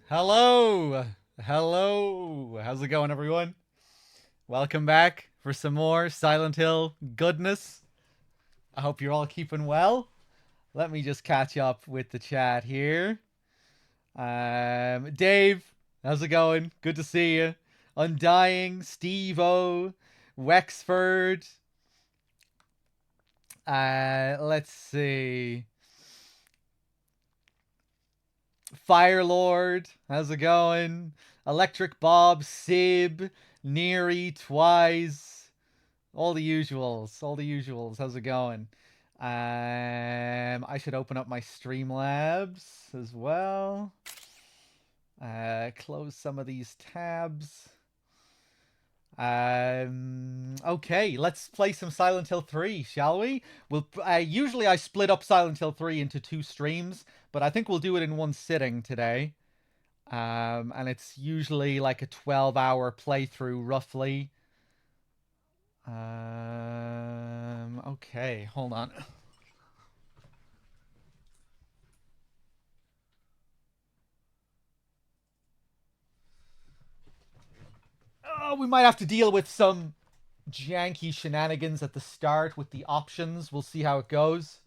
Hello! Hello! How's it going, everyone? Welcome back for some more Silent Hill goodness. I hope you're all keeping well. Let me just catch up with the chat here. Dave, how's it going? Good to see you. Undying, Steve-O, Wexford. Let's see. Firelord, how's it going? Electric Bob, Sib, Neary, Twice, all the usuals, How's it going? I should open up my Streamlabs as well. Close some of these tabs. Okay, let's play some Silent Hill 3, shall we? Usually I split up Silent Hill 3 into 2 streams, but I think we'll do it in one sitting today. And it's usually like a 12-hour playthrough, roughly. Okay, hold on. Oh, we might have to deal with some janky shenanigans at the start with the options. We'll see how it goes.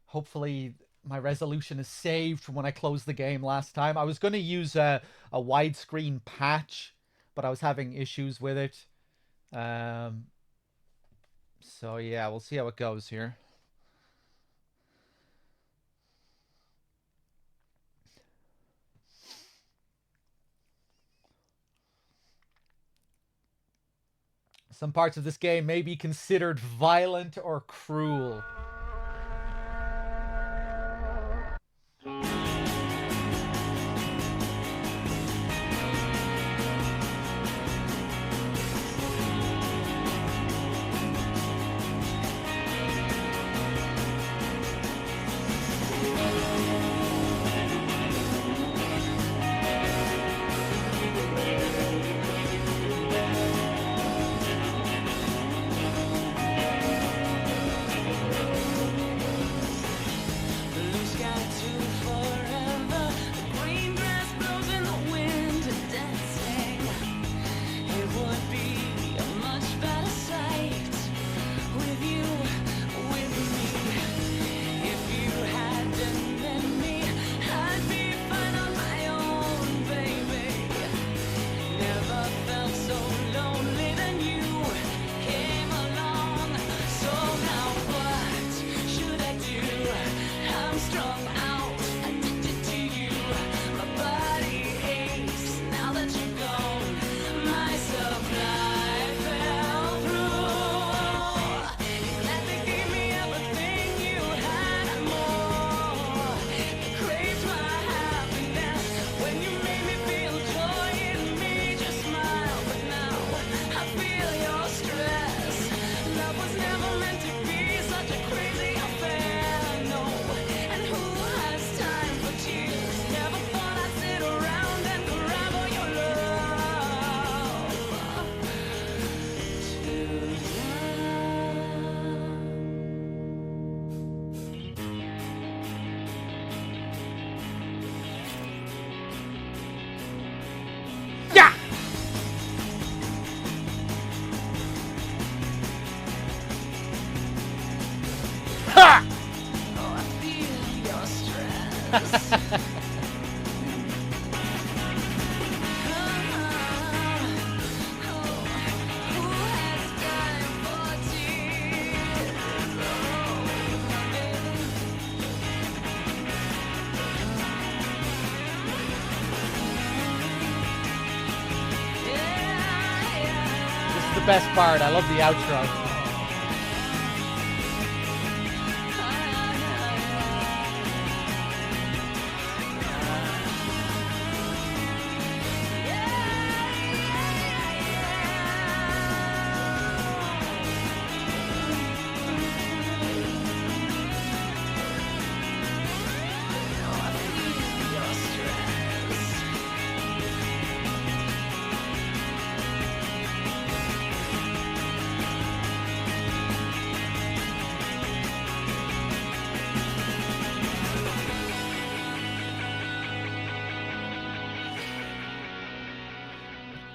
Hopefully my resolution is saved from when I closed the game last time. I was going to use a widescreen patch, but I was having issues with it. So yeah, we'll see how it goes here. Some parts of this game may be considered violent or cruel. This is the best part. I love the outro.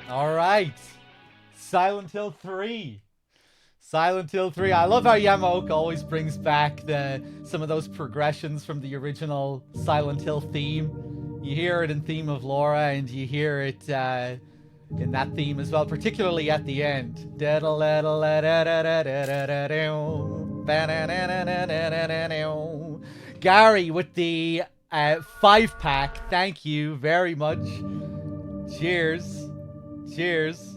All right. Silent Hill 3. Silent Hill 3. I love how Yamaoka always brings back some of those progressions from the original Silent Hill theme. You hear it in Theme of Laura, and you hear it in that theme as well, particularly at the end. Gary with the 5-pack. Thank you very much. Cheers. Cheers.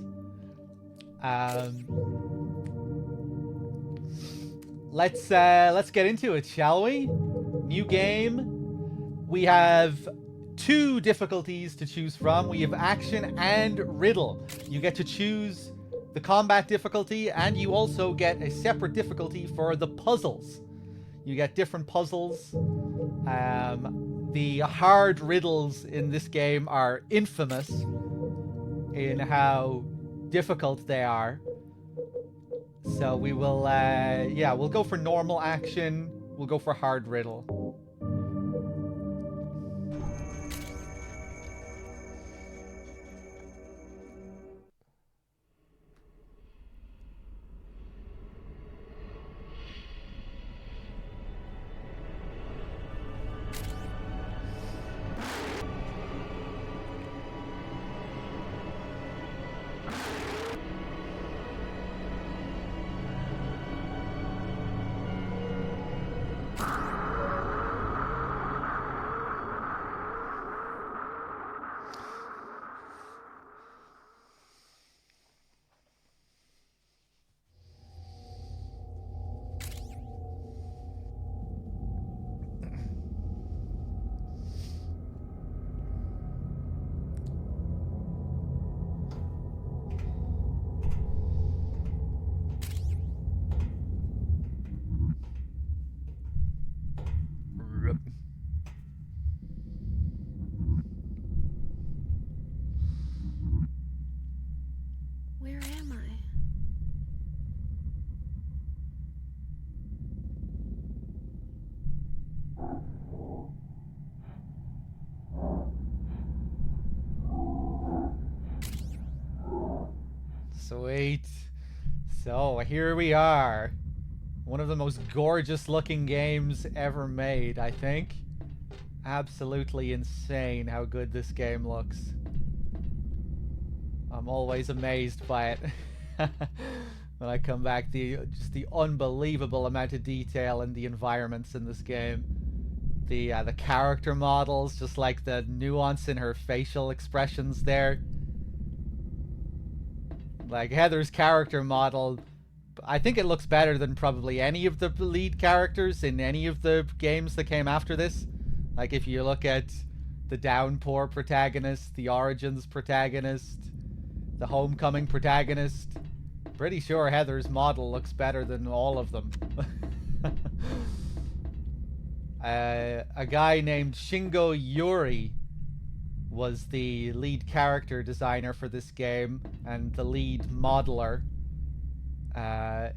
Let's get into it, shall we? New game. We have 2 difficulties to choose from. We have action and riddle. You get to choose the combat difficulty, and you also get a separate difficulty for the puzzles. You get different puzzles. The hard riddles in this game are infamous in how difficult they are. So we will, we'll go for normal action. We'll go for hard riddle. Where am I? Sweet. So here we are. One of the most gorgeous looking games ever made, I think. Absolutely insane how good this game looks. I'm always amazed by it. When I come back, just the unbelievable amount of detail in the environments in this game. The character models, just like the nuance in her facial expressions there. Like Heather's character model, I think it looks better than probably any of the lead characters in any of the games that came after this. Like if you look at the Downpour protagonist, the Origins protagonist, the Homecoming protagonist, pretty sure Heather's model looks better than all of them. A guy named Shingo Yuri was the lead character designer for this game and the lead modeler.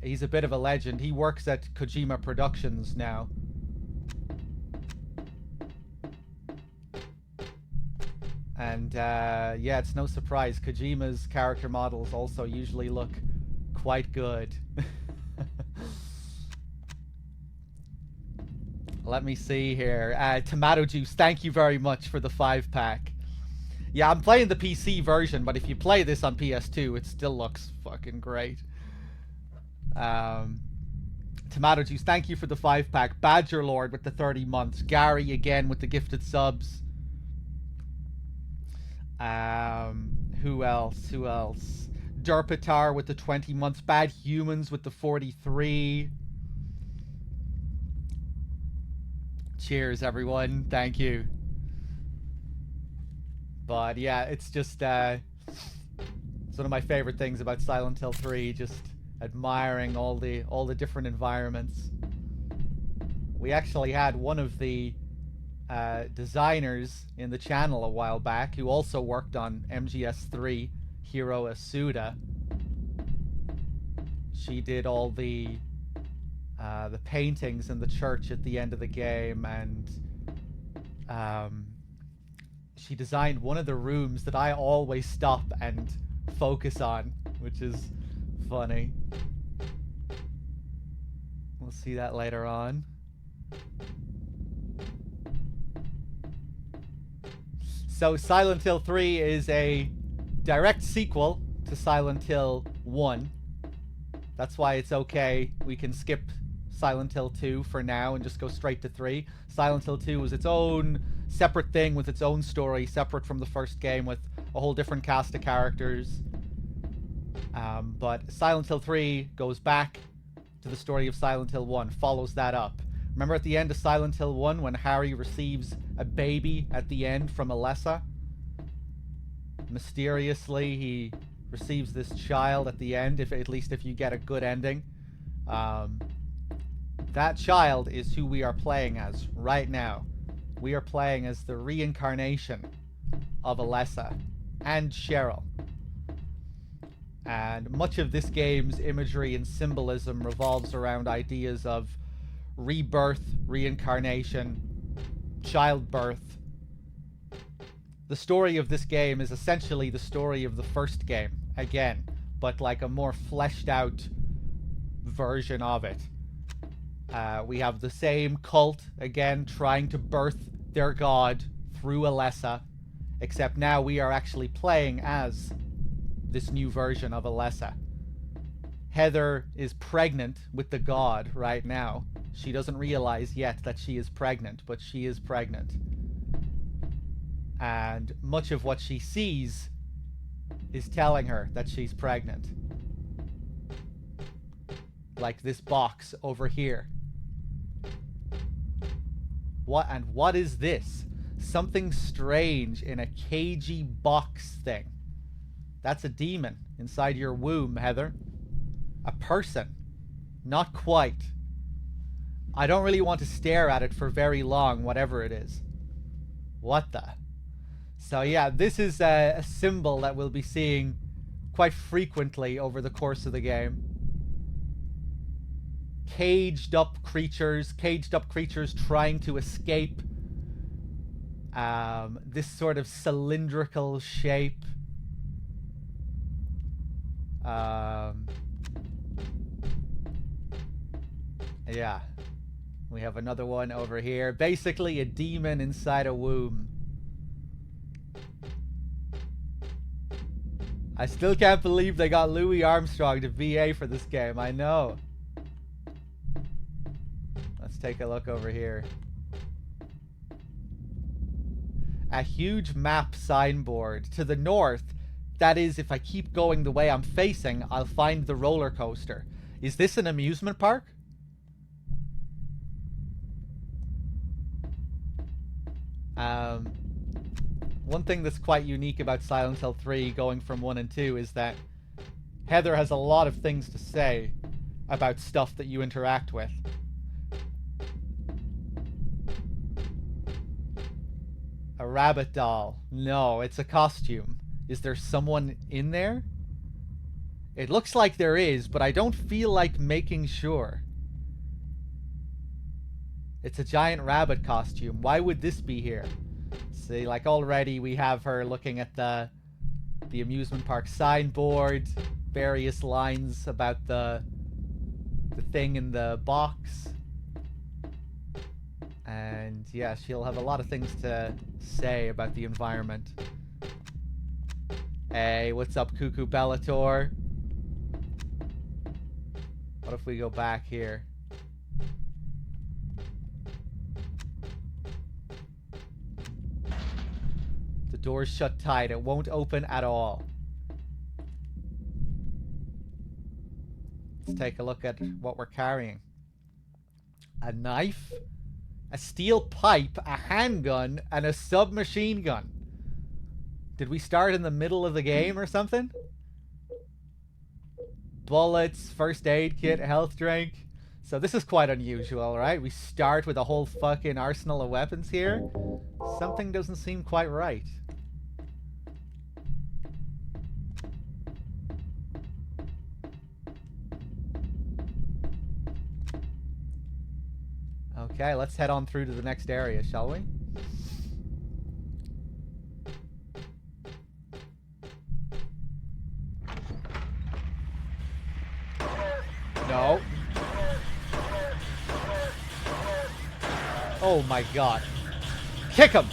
He's a bit of a legend. He works at Kojima Productions now. And yeah, it's no surprise. Kojima's character models also usually look quite good. Let me see here. Tomato Juice, thank you very much for the 5-pack. Yeah, I'm playing the PC version, but if you play this on PS2, it still looks fucking great. Tomato Juice, thank you for the 5-pack. Badger Lord with the 30 months. Gary again with the gifted subs. Who else? Who else? Derpitar with the 20 months. Bad Humans with the 43. Cheers, everyone. Thank you. But yeah, it's just it's one of my favorite things about Silent Hill 3. Just admiring all the different environments. We actually had one of the designers in the channel a while back who also worked on MGS3, Hiro Asuda. She did all the paintings in the church at the end of the game, and she designed one of the rooms that I always stop and focus on, which is funny. We'll see that later on. So Silent Hill 3 is a direct sequel to Silent Hill 1. That's why it's okay. We can skip Silent Hill 2 for now and just go straight to 3. Silent Hill 2 was its own separate thing with its own story, separate from the first game with a whole different cast of characters. But Silent Hill 3 goes back to the story of Silent Hill 1, follows that up. Remember at the end of Silent Hill 1 when Harry receives a baby at the end from Alessa? Mysteriously, he receives this child at the end, at least if you get a good ending. That child is who we are playing as right now. We are playing as the reincarnation of Alessa and Cheryl. And much of this game's imagery and symbolism revolves around ideas of rebirth, reincarnation, childbirth. The story of this game is essentially the story of the first game, again, but like a more fleshed out version of it. We have the same cult, again, trying to birth their god through Alessa, except now we are actually playing as this new version of Alessa. Heather is pregnant with the god right now. She doesn't realize yet that she is pregnant, but she is pregnant. And much of what she sees is telling her that she's pregnant. Like this box over here. What is this? Something strange in a cagey box thing. That's a demon inside your womb, Heather. A person. Not quite. I don't really want to stare at it for very long, whatever it is. What the? So yeah, this is a symbol that we'll be seeing quite frequently over the course of the game. Caged up creatures trying to escape this sort of cylindrical shape. Yeah, we have another one over here. Basically a demon inside a womb. I still can't believe they got Louis Armstrong to VA for this game. I know. Let's take a look over here. A huge map signboard to the north. That is, if I keep going the way I'm facing, I'll find the roller coaster. Is this an amusement park? One thing that's quite unique about Silent Hill 3 going from 1 and 2 is that Heather has a lot of things to say about stuff that you interact with. A rabbit doll. No, it's a costume. Is there someone in there? It looks like there is, but I don't feel like making sure. It's a giant rabbit costume. Why would this be here? See, like already we have her looking at the amusement park signboard, various lines about the thing in the box. And yeah, she'll have a lot of things to say about the environment. Hey, what's up, Cuckoo Bellator? What if we go back here? The door's shut tight. It won't open at all. Let's take a look at what we're carrying. A knife, a steel pipe, a handgun, and a submachine gun. Did we start in the middle of the game or something? Bullets, first aid kit, health drink. So this is quite unusual, right? We start with a whole fucking arsenal of weapons here. Something doesn't seem quite right. Okay, let's head on through to the next area, shall we? No. Oh my god. Kick him!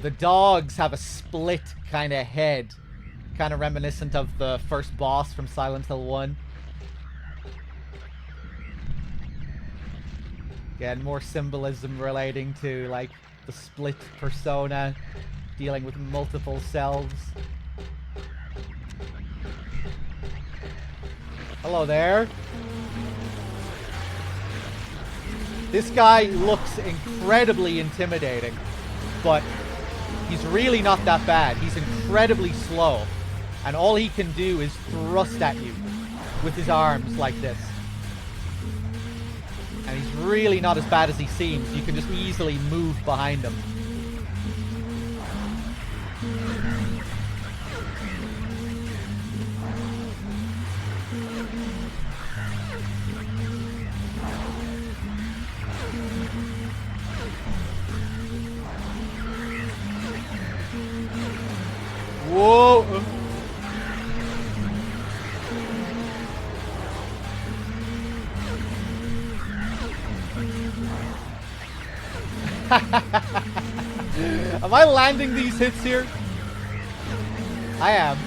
The dogs have a split kind of head. Kind of reminiscent of the first boss from Silent Hill 1. Again, more symbolism relating to, like, the split persona, dealing with multiple selves. Hello there. This guy looks incredibly intimidating, but he's really not that bad. He's incredibly slow, and all he can do is thrust at you with his arms like this. And he's really not as bad as he seems. You can just easily move behind him. Whoa! Am I landing these hits here? I am.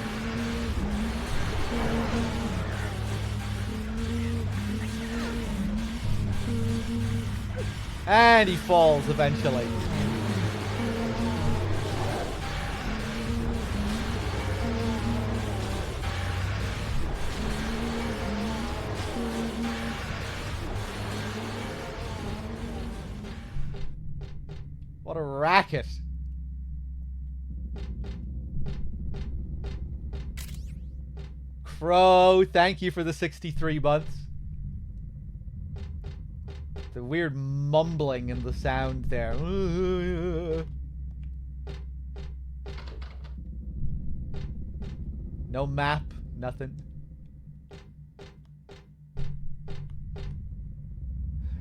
And he falls eventually. What a racket. Crow, thank you for the 63 months. The weird mumbling in the sound there. No map, nothing.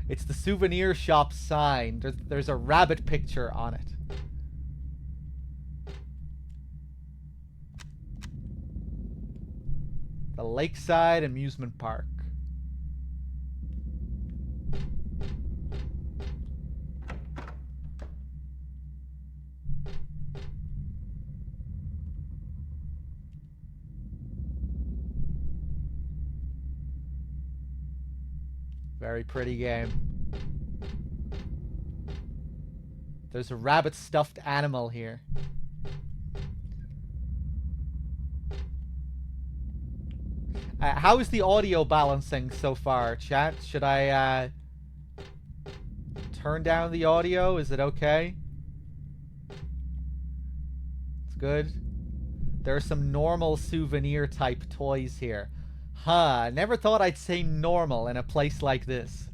It's the souvenir shop sign. There's a rabbit picture on it. The Lakeside Amusement Park. Very pretty game. There's a rabbit stuffed animal here. How is the audio balancing so far, chat? Should I turn down the audio? Is it okay? It's good. There are some normal souvenir type toys here. Huh, never thought I'd say normal in a place like this.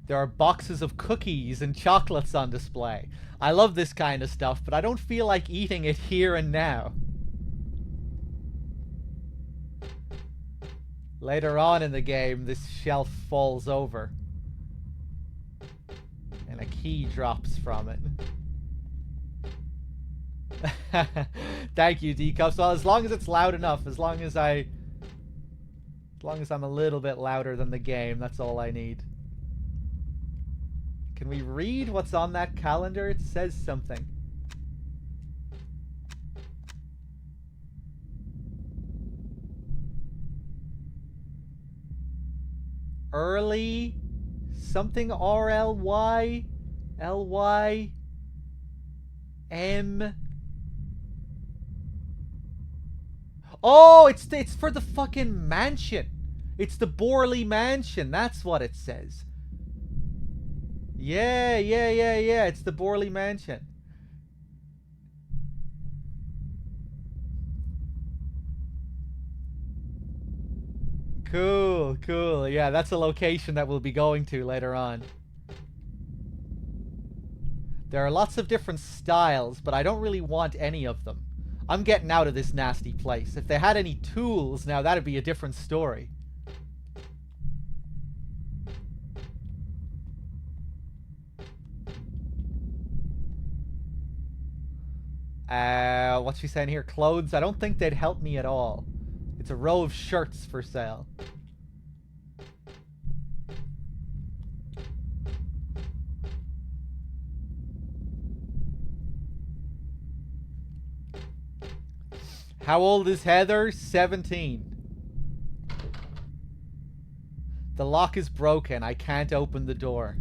There are boxes of cookies and chocolates on display. I love this kind of stuff, but I don't feel like eating it here and now. Later on in the game, this shelf falls over. And a key drops from it. Thank you, D-Cups. Well, as long as it's loud enough, as long as I'm a little bit louder than the game, that's all I need. Can we read what's on that calendar? It says something. Early something RLY LY M. Oh, it's for the fucking mansion. It's the Borley Mansion. That's what it says. Yeah. It's the Borley Mansion. Cool. Yeah, that's a location that we'll be going to later on. There are lots of different styles, but I don't really want any of them. I'm getting out of this nasty place. If they had any tools, now that'd be a different story. What's she saying here? Clothes? I don't think they'd help me at all. It's a row of shirts for sale. How old is Heather? 17. The lock is broken. I can't open the door.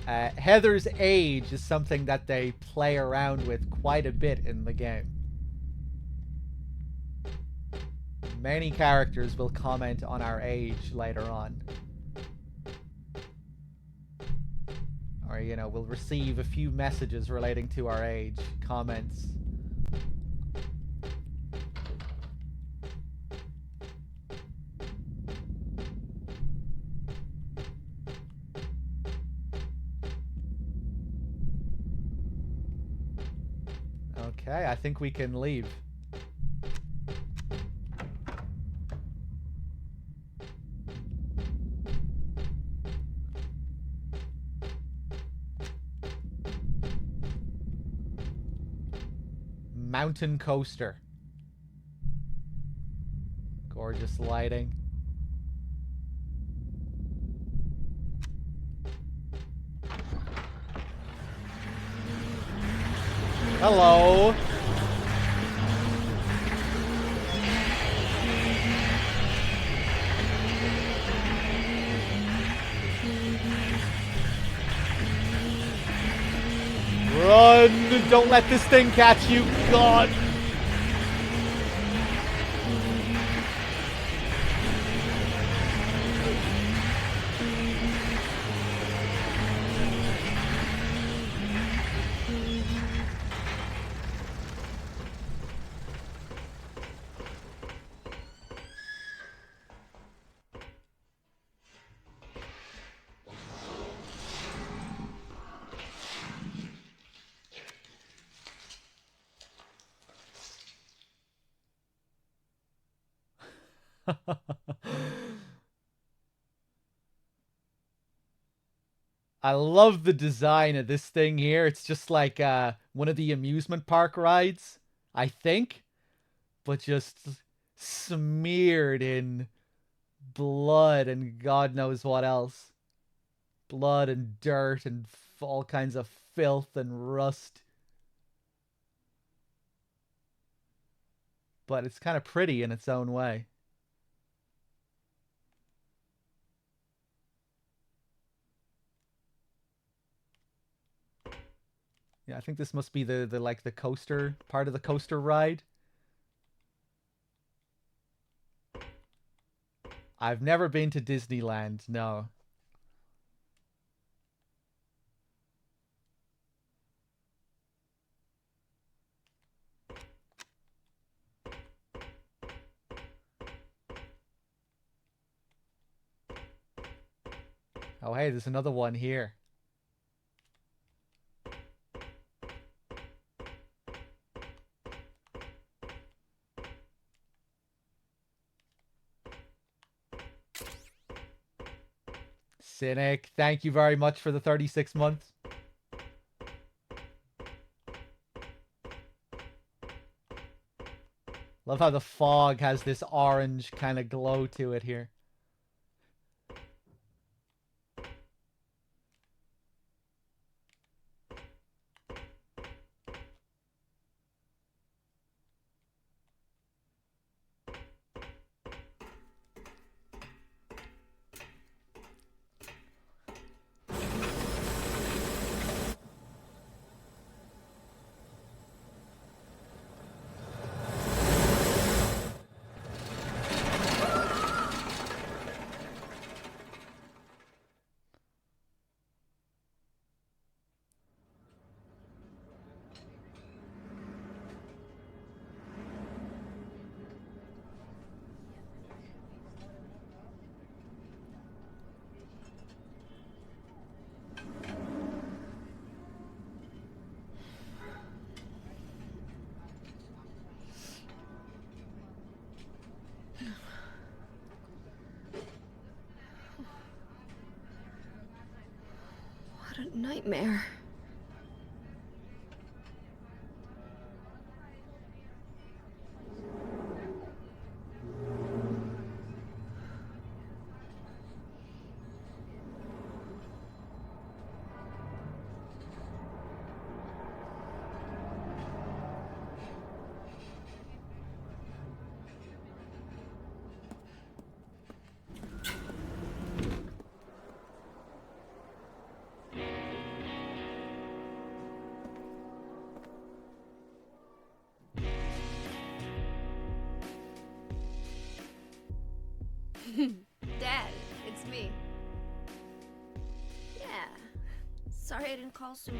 Heather's age is something that they play around with quite a bit in the game. Many characters will comment on our age later on. Or, you know, we'll receive a few messages relating to our age, comments. Okay, I think we can leave. Mountain coaster. Gorgeous lighting. Hello. Run! Don't let this thing catch you. God. I love the design of this thing here. It's just like one of the amusement park rides, I think, but just smeared in blood and God knows what else. Blood and dirt and all kinds of filth and rust. But it's kind of pretty in its own way. Yeah, I think this must be the like the coaster part of the coaster ride. I've never been to Disneyland, no. Oh, hey, there's another one here. Cynic, thank you very much for the 36 months. Love how the fog has this orange kind of glow to it here. What a nightmare. Dad, it's me. Yeah. Sorry I didn't call sooner.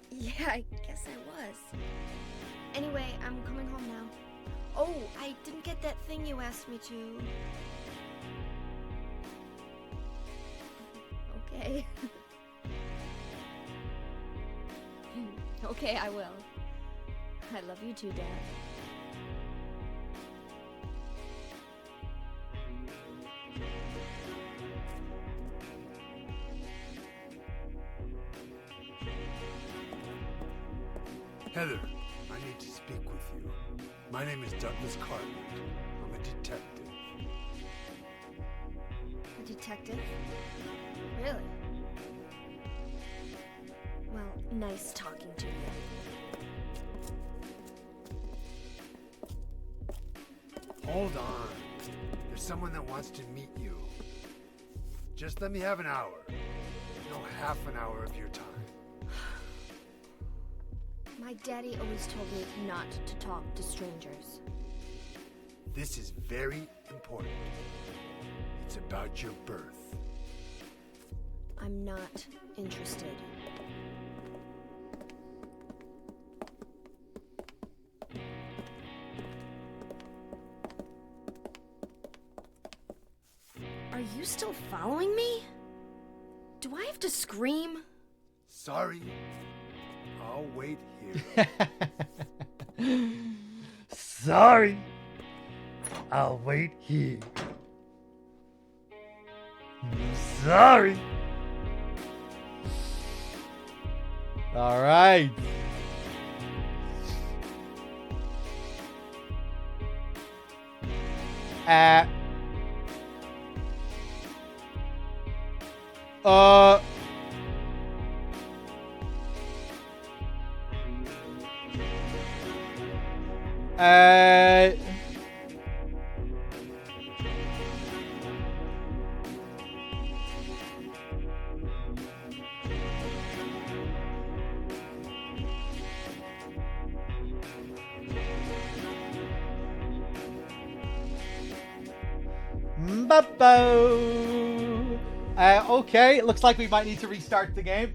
Yeah, I guess I was. Anyway, I'm coming home now. Oh, I didn't get that thing you asked me to. Okay. Okay, I will. I love you too, Dad. Heather, I need to speak with you. My name is Douglas Cartland. I'm a detective. A detective? Really? Well, nice talking to you. Hold on. There's someone that wants to meet you. Just let me have an hour. No, half an hour of your time. My daddy always told me not to talk to strangers. This is very important. It's about your birth. I'm not interested. Are you still following me? Do I have to scream? Sorry. I'll wait here. Sorry. I'll wait here. Sorry. All right. Uh. Okay, it looks like we might need to restart the game.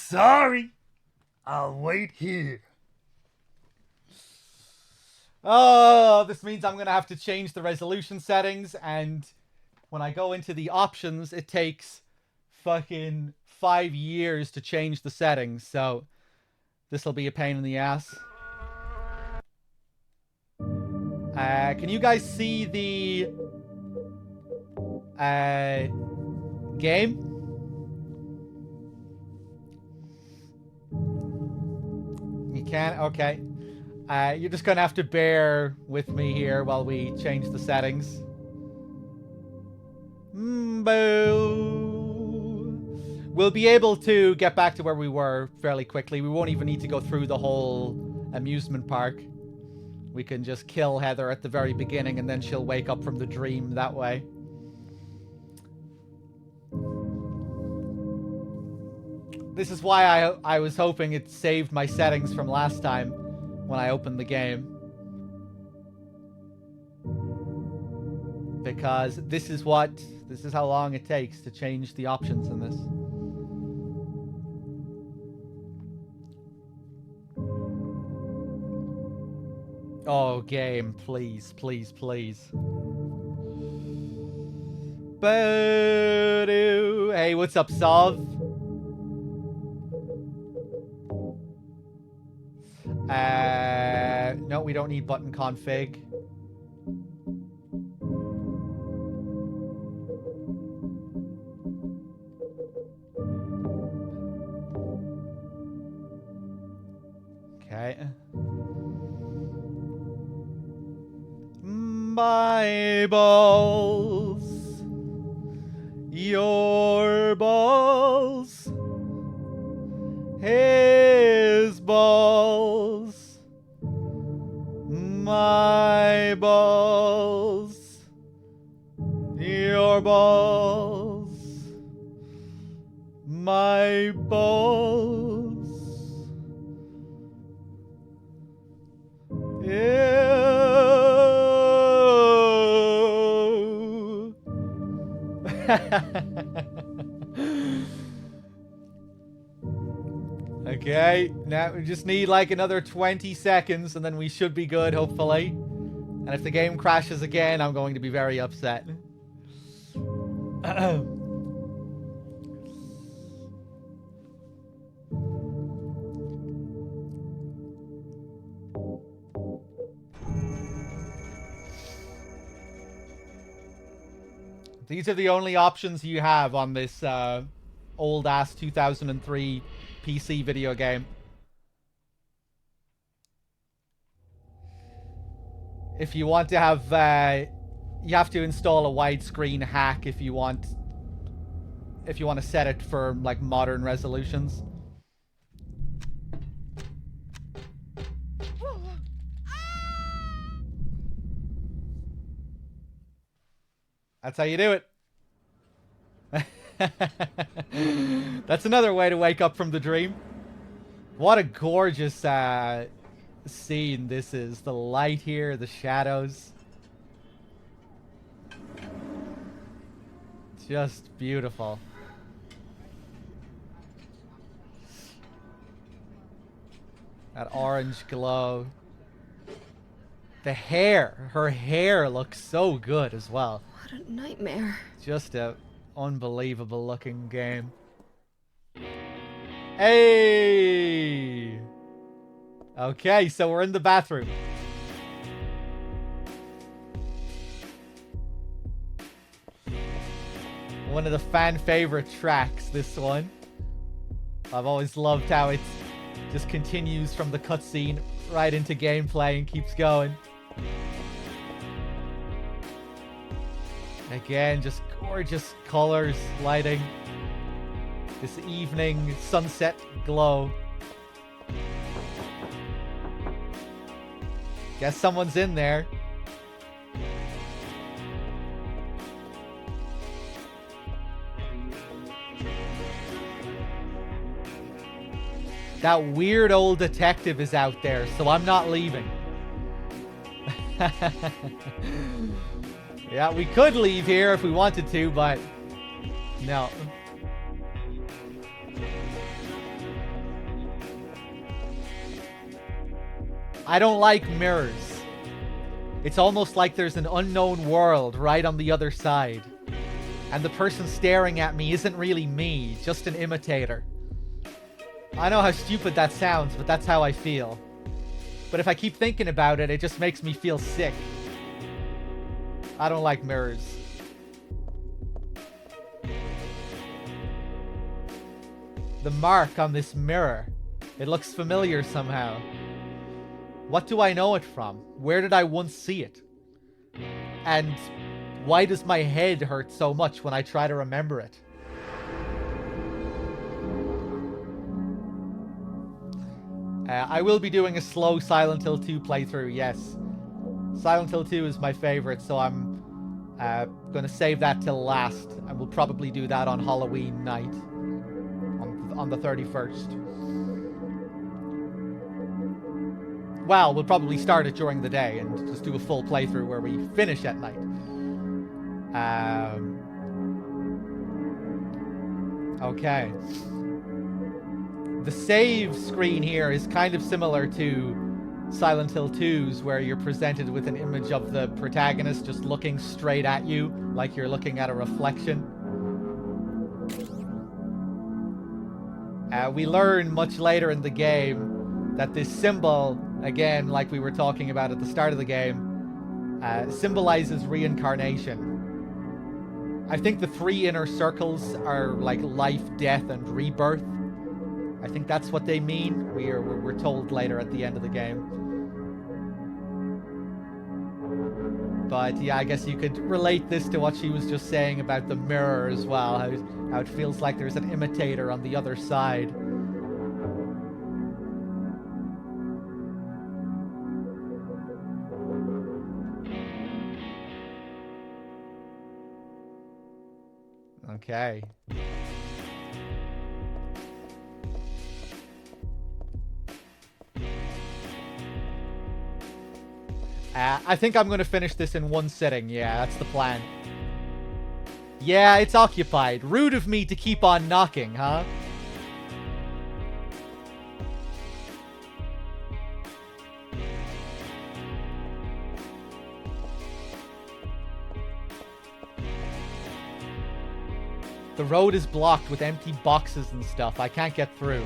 Sorry. I'll wait here. Oh, this means I'm going to have to change the resolution settings, and when I go into the options, it takes fucking 5 years to change the settings, so this will be a pain in the ass. Can you guys see the game? You can? Okay. You're just gonna have to bear with me here while we change the settings. Boo. We'll be able to get back to where we were fairly quickly. We won't even need to go through the whole amusement park. We can just kill Heather at the very beginning, and then she'll wake up from the dream that way. This is why I was hoping it saved my settings from last time when I opened the game. Because this is how long it takes to change the options in this. Oh, game, please, please, please. Boo-doo. Hey, what's up, Sov? No, we don't need button config. Okay. My balls, your balls, his balls, my balls, your balls, my balls. Ew. Okay, now we just need like another 20 seconds and then we should be good, hopefully. And if the game crashes again, I'm going to be very upset. These are the only options you have on this old-ass 2003 PC video game. If you want to have... you have to install a widescreen hack if you want to set it for, like, modern resolutions. That's how you do it. That's another way to wake up from the dream. What a gorgeous scene this is. The light here, the shadows. Just beautiful. That orange glow. The hair. Her hair looks so good as well. What a nightmare. Just a unbelievable looking game. Hey! Okay, so we're in the bathroom. One of the fan favorite tracks, this one. I've always loved how it just continues from the cutscene right into gameplay and keeps going. Again, just gorgeous colors, lighting. This evening sunset glow. Guess someone's in there. That weird old detective is out there, so I'm not leaving. Yeah, we could leave here if we wanted to, but no. I don't like mirrors. It's almost like there's an unknown world right on the other side. And the person staring at me isn't really me, just an imitator. I know how stupid that sounds, but that's how I feel. But if I keep thinking about it, it just makes me feel sick. I don't like mirrors. The mark on this mirror. It looks familiar somehow. What do I know it from? Where did I once see it? And why does my head hurt so much when I try to remember it? I will be doing a slow Silent Hill 2 playthrough, yes. Silent Hill 2 is my favorite, so I'm going to save that till last. And we'll probably do that on Halloween night. On the 31st. Well, we'll probably start it during the day and just do a full playthrough where we finish at night. Okay. The save screen here is kind of similar to Silent Hill 2's, where you're presented with an image of the protagonist just looking straight at you, like you're looking at a reflection. We learn much later in the game that this symbol, again, like we were talking about at the start of the game, symbolizes reincarnation. I think the 3 inner circles are like life, death, and rebirth. I think that's what they mean. We're told later at the end of the game. But yeah, I guess you could relate this to what she was just saying about the mirror as well. How it feels like there's an imitator on the other side. Okay. I think I'm going to finish this in one sitting. Yeah, that's the plan. Yeah, it's occupied. Rude of me to keep on knocking, huh? The road is blocked with empty boxes and stuff. I can't get through.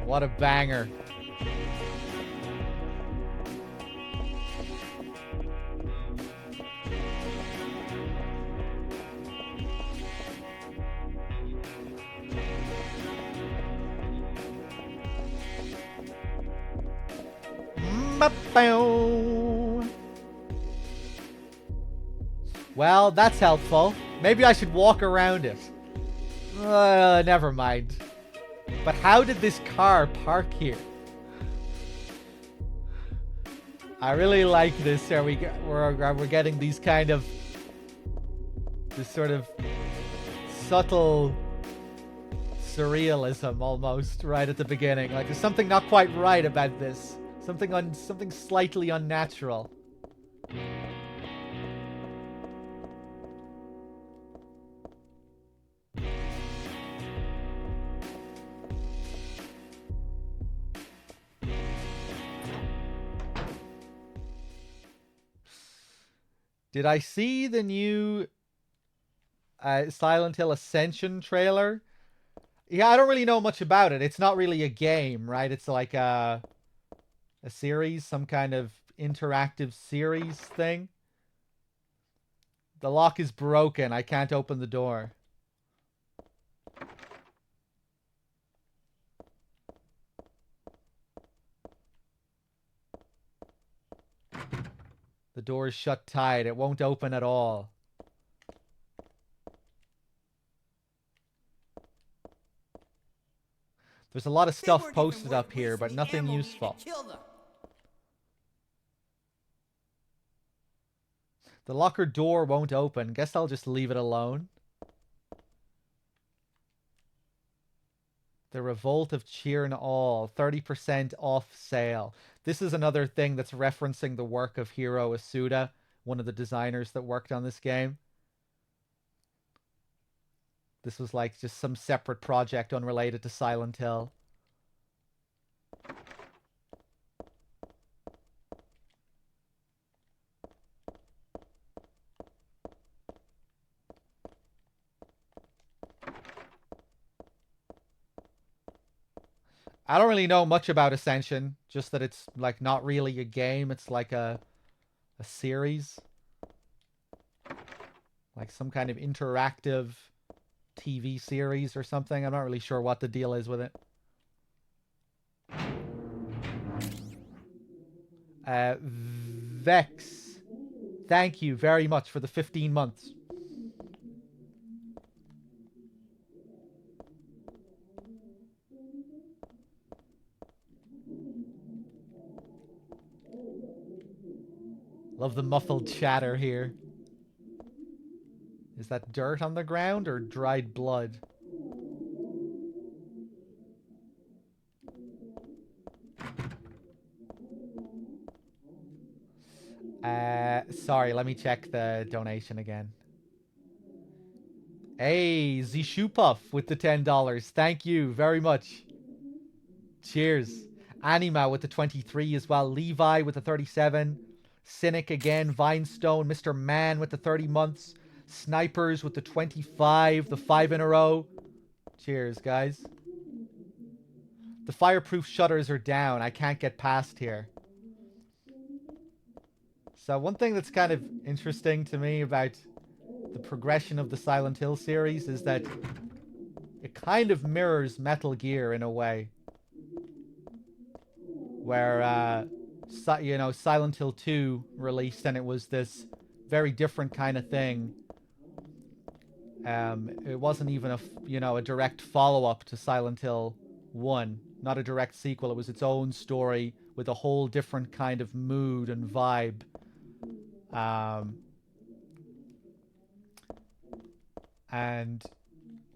What a banger. Well, that's helpful. Maybe I should walk around it. Never mind. But how did this car park here? I really like this. We're getting these kind of... this sort of subtle surrealism almost right at the beginning. Like there's something not quite right about this. Something slightly unnatural. Did I see the new Silent Hill Ascension trailer? Yeah, I don't really know much about it. It's not really a game, right? It's like a series, some kind of interactive series thing. The lock is broken. I can't open the door. The door is shut tight. It won't open at all. There's a lot of stuff posted up here, but nothing useful. The locker door won't open. Guess I'll just leave it alone. The Revolt of Cheer and All. 30% off sale. This is another thing that's referencing the work of Hiro Asuda, one of the designers that worked on this game. This was like just some separate project unrelated to Silent Hill. I don't really know much about Ascension, just that it's like not really a game, it's like a series. Like some kind of interactive TV series or something. I'm not really sure what the deal is with it. Vex, thank you very much for the 15 months. Love the muffled chatter here. Is that dirt on the ground or dried blood? Sorry, let me check the donation again. Hey, Zishupuff with the $10. Thank you very much. Cheers. Anima with the 23 as well. Levi with the 37. Cynic again. Vinestone. Mr. Man with the 30 months. Snipers with the 25. The 5 in a row. Cheers, guys. The fireproof shutters are down. I can't get past here. So one thing that's kind of interesting to me about the progression of the Silent Hill series is that it kind of mirrors Metal Gear in a way. Where, you know, Silent Hill 2 released and it was this very different kind of thing. It wasn't even a direct follow-up to Silent Hill 1. Not a direct sequel. It was its own story with a whole different kind of mood and vibe. And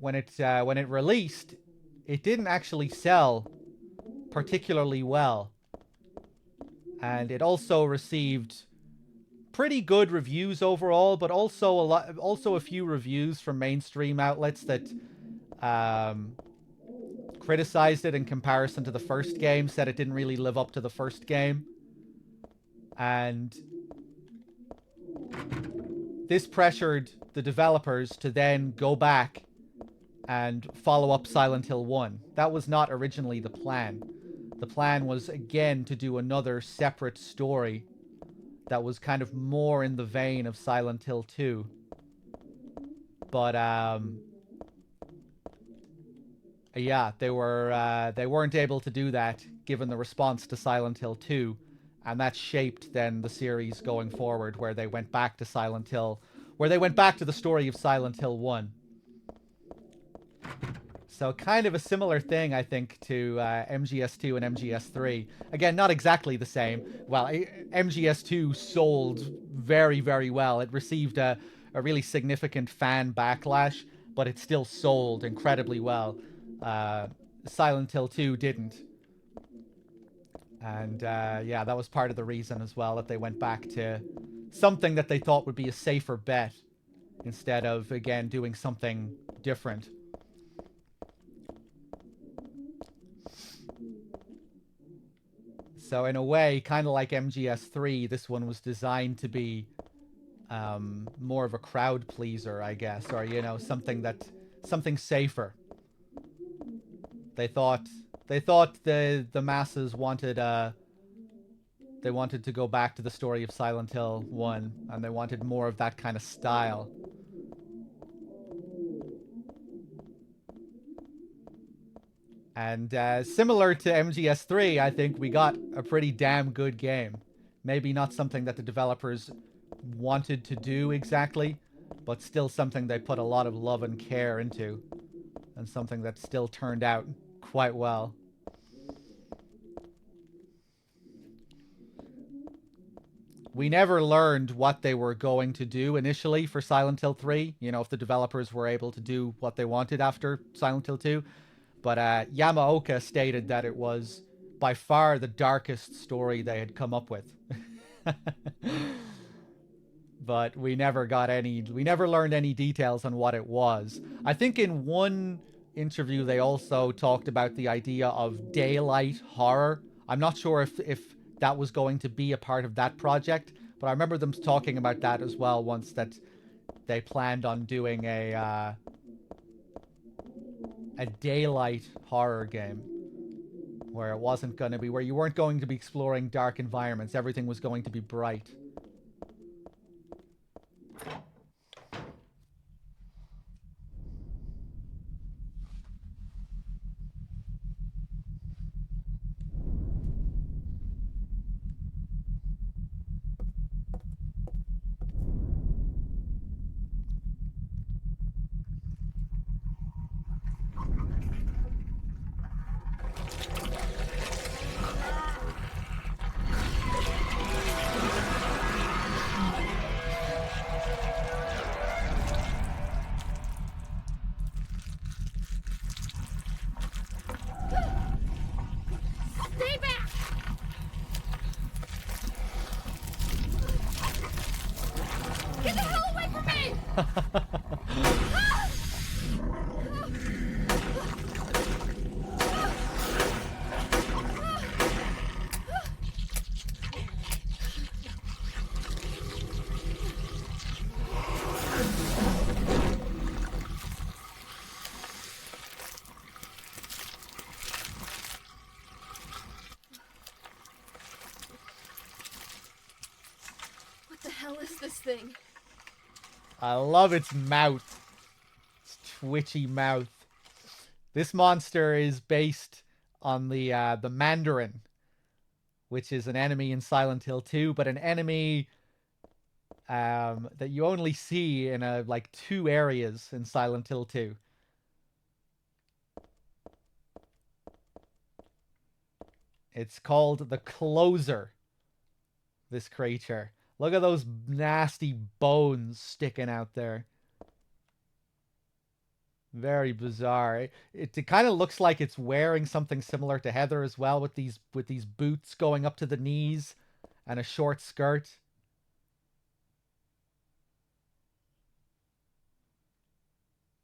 when it released, it didn't actually sell particularly well. And it also received pretty good reviews overall, but also a few reviews from mainstream outlets that criticized it in comparison to the first game, said it didn't really live up to the first game. And this pressured the developers to then go back and follow up Silent Hill 1. That was not originally the plan. The plan was, again, to do another separate story that was kind of more in the vein of Silent Hill 2. But, yeah, they weren't able to do that, given the response to Silent Hill 2. And that shaped, then, the series going forward, where they went back to Silent Hill... where they went back to the story of Silent Hill 1. So kind of a similar thing, I think, to MGS2 and MGS3. Again, not exactly the same. Well, MGS2 sold very, very well. It received a really significant fan backlash, but it still sold incredibly well. Silent Hill 2 didn't. And yeah, that was part of the reason as well that they went back to something that they thought would be a safer bet instead of, again, doing something different. So in a way, kind of like MGS3, this one was designed to be more of a crowd pleaser, I guess, or, you know, something safer. They thought the masses wanted they wanted to go back to the story of Silent Hill 1, and they wanted more of that kind of style. And similar to MGS3, I think we got a pretty damn good game. Maybe not something that the developers wanted to do exactly, but still something they put a lot of love and care into. And something that still turned out quite well. We never learned what they were going to do initially for Silent Hill 3. You know, if the developers were able to do what they wanted after Silent Hill 2. But Yamaoka stated that it was by far the darkest story they had come up with. but we never got any. We never learned any details on what it was. I think in one interview they also talked about the idea of daylight horror. I'm not sure if that was going to be a part of that project, but I remember them talking about that as well once, that they planned on doing a daylight horror game where it wasn't going to be, where you weren't going to be exploring dark environments. Everything was going to be bright. Stay back! Get the hell away from me! What the hell is this thing? I love its mouth. Its twitchy mouth. This monster is based on the Mandarin, which is an enemy in Silent Hill 2, but an enemy that you only see in like 2 areas in Silent Hill 2. It's called the Closer, this creature. Look at those nasty bones sticking out there. Very bizarre. It kind of looks like it's wearing something similar to Heather as well, with these boots going up to the knees and a short skirt.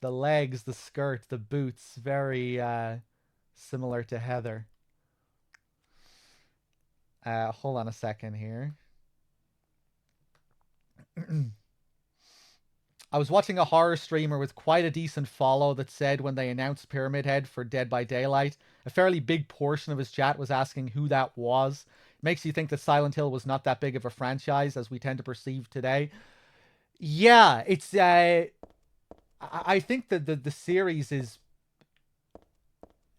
The legs, the skirt, the boots, very similar to Heather. Hold on a second here. I was watching a horror streamer with quite a decent follow that said when they announced Pyramid Head for Dead by Daylight, a fairly big portion of his chat was asking who that was. It makes you think that Silent Hill was not that big of a franchise as we tend to perceive today. Yeah, it's I think that the series is,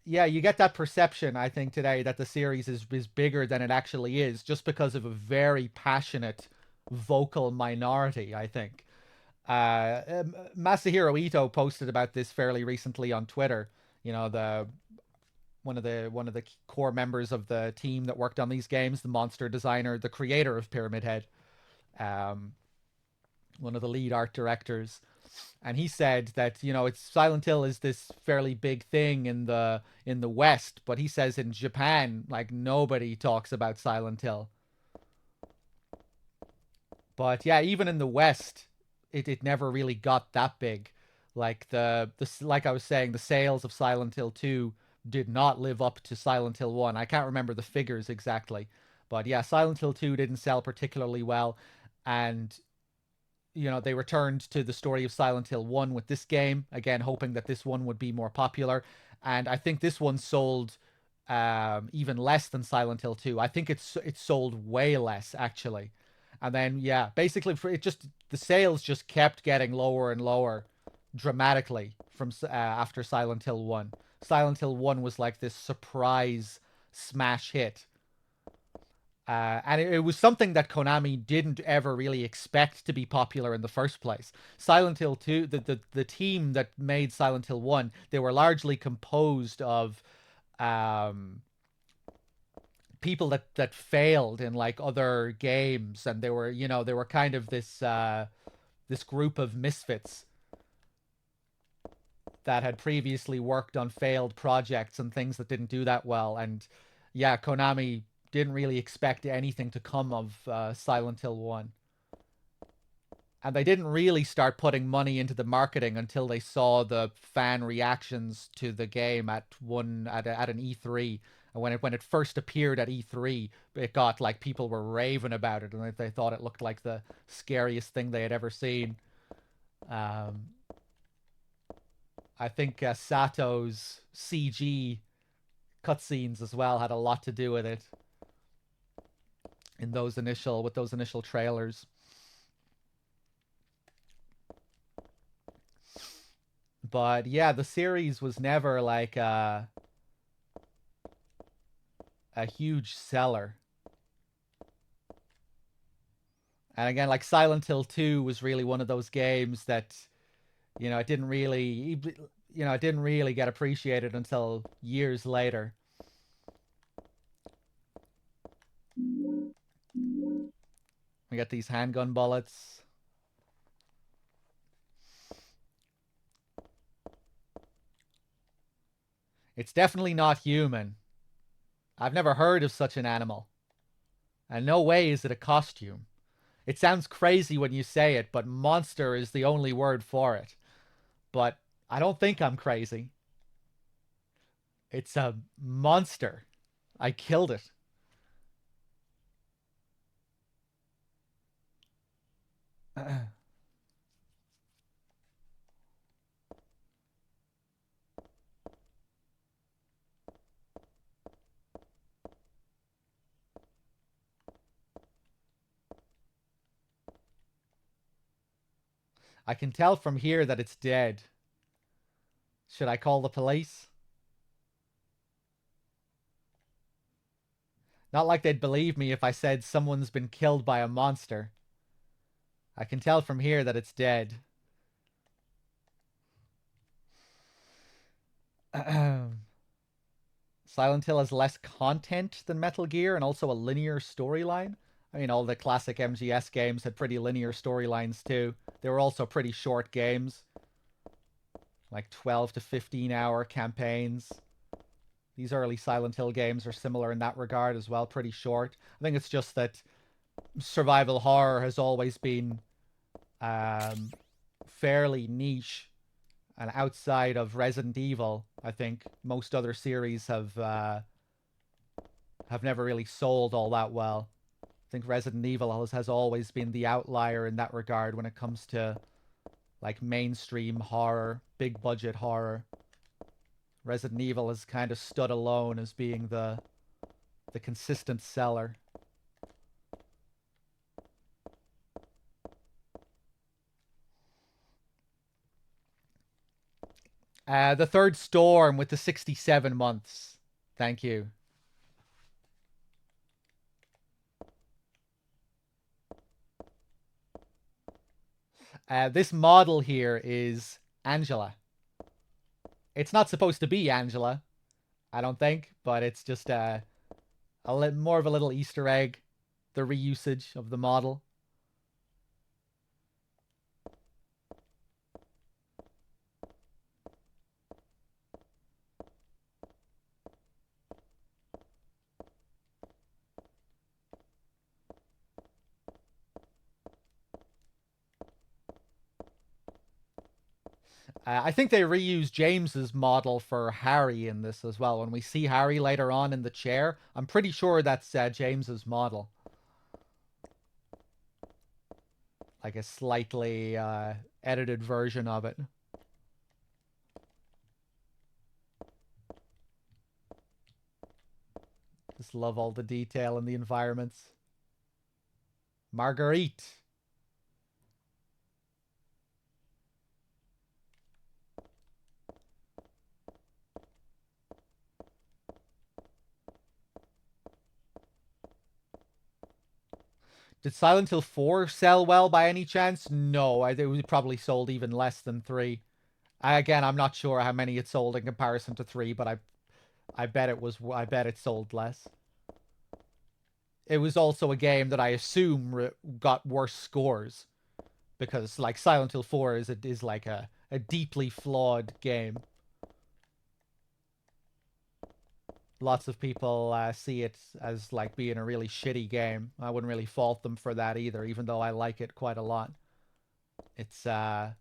yeah, you get that perception, I think, today that the series is bigger than it actually is, just because of a very passionate vocal minority, I think. Masahiro Ito posted about this fairly recently on Twitter. You know, the one of the core members of the team that worked on these games, the monster designer, the creator of Pyramid Head, one of the lead art directors. And he said that, you know, it's Silent Hill is this fairly big thing in the West, but he says in Japan, like, nobody talks about Silent Hill. But yeah, even in the West, it never really got that big. Like like I was saying, the sales of Silent Hill 2 did not live up to Silent Hill 1. I can't remember the figures exactly, but yeah, Silent Hill 2 didn't sell particularly well, and you know, they returned to the story of Silent Hill 1 with this game, again, hoping that this one would be more popular. And I think this one sold even less than Silent Hill 2. I think it sold way less, actually. And then, yeah, basically, the sales just kept getting lower and lower dramatically from after Silent Hill 1. Silent Hill 1 was like this surprise smash hit. And it was something that Konami didn't ever really expect to be popular in the first place. Silent Hill 2, the team that made Silent Hill 1, they were largely composed of people that failed in like other games, and they were, you know, they were kind of this group of misfits that had previously worked on failed projects and things that didn't do that well. And yeah, Konami didn't really expect anything to come of Silent Hill 1. And they didn't really start putting money into the marketing until they saw the fan reactions to the game at an E3. And when it first appeared at E3, it got like people were raving about it, and they thought it looked like the scariest thing they had ever seen. Um, I think Sato's CG cutscenes as well had a lot to do with it in those initial trailers. But yeah, the series was never like a huge seller. And again, like Silent Hill 2 was really one of those games that, it didn't really, it didn't really get appreciated until years later. We got these handgun bullets. It's definitely not human. I've never heard of such an animal. And no way is it a costume. It sounds crazy when you say it, but monster is the only word for it. But I don't think I'm crazy. It's a monster. I killed it. I can tell from here that it's dead. Should I call the police? Not like they'd believe me if I said someone's been killed by a monster. I can tell from here that it's dead. Silent Hill has less content than Metal Gear and also a linear storyline. I mean, all the classic MGS games had pretty linear storylines too. They were also pretty short games, like 12 to 15 hour campaigns. These early Silent Hill games are similar in that regard as well, pretty short. I think it's just that survival horror has always been fairly niche, and outside of Resident Evil, I think most other series have never really sold all that well. I think Resident Evil has always been the outlier in that regard when it comes to like mainstream horror, big budget horror. Resident Evil has kind of stood alone as being the consistent seller. The Third Storm with the 67 months. Thank you. This model here is Angela. It's not supposed to be Angela, I don't think, but it's just more of a little Easter egg, the reusage of the model. I think they reused James's model for Harry in this as well. When we see Harry later on in the chair, I'm pretty sure that's James's model. Like a slightly edited version of it. Just love all the detail in the environments. Marguerite. Did Silent Hill 4 sell well by any chance? No, I think it probably sold even less than 3. Again, I'm not sure how many it sold in comparison to 3, but I bet it sold less. It was also a game that I assume got worse scores, because like Silent Hill 4 is like a deeply flawed game. Lots of people see it as like being a really shitty game. I wouldn't really fault them for that either, even though I like it quite a lot. It's that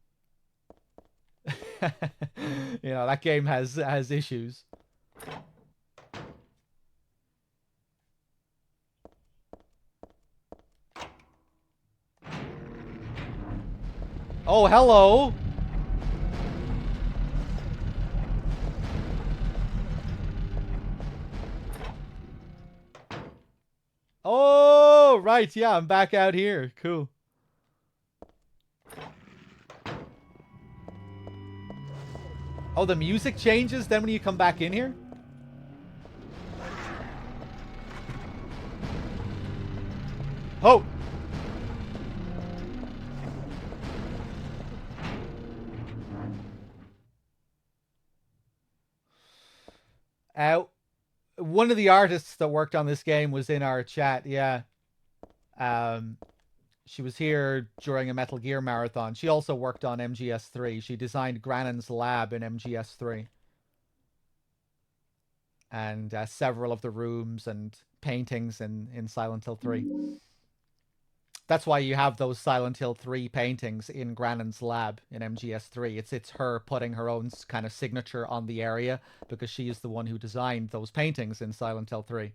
game has issues. Oh, hello. Oh, right. Yeah, I'm back out here. Cool. Oh, the music changes then when you come back in here? Oh! One of the artists that worked on this game was in our chat, yeah. Um, she was here during a Metal Gear marathon. She also worked on MGS3. She designed Grannon's lab in MGS3. And several of the rooms and paintings in Silent Hill 3. That's why you have those Silent Hill 3 paintings in Grannon's lab in MGS3. It's her putting her own kind of signature on the area because she is the one who designed those paintings in Silent Hill 3.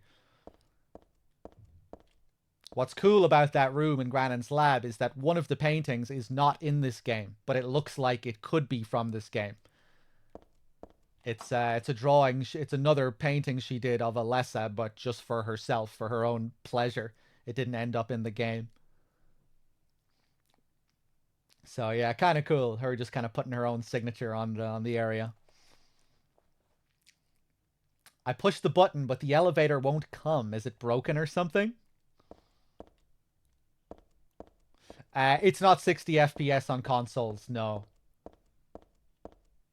What's cool about that room in Grannon's lab is that one of the paintings is not in this game, but it looks like it could be from this game. It's a drawing. It's another painting she did of Alessa, but just for herself, for her own pleasure. It didn't end up in the game. So yeah, kind of cool. Her just kind of putting her own signature on the area. I pushed the button, but the elevator won't come. Is it broken or something? It's not 60 FPS on consoles, no.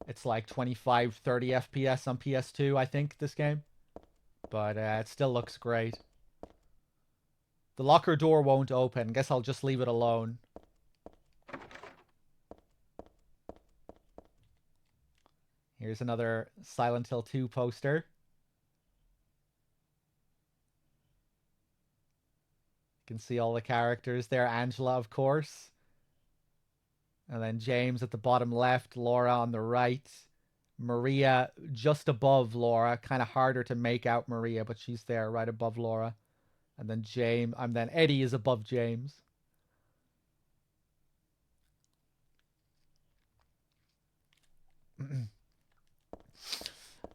It's like 25, 30 FPS on PS2, I think, this game. But it still looks great. The locker door won't open. Guess I'll just leave it alone. Here's another Silent Hill 2 poster. You can see all the characters there. Angela, of course. And then James at the bottom left. Laura on the right. Maria just above Laura. Kind of harder to make out Maria, but she's there right above Laura. And then then Eddie is above James.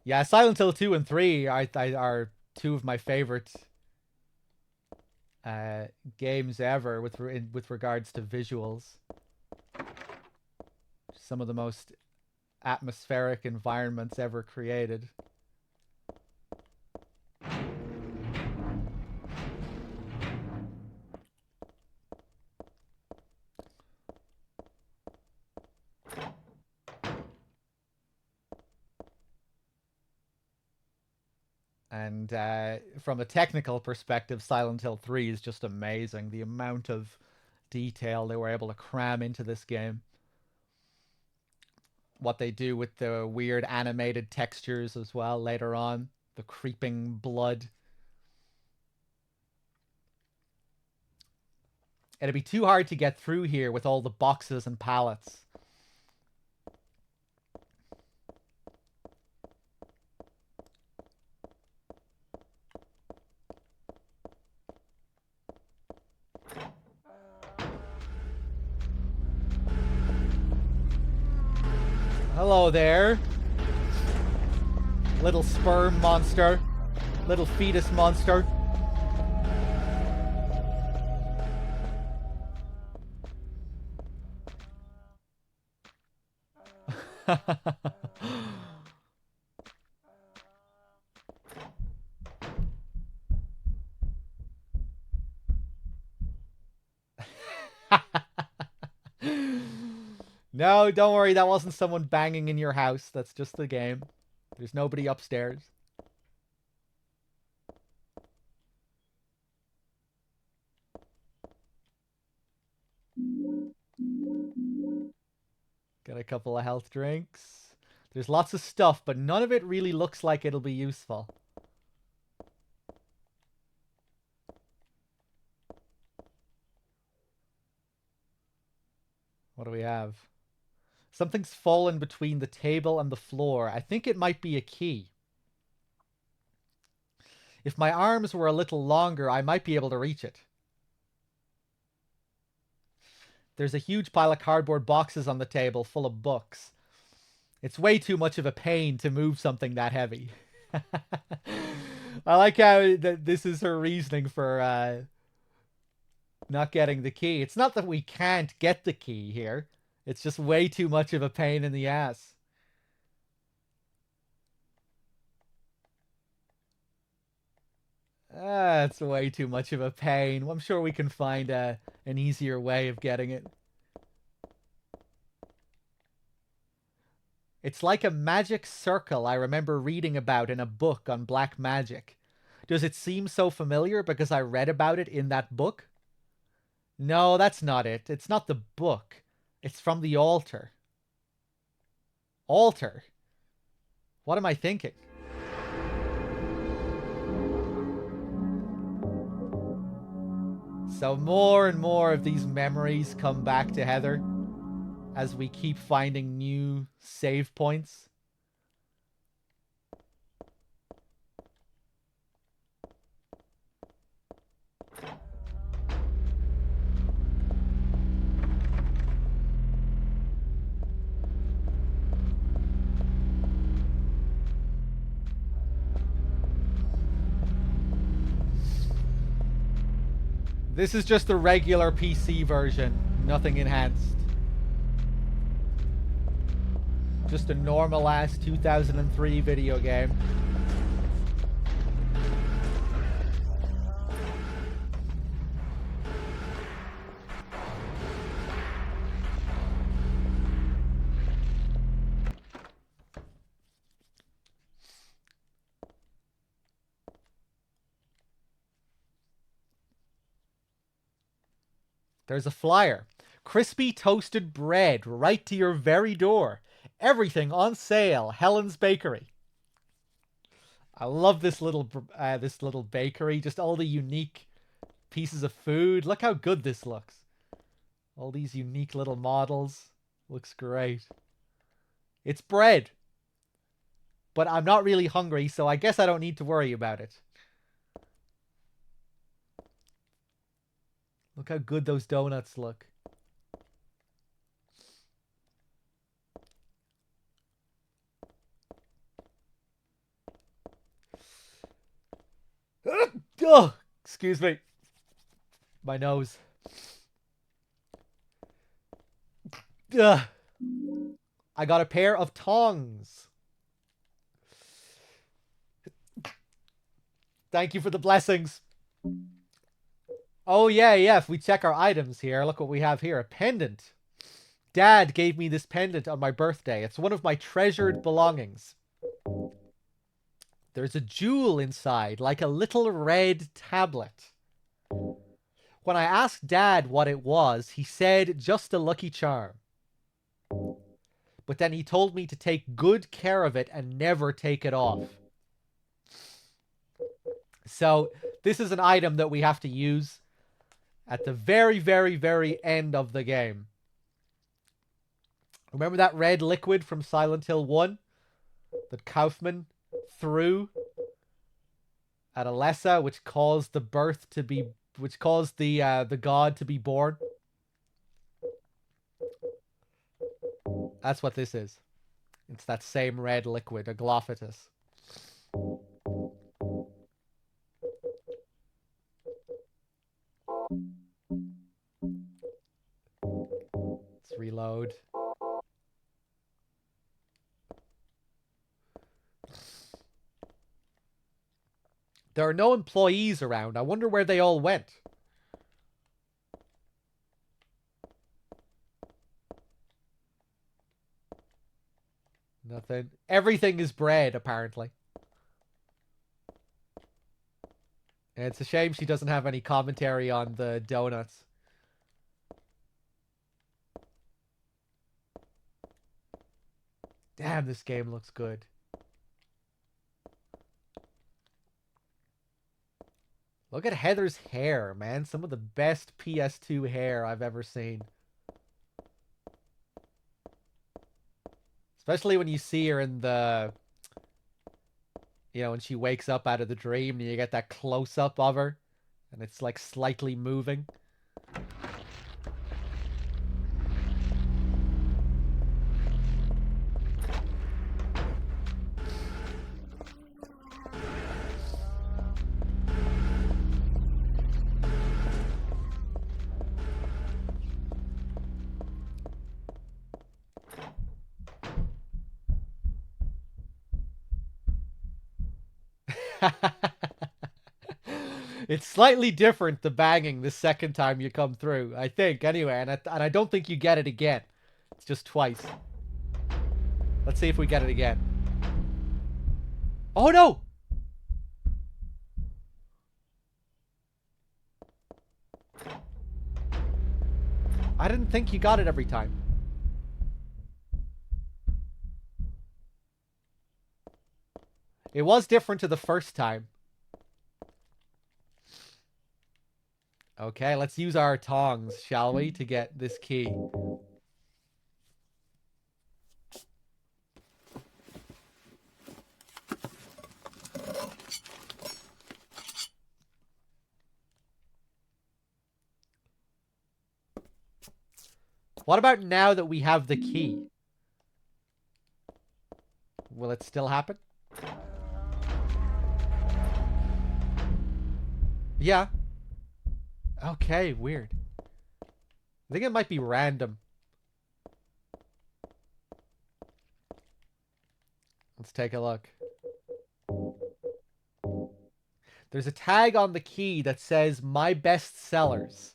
Yeah, Silent Hill 2 and 3 are two of my favorite games ever with regards to visuals. Some of the most atmospheric environments ever created. And from a technical perspective, Silent Hill 3 is just amazing. The amount of detail they were able to cram into this game. What they do with the weird animated textures as well later on. The creeping blood. It'd be too hard to get through here with all the boxes and pallets. Hello there. Little sperm monster. Little fetus monster. No, don't worry. That wasn't someone banging in your house. That's just the game. There's nobody upstairs. Got a couple of health drinks. There's lots of stuff, but none of it really looks like it'll be useful. What do we have? Something's fallen between the table and the floor. I think it might be a key. If my arms were a little longer, I might be able to reach it. There's a huge pile of cardboard boxes on the table full of books. It's way too much of a pain to move something that heavy. I like how this is her reasoning for not getting the key. It's not that we can't get the key here. It's just way too much of a pain in the ass. It's way too much of a pain. I'm sure we can find an easier way of getting it. It's like a magic circle I remember reading about in a book on black magic. Does it seem so familiar because I read about it in that book? No, that's not it. It's not the book. It's from the altar. Altar? What am I thinking? So more and more of these memories come back to Heather as we keep finding new save points. This is just the regular PC version, nothing enhanced. Just a normal ass 2003 video game. There's a flyer. Crispy toasted bread right to your very door. Everything on sale. Helen's Bakery. I love this little bakery. Just all the unique pieces of food. Look how good this looks. All these unique little models. Looks great. It's bread. But I'm not really hungry, so I guess I don't need to worry about it. Look how good those donuts look. Oh, excuse me. My nose. Ugh. I got a pair of tongs. Thank you for the blessings. Oh, yeah. If we check our items here, look what we have here. A pendant. Dad gave me this pendant on my birthday. It's one of my treasured belongings. There's a jewel inside, like a little red tablet. When I asked Dad what it was, he said just a lucky charm. But then he told me to take good care of it and never take it off. So this is an item that we have to use at the very, very, very end of the game. Remember that red liquid from Silent Hill 1 that Kaufman threw at Alessa, which caused the god to be born? That's what this is. It's that same red liquid, a Glophitus. Let's reload. There are no employees around. I wonder where they all went. Nothing. Everything is bread, apparently. And it's a shame she doesn't have any commentary on the donuts. Damn, this game looks good. Look at Heather's hair, man. Some of the best PS2 hair I've ever seen. Especially when you see her in the, when she wakes up out of the dream and you get that close up of her and it's like slightly moving. It's slightly different, the banging, the second time you come through, I think, anyway. And I don't think you get it again. It's just twice. Let's see if we get it again. Oh, no! I didn't think you got it every time. It was different to the first time. Okay, let's use our tongs, shall we, to get this key. What about now that we have the key? Will it still happen? Yeah. Okay, weird. I think it might be random. Let's take a look. There's a tag on the key that says My Best Sellers.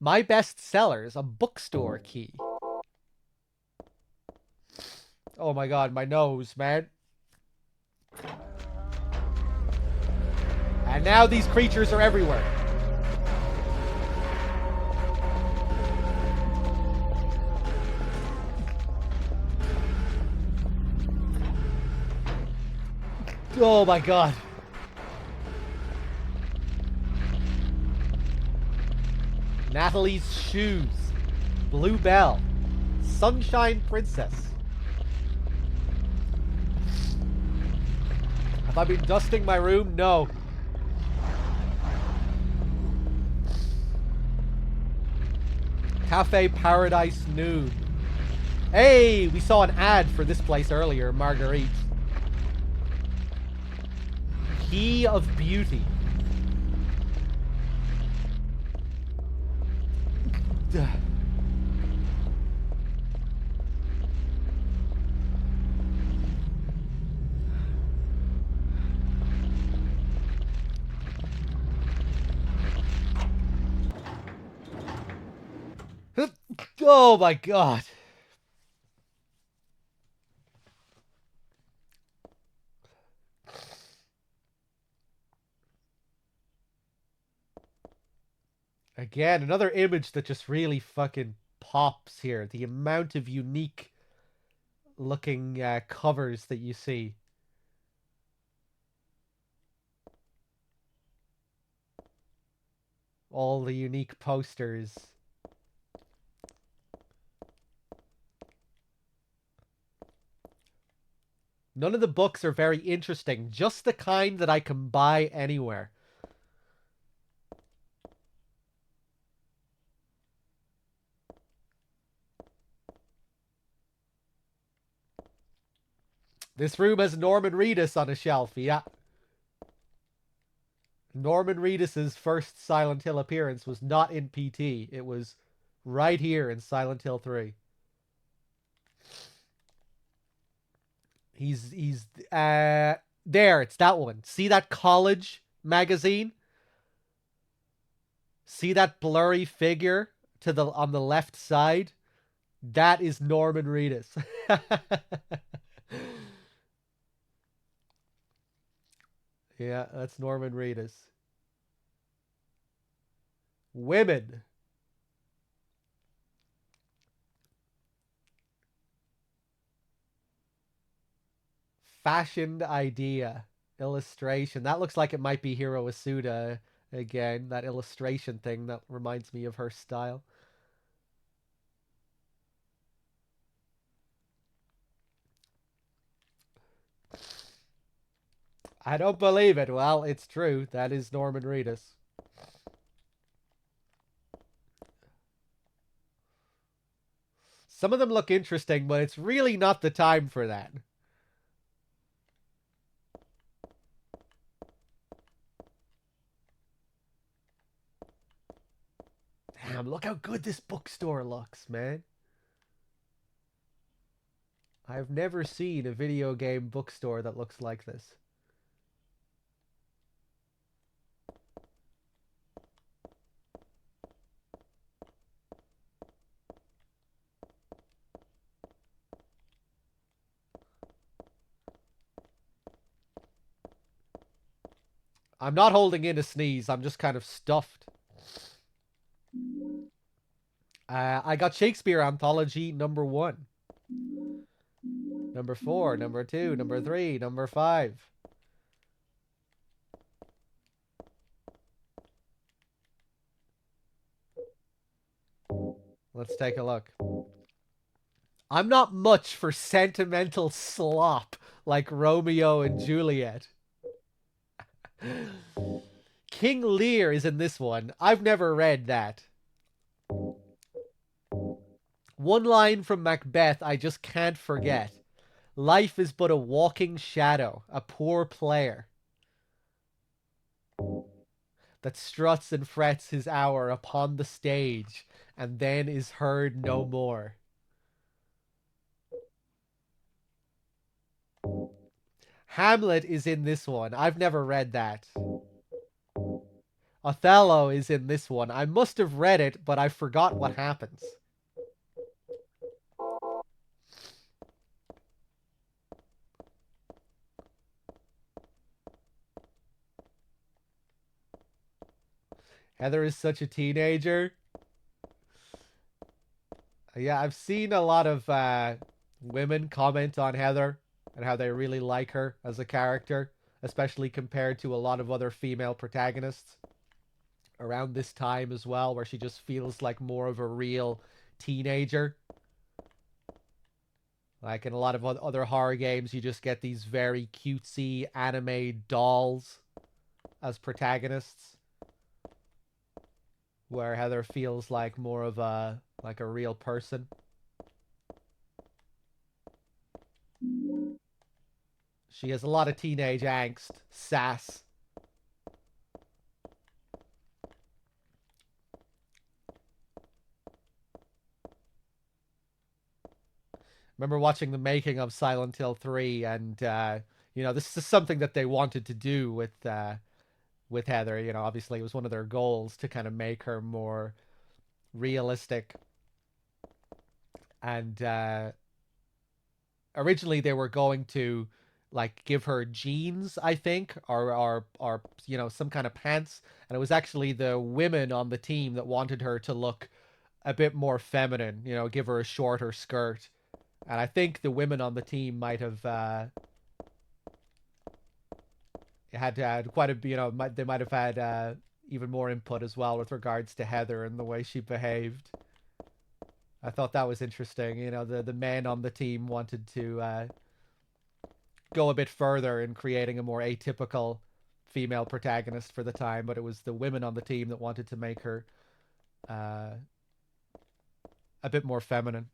My Best Sellers, a bookstore key. Oh my god, my nose, man. And now these creatures are everywhere. Oh my god. Natalie's shoes. Blue Bell. Sunshine Princess. Have I been dusting my room? No. Cafe Paradise Nude. Hey, we saw an ad for this place earlier, Marguerite. Key of Beauty. Oh my god. Again, another image that just really fucking pops here. The amount of unique looking covers that you see. All the unique posters. None of the books are very interesting. Just the kind that I can buy anywhere. This room has Norman Reedus on a shelf, yeah. Norman Reedus's first Silent Hill appearance was not in PT. It was right here in Silent Hill 3. He's there, it's that one. See that college magazine? See that blurry figure on the left side? That is Norman Reedus. Yeah, that's Norman Reedus. Women. Fashioned idea. Illustration. That looks like it might be Hiro Asuda again. That illustration thing that reminds me of her style. I don't believe it. Well, it's true. That is Norman Reedus. Some of them look interesting, but it's really not the time for that. Damn, look how good this bookstore looks, man. I've never seen a video game bookstore that looks like this. I'm not holding in a sneeze. I'm just kind of stuffed. I got Shakespeare Anthology #1. #4, #2, #3, #5. Let's take a look. I'm not much for sentimental slop like Romeo and Juliet. King Lear is in this one. I've never read that. One line from Macbeth I just can't forget. Life is but a walking shadow, a poor player that struts and frets his hour upon the stage and then is heard no more. Hamlet is in this one. I've never read that. Othello is in this one. I must have read it, but I forgot what happens. Heather is such a teenager. Yeah, I've seen a lot of women comment on Heather and how they really like her as a character, especially compared to a lot of other female protagonists around this time as well, where she just feels like more of a real teenager. Like in a lot of other horror games, you just get these very cutesy anime dolls as protagonists, where Heather feels like more of a real person. She has a lot of teenage angst, sass. Remember watching the making of Silent Hill 3, and this is something that they wanted to do with Heather. Obviously it was one of their goals to kind of make her more realistic. And originally they were going to give her jeans, I think, or some kind of pants, and it was actually the women on the team that wanted her to look a bit more feminine, give her a shorter skirt. And I think the women on the team might have had quite a, they might have had even more input as well with regards to Heather and the way she behaved. I thought that was interesting. The men on the team wanted to go a bit further in creating a more atypical female protagonist for the time, but it was the women on the team that wanted to make her a bit more feminine.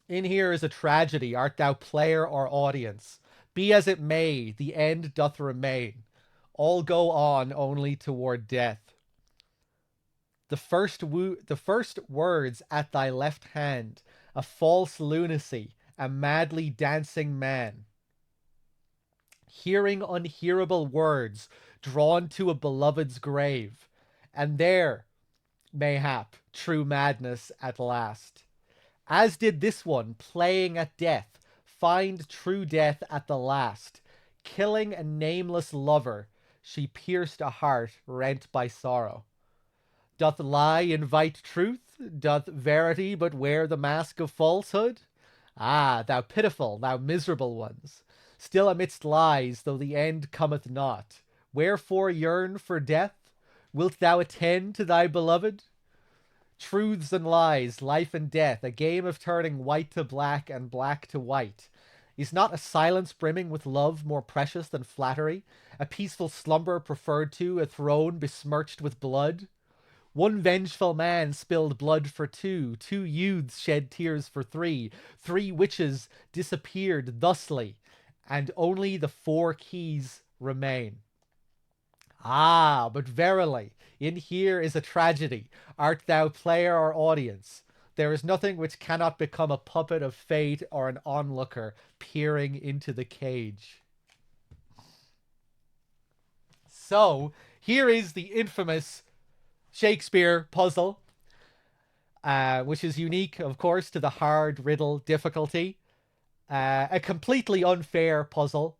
In here is a tragedy. Art thou player or audience? Be as it may, the end doth remain. All go on only toward death. The first words at thy left hand, a false lunacy, a madly dancing man. Hearing unhearable words, drawn to a beloved's grave, and there, mayhap, true madness at last. As did this one, playing at death, find true death at the last. Killing a nameless lover, she pierced a heart rent by sorrow. Doth lie invite truth? Doth verity but wear the mask of falsehood? Ah, thou pitiful, thou miserable ones! Still amidst lies, though the end cometh not. Wherefore yearn for death? Wilt thou attend to thy beloved? Truths and lies, life and death, a game of turning white to black and black to white. Is not a silence brimming with love more precious than flattery? A peaceful slumber preferred to a throne besmirched with blood? One vengeful man spilled blood for two, two youths shed tears for three, three witches disappeared thusly, and only the four keys remain. Ah, but verily, in here is a tragedy. Art thou player or audience? There is nothing which cannot become a puppet of fate or an onlooker peering into the cage. So, here is the infamous Shakespeare puzzle, which is unique, of course, to the hard riddle difficulty. A completely unfair puzzle,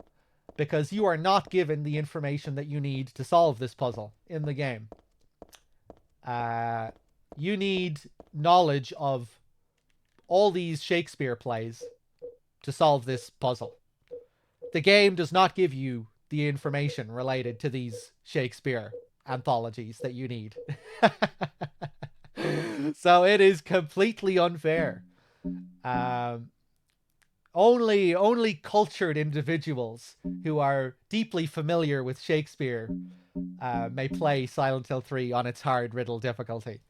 because you are not given the information that you need to solve this puzzle in the game. You need knowledge of all these Shakespeare plays to solve this puzzle. The game does not give you the information related to these Shakespeare anthologies that you need. So it is completely unfair. Only cultured individuals who are deeply familiar with Shakespeare may play Silent Hill 3 on its hard riddle difficulty.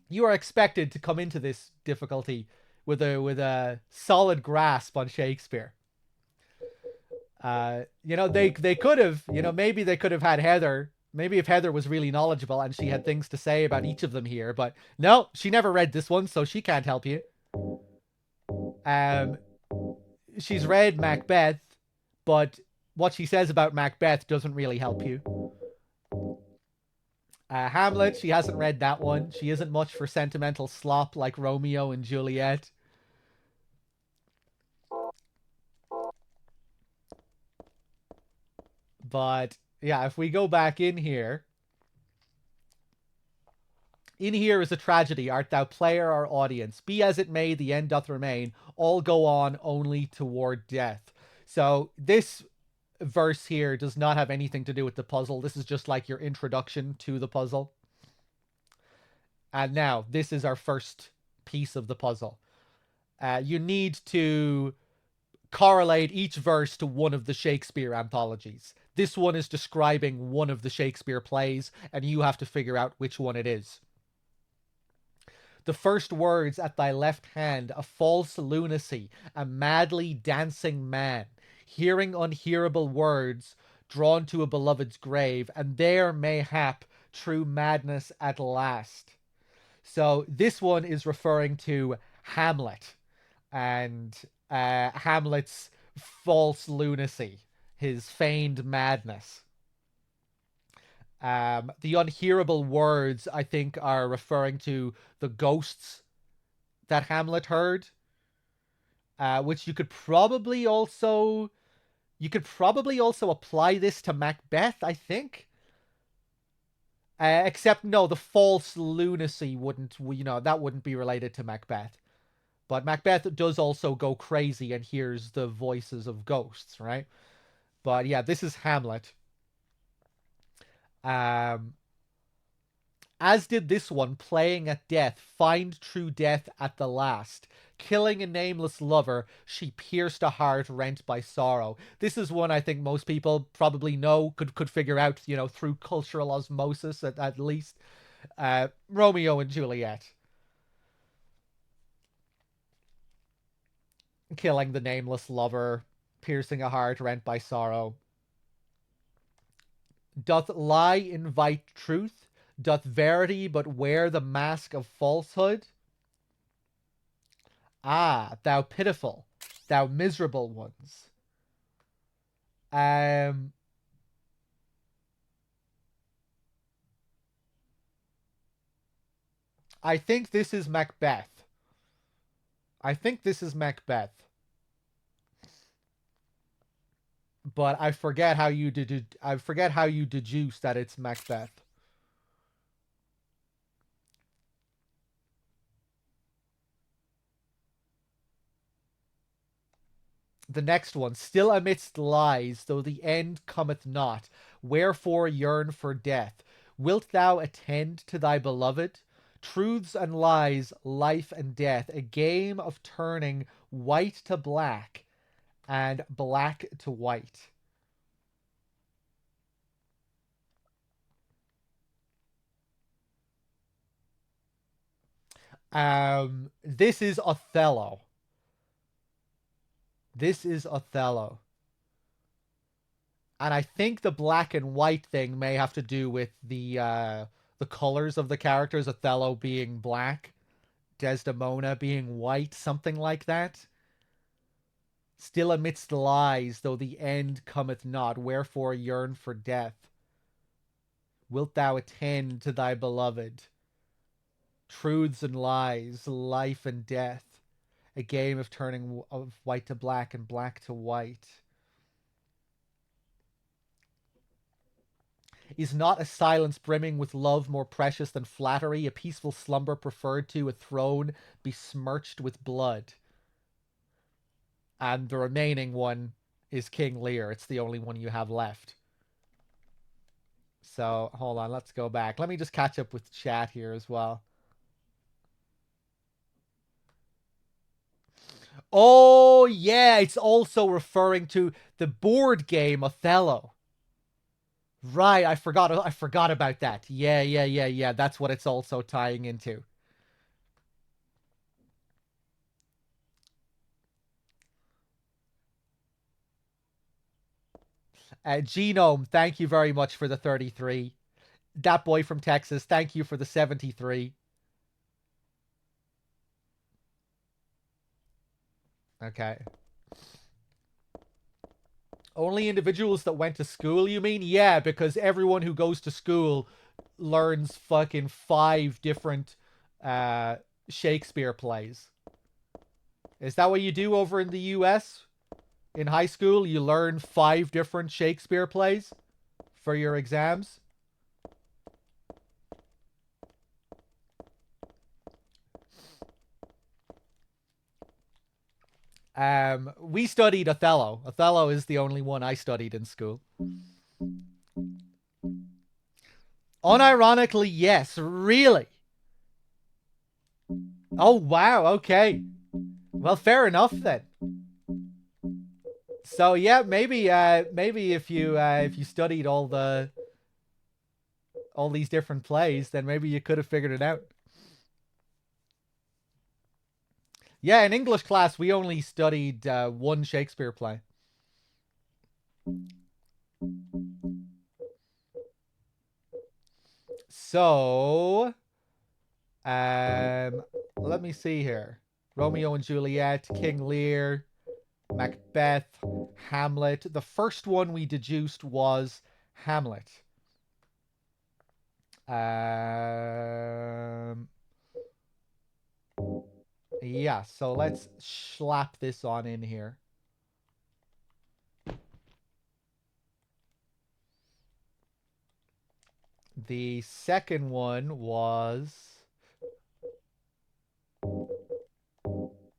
You are expected to come into this difficulty with a solid grasp on Shakespeare. They could have, maybe they could have had Heather. Maybe if Heather was really knowledgeable and she had things to say about each of them here, but no, she never read this one, so she can't help you. She's read Macbeth, but what she says about Macbeth doesn't really help you. Hamlet, she hasn't read that one. She isn't much for sentimental slop like Romeo and Juliet. But yeah, if we go back in here is a tragedy. Art thou player or audience? Be as it may, the end doth remain. All go on only toward death. So this verse here does not have anything to do with the puzzle. This is just like your introduction to the puzzle. And now, this is our first piece of the puzzle. You need to correlate each verse to one of the Shakespeare anthologies. This one is describing one of the Shakespeare plays, and you have to figure out which one it is. The first words at thy left hand, a false lunacy, a madly dancing man, hearing unhearable words, drawn to a beloved's grave, and there mayhap true madness at last. So this one is referring to Hamlet and Hamlet's false lunacy, his feigned madness. The unhearable words, I think, are referring to the ghosts that Hamlet heard, which you could probably also apply this to Macbeth, I think. Except no, the false lunacy wouldn't, that wouldn't be related to Macbeth. But Macbeth does also go crazy and hears the voices of ghosts, right? But yeah, this is Hamlet. As did this one, playing at death, find true death at the last. Killing a nameless lover, she pierced a heart rent by sorrow. This is one I think most people probably know, could figure out, through cultural osmosis at least. Romeo and Juliet. Killing the nameless lover, piercing a heart rent by sorrow. Doth lie invite truth? Doth verity but wear the mask of falsehood? Ah, thou pitiful, thou miserable ones. I think this is Macbeth. But I forget how you deduce that it's Macbeth. The next one, still amidst lies, though the end cometh not, wherefore yearn for death? Wilt thou attend to thy beloved? Truths and lies, life and death. A game of turning white to black and black to white. This is Othello. This is Othello. And I think the black and white thing may have to do with the colors of the characters. Othello being black, Desdemona being white, something like that. Still amidst lies, though the end cometh not, wherefore yearn for death. Wilt thou attend to thy beloved? Truths and lies, life and death. A game of turning of white to black and black to white. Is not a silence brimming with love more precious than flattery, a peaceful slumber preferred to a throne besmirched with blood? And the remaining one is King Lear. It's the only one you have left. So, hold on, let's go back. Let me just catch up with chat here as well. Oh, yeah, it's also referring to the board game Othello. Right, I forgot about that. Yeah. That's what it's also tying into. Genome, thank you very much for the 33. That boy from Texas, thank you for the 73. Okay. Only individuals that went to school, you mean? Yeah, because everyone who goes to school learns fucking 5 different Shakespeare plays. Is that what you do over in the US? In high school, you learn 5 different Shakespeare plays for your exams? We studied Othello. Othello is the only one I studied in school. Unironically, yes. Really? Oh, wow. Okay. Well, fair enough then. So yeah, maybe if you studied all these different plays, then maybe you could have figured it out. Yeah, in English class, we only studied one Shakespeare play. So, let me see here. Romeo and Juliet, King Lear, Macbeth, Hamlet. The first one we deduced was Hamlet. Yeah, so let's slap this on in here. The second one was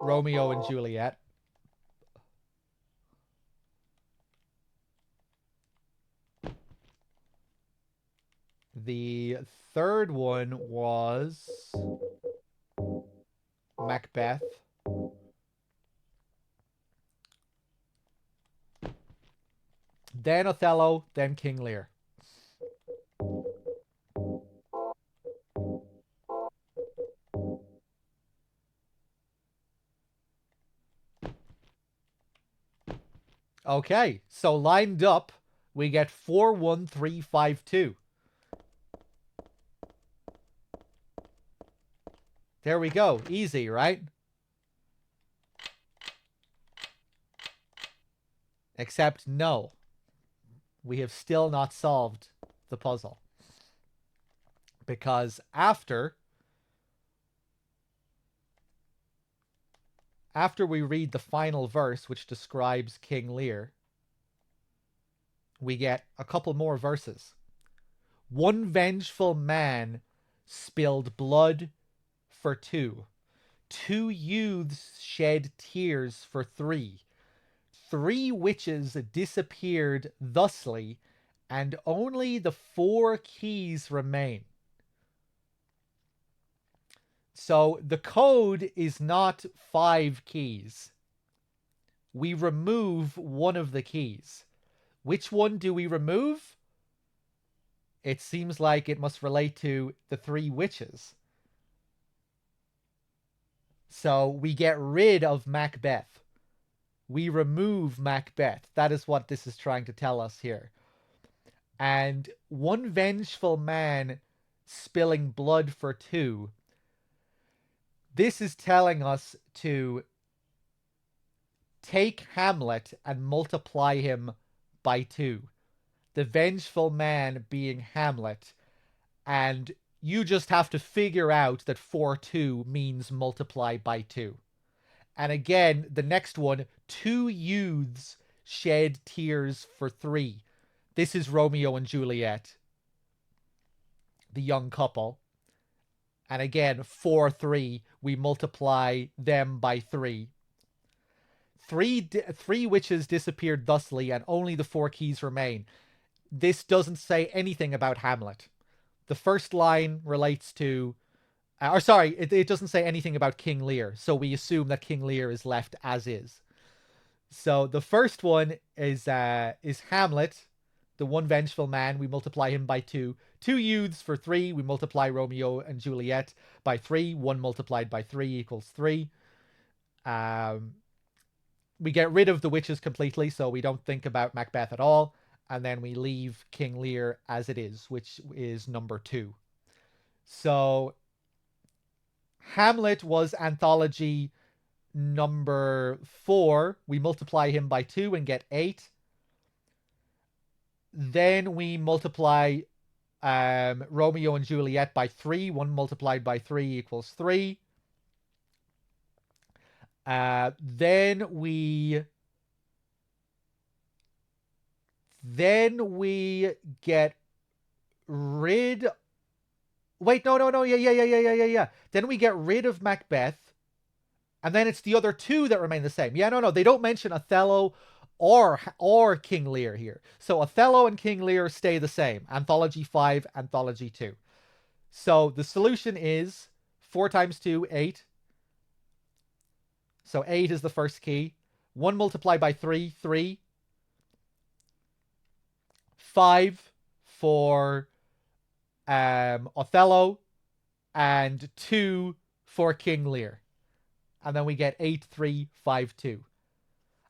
Romeo and Juliet. The third one was Macbeth. Then Othello, then King Lear. Okay, so lined up, we get 41352. There we go. Easy, right? Except no. We have still not solved the puzzle. Because after we read the final verse, which describes King Lear, we get a couple more verses. One vengeful man spilled blood for 2. 2 youths shed tears for 3. 3 witches disappeared thusly, and only the 4 keys remain. So the code is not 5 keys. We remove one of the keys. Which one do we remove? It seems like it must relate to the 3 witches. So we get rid of Macbeth. We remove Macbeth. That is what this is trying to tell us here. And one vengeful man spilling blood for 2. This is telling us to take Hamlet and multiply him by 2. The vengeful man being Hamlet. And you just have to figure out that 4-2 means multiply by 2. And again, the next one, 2 youths shed tears for 3. This is Romeo and Juliet, the young couple. And again, 4-3, we multiply them by 3. Three witches disappeared thusly, and only the 4 keys remain. This doesn't say anything about Hamlet. The first line relates to... it doesn't say anything about King Lear, so we assume that King Lear is left as is. So the first one is Hamlet, the one vengeful man. We multiply him by 2. 2 youths for 3. We multiply Romeo and Juliet by 3. 1 multiplied by 3 equals 3. We get rid of the witches completely, so we don't think about Macbeth at all. And then we leave King Lear as it is, which is number 2. So Hamlet was anthology number 4. We multiply him by 2 and get 8. Then we multiply Romeo and Juliet by 3. 1 multiplied by 3 equals 3. Then we get rid... Wait, no. Yeah. Then we get rid of Macbeth. And then it's the other 2 that remain the same. Yeah, no. They don't mention Othello or King Lear here. So Othello and King Lear stay the same. Anthology 5, Anthology 2. So the solution is 4 times 2, 8. So 8 is the first key. 1 multiplied by 3, 3. 5 for Othello, and 2 for King Lear. And then we get 8, 3, 5, 2.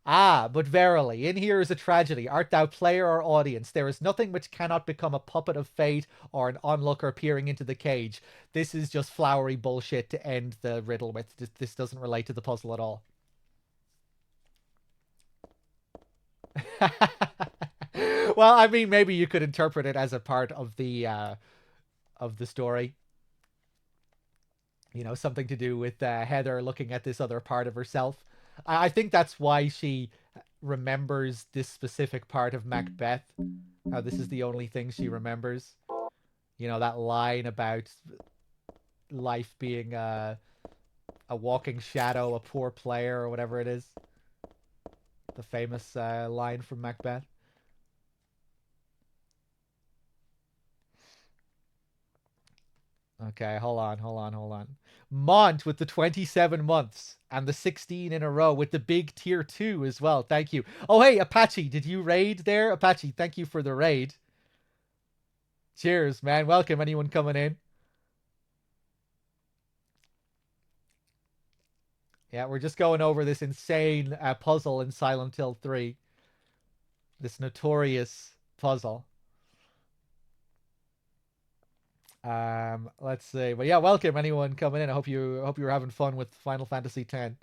Ah, but verily, in here is a tragedy. Art thou player or audience? There is nothing which cannot become a puppet of fate or an onlooker peering into the cage. This is just flowery bullshit to end the riddle with. This doesn't relate to the puzzle at all. Well, I mean, maybe you could interpret it as a part of the story. You know, something to do with Heather looking at this other part of herself. I think that's why she remembers this specific part of Macbeth. How this is the only thing she remembers. You know, that line about life being a walking shadow, a poor player, or whatever it is. The famous line from Macbeth. Okay, hold on. Mont with the 27 months and the 16 in a row with the big tier 2 as well. Thank you. Oh, hey, Apache, did you raid there? Apache, thank you for the raid. Cheers, man. Welcome, anyone coming in. Yeah, we're just going over this insane puzzle in Silent Hill 3. This notorious puzzle. Let's see. But yeah, welcome anyone coming in. I hope you're having fun with Final Fantasy X.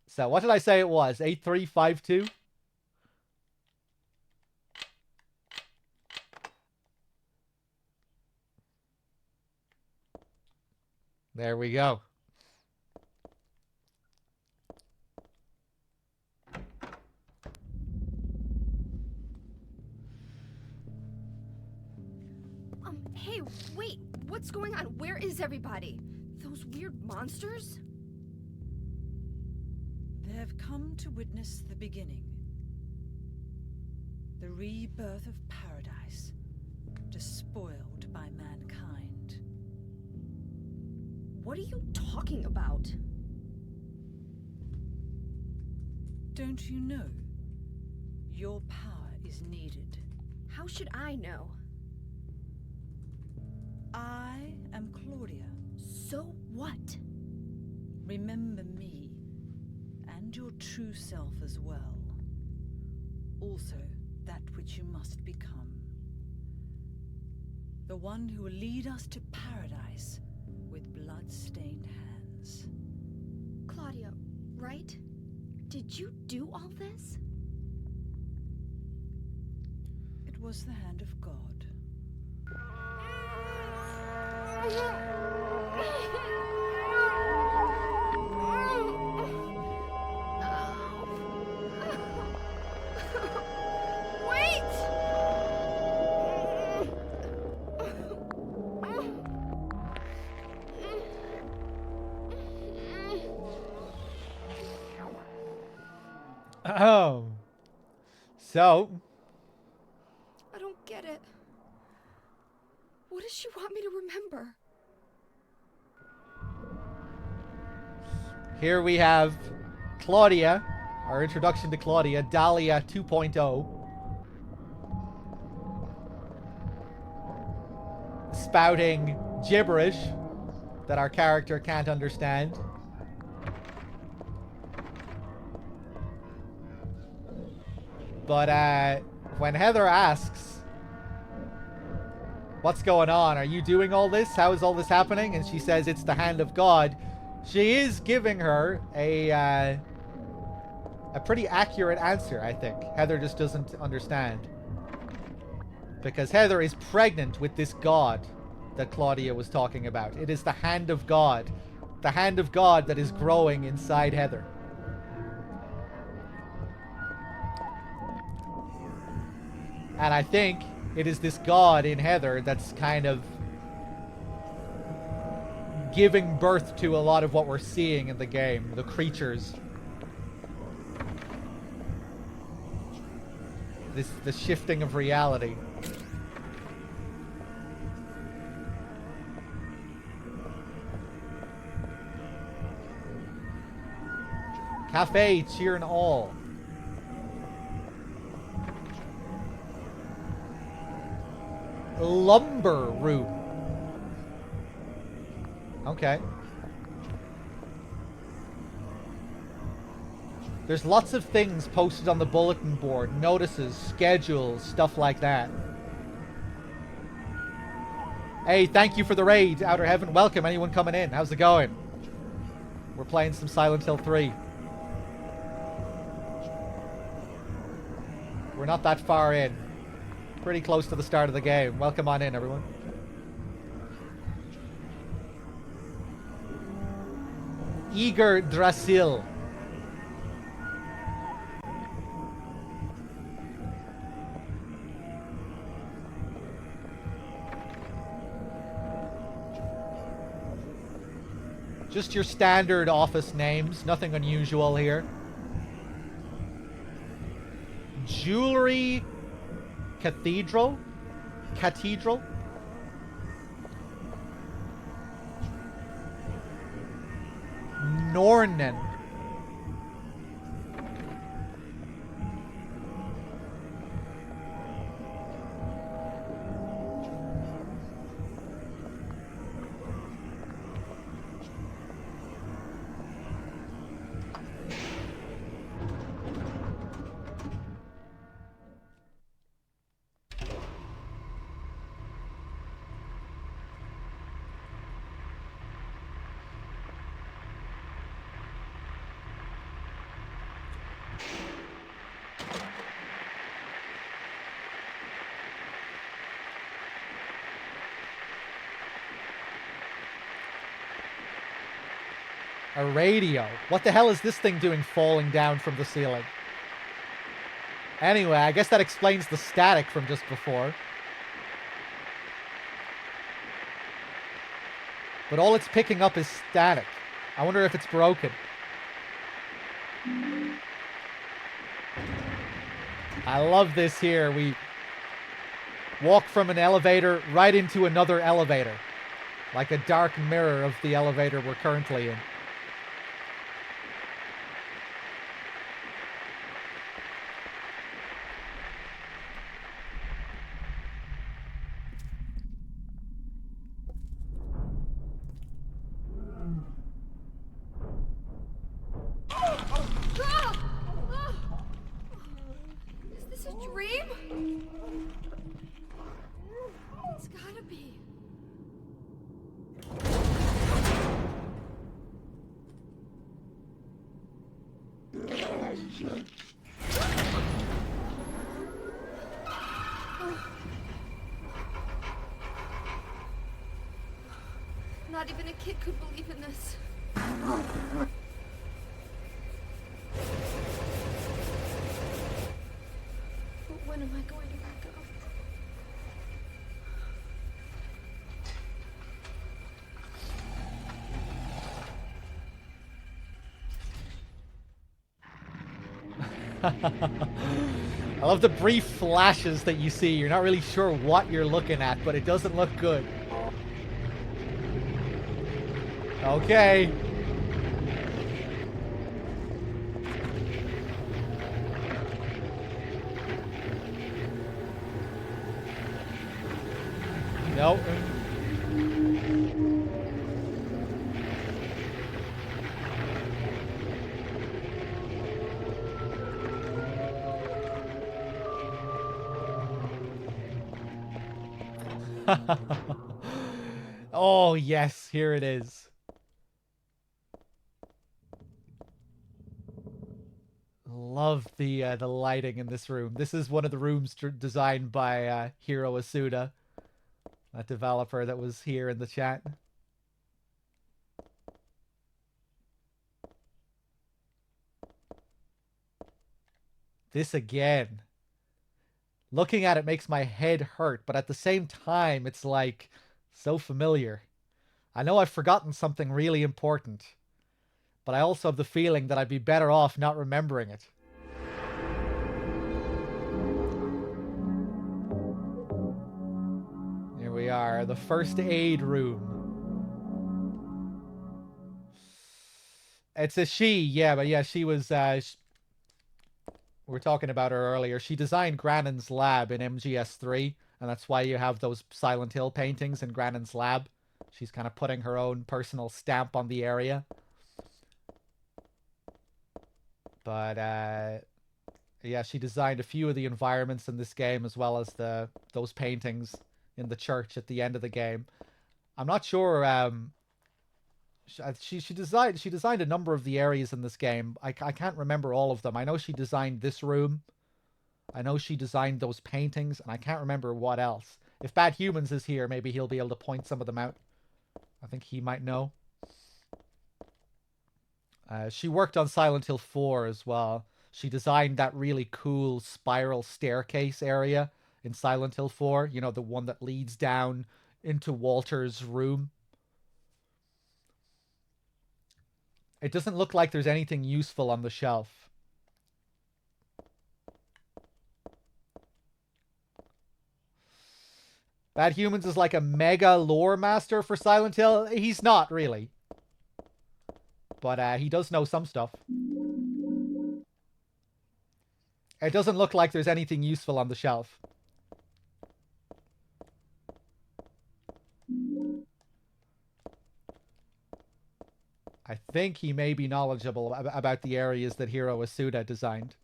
So what did I say it was? 8352? There we go. Hey, wait, what's going on? Where is everybody? Those weird monsters? They have come to witness the beginning. The rebirth of paradise, despoiled by mankind. What are you talking about? Don't you know? Your power is needed. How should I know? I am Claudia. So what? Remember me, and your true self as well. Also, that which you must become. The one who will lead us to paradise with blood-stained hands. Claudia, right? Did you do all this? It was the hand of God. Oh. So, I don't get it. What does she want me to remember? here we have Claudia, our introduction to Claudia, Dahlia 2.0. Spouting gibberish that our character can't understand. But when Heather asks, what's going on? Are you doing all this? How is all this happening? And she says it's the hand of God. She is giving her a pretty accurate answer, I think. Heather just doesn't understand. Because Heather is pregnant with this God that Claudia was talking about. It is the hand of God. The hand of God that is growing inside Heather. And I think it is this God in Heather that's kind of giving birth to a lot of what we're seeing in the game. The creatures. The shifting of reality. Cafe, cheer and all. Lumber room. Okay. There's lots of things posted on the bulletin board. Notices, schedules, stuff like that. Hey, thank you for the raid, Outer Heaven. Welcome, anyone coming in. How's it going? We're playing some Silent Hill 3. We're not that far in. Pretty close to the start of the game. Welcome on in, everyone. Igor Drasil. Just your standard office names. Nothing unusual here. Jewelry Cathedral? Cathedral? Nornen. A radio. What the hell is this thing doing falling down from the ceiling? Anyway, I guess that explains the static from just before. But all it's picking up is static. I wonder if it's broken. I love this here. We walk from an elevator right into another elevator. Like a dark mirror of the elevator we're currently in. Is this a dream? It's gotta be. Not even a kid could believe in this. But when am I going to let go? I love the brief flashes that you see. You're not really sure what you're looking at, but it doesn't look good. Okay. Nope. Oh, yes, here it is. Love the lighting in this room. This is one of the rooms designed by Hiro Asuda, that developer that was here in the chat. This again. Looking at it makes my head hurt, but at the same time, it's like so familiar. I know I've forgotten something really important, but I also have the feeling that I'd be better off not remembering it. Here we are, the first aid room. It's a she, yeah, but yeah, she was, we were talking about her earlier. She designed Grannon's lab in MGS3, and that's why you have those Silent Hill paintings in Grannon's lab. She's kind of putting her own personal stamp on the area. But, yeah, she designed a few of the environments in this game, as well as those paintings in the church at the end of the game. I'm not sure, she designed a number of the areas in this game. I can't remember all of them. I know she designed this room. I know she designed those paintings, and I can't remember what else. If Bad Humans is here, maybe he'll be able to point some of them out. I think he might know. She worked on Silent Hill 4 as well. She designed that really cool spiral staircase area in Silent Hill 4. You know, the one that leads down into Walter's room. It doesn't look like there's anything useful on the shelf. Bad Humans is like a mega lore master for Silent Hill. He's not, really. But he does know some stuff. It doesn't look like there's anything useful on the shelf. I think he may be knowledgeable about the areas that Hiro Asuda designed.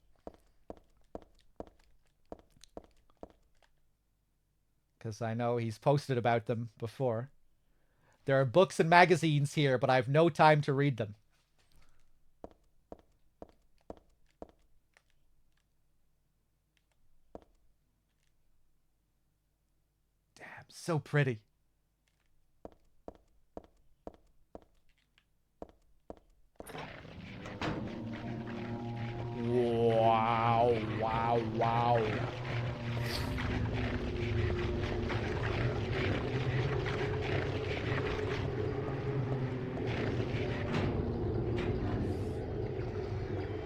Because I know he's posted about them before. There are books and magazines here, but I have no time to read them. Damn, so pretty. Wow, wow, wow.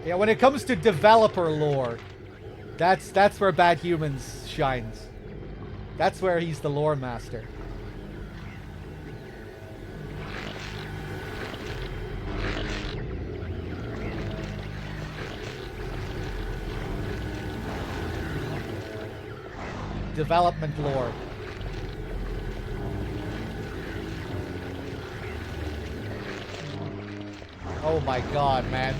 Yeah, when it comes to developer lore, that's where Bad Humans shines. That's where he's the lore master. development lore. Oh my god, man.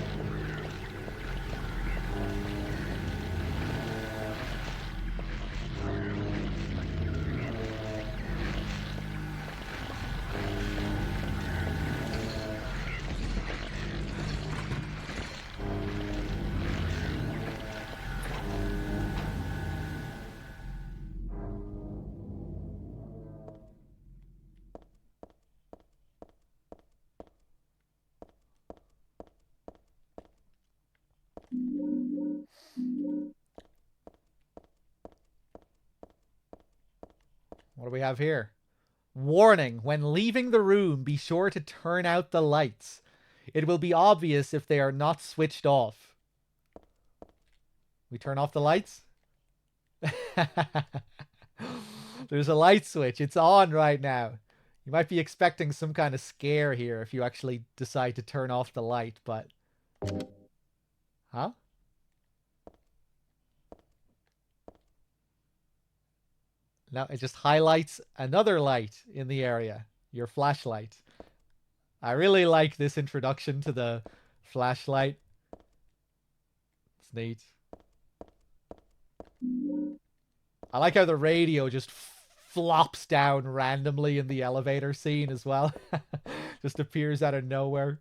What do we have here? Warning, when leaving the room, be sure to turn out the lights. It will be obvious if they are not switched off. We turn off the lights? There's a light switch. It's on right now. You might be expecting some kind of scare here if you actually decide to turn off the light, but... Huh? No, it just highlights another light in the area. Your flashlight. I really like this introduction to the flashlight. It's neat. I like how the radio just flops down randomly in the elevator scene as well. Just appears out of nowhere.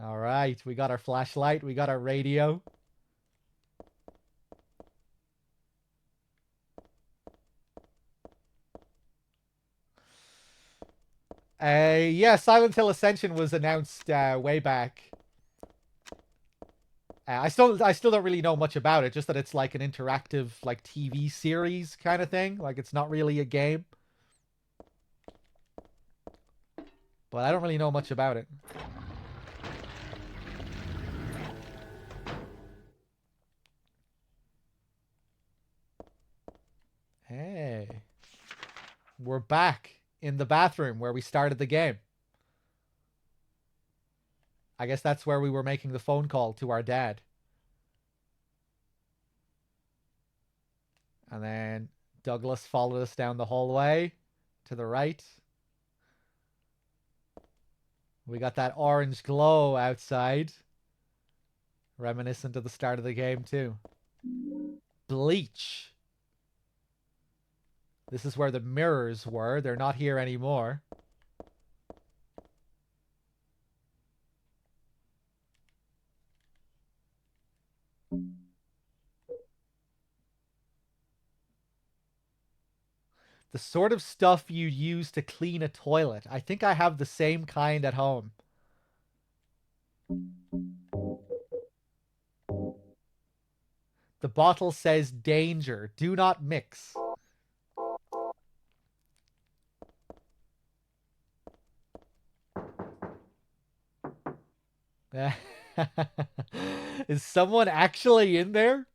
Alright, we got our flashlight, we got our radio. Yeah, Silent Hill Ascension was announced way back. I still don't really know much about it, just that it's like an interactive like TV series kind of thing. Like it's not really a game. But I don't really know much about it. Hey. We're back in the bathroom where we started the game. I guess that's where we were making the phone call to our dad. And then Douglas followed us down the hallway to the right. We got that orange glow outside. Reminiscent of the start of the game, too. Bleach. This is where the mirrors were. They're not here anymore. The sort of stuff you use to clean a toilet. I think I have the same kind at home. The bottle says danger. Do not mix. Is someone actually in there?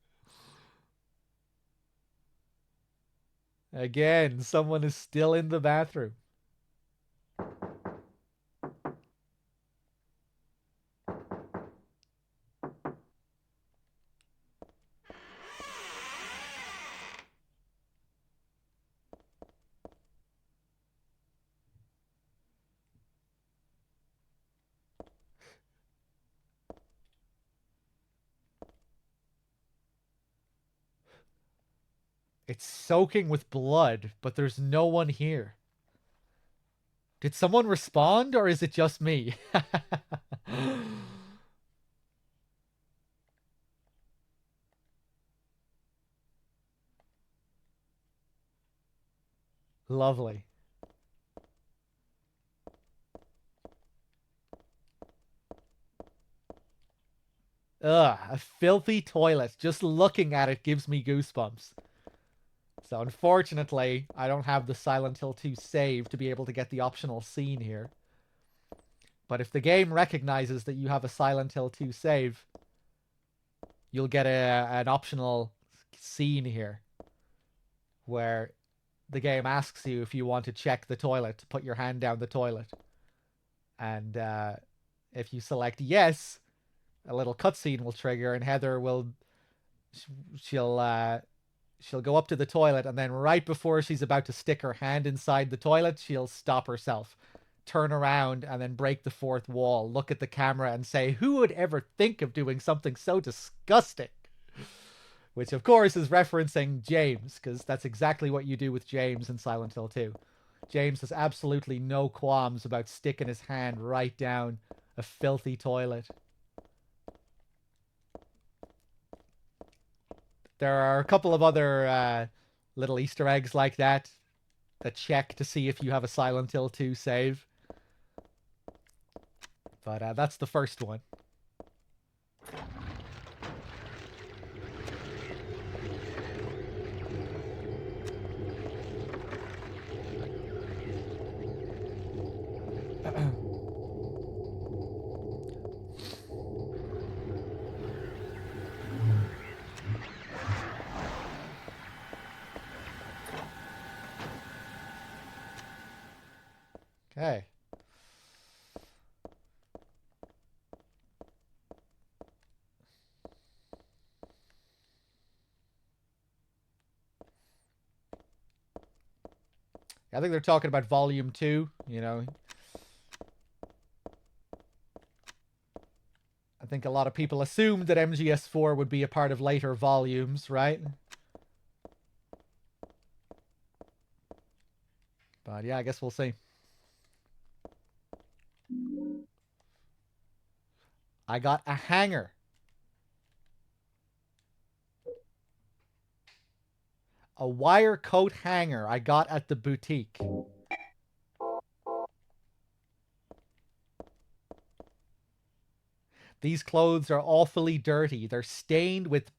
Again, someone is still in the bathroom. It's soaking with blood, but there's no one here. Did someone respond, or is it just me? Lovely. Ugh, a filthy toilet. Just looking at it gives me goosebumps. So unfortunately, I don't have the Silent Hill 2 save to be able to get the optional scene here. But if the game recognizes that you have a Silent Hill 2 save, you'll get an optional scene here where the game asks you if you want to check the toilet, to put your hand down the toilet. And if you select yes, a little cutscene will trigger and Heather will... she'll she'll go up to the toilet, and then right before she's about to stick her hand inside the toilet, she'll stop herself, turn around, and then break the fourth wall, look at the camera, and say, "Who would ever think of doing something so disgusting?" Which, of course, is referencing James, because that's exactly what you do with James in Silent Hill 2. James has absolutely no qualms about sticking his hand right down a filthy toilet. There are a couple of other little Easter eggs like that check to see if you have a Silent Hill 2 save. But that's the first one. Okay. I think they're talking about Volume 2, you know. I think a lot of people assumed that MGS4 would be a part of later volumes, right? But yeah, I guess we'll see. I got a hanger. A wire coat hanger I got at the boutique. These clothes are awfully dirty. They're stained with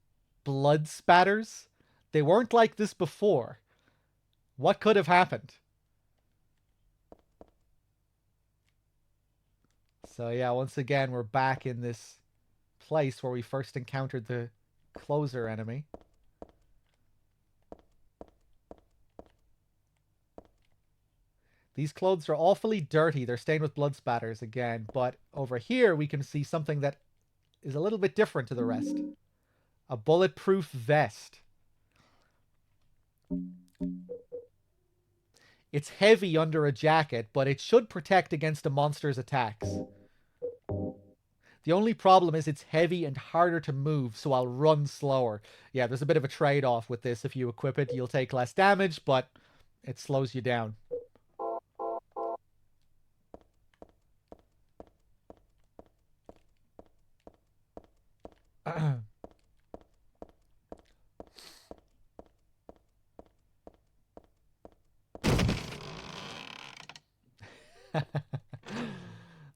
blood spatters. They weren't like this before. What could have happened? So yeah, once again, we're back in this place where we first encountered the closer enemy. These clothes are awfully dirty. They're stained with blood spatters again. But over here, we can see something that is a little bit different to the rest. A bulletproof vest. It's heavy under a jacket, but it should protect against a monster's attacks. The only problem is it's heavy and harder to move, so I'll run slower. Yeah, there's a bit of a trade-off with this. If you equip it, you'll take less damage, but it slows you down.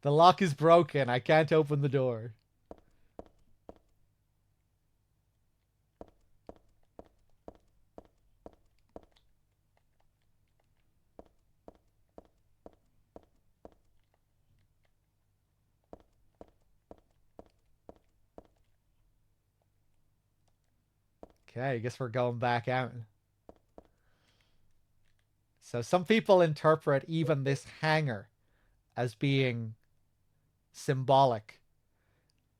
The lock is broken. I can't open the door. Okay, I guess we're going back out. So some people interpret even this hanger as being symbolic.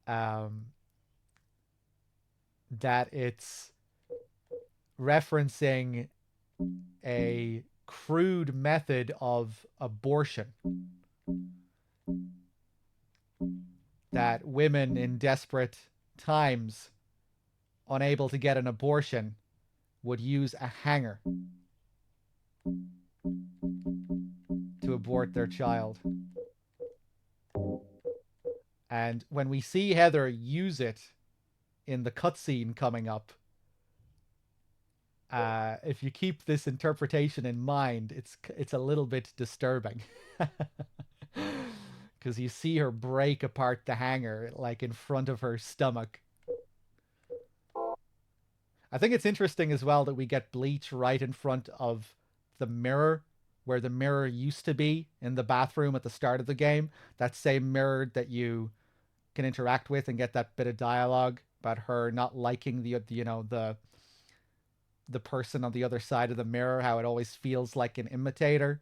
That it's referencing a crude method of abortion that women in desperate times, unable to get an abortion, would use a hanger to abort their child. And when we see Heather use it in the cutscene coming up, if you keep this interpretation in mind, it's a little bit disturbing. Because you see her break apart the hanger, like, in front of her stomach. I think it's interesting as well that we get bleach right in front of the mirror, where the mirror used to be in the bathroom at the start of the game. That same mirror that you can interact with and get that bit of dialogue about her not liking the person on the other side of the mirror, how it always feels like an imitator.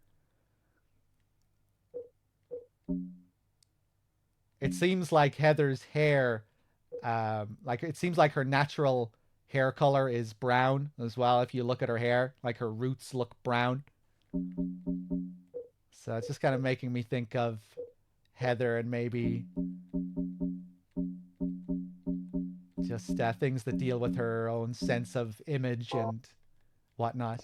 It seems like Heather's hair, it seems like her natural hair color is brown as well. If you look at her hair, like her roots look brown. So it's just kind of making me think of Heather and maybe just things that deal with her own sense of image and whatnot.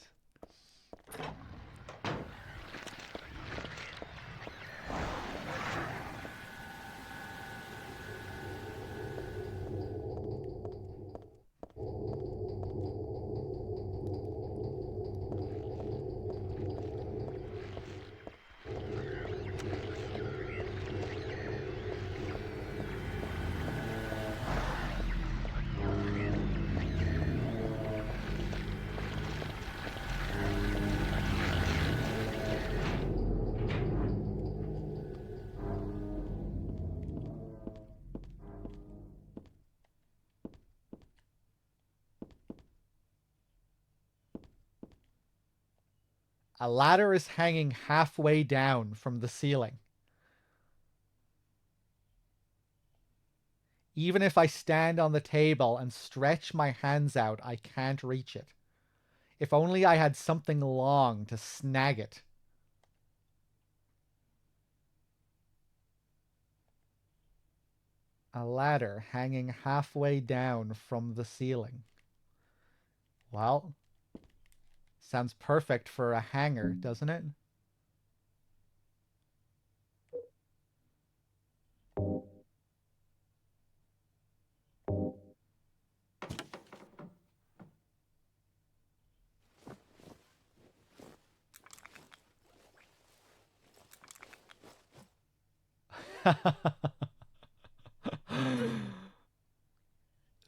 A ladder is hanging halfway down from the ceiling. Even if I stand on the table and stretch my hands out, I can't reach it. If only I had something long to snag it. A ladder hanging halfway down from the ceiling. Well, sounds perfect for a hanger, doesn't it?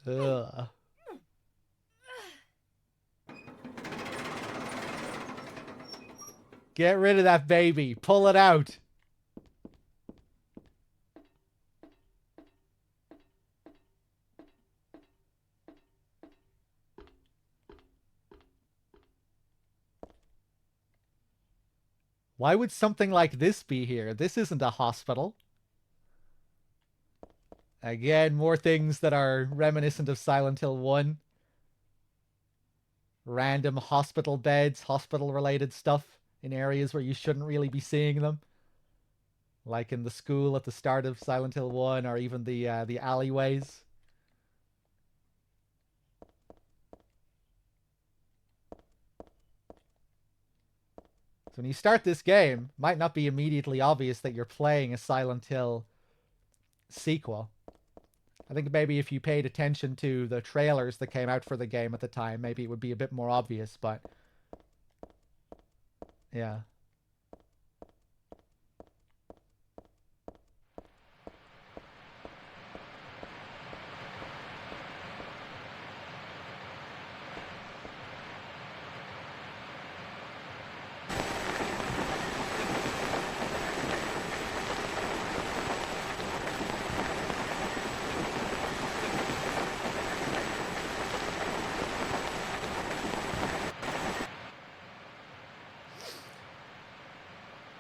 Ugh. Get rid of that baby. Pull it out. Why would something like this be here? This isn't a hospital. Again, more things that are reminiscent of Silent Hill 1. Random hospital beds, hospital-related stuff in areas where you shouldn't really be seeing them. Like in the school at the start of Silent Hill 1, or even the alleyways. So when you start this game, it might not be immediately obvious that you're playing a Silent Hill sequel. I think maybe if you paid attention to the trailers that came out for the game at the time, maybe it would be a bit more obvious, but yeah.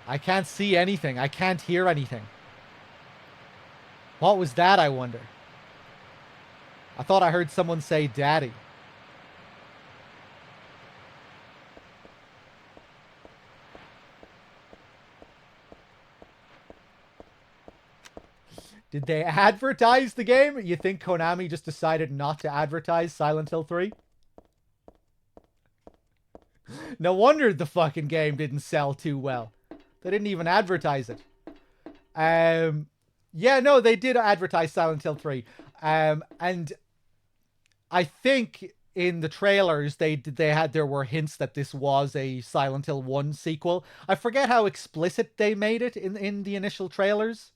I can't see anything. I can't hear anything. What was that, I wonder? I thought I heard someone say daddy. Did they advertise the game? You think Konami just decided not to advertise Silent Hill 3? No wonder the fucking game didn't sell too well. They didn't even advertise it. Yeah, no, they did advertise Silent Hill 3. And I think in the trailers there were hints that this was a Silent Hill 1 sequel. I forget how explicit they made it in the initial trailers.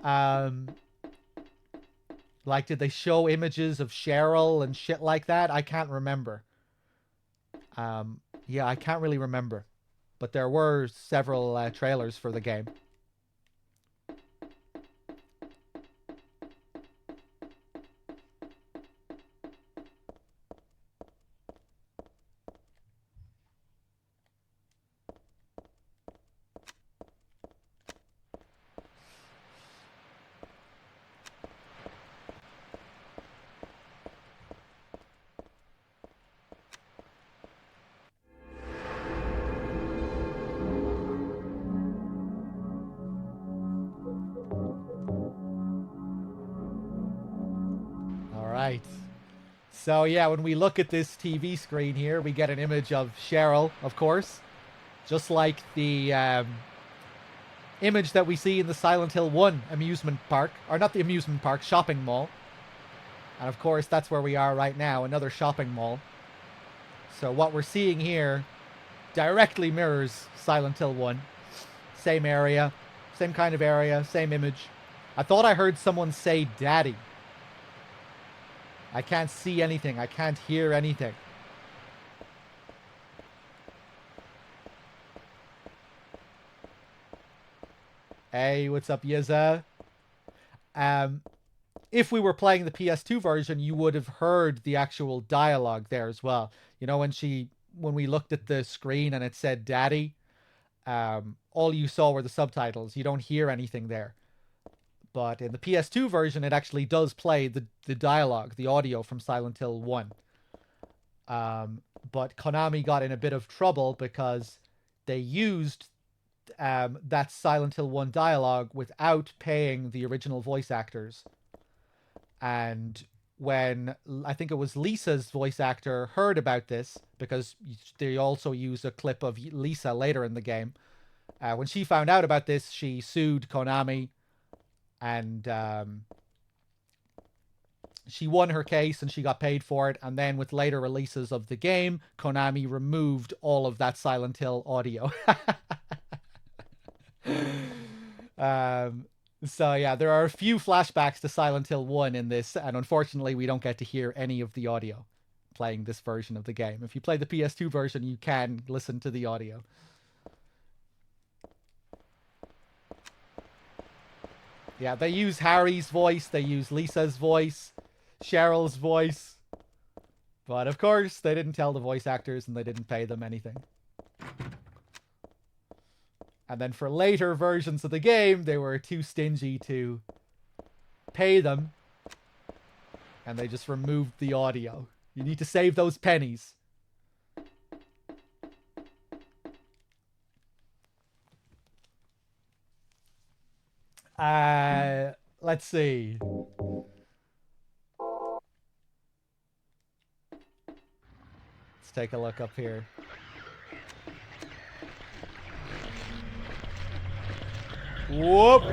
Like, did they show images of Cheryl and shit like that? I can't remember. Yeah, I can't really remember. But there were several trailers for the game. Right. So yeah, when we look at this TV screen here, we get an image of Cheryl, of course. Just like the image that we see in the Silent Hill 1 amusement park. Or not the amusement park, shopping mall. And of course, that's where we are right now, another shopping mall. So what we're seeing here directly mirrors Silent Hill 1. Same area, same kind of area, same image. I thought I heard someone say daddy. I can't see anything. I can't hear anything. Hey, what's up, Yizza? If we were playing the PS2 version, you would have heard the actual dialogue there as well. You know, when we looked at the screen and it said daddy, all you saw were the subtitles. You don't hear anything there. But in the PS2 version, it actually does play the dialogue, the audio from Silent Hill 1. But Konami got in a bit of trouble because they used that Silent Hill 1 dialogue without paying the original voice actors. And when I think it was Lisa's voice actor heard about this, because they also use a clip of Lisa later in the game, when she found out about this, she sued Konami, and she won her case and she got paid for it. And then with later releases of the game, Konami removed all of that Silent Hill audio. So yeah, there are a few flashbacks to Silent Hill 1 in this, and unfortunately we don't get to hear any of the audio playing this version of the game. If you play the PS2 version, you can listen to the audio. Yeah, they use Harry's voice, they use Lisa's voice, Cheryl's voice. But of course, they didn't tell the voice actors and they didn't pay them anything. And then for later versions of the game, they were too stingy to pay them. And they just removed the audio. You need to save those pennies. Let's see. Let's take a look up here. Whoop!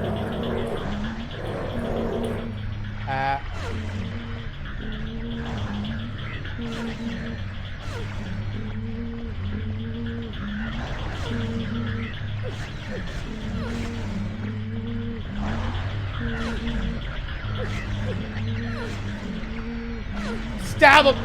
Stab him!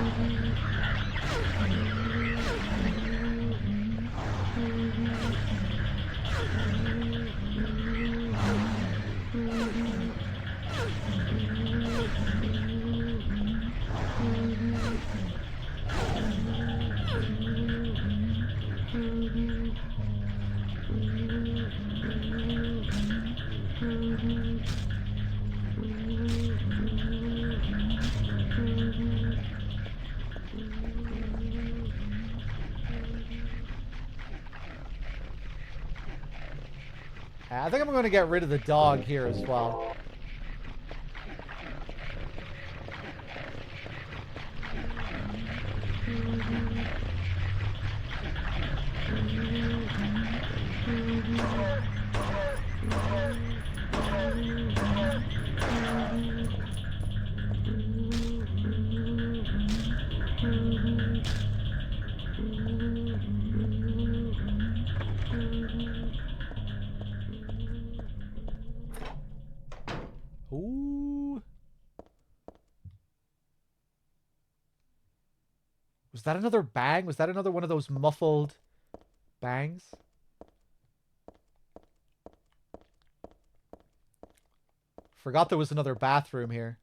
I think I'm going to get rid of the dog here as well. Ooh. Was that another bang? Was that another one of those muffled bangs? Forgot there was another bathroom here.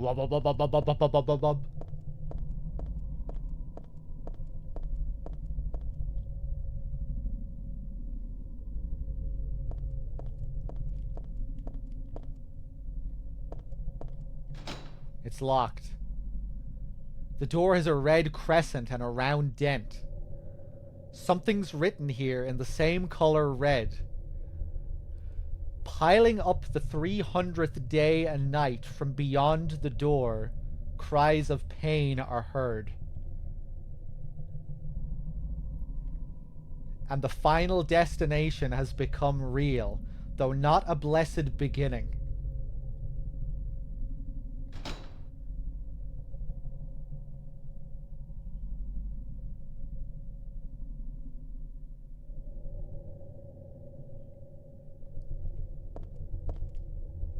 Wub. It's locked. The door has a red crescent and a round dent. Something's written here in the same color red. Piling up the 300th day and night from beyond the door, cries of pain are heard. And the final destination has become real, though not a blessed beginning.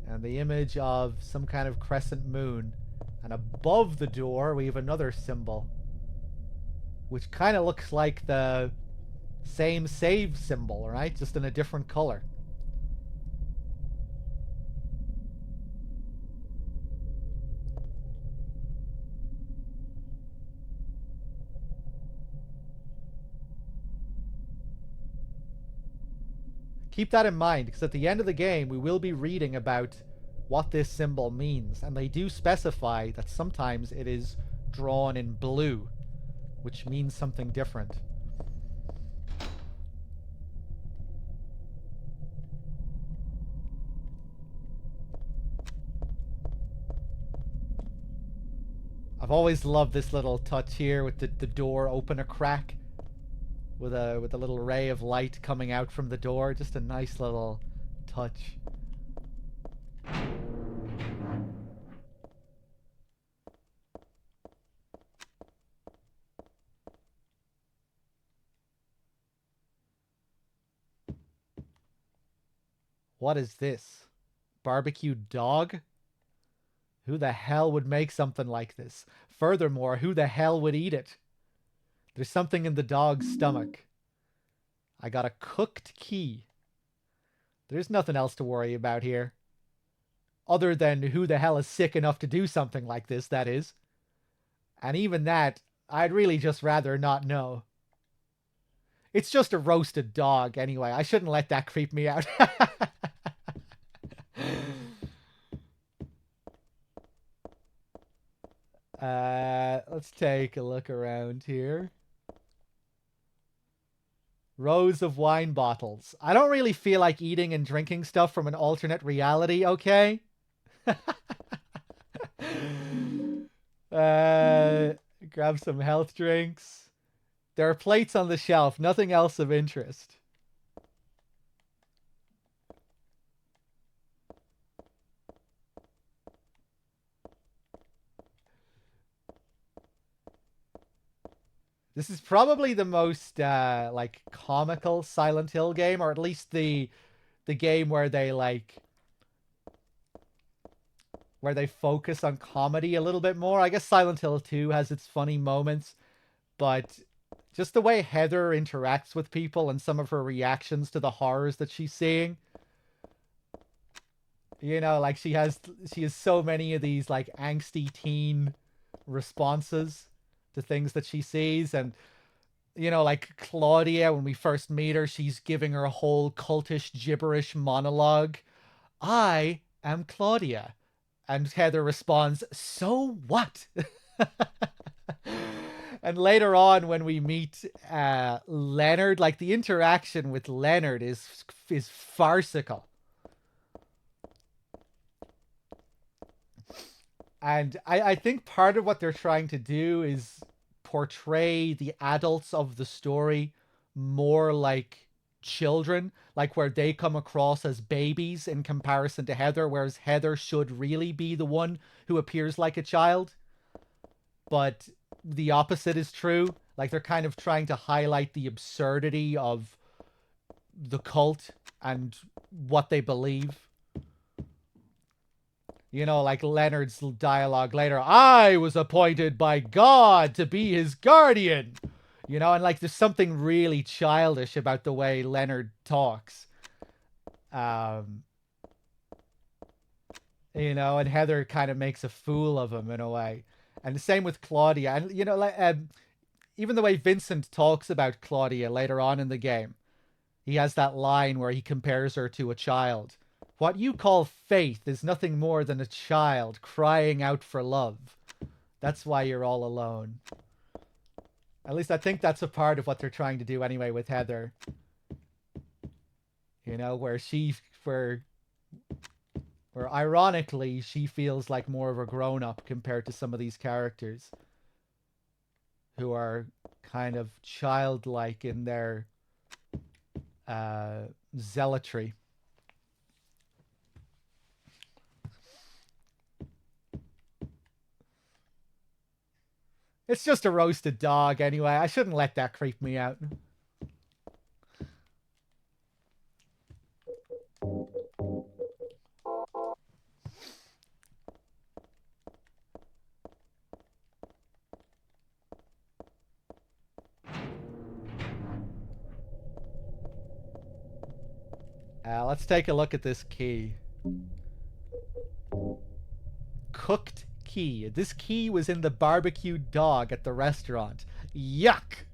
And the image of some kind of crescent moon. And above the door, we have another symbol, which kind of looks like the same save symbol, right? Just in a different color. Keep that in mind, because at the end of the game, we will be reading about what this symbol means, and they do specify that sometimes it is drawn in blue, which means something different. I've always loved this little touch here with the door open a crack with a little ray of light coming out from the door. Just a nice little touch. What is this? Barbecued dog? Who the hell would make something like this? Furthermore, who the hell would eat it? There's something in the dog's stomach. I got a cooked key. There's nothing else to worry about here. Other than who the hell is sick enough to do something like this, that is. And even that, I'd really just rather not know. It's just a roasted dog anyway. I shouldn't let that creep me out. Let's take a look around here. Rows of wine bottles. I don't really feel like eating and drinking stuff from an alternate reality, okay? Grab some health drinks. There are plates on the shelf, nothing else of interest. This is probably the most like comical Silent Hill game, or at least the game where they focus on comedy a little bit more. I guess Silent Hill 2 has its funny moments, but just the way Heather interacts with people and some of her reactions to the horrors that she's seeing. You know, like she has so many of these like angsty teen responses to things that she sees. And you know, like Claudia, when we first meet her, she's giving her a whole cultish gibberish monologue. I am Claudia. And Heather responds, so what? And later on, when we meet Leonard, like the interaction with Leonard is farcical. And I think part of what they're trying to do is portray the adults of the story more like children, like where they come across as babies in comparison to Heather, whereas Heather should really be the one who appears like a child. But the opposite is true. Like they're kind of trying to highlight the absurdity of the cult and what they believe. You know, like Leonard's dialogue later, I was appointed by God to be his guardian. You know, and like there's something really childish about the way Leonard talks. You know, and Heather kind of makes a fool of him in a way. And the same with Claudia. And, you know, like even the way Vincent talks about Claudia later on in the game. He has that line where he compares her to a child, What you call faith is nothing more than a child crying out for love. That's why you're all alone. At least I think that's a part of what they're trying to do anyway with Heather. You know, where ironically she feels like more of a grown-up compared to some of these characters who are kind of childlike in their zealotry. It's just a roasted dog anyway. I shouldn't let that creep me out. Let's take a look at this key. Cooked key. This key was in the barbecued dog at the restaurant. Yuck!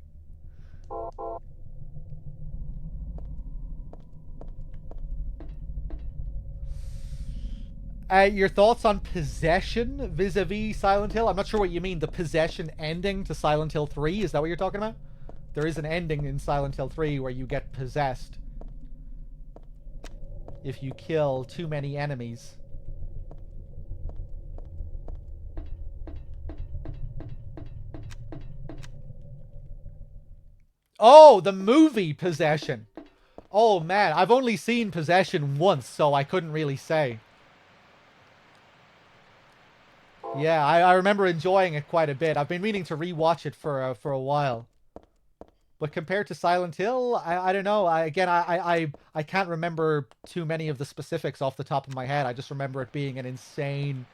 Your thoughts on possession vis-a-vis Silent Hill? I'm not sure what you mean. The possession ending to Silent Hill 3? Is that what you're talking about? There is an ending in Silent Hill 3 where you get possessed if you kill too many enemies. Oh, the movie Possession. Oh man, I've only seen Possession once, so I couldn't really say. Yeah, I remember enjoying it quite a bit. I've been meaning to rewatch it for a while. But compared to Silent Hill, I don't know. I can't remember too many of the specifics off the top of my head. I just remember it being an insane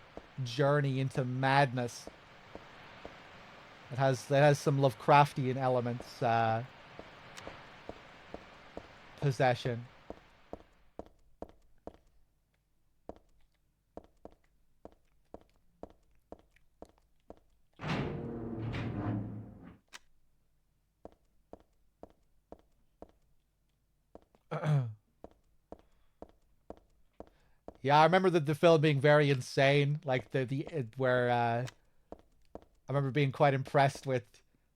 journey into madness. It has some Lovecraftian elements. Possession. Yeah, I remember the film being very insane. Like where I remember being quite impressed with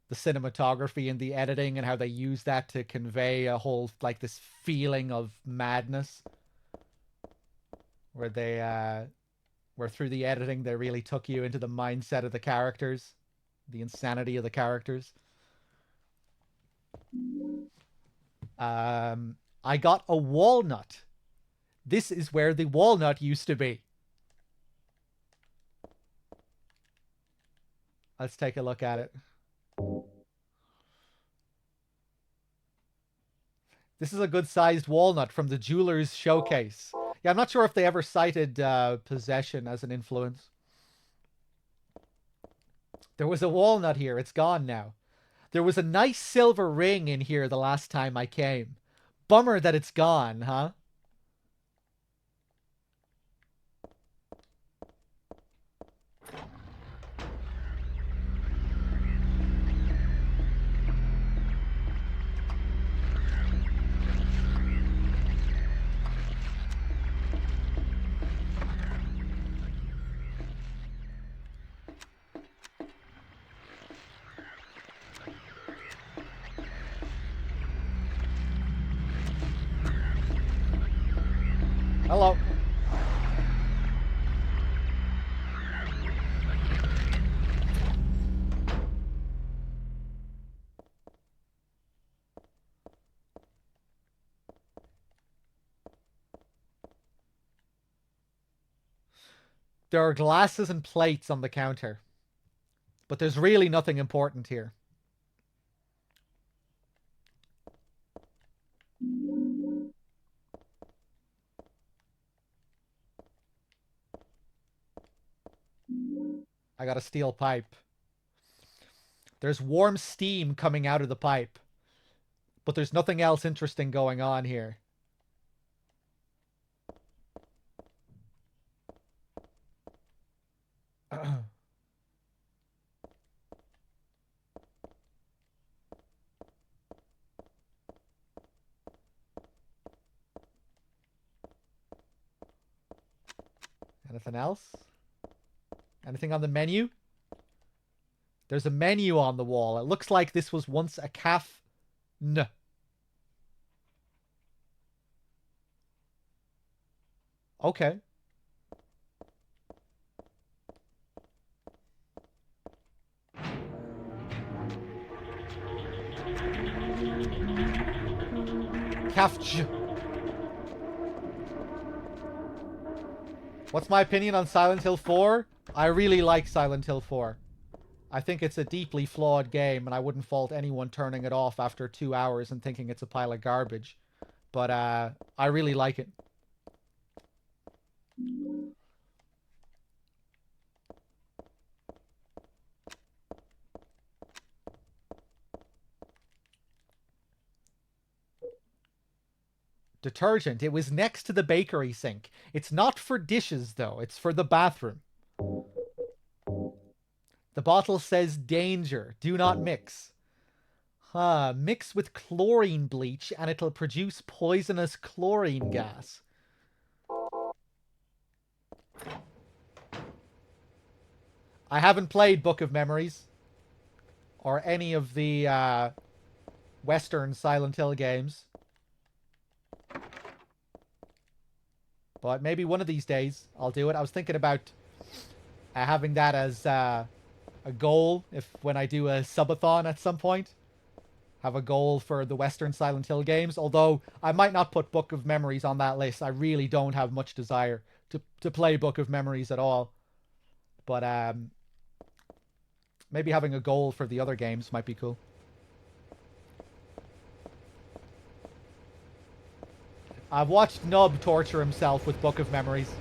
the cinematography and the editing and how they use that to convey a whole like this feeling of madness. Where where through the editing they really took you into the mindset of the characters, the insanity of the characters. I got a walnut. This is where the walnut used to be. Let's take a look at it. This is a good-sized walnut from the jeweler's showcase. Yeah, I'm not sure if they ever cited possession as an influence. There was a walnut here. It's gone now. There was a nice silver ring in here the last time I came. Bummer that it's gone, huh? Hello. There are glasses and plates on the counter. But there's really nothing important here. I got a steel pipe. There's warm steam coming out of the pipe. But there's nothing else interesting going on here. Anything else? Anything on the menu? There's a menu on the wall. It looks like this was once a cafe. No. Okay. Cafj. What's my opinion on Silent Hill 4? I really like Silent Hill 4. I think it's a deeply flawed game, and I wouldn't fault anyone turning it off after 2 hours and thinking it's a pile of garbage. But I really like it. Detergent. It was next to the bakery sink. It's not for dishes, though. It's for the bathroom. The bottle says danger. Do not mix. Mix with chlorine bleach and it'll produce poisonous chlorine gas. I haven't played Book of Memories or any of the Western Silent Hill games. But maybe one of these days I'll do it. I was thinking about having that as a goal if when I do a subathon at some point. Have a goal for the Western Silent Hill games. Although I might not put Book of Memories on that list. I really don't have much desire to play Book of Memories at all. But maybe having a goal for the other games might be cool. I've watched Nub torture himself with Book of Memories.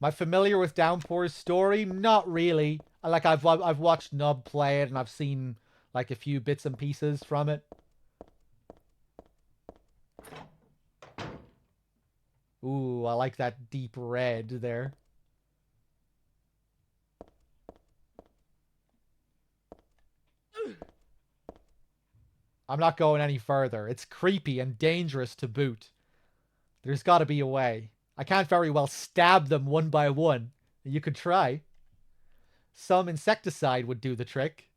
Am I familiar with Downpour's story? Not really. Like I've watched Nub play it and I've seen like a few bits and pieces from it. Ooh, I like that deep red there. I'm not going any further. It's creepy and dangerous to boot. There's got to be a way. I can't very well stab them one by one. You could try. Some insecticide would do the trick.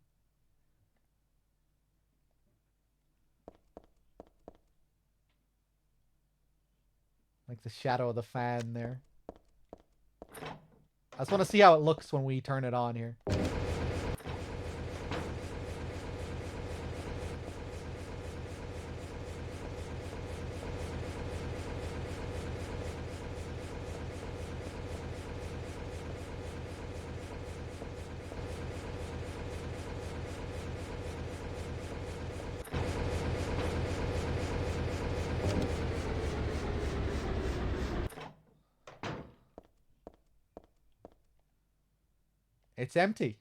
Like the shadow of the fan there. I just want to see how it looks when we turn it on here. It's empty.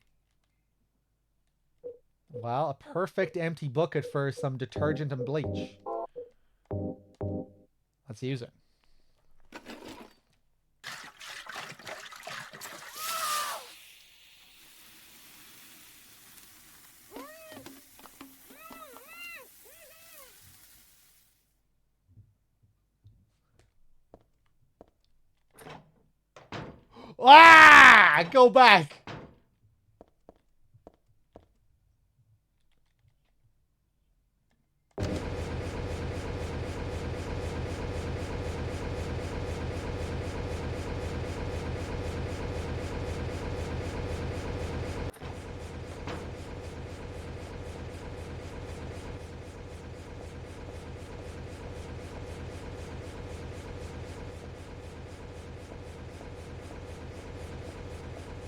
Well, a perfect empty bucket for some detergent and bleach. Let's use it. Ah! Go back!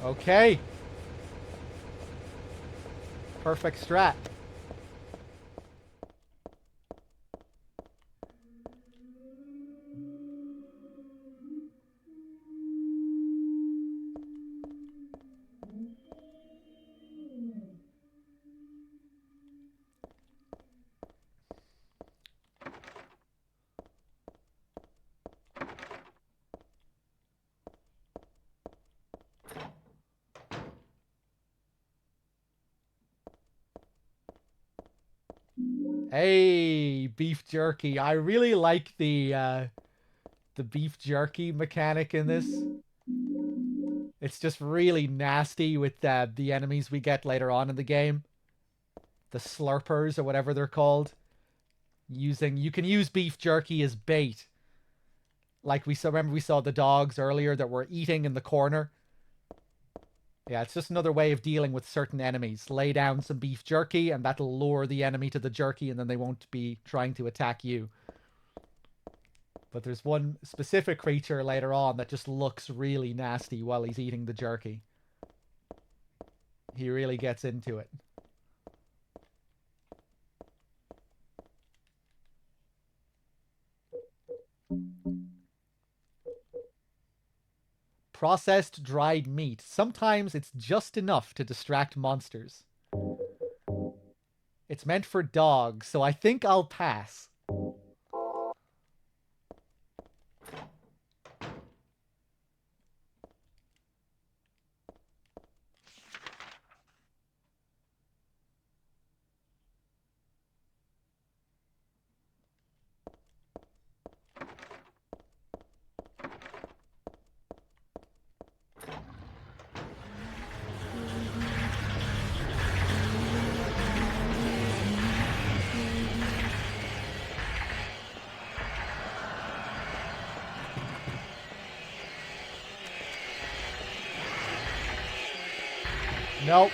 Okay. Perfect strat. Hey, beef jerky. I really like the beef jerky mechanic in this. It's just really nasty with the enemies we get later on in the game. The slurpers or whatever they're called. You can use beef jerky as bait. Like remember we saw the dogs earlier that were eating in the corner. Yeah, it's just another way of dealing with certain enemies. Lay down some beef jerky and that'll lure the enemy to the jerky and then they won't be trying to attack you. But there's one specific creature later on that just looks really nasty while he's eating the jerky. He really gets into it. Processed dried meat. Sometimes it's just enough to distract monsters. It's meant for dogs, so I think I'll pass. Nope.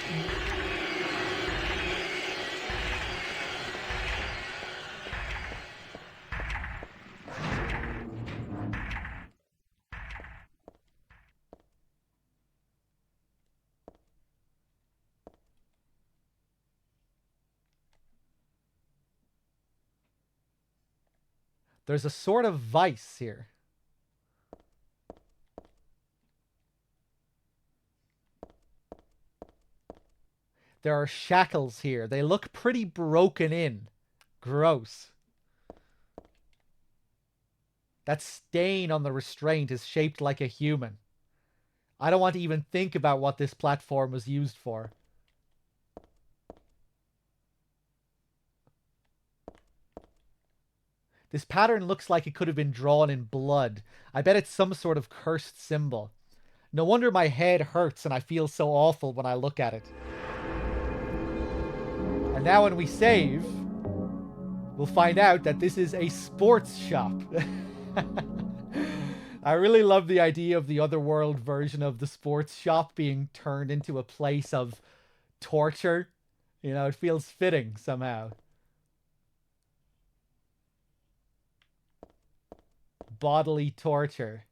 There's a sort of vice here. There are shackles here. They look pretty broken in. Gross. That stain on the restraint is shaped like a human. I don't want to even think about what this platform was used for. This pattern looks like it could have been drawn in blood. I bet it's some sort of cursed symbol. No wonder my head hurts and I feel so awful when I look at it. And now when we save, we'll find out that this is a sports shop. I really love the idea of the otherworld version of the sports shop being turned into a place of torture. You know, it feels fitting somehow. Bodily torture.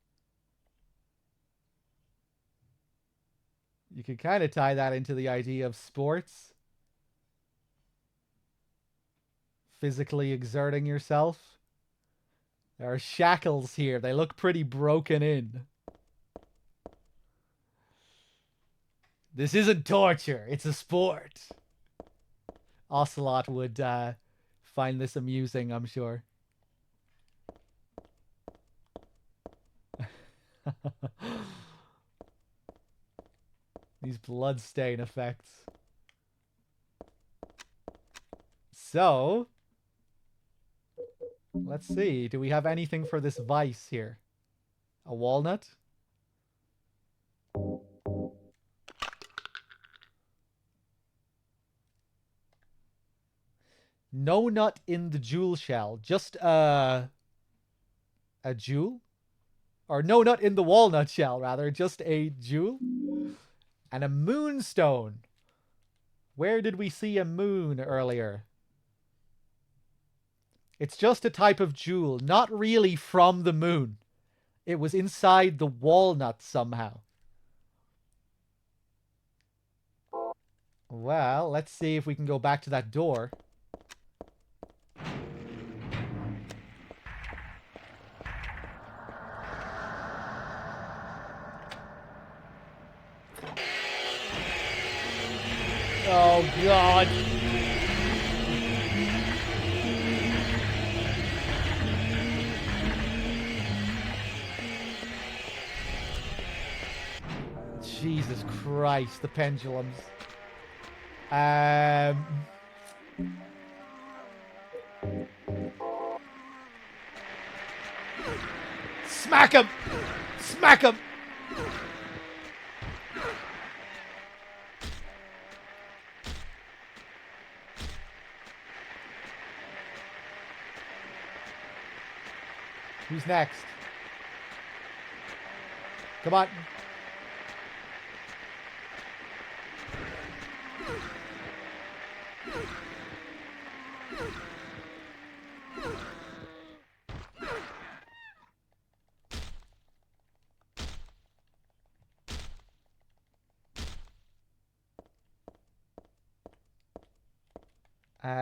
You could kind of tie that into the idea of sports. Physically exerting yourself. There are shackles here. They look pretty broken in. This isn't torture. It's a sport. Ocelot would find this amusing, I'm sure. These bloodstain effects. So, let's see. Do we have anything for this vice here? A walnut? No nut in the jewel shell. Just a jewel? Or no nut in the walnut shell, rather. Just a jewel? And a moonstone. Where did we see a moon earlier? It's just a type of jewel, not really from the moon. It was inside the walnut somehow. Well, let's see if we can go back to that door. Oh, God. Jesus Christ, the pendulums. Smack him! Smack him! Who's next? Come on.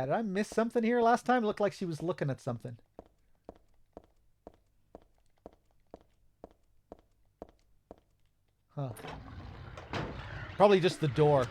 Did I miss something here last time? It looked like she was looking at something. Huh. Probably just the door.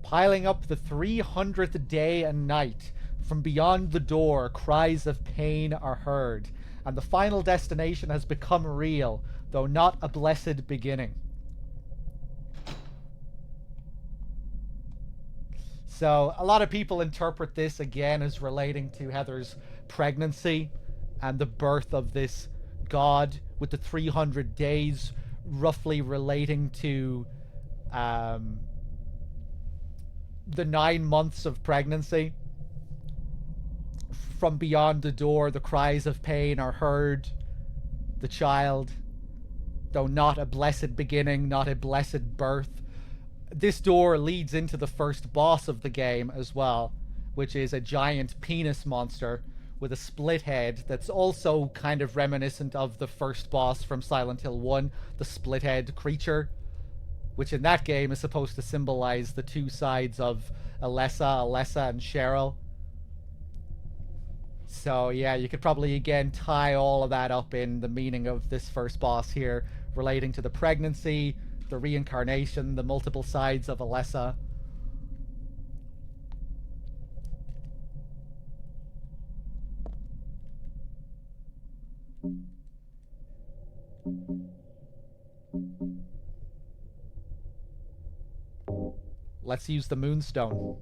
Piling up the 300th day and night, from beyond the door, cries of pain are heard, and the final destination has become real, though not a blessed beginning. So, a lot of people interpret this again as relating to Heather's pregnancy and the birth of this god, with the 300 days roughly relating to the 9 months of pregnancy. From beyond the door, the cries of pain are heard. The child, though not a blessed beginning, not a blessed birth. This door leads into the first boss of the game as well, which is a giant penis monster with a split head that's also kind of reminiscent of the first boss from Silent Hill 1, the split head creature, which in that game is supposed to symbolize the two sides of Alessa and Cheryl. So yeah, you could probably again tie all of that up in the meaning of this first boss here, relating to the pregnancy, the reincarnation, the multiple sides of Alessa. Let's use the Moonstone.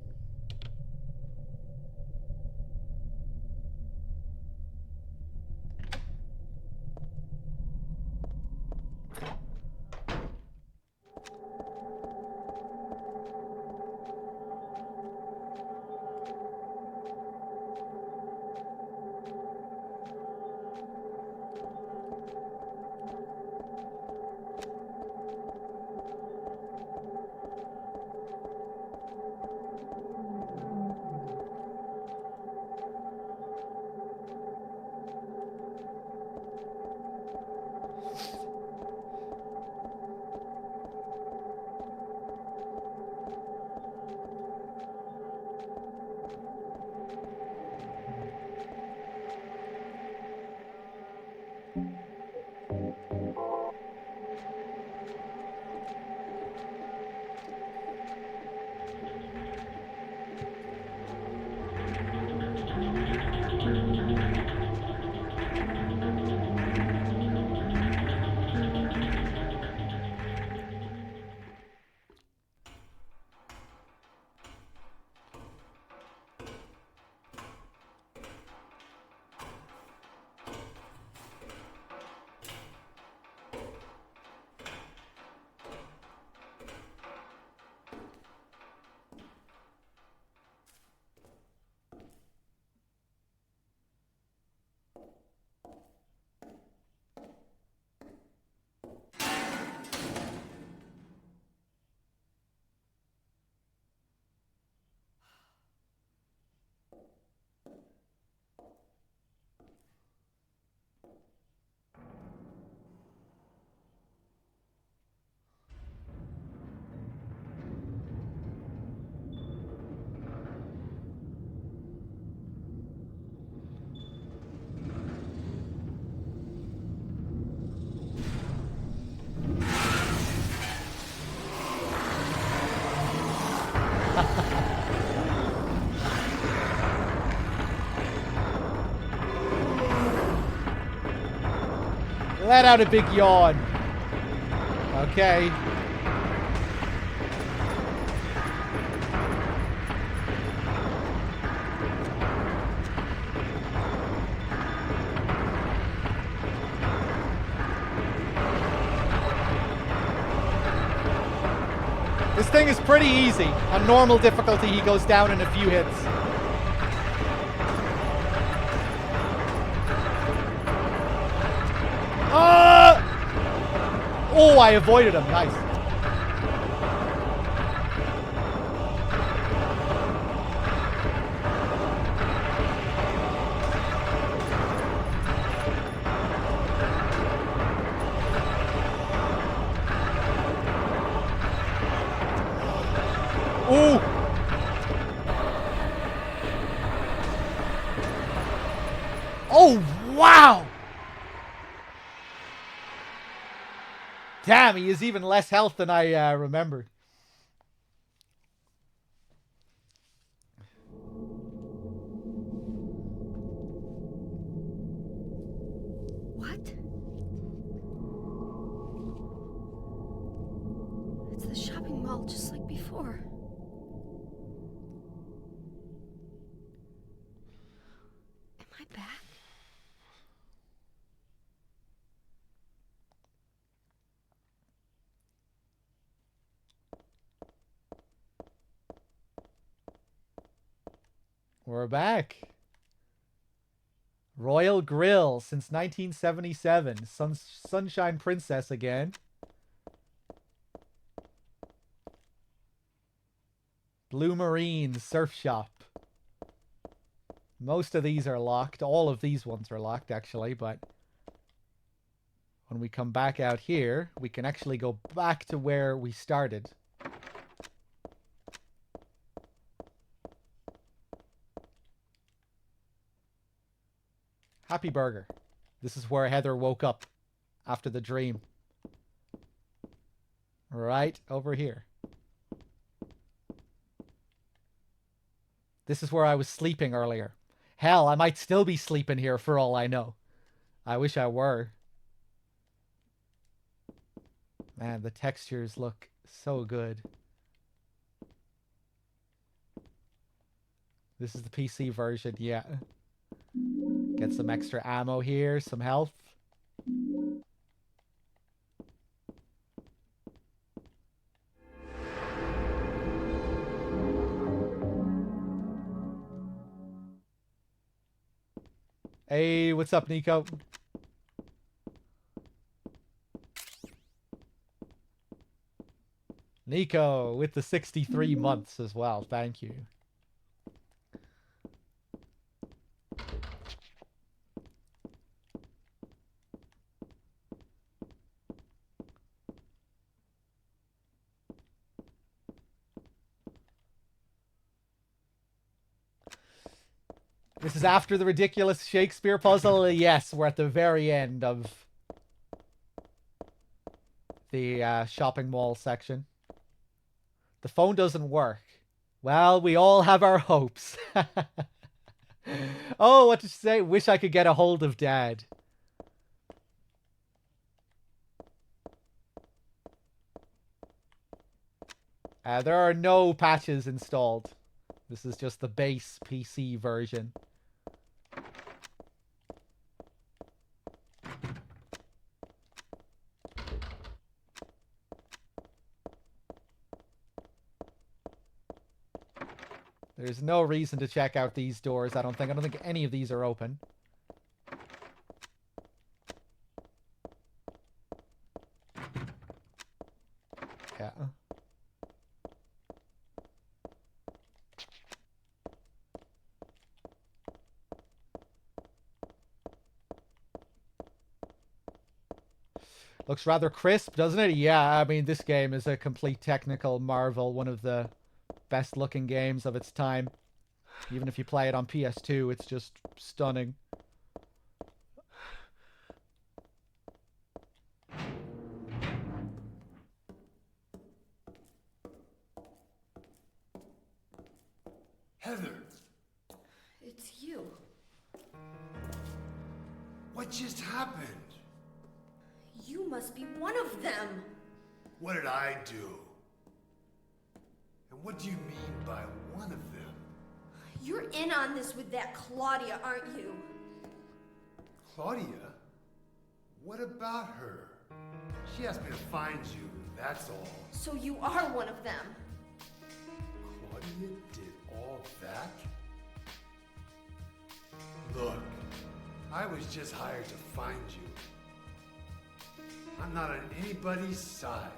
Let out a big yawn. Okay. This thing is pretty easy. On normal difficulty, he goes down in a few hits. Oh, I avoided him. Nice. Ooh. Oh, wow. Damn, he is even less health than I remembered. What? It's the shopping mall just like before. Am I back? We're back. Royal Grill since 1977. Sunshine Princess again. Blue Marine Surf Shop. Most of these are locked. All of these ones are locked, actually, but when we come back out here, we can actually go back to where we started. Happy Burger. This is where Heather woke up after the dream. Right over here. This is where I was sleeping earlier. Hell, I might still be sleeping here for all I know. I wish I were. Man, the textures look so good. This is the PC version, yeah. Get some extra ammo here, some health. Hey, what's up, Nico? Nico with the 63 months as well. Thank you. This is after the ridiculous Shakespeare puzzle. Yes, we're at the very end of the shopping mall section. The phone doesn't work. Well, we all have our hopes. Oh, what did she say? Wish I could get a hold of Dad. There are no patches installed. This is just the base PC version. There's no reason to check out these doors, I don't think. I don't think any of these are open. Yeah. Looks rather crisp, doesn't it? Yeah, I mean, this game is a complete technical marvel. One of the best looking games of its time. Even if you play it on PS2, it's just stunning. Heather, It's you. what just happened? You must be one of them. What did I do? And what do you mean by one of them? You're in on this with that Claudia, aren't you? Claudia? What about her? She asked me to find you, that's all. So you are one of them. Claudia did all that? Look, I was just hired to find you. I'm not on anybody's side.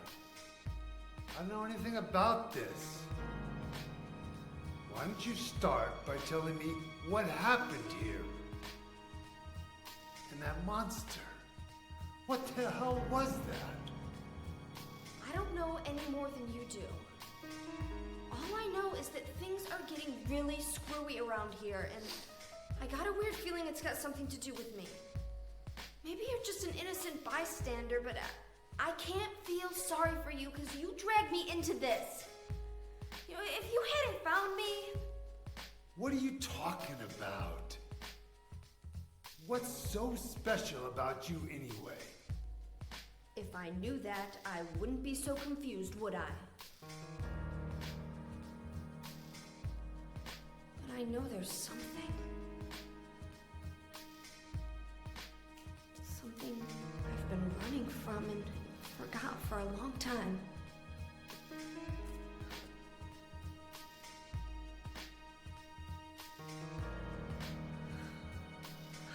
I don't know anything about this. Why don't you start by telling me what happened here? And that monster. What the hell was that? I don't know any more than you do. All I know is that things are getting really screwy around here, and I got a weird feeling it's got something to do with me. Maybe you're just an innocent bystander, but I can't feel sorry for you because you dragged me into this. You know, if you hadn't found me... What are you talking about? What's so special about you anyway? If I knew that, I wouldn't be so confused, would I? But I know there's something. Something I've been running from and forgot for a long time.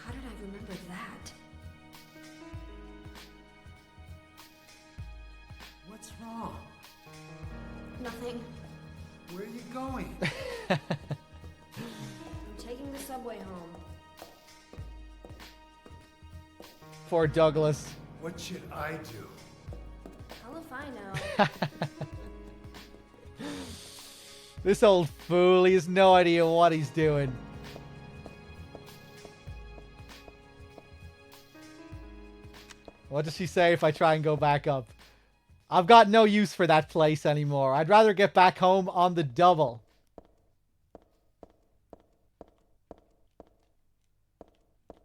How did I remember that? What's wrong? Nothing. Where are you going? I'm taking the subway home. Poor Douglas. What should I do? Hell if I know. This old fool, he has no idea what he's doing. What does she say if I try and go back up? I've got no use for that place anymore. I'd rather get back home on the double.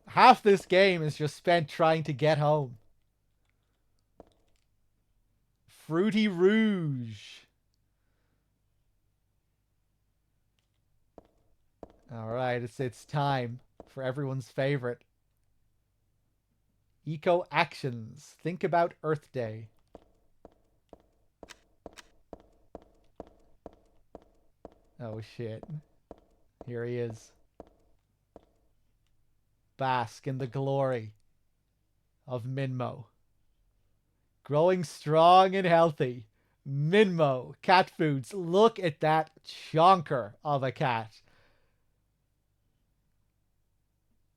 Half this game is just spent trying to get home. Fruity Rouge. Alright, it's time for everyone's favorite. Eco Actions. Think about Earth Day. Oh shit. Here he is. Bask in the glory of Minmo. Growing strong and healthy. Minmo. Cat foods. Look at that chonker of a cat.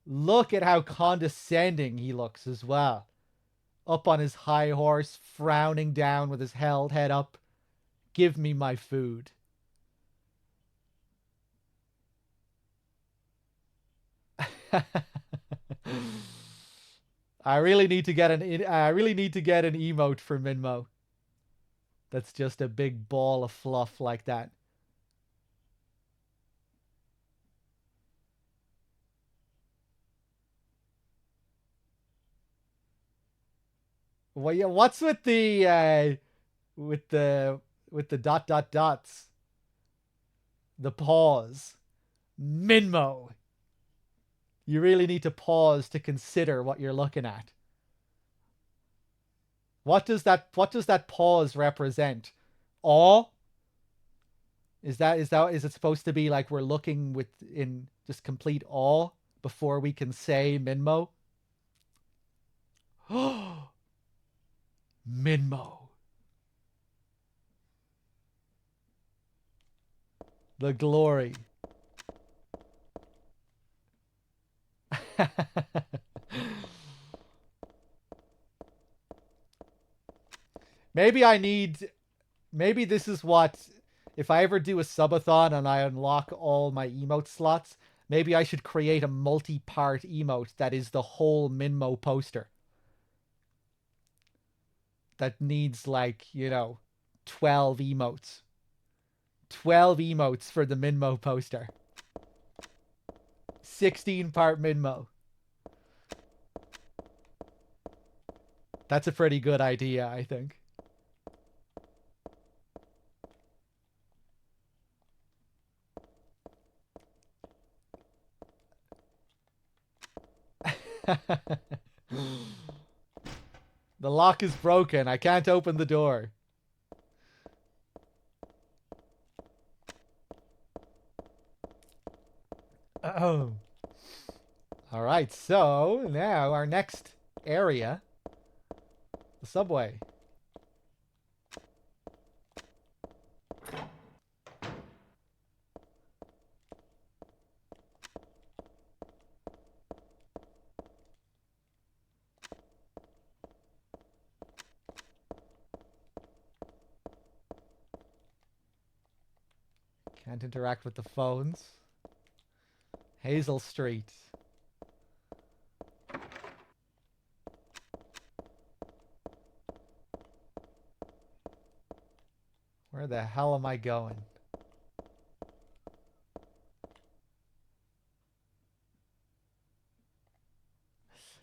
Look at how condescending he looks as well. Up on his high horse, frowning down with his held head up. Give me my food. I really need to get an emote for Minmo. That's just a big ball of fluff like that. Well, yeah, what's with the dot dot dots? The pause. Minmo. You really need to pause to consider what you're looking at. What does that pause represent? Awe? Is it supposed to be like we're looking in just complete awe before we can say Minmo? Minmo. The glory. Maybe this is what, if I ever do a subathon and I unlock all my emote slots, maybe I should create a multi-part emote that is the whole Minmo poster. That needs, like, 12 emotes. 12 emotes for the Minmo poster. 16-part Minmo. That's a pretty good idea, I think. The lock is broken. I can't open the door. Oh. Alright, so now our next area, the subway. Can't interact with the phones. Hazel Street. Where the hell am I going?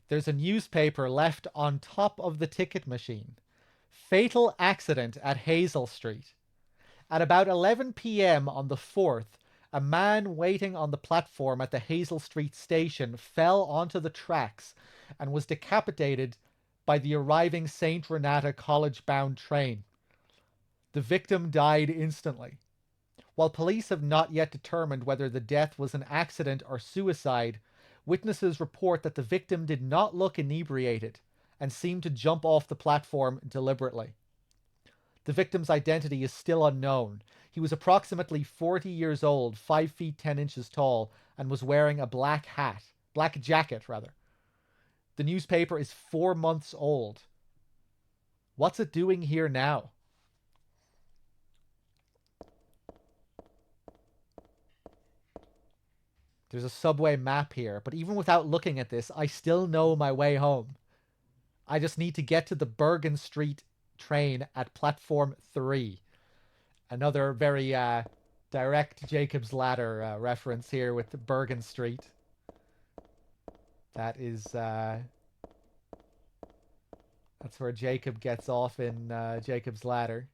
There's a newspaper left on top of the ticket machine. Fatal accident at Hazel Street. At about 11 p.m. on the 4th, a man waiting on the platform at the Hazel Street station fell onto the tracks and was decapitated by the arriving St. Renata college-bound train. The victim died instantly. While police have not yet determined whether the death was an accident or suicide, witnesses report that the victim did not look inebriated and seemed to jump off the platform deliberately. The victim's identity is still unknown. He was approximately 40 years old, 5 feet 10 inches tall, and was wearing a black jacket. The newspaper is 4 months old. What's it doing here now? There's a subway map here, but even without looking at this, I still know my way home. I just need to get to the Bergen Street train at platform 3. Another very direct Jacob's Ladder reference here with the Bergen Street. That is that's where Jacob gets off in Jacob's Ladder.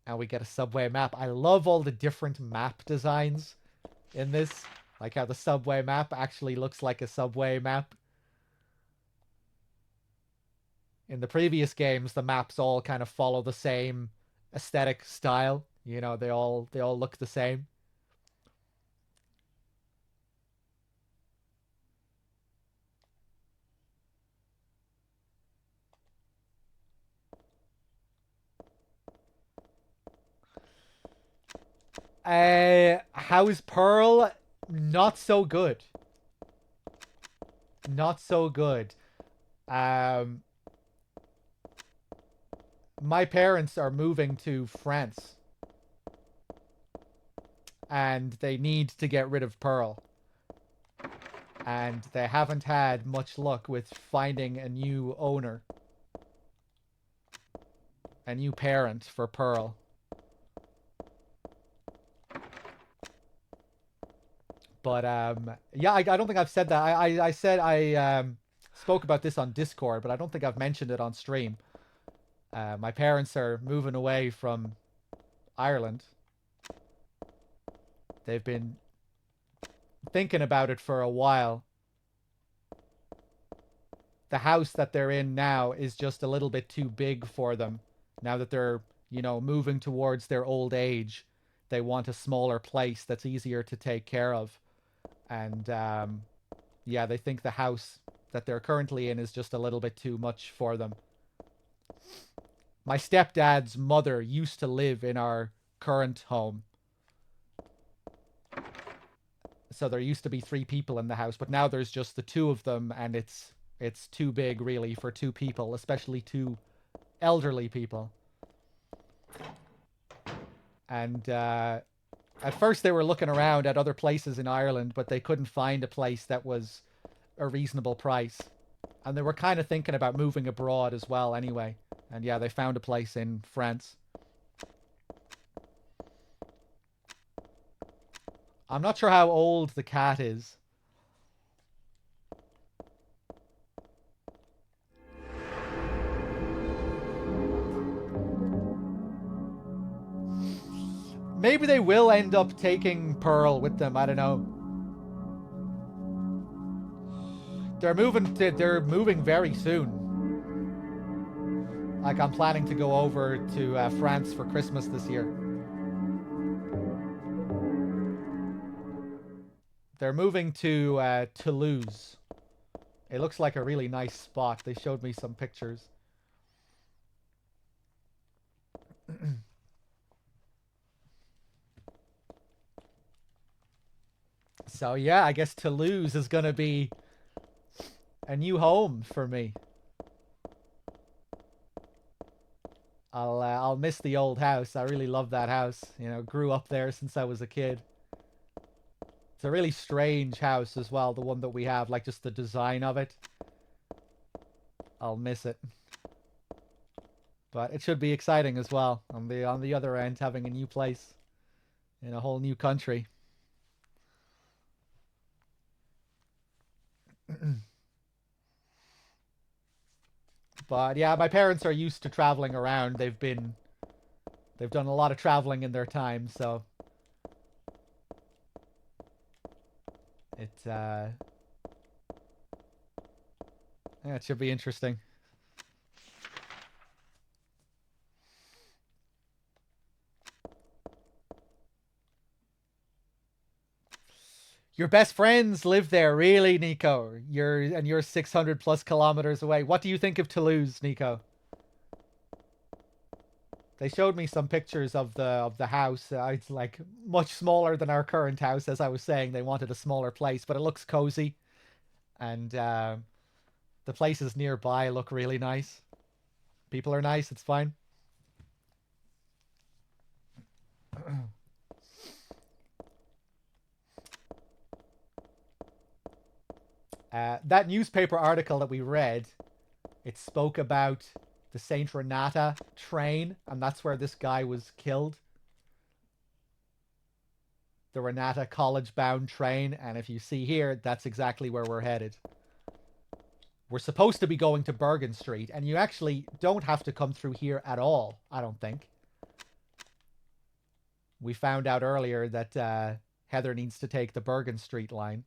Now we get a subway map. I love all the different map designs in this. Like how the subway map actually looks like a subway map. In the previous games, the maps all kind of follow the same aesthetic style. You know, they all look the same. How's Pearl? Not so good. Not so good. My parents are moving to France. And they need to get rid of Pearl. And they haven't had much luck with finding a new owner. A new parent for Pearl. But, yeah, I don't think I've said that. I said I spoke about this on Discord, but I don't think I've mentioned it on stream. My parents are moving away from Ireland. They've been thinking about it for a while. The house that they're in now is just a little bit too big for them. Now that they're, you know, moving towards their old age, they want a smaller place that's easier to take care of. And, yeah, they think the house that they're currently in is just a little bit too much for them. My stepdad's mother used to live in our current home. So there used to be 3 people in the house, but now there's just the 2 of them, and it's too big, really, for 2 people, especially 2 elderly people. And, at first they were looking around at other places in Ireland, but they couldn't find a place that was a reasonable price. And they were kind of thinking about moving abroad as well anyway. And yeah, they found a place in France. I'm not sure how old the cat is. Maybe they will end up taking Pearl with them. I don't know. They're moving very soon. Like, I'm planning to go over to France for Christmas this year. They're moving to Toulouse. It looks like a really nice spot. They showed me some pictures. So yeah, I guess Toulouse is gonna be a new home for me. I'll miss the old house. I really love that house. You know, grew up there since I was a kid. It's a really strange house as well, the one that we have, like just the design of it. I'll miss it. But it should be exciting as well on the other end, having a new place in a whole new country. But yeah, my parents are used to traveling around. They've done a lot of traveling in their time, so yeah, it should be interesting. Your best friends live there, really, Nico. You're 600 plus kilometers away. What do you think of Toulouse, Nico? They showed me some pictures of the house. It's like much smaller than our current house. As I was saying, they wanted a smaller place, but it looks cozy, and the places nearby look really nice. People are nice. It's fine. That newspaper article that we read, it spoke about the Saint Renata train, and that's where this guy was killed. The Renata college bound train, and if you see here, that's exactly where we're headed. We're supposed to be going to Bergen Street, and you actually don't have to come through here at all, I don't think. We found out earlier that Heather needs to take the Bergen Street line.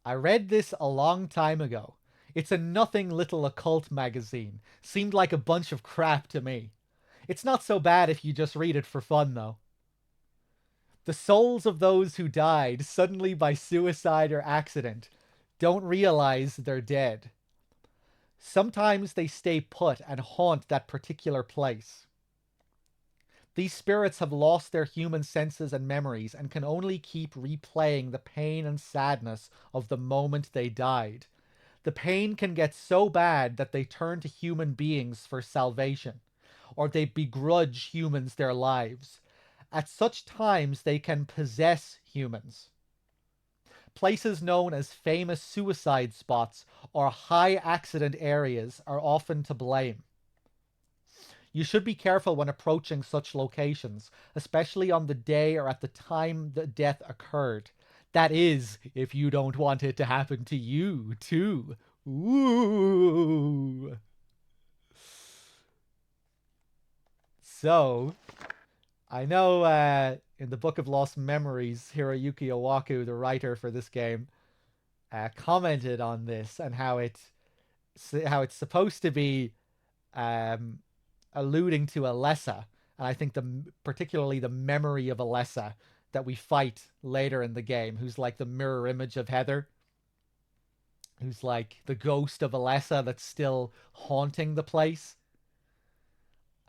I read this a long time ago. It's a nothing little occult magazine. Seemed like a bunch of crap to me. It's not so bad if you just read it for fun, though. The souls of those who died suddenly by suicide or accident don't realize they're dead. Sometimes they stay put and haunt that particular place. These spirits have lost their human senses and memories and can only keep replaying the pain and sadness of the moment they died. The pain can get so bad that they turn to human beings for salvation, or they begrudge humans their lives. At such times, they can possess humans. Places known as famous suicide spots or high accident areas are often to blame. You should be careful when approaching such locations, especially on the day or at the time the death occurred. That is, if you don't want it to happen to you, too. Ooh. So, I know in the Book of Lost Memories, Hiroyuki Owaku, the writer for this game, commented on this and how it's supposed to be alluding to Alessa, and I think particularly the memory of Alessa that we fight later in the game, who's like the mirror image of Heather, who's like the ghost of Alessa that's still haunting the place.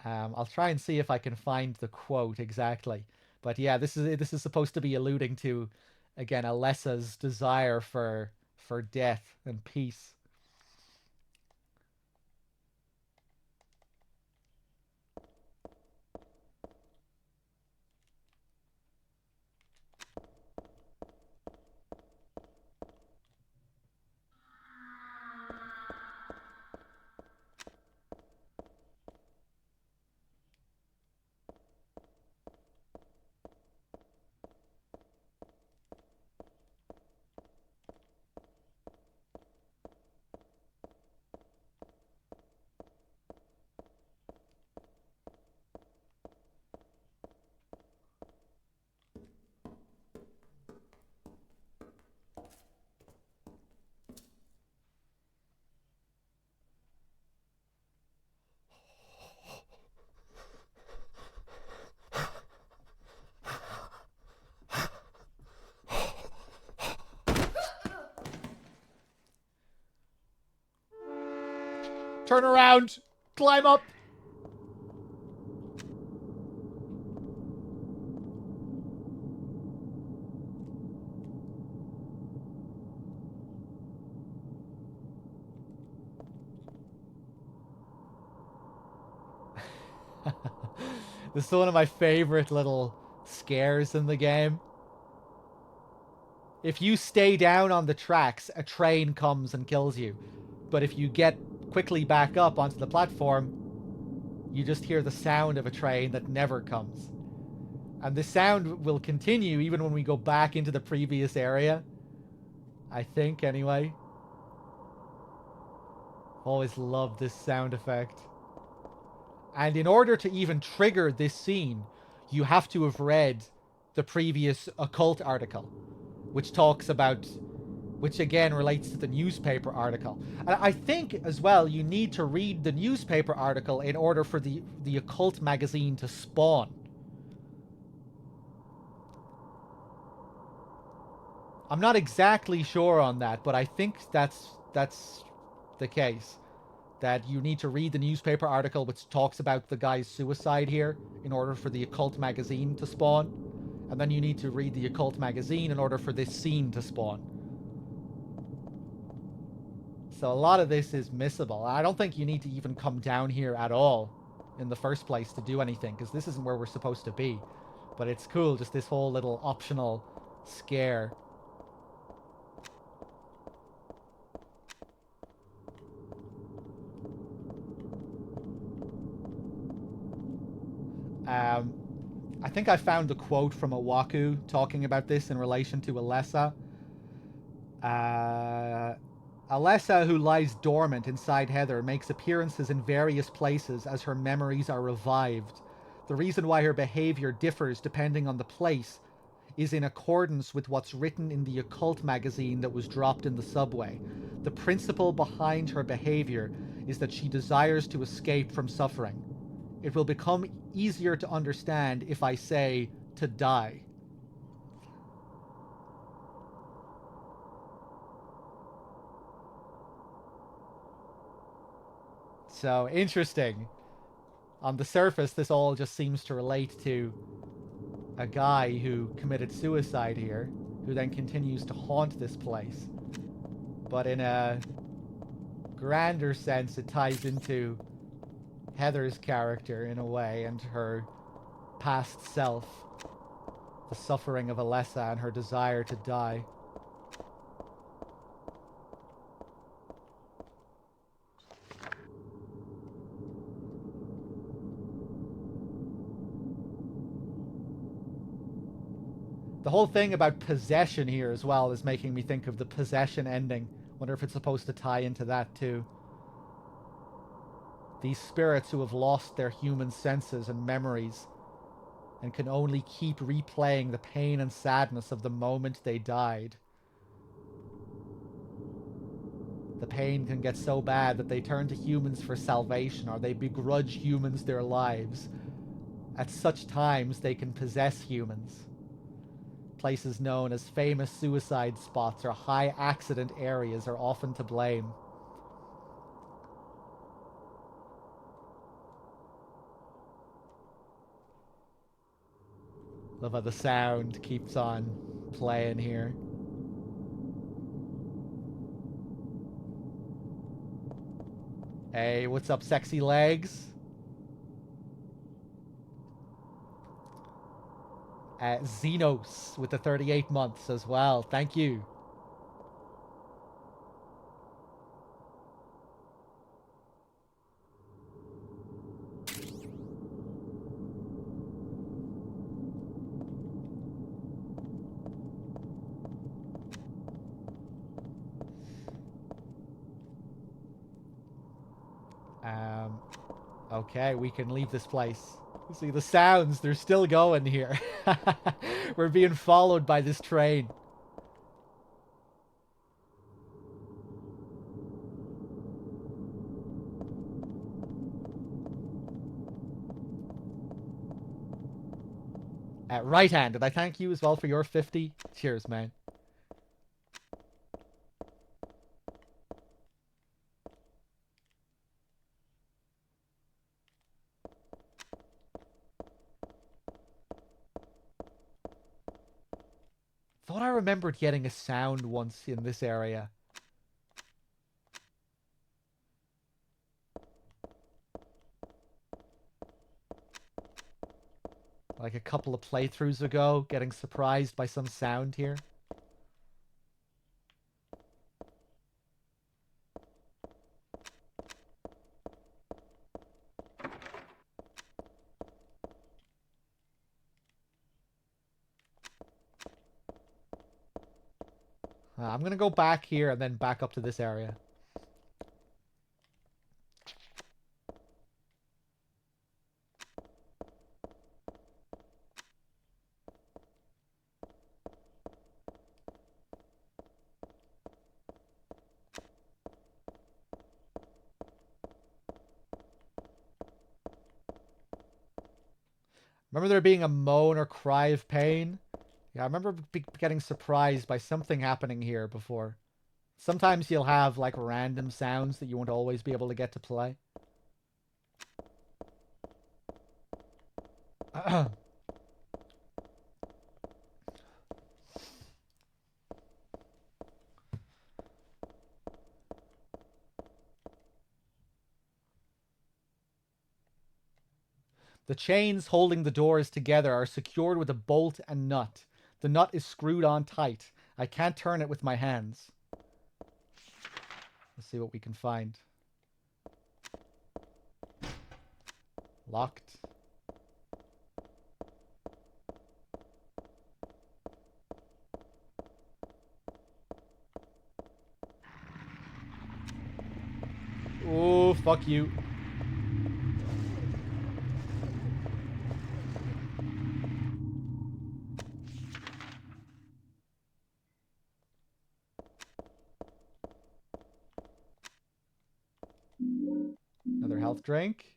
I'll try and see if I can find the quote exactly, but yeah, this is supposed to be alluding to, again, Alessa's desire for death and peace. Turn around. Climb up. This is one of my favorite little scares in the game. If you stay down on the tracks, a train comes and kills you. But if you get quickly back up onto the platform, you just hear the sound of a train that never comes. And the sound will continue even when we go back into the previous area. I think, anyway. Always loved this sound effect. And in order to even trigger this scene, you have to have read the previous occult article, which talks about, which again relates to the newspaper article. And I think as well you need to read the newspaper article in order for the occult magazine to spawn. I'm not exactly sure on that, but I think that's the case. That you need to read the newspaper article which talks about the guy's suicide here in order for the occult magazine to spawn. And then you need to read the occult magazine in order for this scene to spawn. So a lot of this is missable. I don't think you need to even come down here at all in the first place to do anything, because this isn't where we're supposed to be. But it's cool, just this whole little optional scare. I think I found a quote from Owaku talking about this in relation to Alessa. Alessa, who lies dormant inside Heather, makes appearances in various places as her memories are revived. The reason why her behavior differs depending on the place is in accordance with what's written in the occult magazine that was dropped in the subway. The principle behind her behavior is that she desires to escape from suffering. It will become easier to understand if I say to die. So, interesting. On the surface, this all just seems to relate to a guy who committed suicide here, who then continues to haunt this place. But in a grander sense, it ties into Heather's character in a way, and her past self, the suffering of Alessa and her desire to die. The whole thing about possession here as well is making me think of the Possession ending. Wonder if it's supposed to tie into that too. These spirits who have lost their human senses and memories and can only keep replaying the pain and sadness of the moment they died. The pain can get so bad that they turn to humans for salvation, or they begrudge humans their lives. At such times, they can possess humans. Places known as famous suicide spots or high accident areas are often to blame. Love how the sound keeps on playing here. Hey, what's up, sexy legs? Xenos with the 38 months as well. Thank you. Okay, we can leave this place. See the sounds, they're still going here. We're being followed by this train. Right hand, did I thank you as well for your 50? Cheers, man. thought I remembered getting a sound once in this area. Like a couple of playthroughs ago, getting surprised by some sound here. I'm gonna go back here and then back up to this area. Remember there being a moan or cry of pain? Yeah, I remember getting surprised by something happening here before. Sometimes you'll have like random sounds that you won't always be able to get to play. The chains holding the doors together are secured with a bolt and nut. The nut is screwed on tight. I can't turn it with my hands. Let's see what we can find. Locked. Oh, fuck you. Another health drink.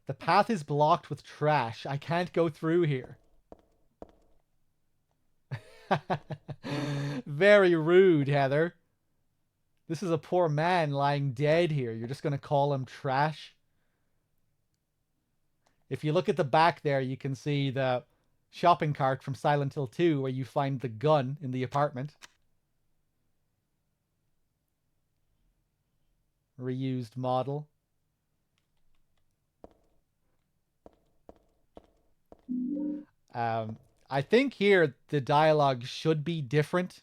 The path is blocked with trash. I can't go through here. Very rude, Heather. This is a poor man lying dead here. You're just going to call him trash? If you look at the back there, you can see the shopping cart from Silent Hill 2 where you find the gun in the apartment. Reused model. I think here the dialogue should be different.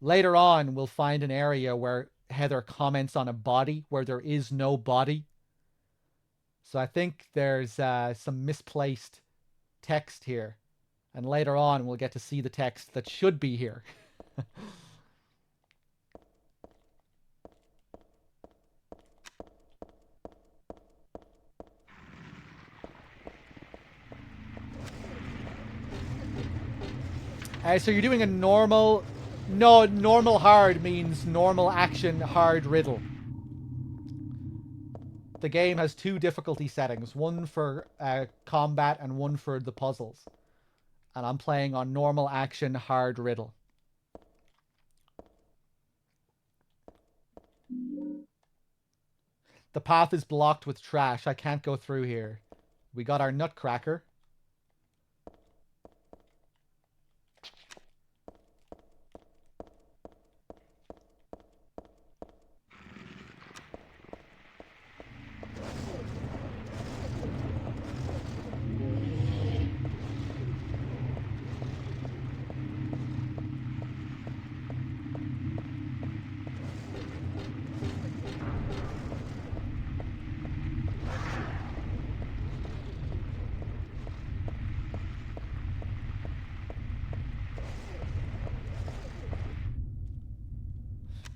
Later on, we'll find an area where Heather comments on a body where there is no body. So I think there's some misplaced text here. And later on, we'll get to see the text that should be here. So you're doing a normal... No, normal hard means normal action hard riddle. The game has two difficulty settings. One for combat and one for the puzzles. And I'm playing on normal action hard riddle. The path is blocked with trash. I can't go through here. We got our nutcracker.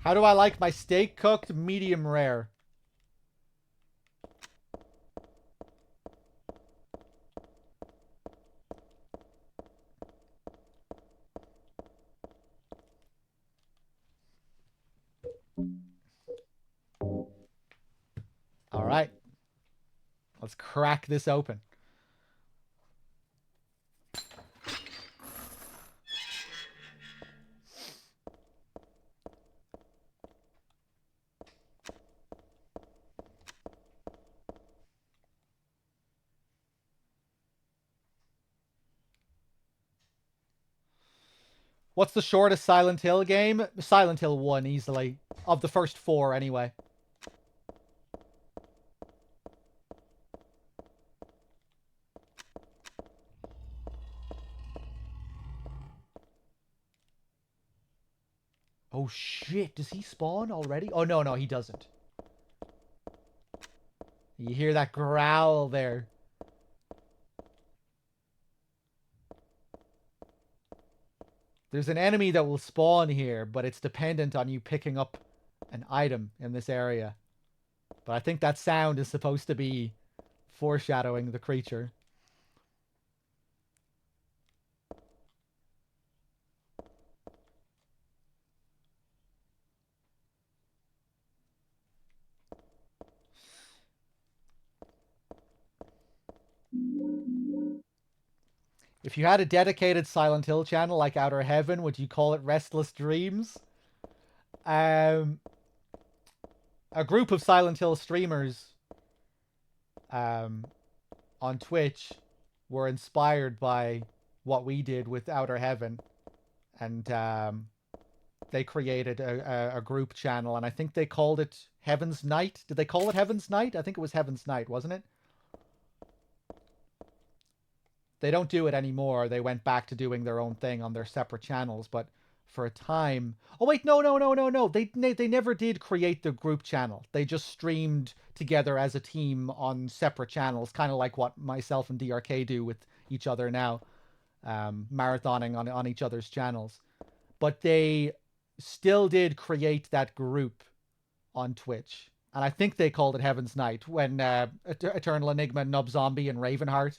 How do I like my steak cooked? Medium rare. All right. Let's crack this open. What's the shortest Silent Hill game? Silent Hill 1, easily. Of the first 4, anyway. Oh shit, does he spawn already? Oh no, he doesn't. You hear that growl there. There's an enemy that will spawn here, but it's dependent on you picking up an item in this area. But I think that sound is supposed to be foreshadowing the creature. If you had a dedicated Silent Hill channel like Outer Heaven, would you call it Restless Dreams? A group of Silent Hill streamers on Twitch were inspired by what we did with Outer Heaven, and they created a group channel, and I think they called it Heaven's Night. Did they call it Heaven's Night? I think it was Heaven's Night, wasn't it? They don't do it anymore. They went back to doing their own thing on their separate channels, but for a time... Oh, wait, no. They never did create the group channel. They just streamed together as a team on separate channels, kind of like what myself and DRK do with each other now, marathoning on each other's channels. But they still did create that group on Twitch. And I think they called it Heaven's Night when Eternal Enigma, Nub Zombie, and Ravenheart.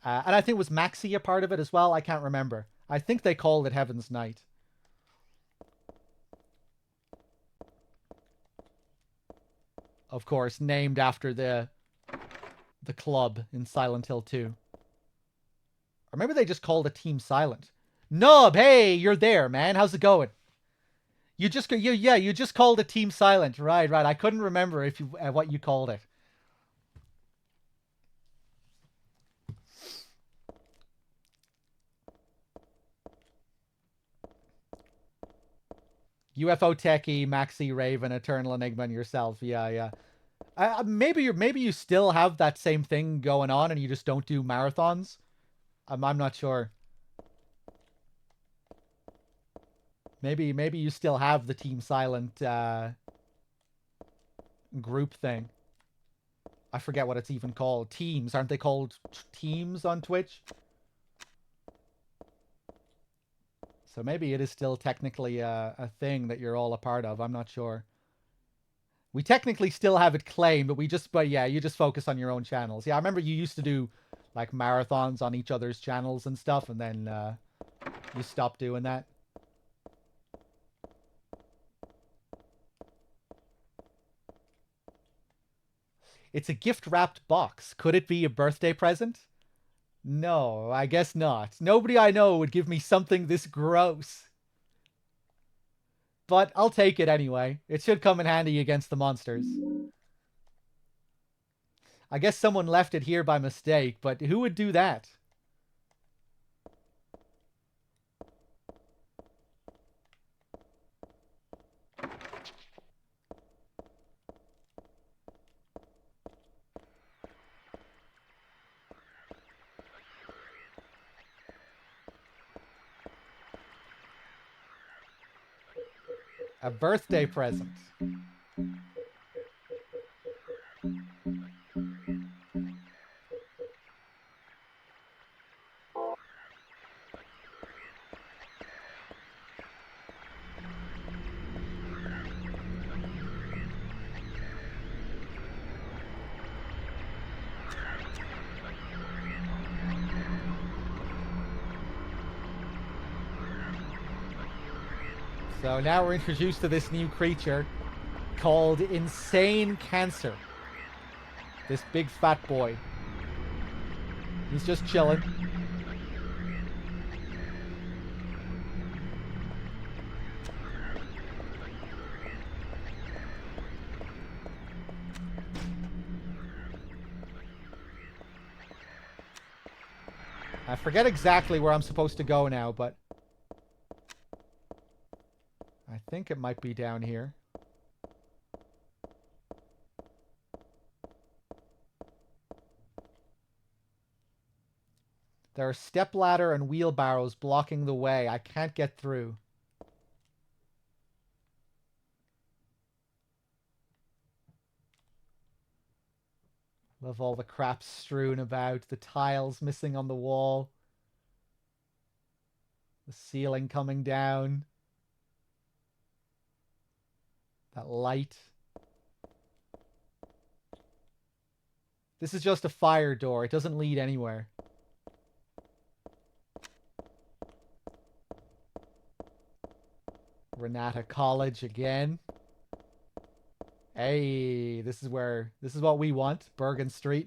And I think was Maxi a part of it as well? I can't remember. I think they called it Heaven's Night. Of course, named after the club in Silent Hill 2. Or maybe they just called it Team Silent. Nub, hey, you're there, man. How's it going? You just called it Team Silent. Right. I couldn't remember if you what you called it. UFO Techie, Maxi, Raven, Eternal Enigma, and yourself. Yeah. Maybe you still have that same thing going on, and you just don't do marathons. I'm not sure. Maybe you still have the Team Silent group thing. I forget what it's even called. Teams, aren't they called teams on Twitch? So maybe it is still technically a thing that you're all a part of. I'm not sure. We technically still have it claimed, but yeah, you just focus on your own channels. Yeah, I remember you used to do like marathons on each other's channels and stuff, and then you stopped doing that. It's a gift-wrapped box. Could it be a birthday present? No, I guess not. Nobody I know would give me something this gross. But I'll take it anyway. It should come in handy against the monsters. I guess someone left it here by mistake, but who would do that? A birthday present. So now we're introduced to this new creature called Insane Cancer. This big fat boy. He's just chilling. I forget exactly where I'm supposed to go now, but think it might be down here. There are stepladder and wheelbarrows blocking the way. I can't get through. Love all the crap strewn about, the tiles missing on the wall, the ceiling coming down, that light. This is just a fire door. It doesn't lead anywhere. Renata College again. Hey, this is what we want. Bergen Street.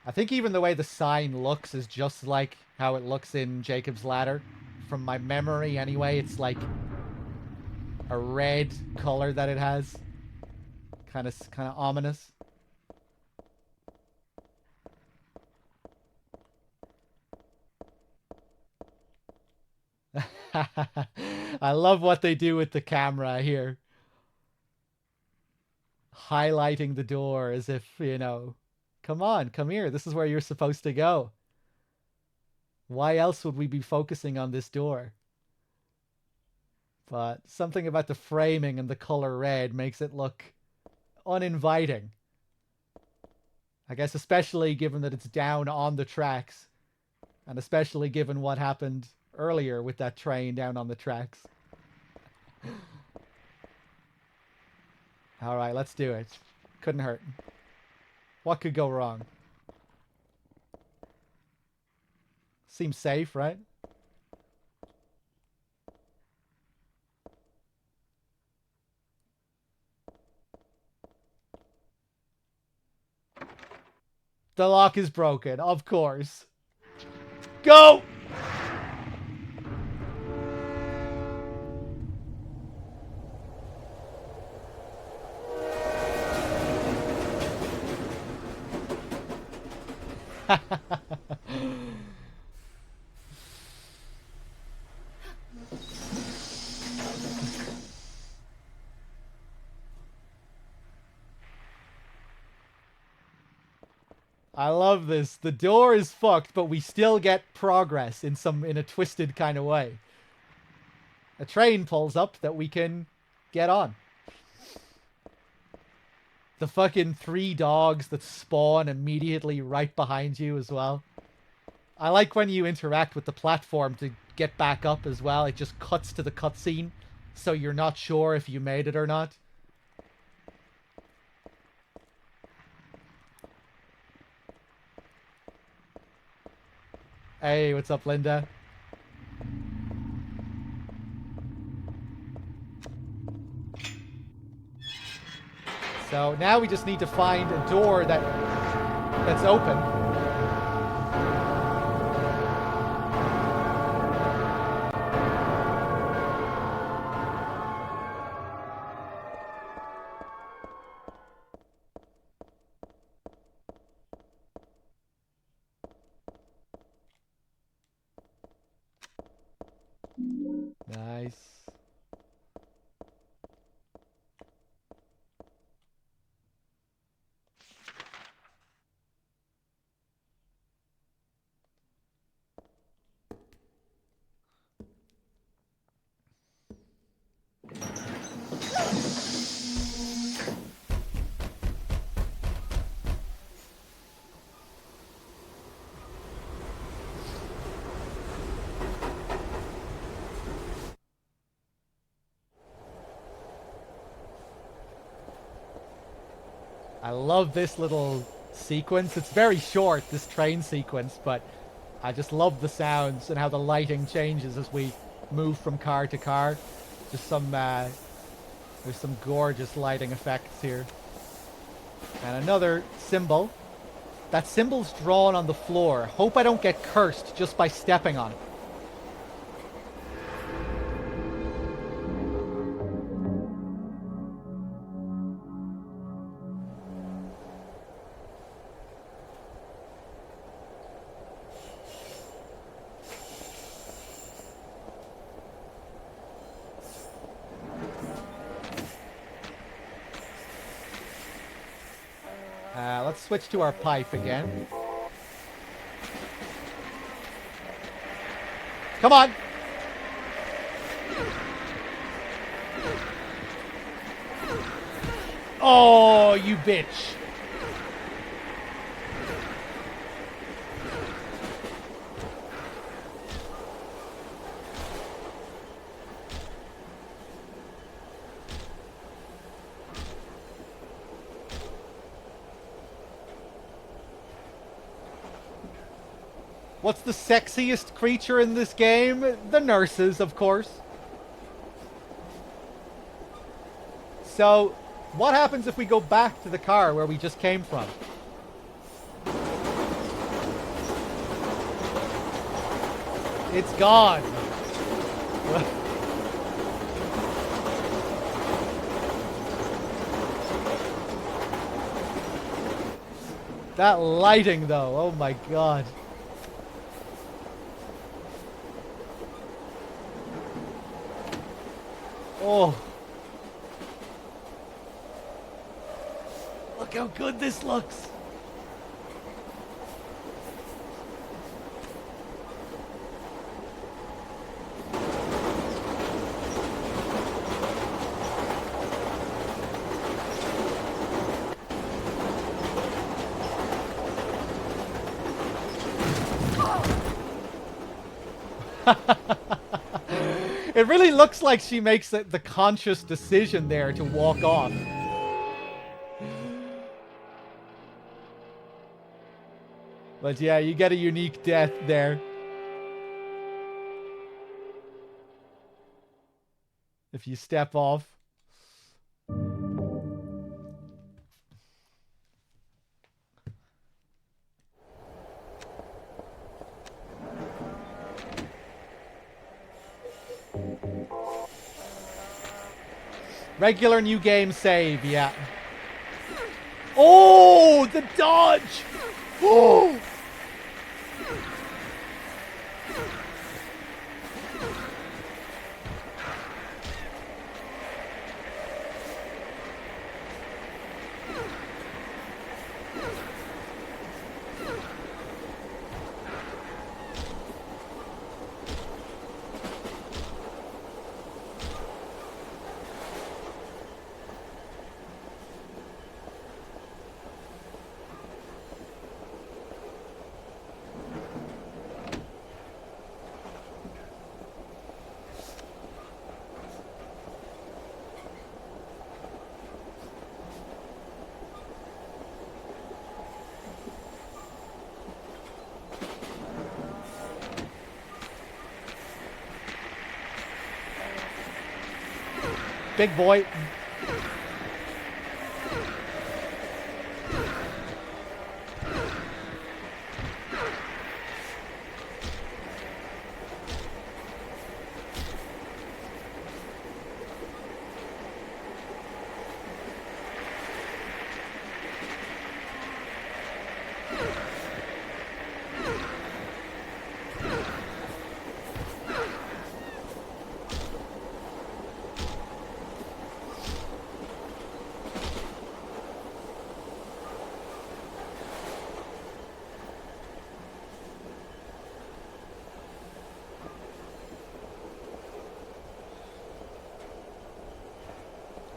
I think even the way the sign looks is just like how it looks in Jacob's Ladder. From my memory anyway, it's like a red color that it has. Kind of ominous. I love what they do with the camera here. Highlighting the door as if, you know, come on, come here. This is where you're supposed to go. Why else would we be focusing on this door? But something about the framing and the color red makes it look uninviting. I guess especially given that it's down on the tracks. And especially given what happened earlier with that train down on the tracks. Alright, let's do it. Couldn't hurt. What could go wrong? Seems safe, right? The lock is broken, of course. Go! I love this. The door is fucked, but we still get progress in a twisted kind of way. A train pulls up that we can get on. The fucking 3 dogs that spawn immediately right behind you as well. I like when you interact with the platform to get back up as well. It just cuts to the cutscene, so you're not sure if you made it or not. Hey, what's up, Linda? So now we just need to find a door that's open. Nice. I love this little sequence. It's very short, this train sequence, but I just love the sounds and how the lighting changes as we move from car to car. Just there's some gorgeous lighting effects here. And another symbol. That symbol's drawn on the floor. Hope I don't get cursed just by stepping on it. switch to our pipe again. Come on! Oh, you bitch! What's the sexiest creature in this game? The nurses, of course. So, what happens if we go back to the car where we just came from? It's gone. That lighting, though. Oh my god. Oh. Look how good this looks. It really looks like she makes the conscious decision there to walk off. But yeah, you get a unique death there. If you step off. Regular new game save, yeah. Oh, the dodge! Oh! Big boy.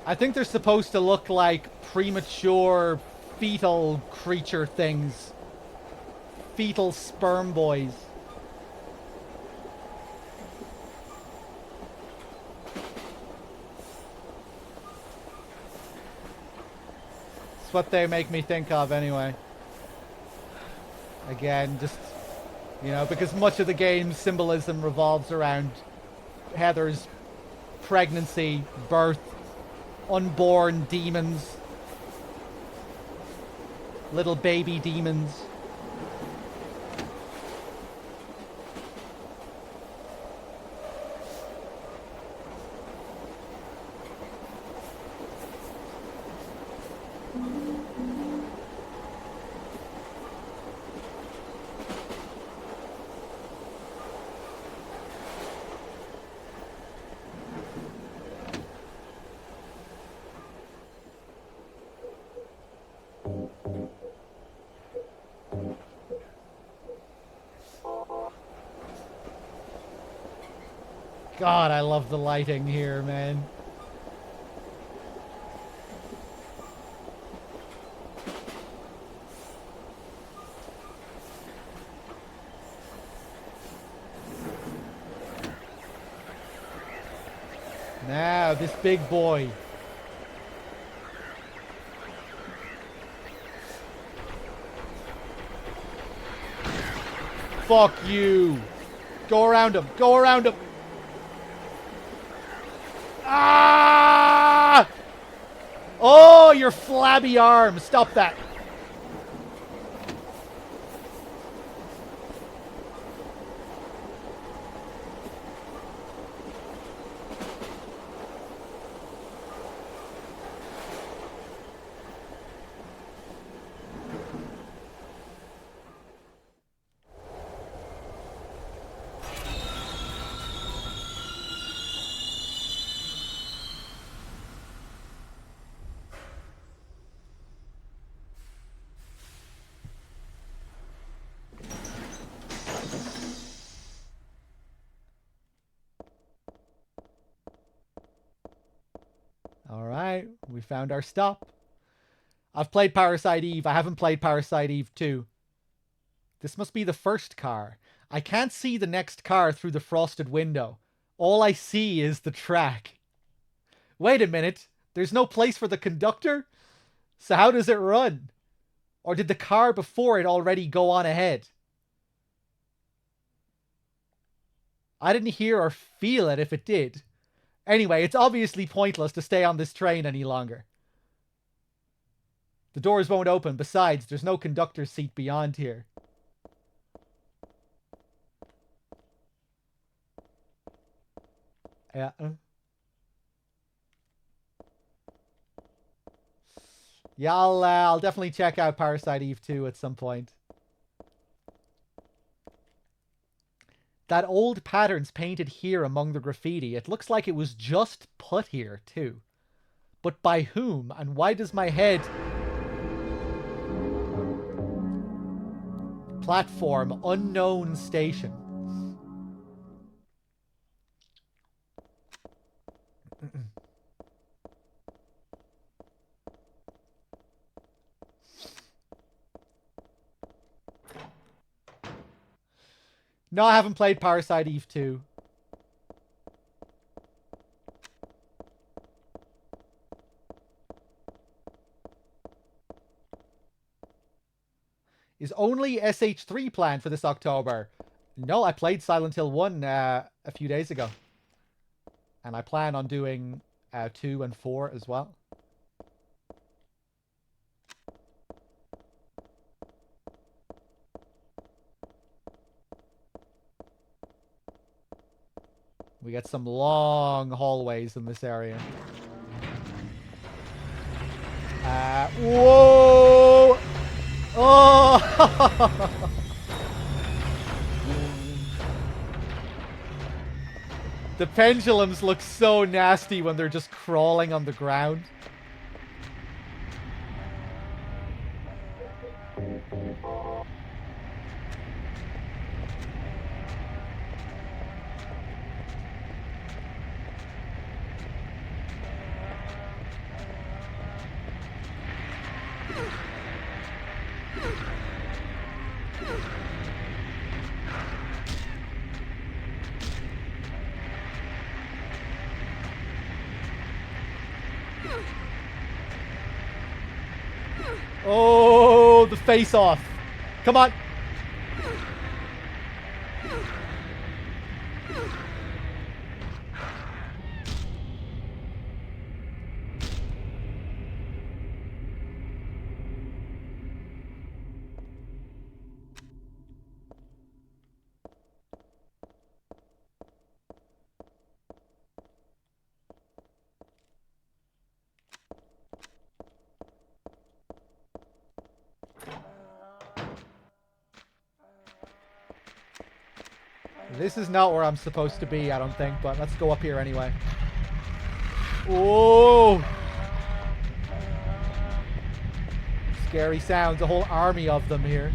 I think they're supposed to look like premature fetal creature things. Fetal sperm boys. It's what they make me think of anyway. Again, just, you know, because much of the game's symbolism revolves around Heather's pregnancy, birth, unborn demons, little baby demons. God, I love the lighting here, man. Now, this big boy. Fuck you. Go around him. Go around him. Ah! Oh, your flabby arm. Stop that. Alright, we found our stop. I've played Parasite Eve. I haven't played Parasite Eve 2. This must be the first car. I can't see the next car through the frosted window. All I see is the track. Wait a minute. There's no place for the conductor? So how does it run? Or did the car before it already go on ahead? I didn't hear or feel it if it did. Anyway, it's obviously pointless to stay on this train any longer. The doors won't open. Besides, there's no conductor's seat beyond here. Yeah. Yeah, I'll definitely check out Parasite Eve 2 at some point. That old pattern's painted here among the graffiti. It looks like it was just put here, too. But by whom? And why does my head... Platform, unknown station. No, I haven't played Parasite Eve 2. Is only SH3 planned for this October? No, I played Silent Hill 1 a few days ago. And I plan on doing 2 and 4 as well. We get some long hallways in this area. Whoa! Oh! The pendulums look so nasty when they're just crawling on the ground. Oh, the face off. Come on. This is not where I'm supposed to be, I don't think, but let's go up here anyway. Oh! Scary sounds, a whole army of them here.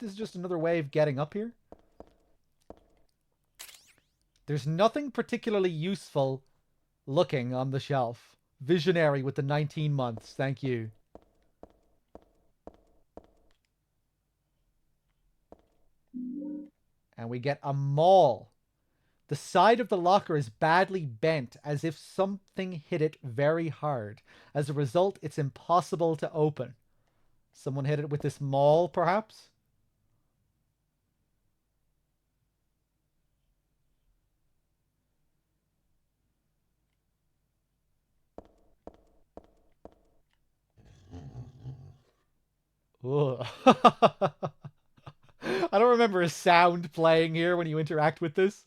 this is just another way of getting up here? There's nothing particularly useful looking on the shelf. Visionary with the 19 months. Thank you. And we get a maul. The side of the locker is badly bent, as if something hit it very hard. As a result, it's impossible to open. Someone hit it with this maul, perhaps? Ugh. I don't remember a sound playing here when you interact with this.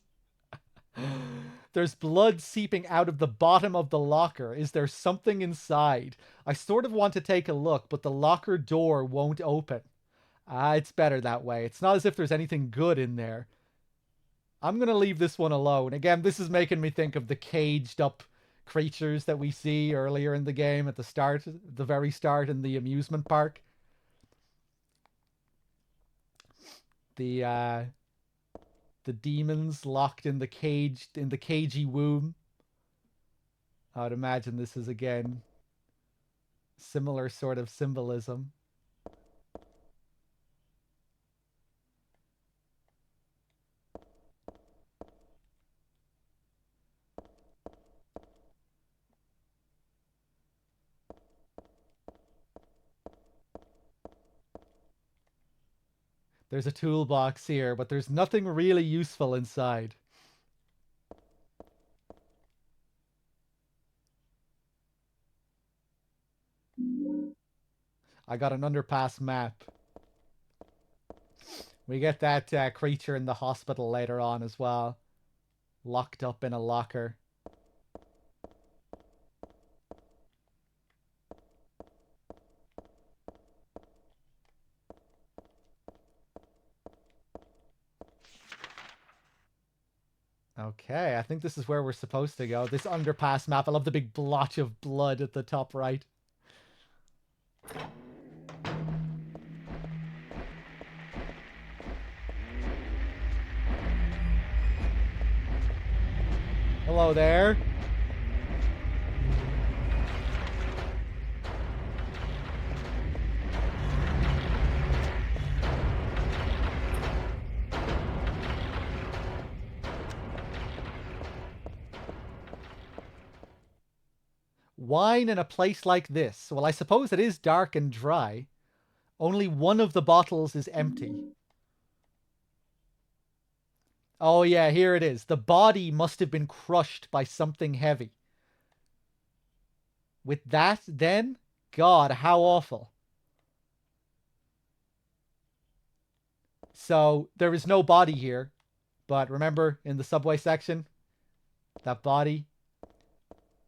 There's blood seeping out of the bottom of the locker. Is there something inside? I sort of want to take a look, but the locker door won't open. It's better that way. It's not as if there's anything good in there. I'm going to leave this one alone. Again, this is making me think of the caged up creatures that we see earlier in the game at the start, the very start in the amusement park. The demons locked in the cagey womb. I would imagine this is, again, similar sort of symbolism. There's a toolbox here, but there's nothing really useful inside. I got an underpass map. We get that creature in the hospital later on as well. Locked up in a locker. Okay, I think this is where we're supposed to go. This underpass map. I love the big blotch of blood at the top right. Hello there. Wine in a place like this. Well, I suppose it is dark and dry. Only one of the bottles is empty. Oh yeah, here it is. The body must have been crushed by something heavy. With that, then? God, how awful. So, there is no body here. But remember, in the subway section? That body?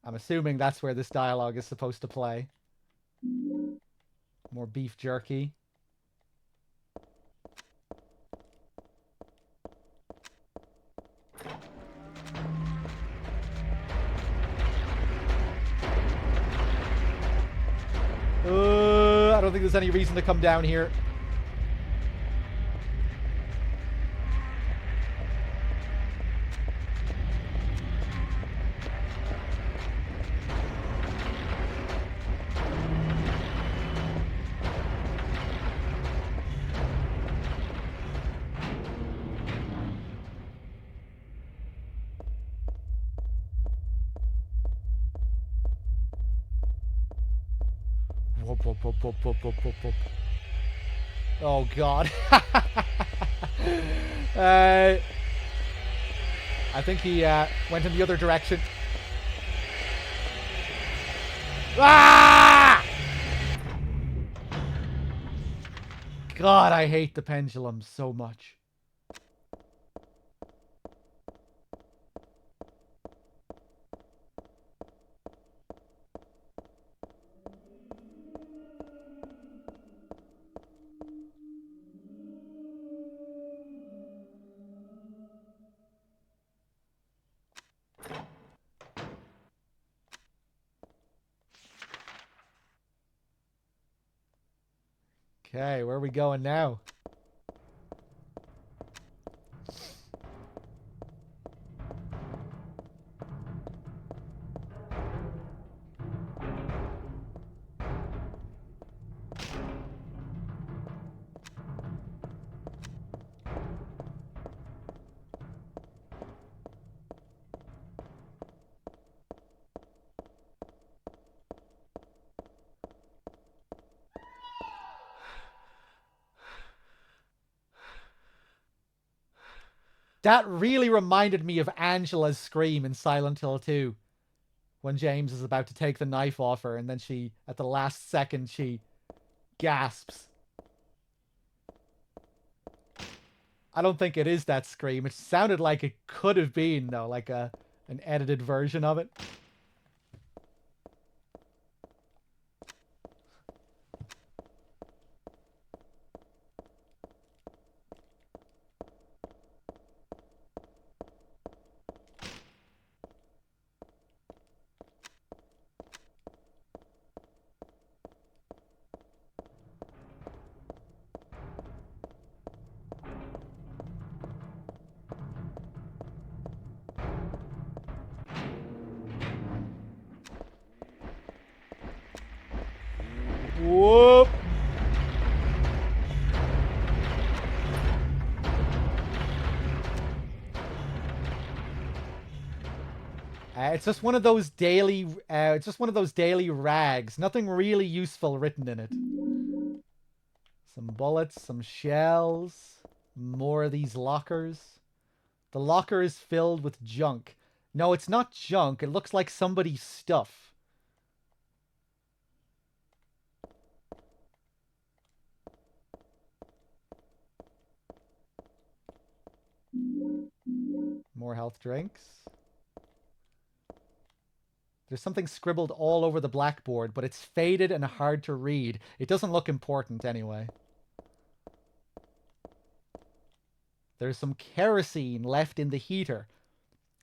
I'm assuming that's where this dialogue is supposed to play. More beef jerky. I don't think there's any reason to come down here. Whoop, whoop, whoop, whoop, whoop, whoop, whoop, whoop. Oh god. I think he went in the other direction. Ah! God, I hate the pendulum so much. Okay, where are we going now? That really reminded me of Angela's scream in Silent Hill 2. When James is about to take the knife off her, and then she, at the last second, she gasps. I don't think it is that scream. It sounded like it could have been, though, like an edited version of it. Whoop! It's just one of those daily. It's just one of those daily rags. Nothing really useful written in it. Some bullets, some shells, more of these lockers. The locker is filled with junk. No, it's not junk. It looks like somebody's stuff. More health drinks. There's something scribbled all over the blackboard, but it's faded and hard to read. It doesn't look important anyway. There's some kerosene left in the heater.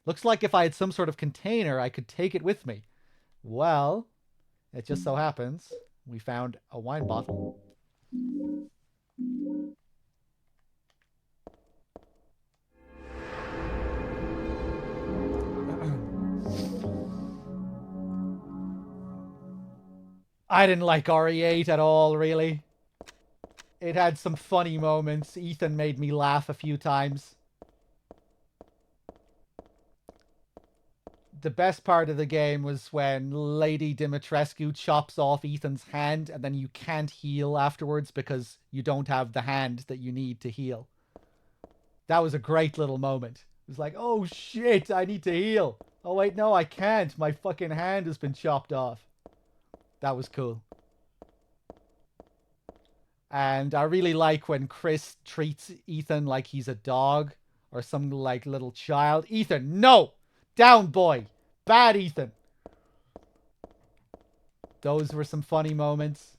Looks like if I had some sort of container, I could take it with me. Well, it just so happens we found a wine bottle. I didn't like RE8 at all, really. It had some funny moments. Ethan made me laugh a few times. The best part of the game was when Lady Dimitrescu chops off Ethan's hand and then you can't heal afterwards because you don't have the hand that you need to heal. That was a great little moment. It was like, oh shit, I need to heal. Oh wait, no, I can't. My fucking hand has been chopped off. That was cool. And I really like when Chris treats Ethan like he's a dog or some like little child. Ethan, no! Down, boy! Bad Ethan! Those were some funny moments.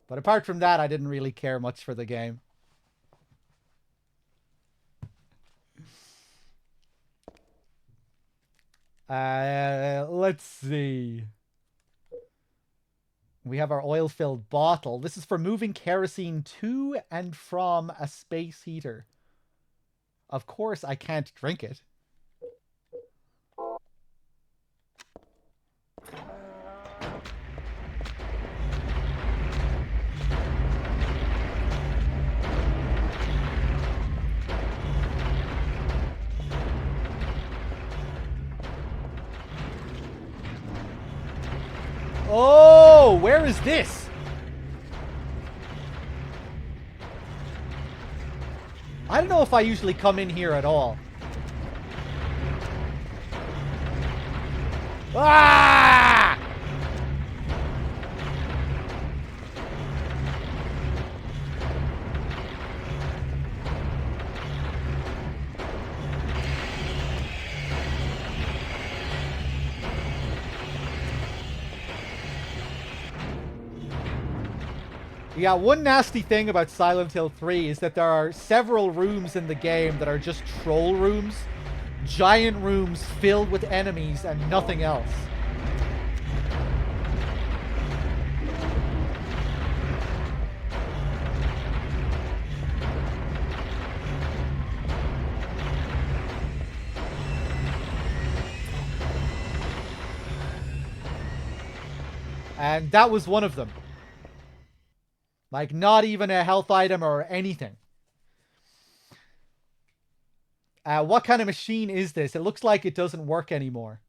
But apart from that, I didn't really care much for the game. Let's see. We have our oil-filled bottle. This is for moving kerosene to and from a space heater. Of course, I can't drink it. Oh, where is this? I don't know if I usually come in here at all. Ah! Yeah, one nasty thing about Silent Hill 3 is that there are several rooms in the game that are just troll rooms. Giant rooms filled with enemies and nothing else. And that was one of them. Like, not even a health item or anything. What kind of machine is this? It looks like it doesn't work anymore.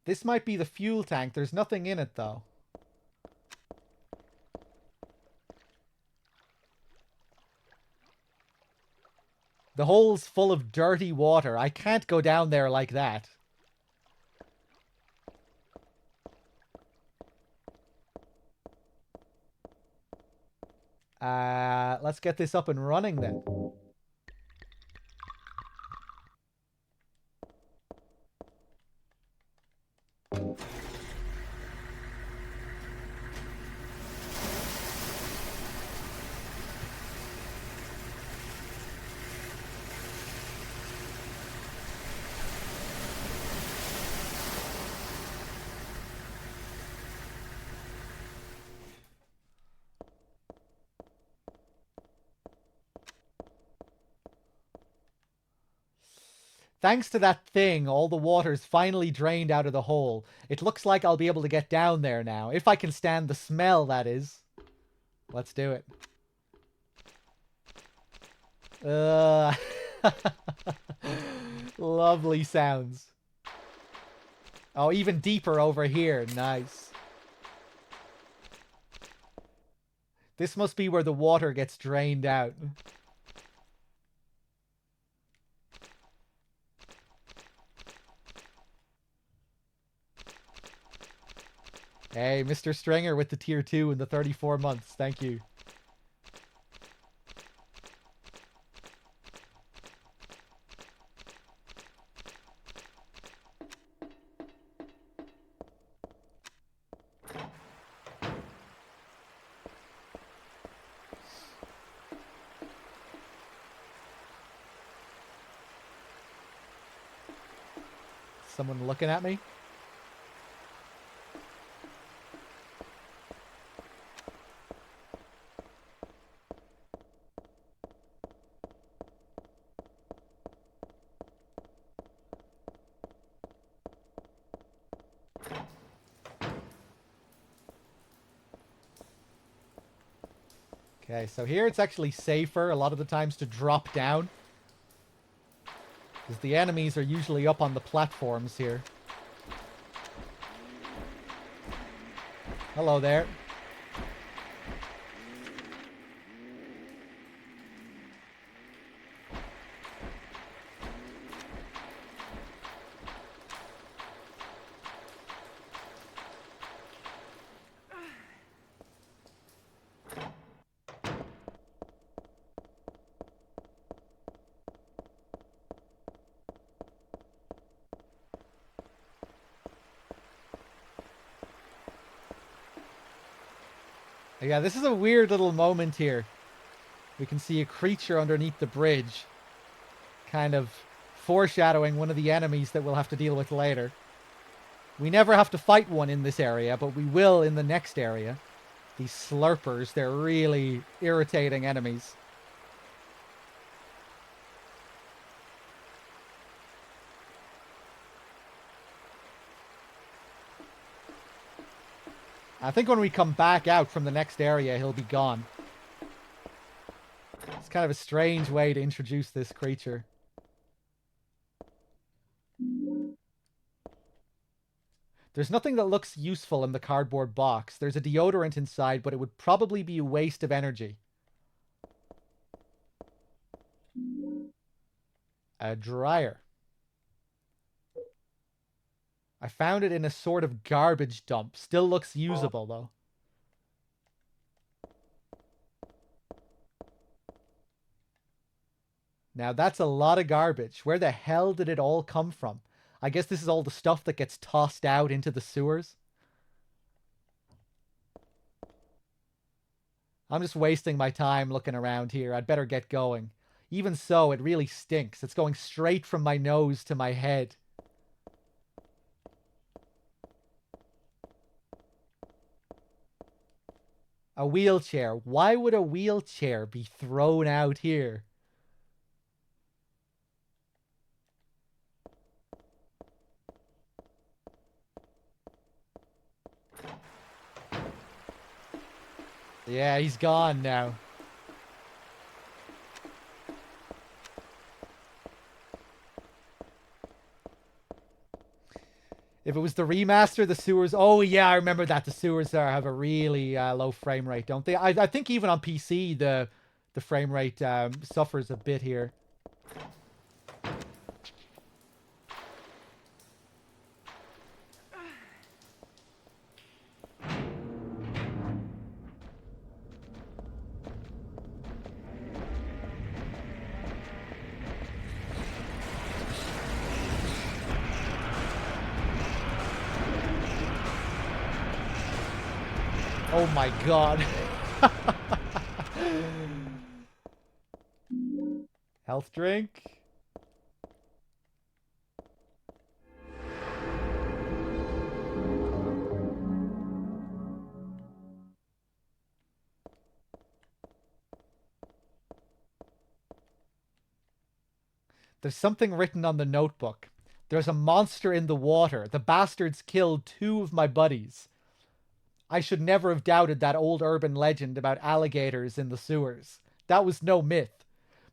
This might be the fuel tank. There's nothing in it, though. The hole's full of dirty water. I can't go down there like that. Let's get this up and running then. Thanks to that thing, all the water's finally drained out of the hole. It looks like I'll be able to get down there now. If I can stand the smell, that is. Let's do it. Lovely sounds. Oh, even deeper over here. Nice. This must be where the water gets drained out. Hey, Mr. Stringer with the tier 2 and the 34 months. Thank you. Someone looking at me? Okay, so here it's actually safer a lot of the times to drop down. Because the enemies are usually up on the platforms here. Hello there. Yeah, this is a weird little moment here. We can see a creature underneath the bridge. Kind of foreshadowing one of the enemies that we'll have to deal with later. We never have to fight one in this area, but we will in the next area. These slurpers, they're really irritating enemies. I think when we come back out from the next area, he'll be gone. It's kind of a strange way to introduce this creature. There's nothing that looks useful in the cardboard box. There's a deodorant inside, but it would probably be a waste of energy. A dryer. I found it in a sort of garbage dump. Still looks usable, though. Now, that's a lot of garbage. Where the hell did it all come from? I guess this is all the stuff that gets tossed out into the sewers. I'm just wasting my time looking around here. I'd better get going. Even so, it really stinks. It's going straight from my nose to my head. A wheelchair. Why would a wheelchair be thrown out here? Yeah, he's gone now. If it was the remaster, the sewers... Oh, yeah, I remember that. The sewers have a really low frame rate, don't they? I think even on PC, the frame rate suffers a bit here. Oh my god. Health drink. There's something written on the notebook. There's a monster in the water. The bastards killed 2 of my buddies. I should never have doubted that old urban legend about alligators in the sewers. That was no myth.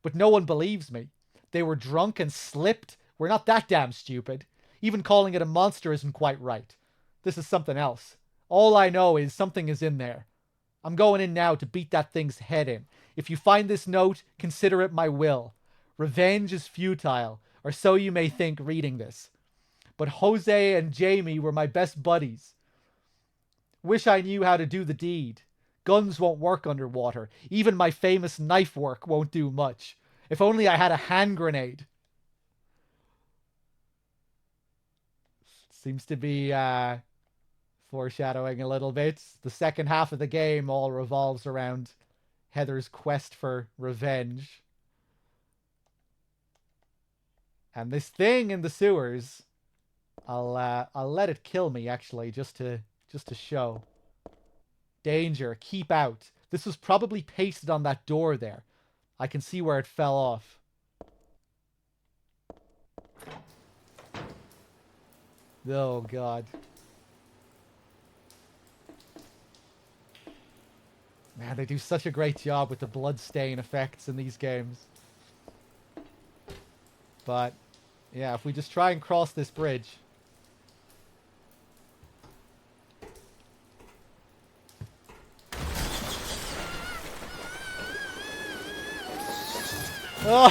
But no one believes me. They were drunk and slipped. We're not that damn stupid. Even calling it a monster isn't quite right. This is something else. All I know is something is in there. I'm going in now to beat that thing's head in. If you find this note, consider it my will. Revenge is futile, or so you may think reading this. But Jose and Jamie were my best buddies. Wish I knew how to do the deed. Guns won't work underwater. Even my famous knife work won't do much. If only I had a hand grenade. Seems to be foreshadowing a little bit. The second half of the game all revolves around Heather's quest for revenge. And this thing in the sewers, I'll let it kill me actually, just to show. Danger, keep out. This was probably pasted on that door there. I can see where it fell off. Oh god. Man, they do such a great job with the bloodstain effects in these games. But, yeah, if we just try and cross this bridge. Oh!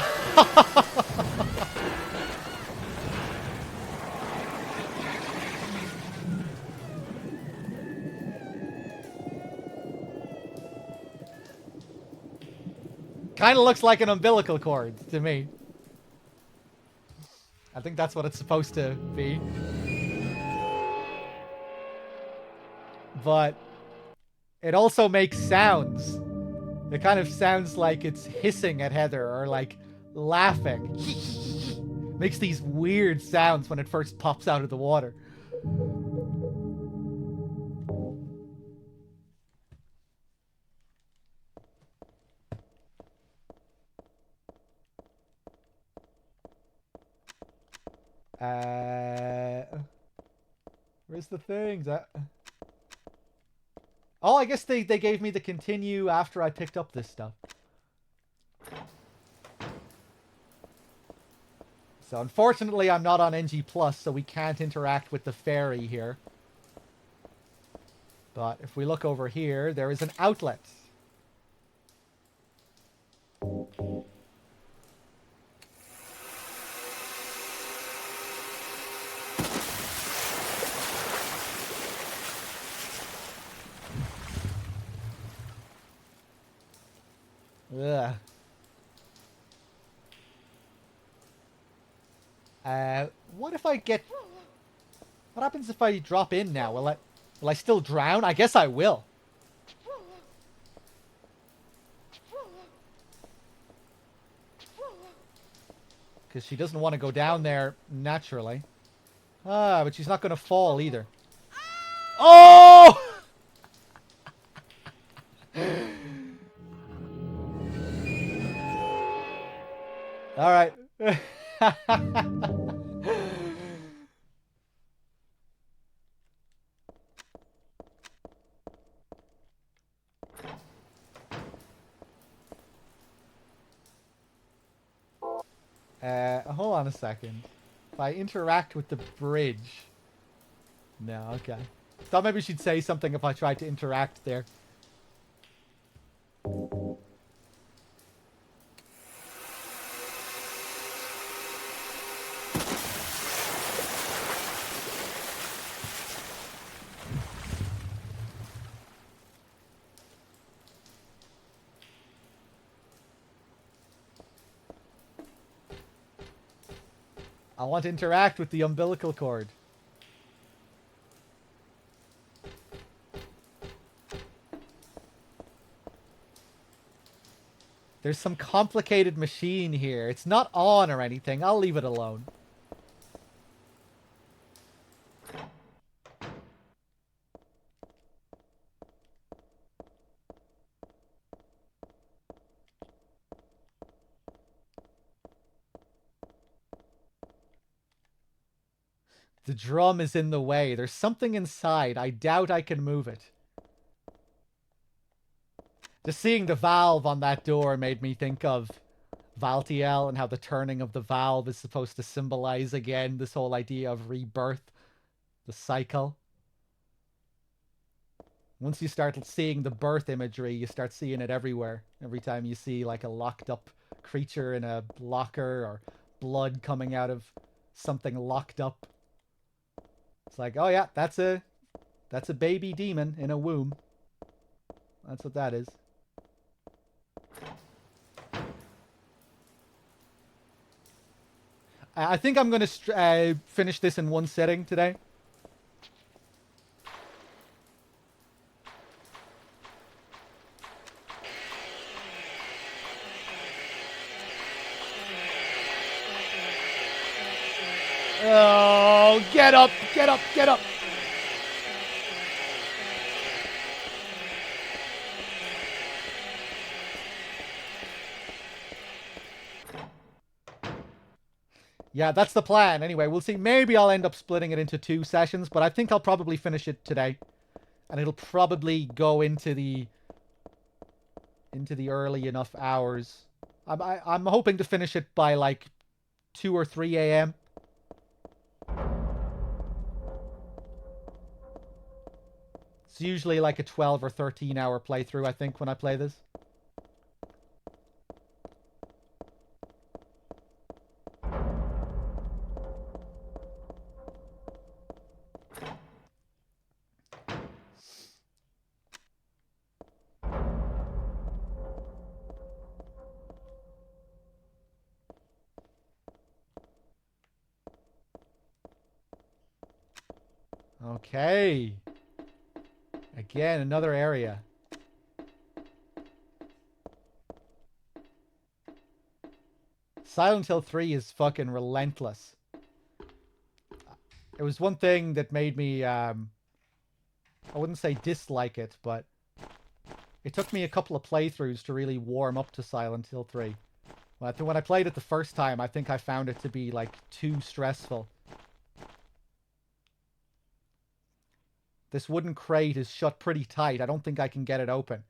Kind of looks like an umbilical cord to me. I think that's what it's supposed to be. But it also makes sounds. It kind of sounds like it's hissing at Heather or like laughing. Makes these weird sounds when it first pops out of the water. Where's the things? Oh, I guess they gave me the continue after I picked up this stuff. So unfortunately I'm not on NG+, so we can't interact with the fairy here. But if we look over here, there is an outlet. Ugh. What if I get... What happens if I drop in now? Will I still drown? I guess I will. Because she doesn't want to go down there naturally. Ah, but she's not going to fall either. Oh! All right. Hold on a second. If I interact with the bridge... No, okay. Thought maybe she'd say something if I tried to interact there. I want to interact with the umbilical cord. There's some complicated machine here. It's not on or anything. I'll leave it alone. The drum is in the way. There's something inside. I doubt I can move it. Just seeing the valve on that door made me think of Valtiel and how the turning of the valve is supposed to symbolize, again, this whole idea of rebirth, the cycle. Once you start seeing the birth imagery, you start seeing it everywhere. Every time you see like a locked up creature in a locker or blood coming out of something locked up. It's like, oh yeah, that's a baby demon in a womb. That's what that is. I think I'm going to finish this in one sitting today. Oh, get up, get up, get up. Yeah, that's the plan. Anyway, we'll see. Maybe I'll end up splitting it into 2 sessions, but I think I'll probably finish it today. And it'll probably go into the early enough hours. I'm hoping to finish it by like 2 or 3 a.m. It's usually like a 12 or 13 hour playthrough, I think, when I play this. Okay. Again, another area. Silent Hill 3 is fucking relentless. It was one thing that made me, I wouldn't say dislike it, but it took me a couple of playthroughs to really warm up to Silent Hill 3. When I played it the first time, I think I found it to be, like, too stressful. This wooden crate is shut pretty tight. I don't think I can get it open.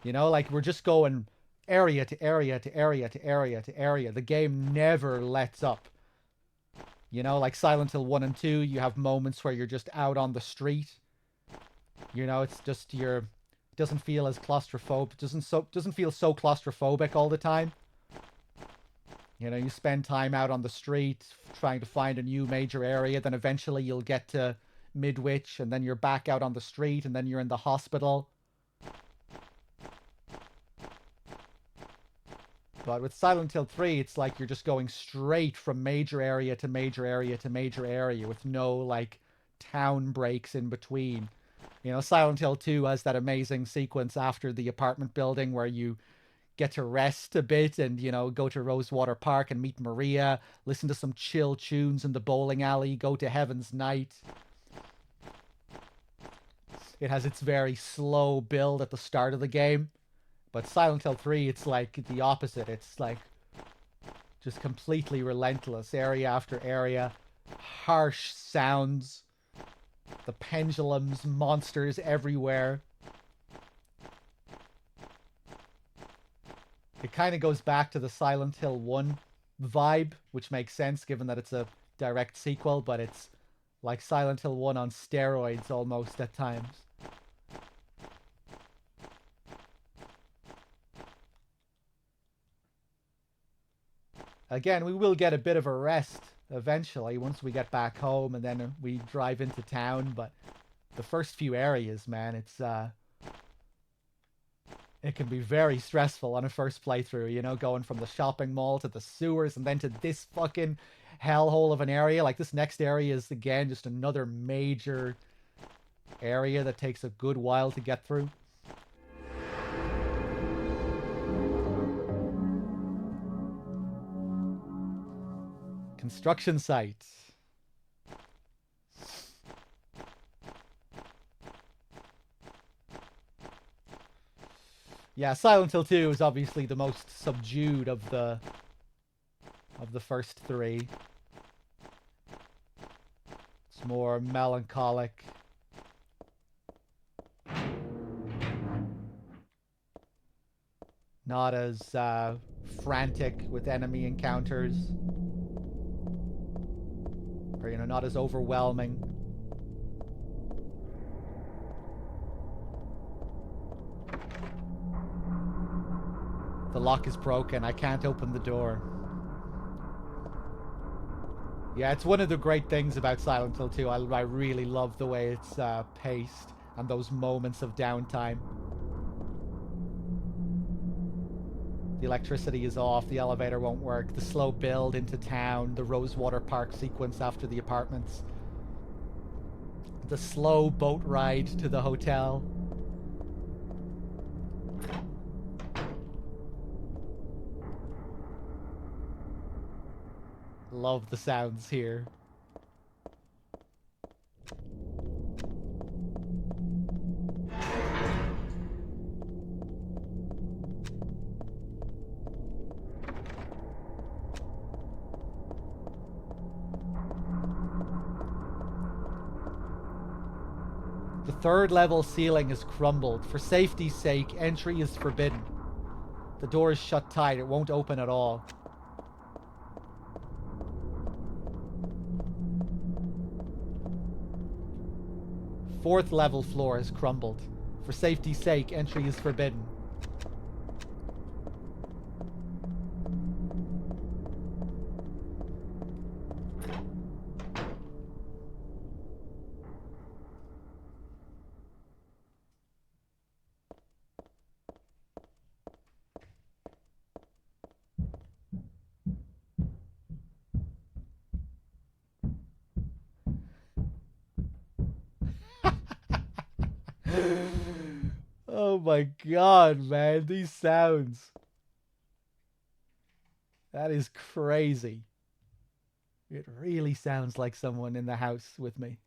You know, like, we're just going area to area to area to area to area. The game never lets up. You know, like Silent Hill 1 and 2, you have moments where you're just out on the street. You know, it's just doesn't feel as claustrophobic, doesn't feel so claustrophobic all the time. You know, you spend time out on the street trying to find a new major area, then eventually you'll get to Midwich, and then you're back out on the street, and then you're in the hospital. But with Silent Hill 3, it's like you're just going straight from major area to major area to major area with no, like, town breaks in between. You know, Silent Hill 2 has that amazing sequence after the apartment building where you get to rest a bit and, you know, go to Rosewater Park and meet Maria, listen to some chill tunes in the bowling alley, go to Heaven's Night. It has its very slow build at the start of the game. But Silent Hill 3, it's like the opposite. It's like just completely relentless. Area after area. Harsh sounds. The pendulums, monsters everywhere. It kind of goes back to the Silent Hill 1 vibe, which makes sense given that it's a direct sequel, but it's like Silent Hill 1 on steroids almost at times. Again, we will get a bit of a rest eventually once we get back home and then we drive into town, but the first few areas, man, it can be very stressful on a first playthrough, you know, going from the shopping mall to the sewers and then to this fucking hellhole of an area. Like, this next area is, again, just another major area that takes a good while to get through. Construction site. Yeah, Silent Hill 2 is obviously the most subdued of the first three. It's more melancholic. Not as frantic with enemy encounters. Or, not as overwhelming. The lock is broken. I can't open the door. Yeah, it's one of the great things about Silent Hill 2. I really love the way it's paced and those moments of downtime. The electricity is off, the elevator won't work, the slow build into town, the Rosewater Park sequence after the apartments, the slow boat ride to the hotel. Love the sounds here. The third level ceiling is crumbled. For safety's sake, entry is forbidden. The door is shut tight. It won't open at all. Fourth level floor is crumbled. For safety's sake, entry is forbidden. Oh my god, man. These sounds. That is crazy. It really sounds like someone in the house with me.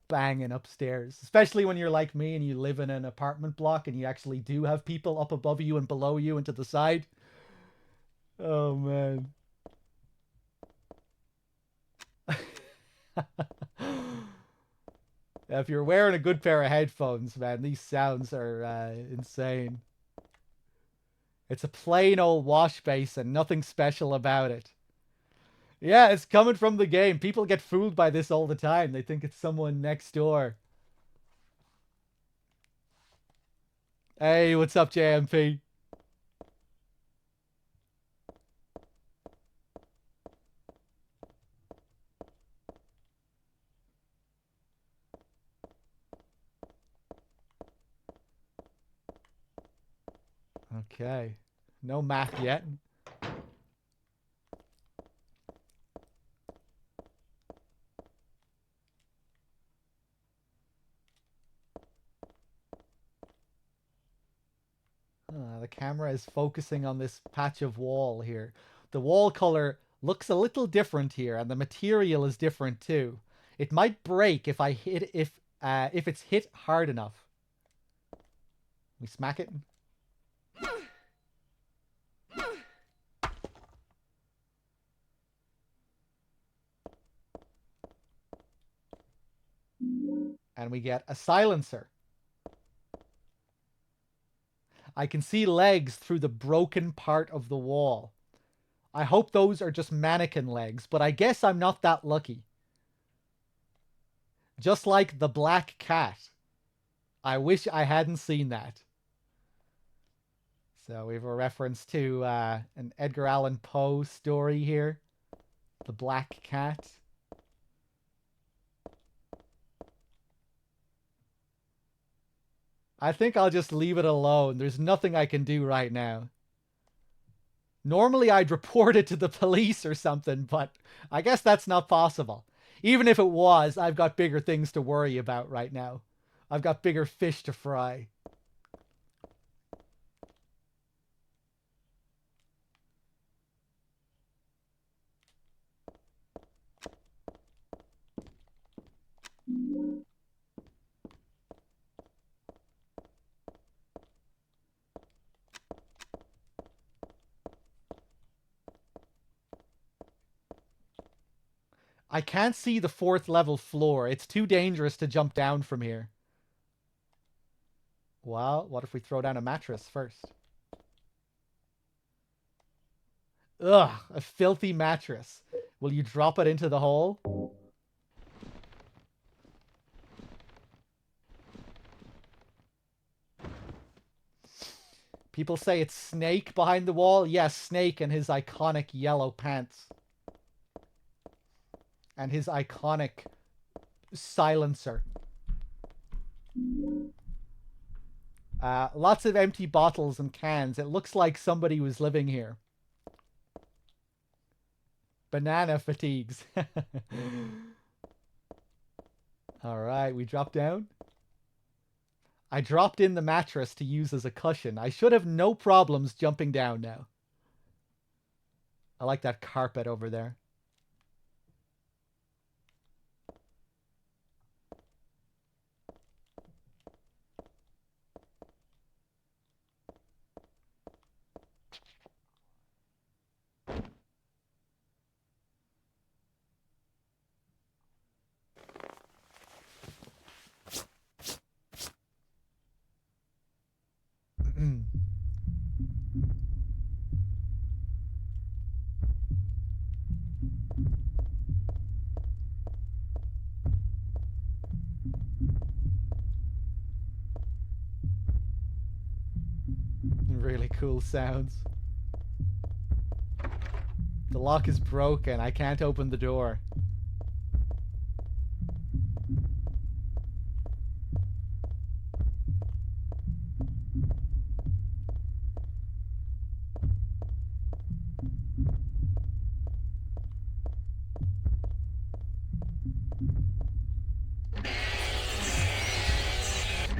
Banging upstairs. Especially when you're like me and you live in an apartment block and you actually do have people up above you and below you and to the side. Oh, man. If you're wearing a good pair of headphones, man, these sounds are insane. It's a plain old wash basin, nothing special about it. Yeah, it's coming from the game. People get fooled by this all the time. They think it's someone next door. Hey, what's up, JMP? Okay. No map yet. The camera is focusing on this patch of wall here. The wall color looks a little different here, and the material is different too. It might break if I hit if it's hit hard enough. We smack it. And we get a silencer. I can see legs through the broken part of the wall. I hope those are just mannequin legs, but I guess I'm not that lucky. Just like the black cat. I wish I hadn't seen that. So we have a reference to an Edgar Allan Poe story here. The Black Cat. I think I'll just leave it alone. There's nothing I can do right now. Normally I'd report it to the police or something, but I guess that's not possible. Even if it was, I've got bigger things to worry about right now. I've got bigger fish to fry. I can't see the 4th level floor. It's too dangerous to jump down from here. Well, what if we throw down a mattress first? Ugh, a filthy mattress. Will you drop it into the hole? People say it's Snake behind the wall. Yes, Snake and his iconic yellow pants. And his iconic silencer. Lots of empty bottles and cans. It looks like somebody was living here. Banana fatigues. Alright, we drop down. I dropped in the mattress to use as a cushion. I should have no problems jumping down now. I like that carpet over there. Really cool sounds. The lock is broken. I can't open the door.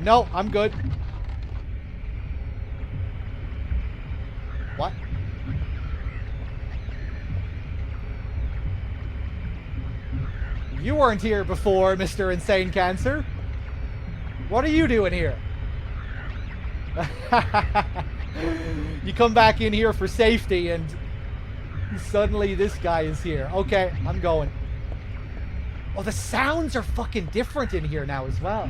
No, I'm good. What? You weren't here before, Mr. Insane Cancer. What are you doing here? You come back in here for safety and suddenly this guy is here. Okay, I'm going. Oh, the sounds are fucking different in here now as well.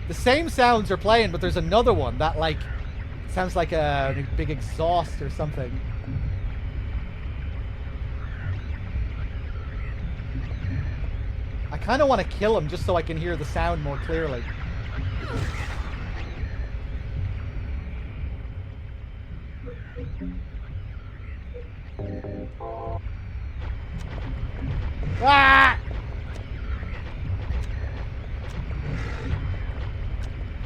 The same sounds are playing, but there's another one that, like, sounds like a big exhaust or something. I kind of want to kill him just so I can hear the sound more clearly. Ah!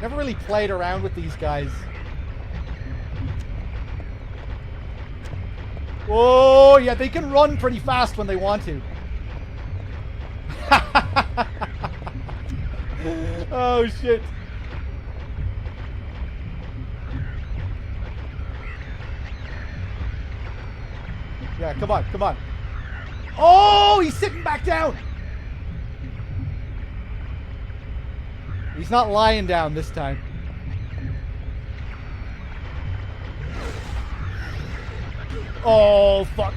Never really played around with these guys. Oh, yeah, they can run pretty fast when they want to. Oh, shit. Yeah, come on, come on. Oh, he's sitting back down. He's not lying down this time. Oh, fuck.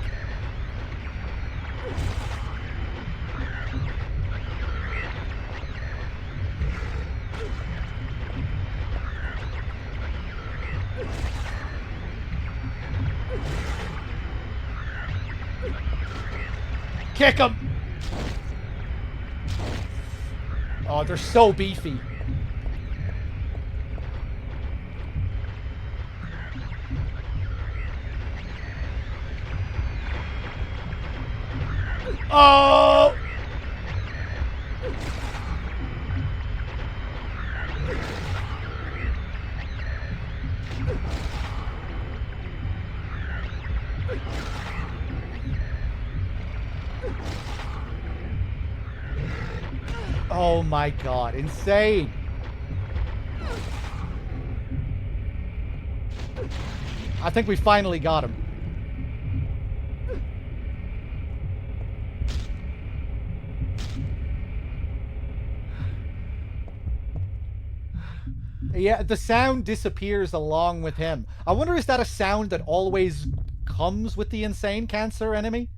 Kick him. Oh, they're so beefy. Oh! Oh my god, insane! I think we finally got him. Yeah, the sound disappears along with him. I wonder, is that a sound that always comes with the insane cancer enemy?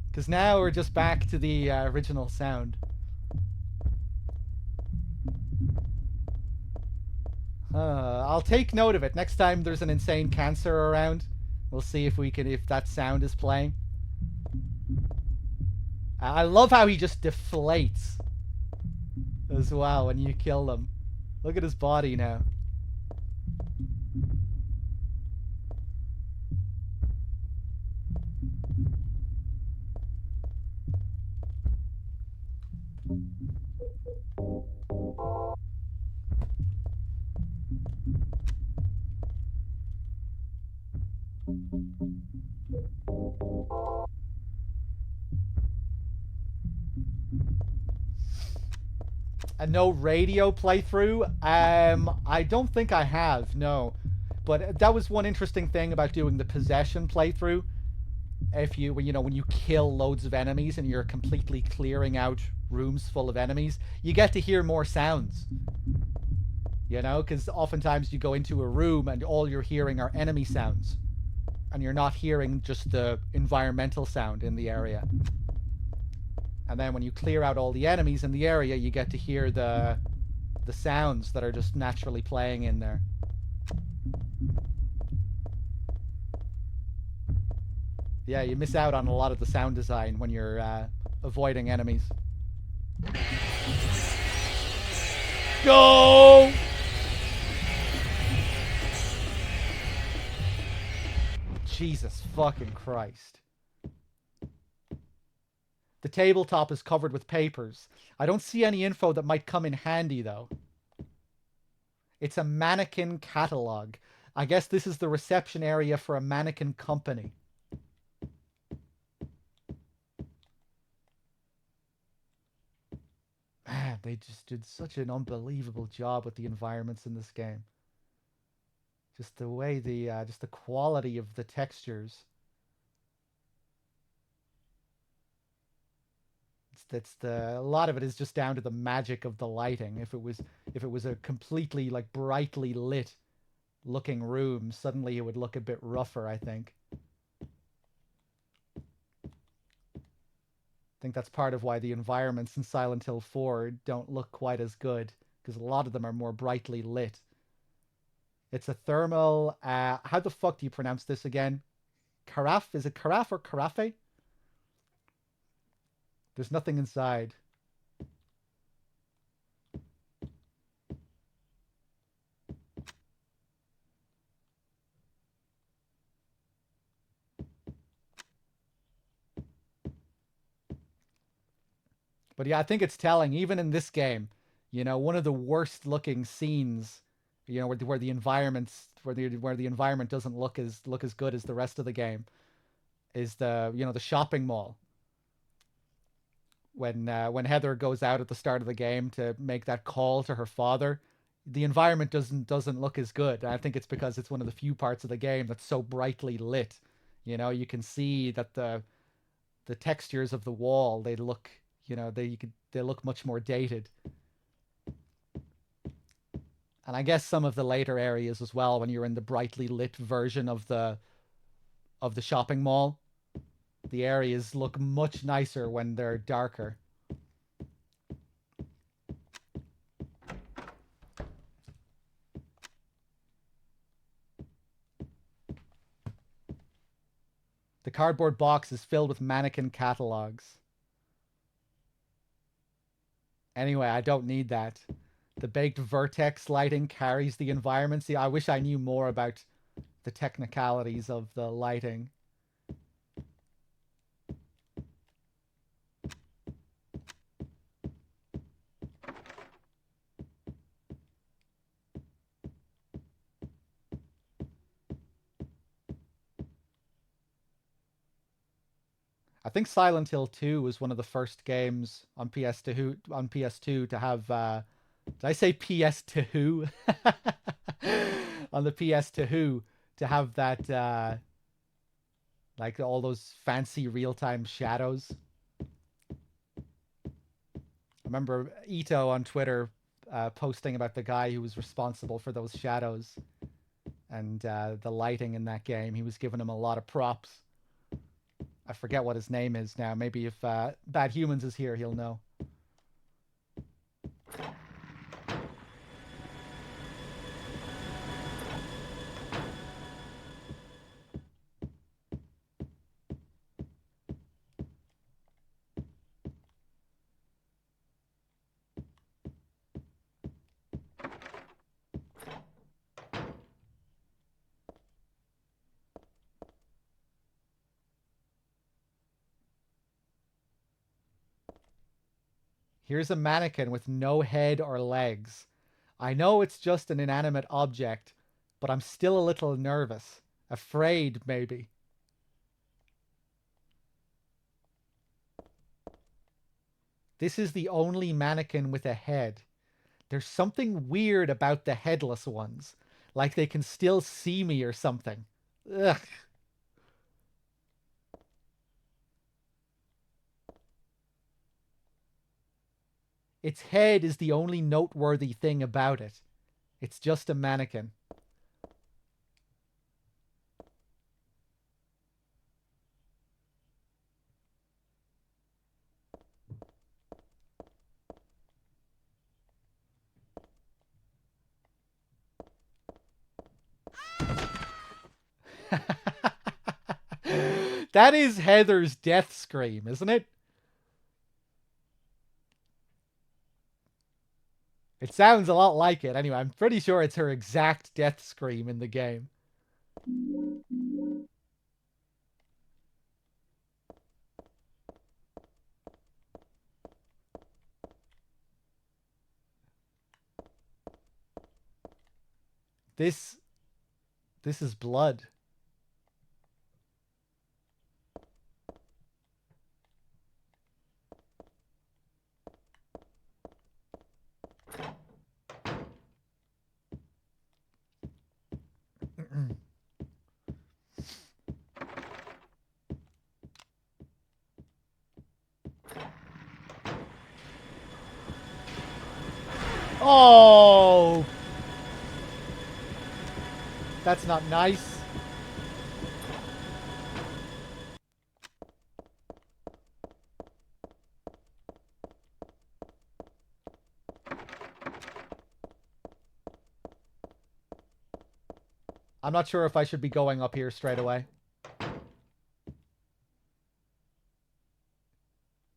Because now we're just back to the original sound. I'll take note of it. Next time there's an insane cancer around, we'll see if that sound is playing. I love how he just deflates as well when you kill them. Look at his body now. And no radio playthrough? I don't think I have, no. But that was one interesting thing about doing the possession playthrough. If you, when you kill loads of enemies and you're completely clearing out rooms full of enemies, you get to hear more sounds. Because oftentimes you go into a room and all you're hearing are enemy sounds. And you're not hearing just the environmental sound in the area. And then when you clear out all the enemies in the area, you get to hear the sounds that are just naturally playing in there. Yeah, you miss out on a lot of the sound design when you're avoiding enemies. Go! Jesus fucking Christ. The tabletop is covered with papers. I don't see any info that might come in handy, though. It's a mannequin catalog. I guess this is the reception area for a mannequin company. Man, they just did such an unbelievable job with the environments in this game. Just the way just the quality of the textures. A lot of it is just down to the magic of the lighting. If it was a completely like brightly lit looking room, suddenly it would look a bit rougher, I think. I think that's part of why the environments in Silent Hill 4 don't look quite as good, because a lot of them are more brightly lit. It's a thermal, how the fuck do you pronounce this again? Carafe? Is it carafe or carafe? There's nothing inside. But yeah, I think it's telling, even in this game, one of the worst looking scenes, where the environments, where the environment doesn't look as good as the rest of the game, is the shopping mall. When Heather goes out at the start of the game to make that call to her father, the environment doesn't look as good. And I think it's because it's one of the few parts of the game that's so brightly lit. You can see that the textures of the wall, they look, they look much more dated. And I guess some of the later areas as well, when you're in the brightly lit version of the shopping mall, the areas look much nicer when they're darker. The cardboard box is filled with mannequin catalogs. Anyway, I don't need that. The baked vertex lighting carries the environment. See, I wish I knew more about the technicalities of the lighting. I think Silent Hill 2 was one of the first games on PS2 to have did I say PS2? On the PS2 to have that like all those fancy real-time shadows. I remember Ito on Twitter posting about the guy who was responsible for those shadows and the lighting in that game. He was giving him a lot of props. I forget what his name is now. Maybe if Bad Humans is here, he'll know. Here's a mannequin with no head or legs. I know it's just an inanimate object, but I'm still a little nervous. Afraid, maybe. This is the only mannequin with a head. There's something weird about the headless ones. Like they can still see me or something. Ugh. Its head is the only noteworthy thing about it. It's just a mannequin. That is Heather's death scream, isn't it? It sounds a lot like it. Anyway, I'm pretty sure it's her exact death scream in the game. This is blood. Oh! That's not nice. I'm not sure if I should be going up here straight away.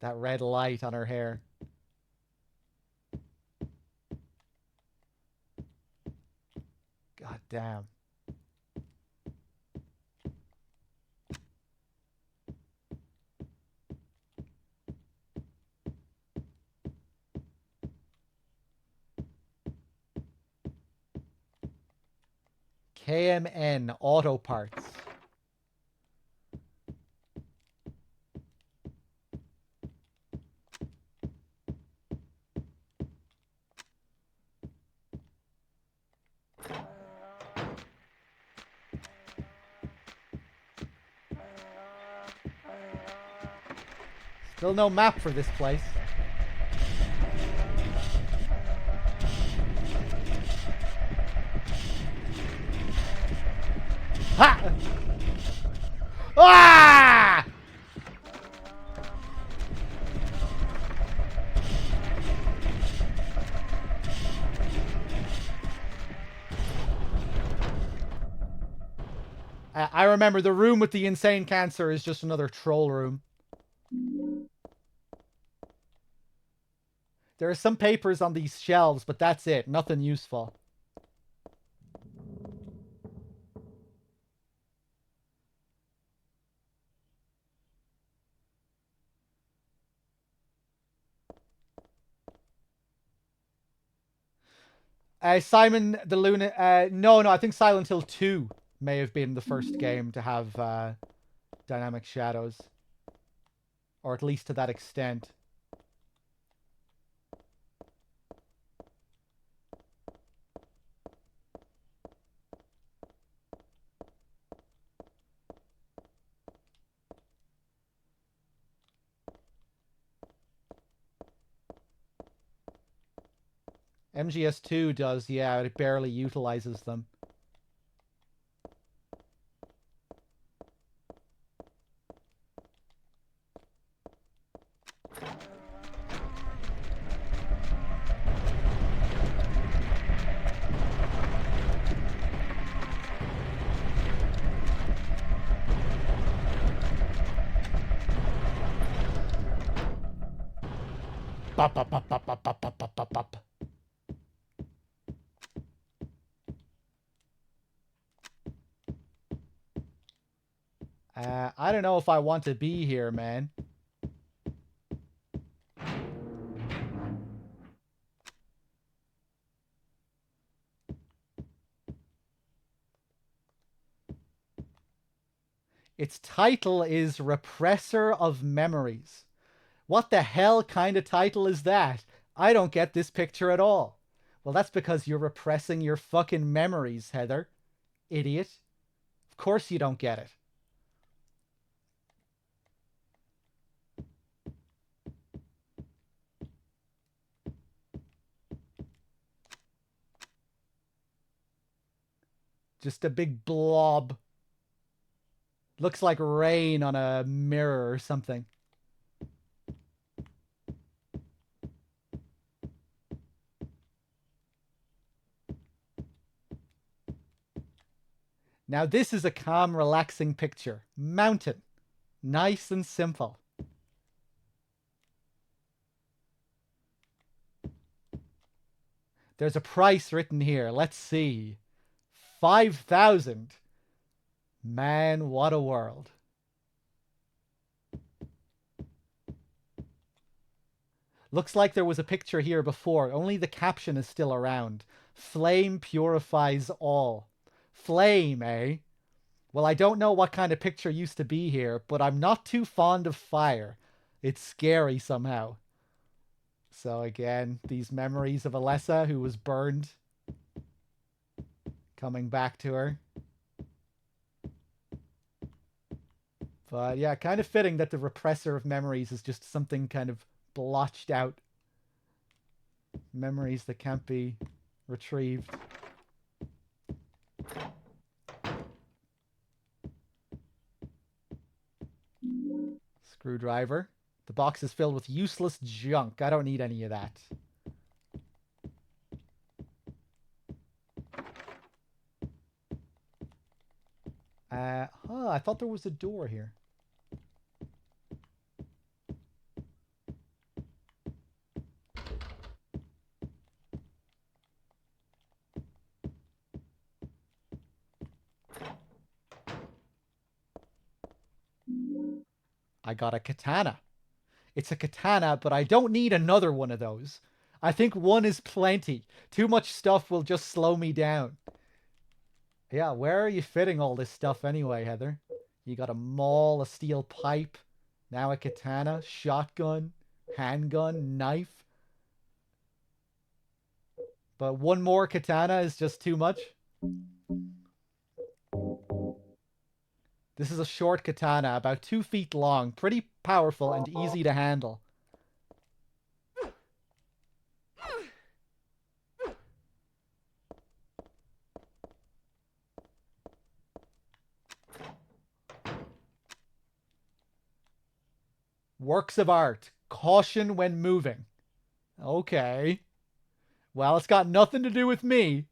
That red light on her hair. God damn. KMN Auto Parts. Still no map for this place. Ha! Ah! I remember the room with the insane cancer is just another troll room. There are some papers on these shelves, but that's it. Nothing useful. Simon the Luna... no, I think Silent Hill 2 may have been the first game to have dynamic shadows. Or at least to that extent. MGS2 does, yeah, it barely utilizes them. Bop, bop, bop, bop, bop, bop, bop, bop, bop, bop. I don't know if I want to be here, man. Its title is Repressor of Memories. What the hell kind of title is that? I don't get this picture at all. Well, that's because you're repressing your fucking memories, Heather. Idiot. Of course you don't get it. Just a big blob. Looks like rain on a mirror or something. Now this is a calm, relaxing picture. Mountain. Nice and simple. There's a price written here. Let's see. 5,000. Man, what a world. Looks like there was a picture here before. Only the caption is still around. Flame purifies all. Flame, eh? Well, I don't know what kind of picture used to be here, but I'm not too fond of fire. It's scary somehow. So again, these memories of Alessa, who was burned. Coming back to her. But yeah, kind of fitting that the repressor of memories is just something kind of blotched out. Memories that can't be retrieved. Screwdriver. The box is filled with useless junk. I don't need any of that. I thought there was a door here. I got a katana. It's a katana, but I don't need another one of those. I think one is plenty. Too much stuff will just slow me down. Yeah, where are you fitting all this stuff anyway, Heather? You got a maul, a steel pipe, now a katana, shotgun, handgun, knife. But one more katana is just too much. This is a short katana, about 2 feet long, pretty powerful and easy to handle. Works of art. Caution when moving. Okay. Well, it's got nothing to do with me.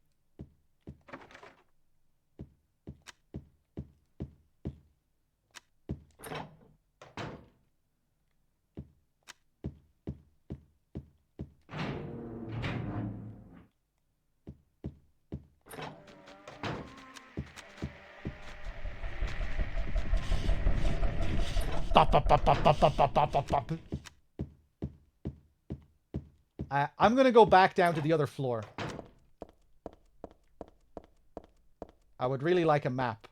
I'm gonna go back down to the other floor. I would really like a map.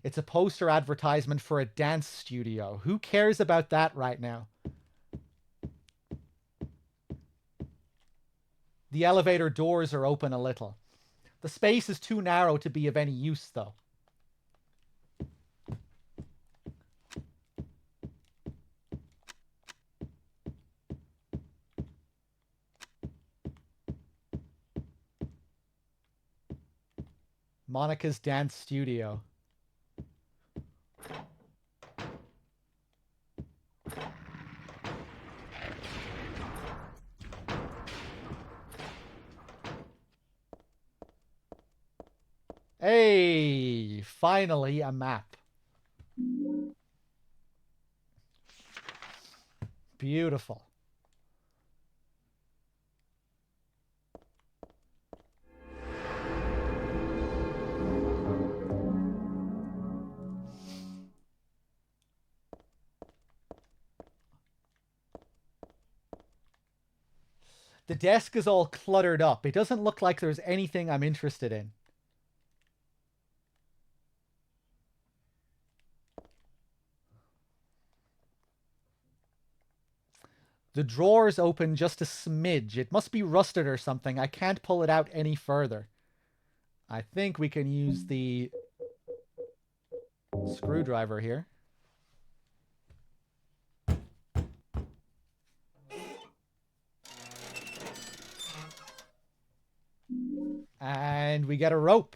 It's a poster advertisement for a dance studio. Who cares about that right now? The elevator doors are open a little. The space is too narrow to be of any use, though. Monica's Dance Studio. Hey, finally a map. Beautiful. The desk is all cluttered up. It doesn't look like there's anything I'm interested in. The drawer's open just a smidge. It must be rusted or something. I can't pull it out any further. I think we can use the screwdriver here. And we get a rope.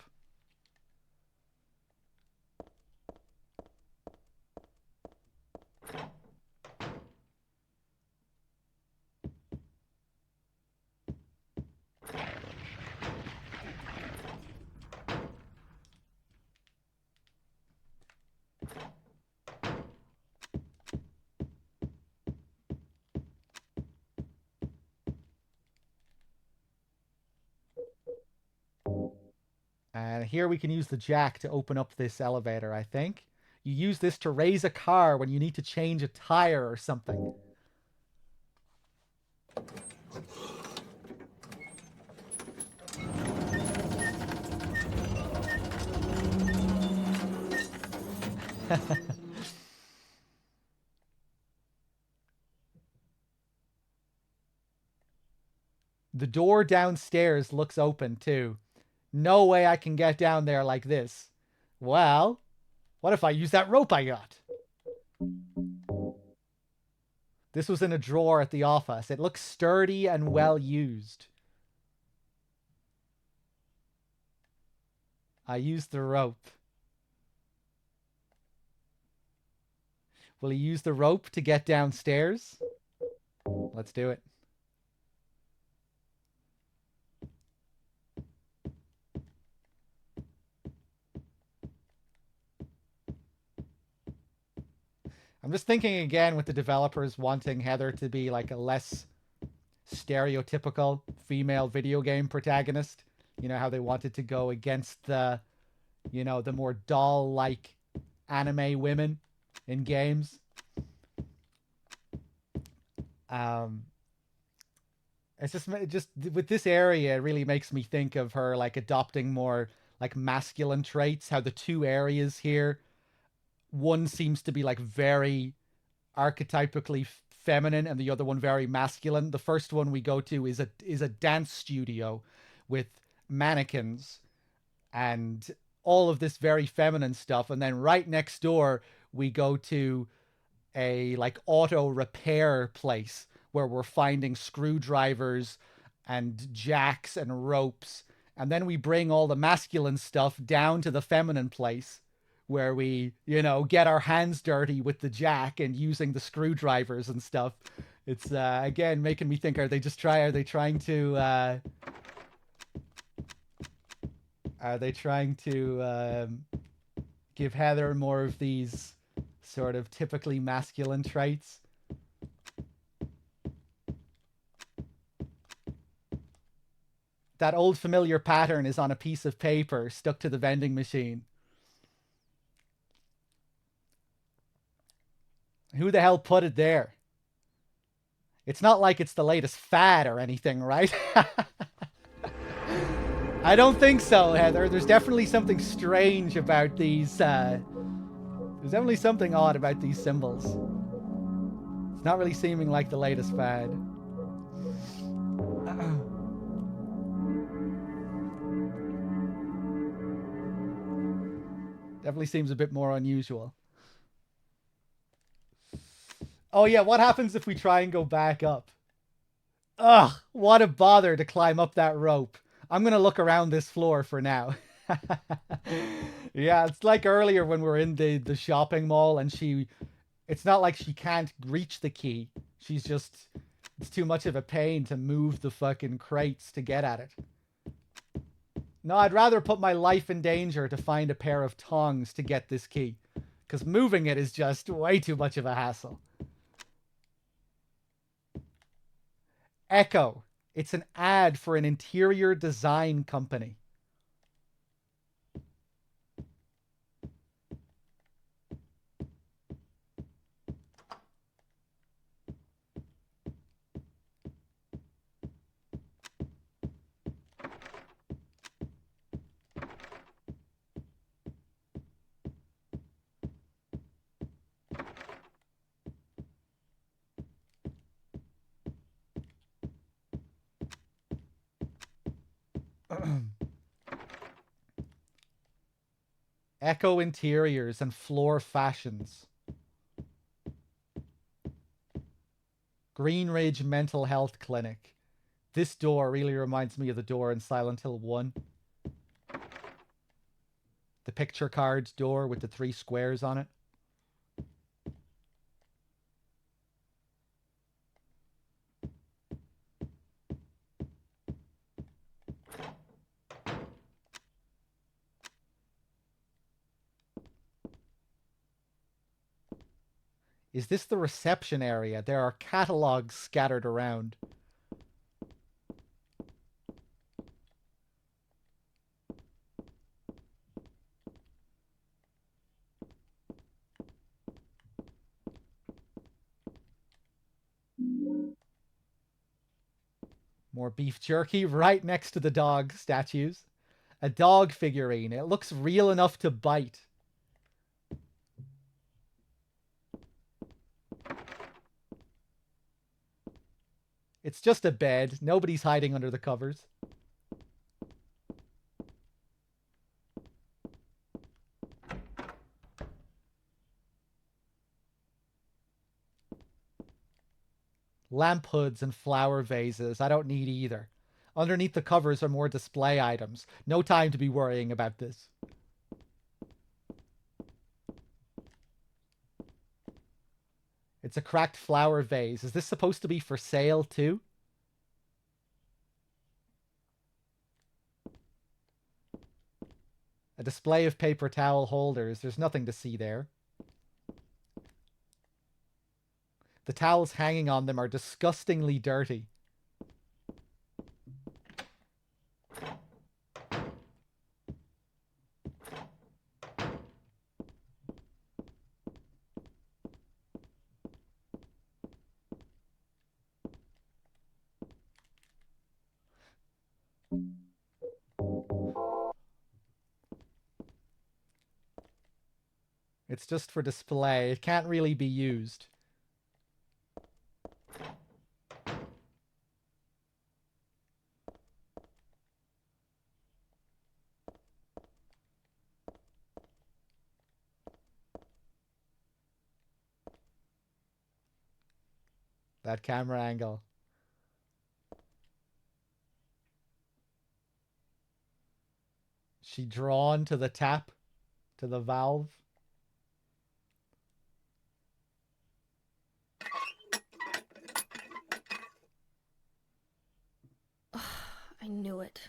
And here we can use the jack to open up this elevator, I think. You use this to raise a car when you need to change a tire or something. The door downstairs looks open too. No way I can get down there like this. Well, what if I use that rope I got? This was in a drawer at the office. It looks sturdy and well used. I used the rope. Will he use the rope to get downstairs? Let's do it. I'm just thinking again with the developers wanting Heather to be like a less stereotypical female video game protagonist. You know, how they wanted to go against the, you know, the more doll-like anime women in games. It's just with this area, it really makes me think of her like adopting more like masculine traits. How the two areas here, one seems to be like very archetypically feminine and the other one very masculine. The first one we go to is a dance studio with mannequins and all of this very feminine stuff, and then right next door we go to a like auto repair place where we're finding screwdrivers and jacks and ropes, and then we bring all the masculine stuff down to the feminine place where we, you know, get our hands dirty with the jack and using the screwdrivers and stuff. It's again making me think: are they trying to give Heather more of these sort of typically masculine traits? That old familiar pattern is on a piece of paper stuck to the vending machine. Who the hell put it there? It's not like it's the latest fad or anything, right? I don't think so, Heather. There's definitely something strange about these. There's definitely something odd about these symbols. It's not really seeming like the latest fad. Definitely seems a bit more unusual. Oh yeah, what happens if we try and go back up? Ugh, what a bother to climb up that rope. I'm gonna look around this floor for now. Yeah, it's like earlier when we were in the shopping mall and it's not like she can't reach the key. She's just, it's too much of a pain to move the fucking crates to get at it. No, I'd rather put my life in danger to find a pair of tongs to get this key. Because moving it is just way too much of a hassle. Echo. It's an ad for an interior design company. Echo Interiors and Floor Fashions. Green Ridge Mental Health Clinic. This door really reminds me of the door in Silent Hill 1. The picture card door with the 3 squares on it. Is this the reception area? There are catalogs scattered around. More beef jerky right next to the dog statues. A dog figurine. It looks real enough to bite. It's just a bed. Nobody's hiding under the covers. Lamp hoods and flower vases. I don't need either. Underneath the covers are more display items. No time to be worrying about this. It's a cracked flower vase. Is this supposed to be for sale too? A display of paper towel holders. There's nothing to see there. The towels hanging on them are disgustingly dirty. It's just for display. It can't really be used. That camera angle. She drawn to the tap, to the valve. I knew it.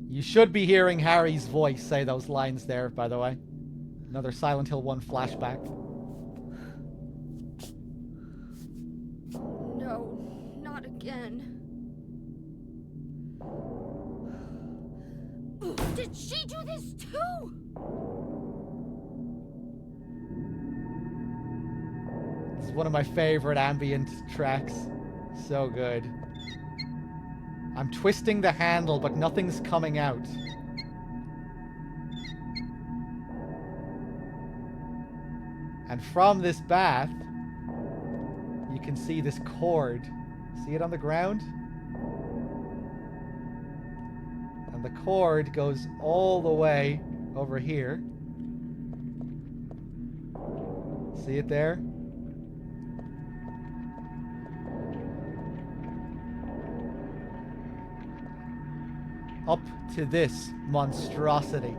You should be hearing Harry's voice say those lines there, by the way. Another Silent Hill 1 flashback. again. Did she do this too? This is one of my favorite ambient tracks. So good. I'm twisting the handle, but nothing's coming out. And from this bath, you can see this cord. See it on the ground? And the cord goes all the way over here. See it there? Up to this monstrosity.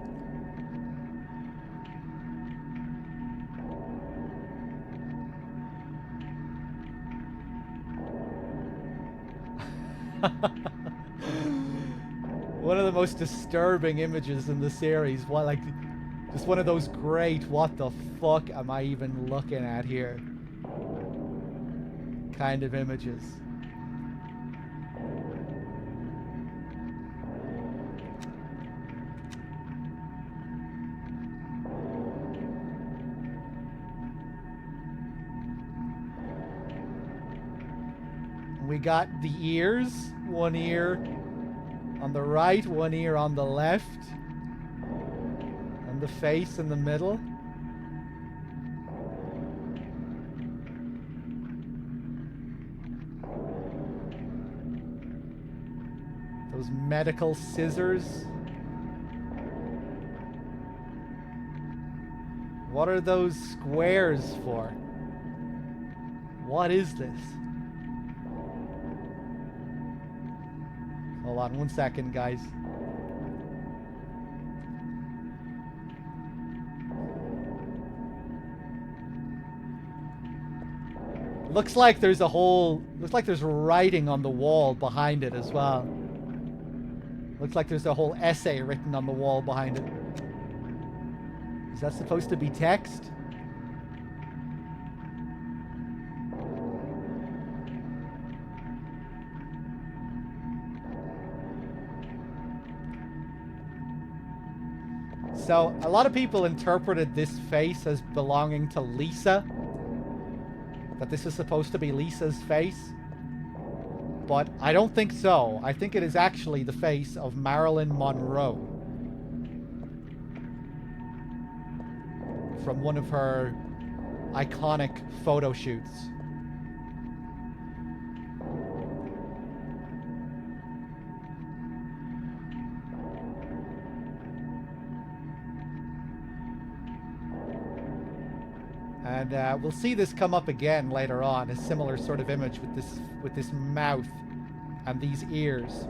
One of the most disturbing images in the series. What, like, just one of those great, what the fuck am I even looking at here kind of images. We got the ears, one ear on the right, one ear on the left, and the face in the middle. Those medical scissors. What are those squares for? What is this? Hold on 1 second, guys. Looks like there's writing on the wall behind it as well. Looks like there's a whole essay written on the wall behind it. Is that supposed to be text? So, a lot of people interpreted this face as belonging to Lisa. That this is supposed to be Lisa's face. But I don't think so. I think it is actually the face of Marilyn Monroe. From one of her iconic photo shoots. And we'll see this come up again later on, a similar sort of image with this mouth and these ears.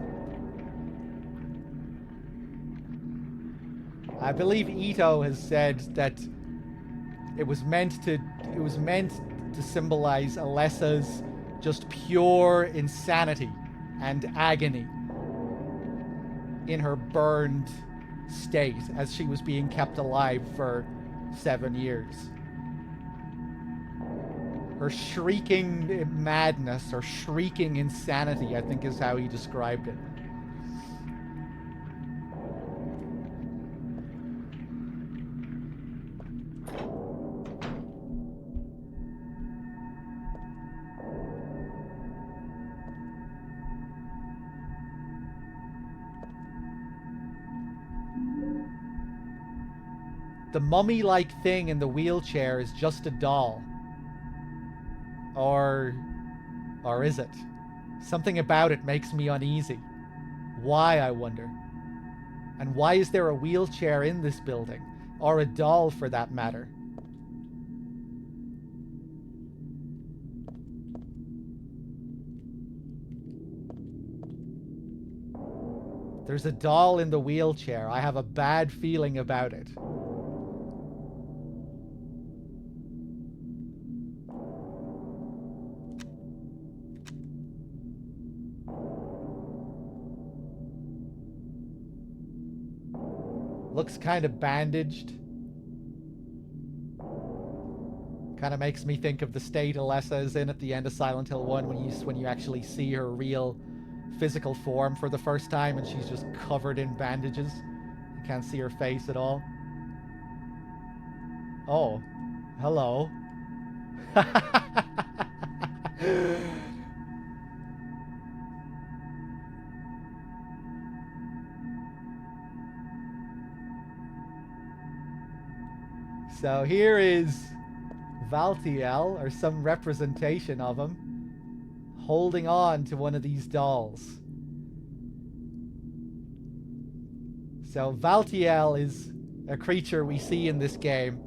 I believe Ito has said that it was meant to symbolize Alessa's just pure insanity and agony in her burned state as she was being kept alive for 7 years. Her shrieking madness or shrieking insanity, I think is how he described it. The mummy-like thing in the wheelchair is just a doll. Or is it? Something about it makes me uneasy. Why, I wonder? And why is there a wheelchair in this building? Or a doll, for that matter? There's a doll in the wheelchair. I have a bad feeling about it. Looks kind of bandaged. Kind of makes me think of the state Alessa is in at the end of Silent Hill 1 when you actually see her real physical form for the first time and she's just covered in bandages. You can't see her face at all. Oh, hello. So here is Valtiel, or some representation of him, holding on to one of these dolls. So Valtiel is a creature we see in this game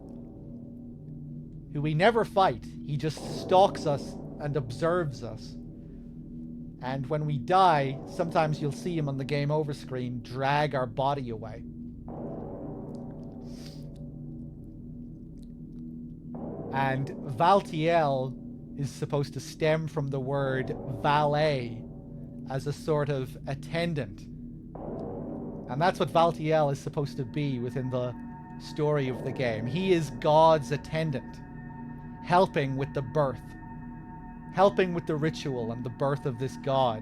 who we never fight. He just stalks us and observes us. And when we die, sometimes you'll see him on the game over screen drag our body away. And Valtiel is supposed to stem from the word valet, as a sort of attendant. And that's what Valtiel is supposed to be within the story of the game. He is God's attendant, helping with the birth, helping with the ritual and the birth of this god.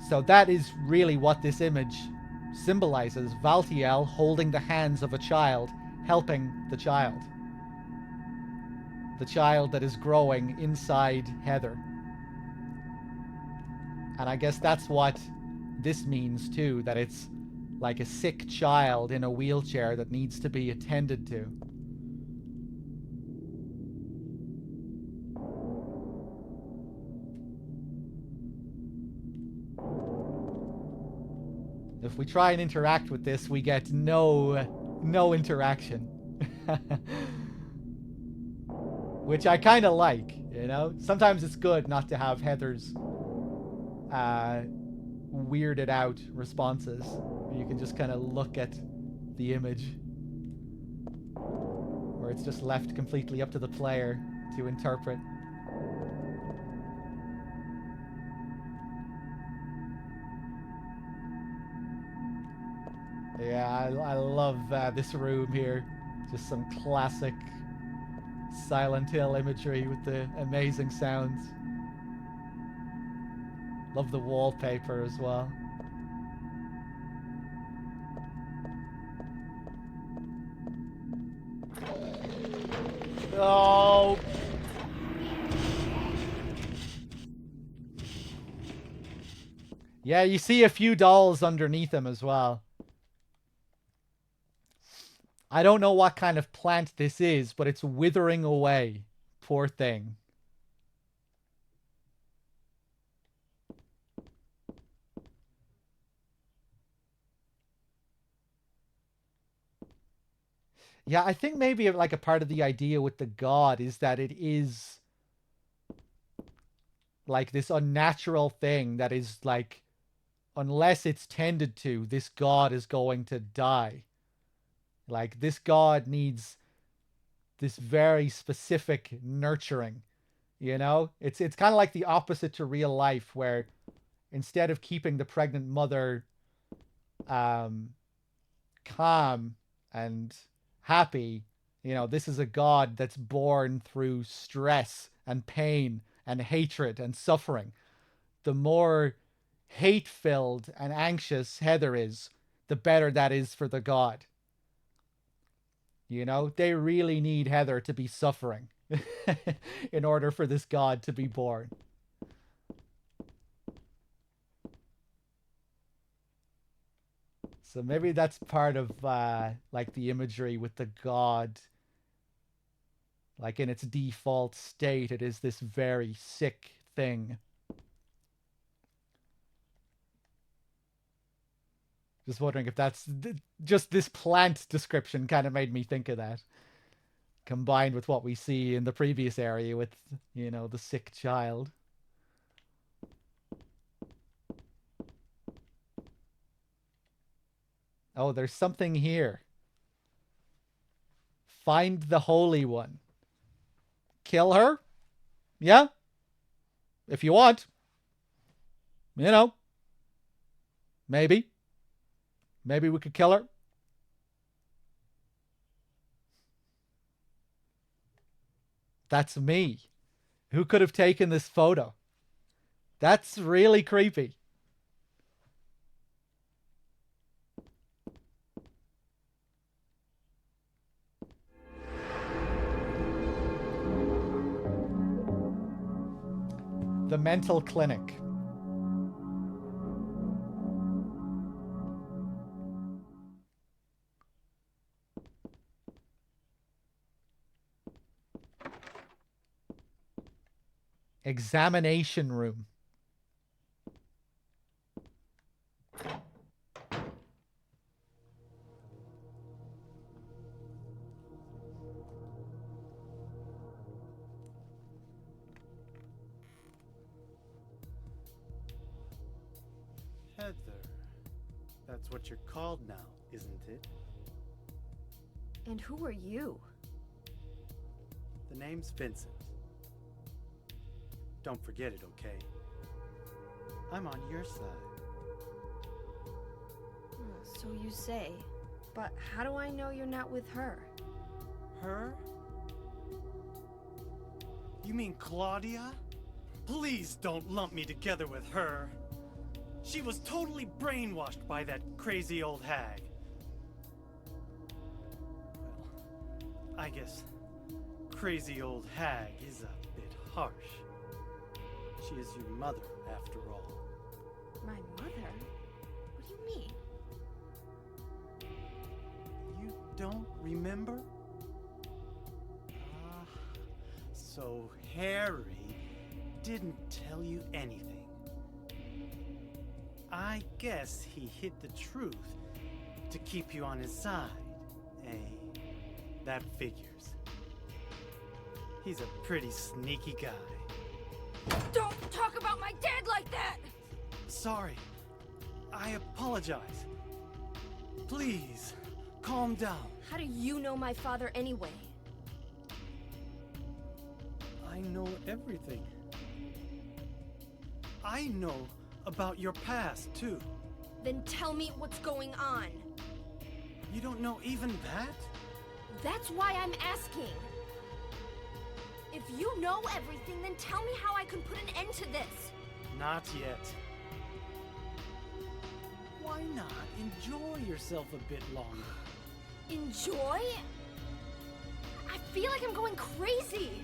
So that is really what this image symbolizes. Valtiel holding the hands of a child, helping the child. The child that is growing inside Heather. And I guess that's what this means too, that it's like a sick child in a wheelchair that needs to be attended to. If we try and interact with this, we get no interaction. Which I kind of like, you know? Sometimes it's good not to have Heather's weirded out responses. You can just kind of look at the image. Where it's just left completely up to the player to interpret. Yeah, I love this room here. Just some classic Silent Hill imagery with the amazing sounds. Love the wallpaper as well. Oh! Yeah, you see a few dolls underneath him as well. I don't know what kind of plant this is, but it's withering away. Poor thing. Yeah, I think maybe like a part of the idea with the god is that it is like this unnatural thing that is like, unless it's tended to, this god is going to die. Like, this god needs this very specific nurturing, you know? It's kind of like the opposite to real life, where instead of keeping the pregnant mother calm and happy, you know, this is a god that's born through stress and pain and hatred and suffering. The more hate-filled and anxious Heather is, the better that is for the god. You know, they really need Heather to be suffering in order for this god to be born. So maybe that's part of like the imagery with the god. Like in its default state, it is this very sick thing. Just wondering if that's just this plant description kind of made me think of that. Combined with what we see in the previous area with, you know, the sick child. Oh, there's something here. Find the Holy One. Kill her? Yeah? If you want. You know. Maybe. Maybe we could kill her. That's me. Who could have taken this photo? That's really creepy. The mental clinic. Examination room. Heather. That's what you're called now, isn't it? And who are you? The name's Vincent. Don't forget it, okay? I'm on your side. So you say. But how do I know you're not with her? Her? You mean Claudia? Please don't lump me together with her. She was totally brainwashed by that crazy old hag. Well, I guess crazy old hag is a bit harsh. She is your mother, after all. My mother? What do you mean? You don't remember? Ah, so Harry didn't tell you anything. I guess he hid the truth to keep you on his side, eh? That figures. He's a pretty sneaky guy. Don't talk about my dad like that! Sorry. I apologize. Please, calm down. How do you know my father anyway? I know everything. I know about your past, too. Then tell me what's going on. You don't know even that? That's why I'm asking. If you know everything, then tell me how I can put an end to this. Not yet. Why not enjoy yourself a bit longer? Enjoy? I feel like I'm going crazy.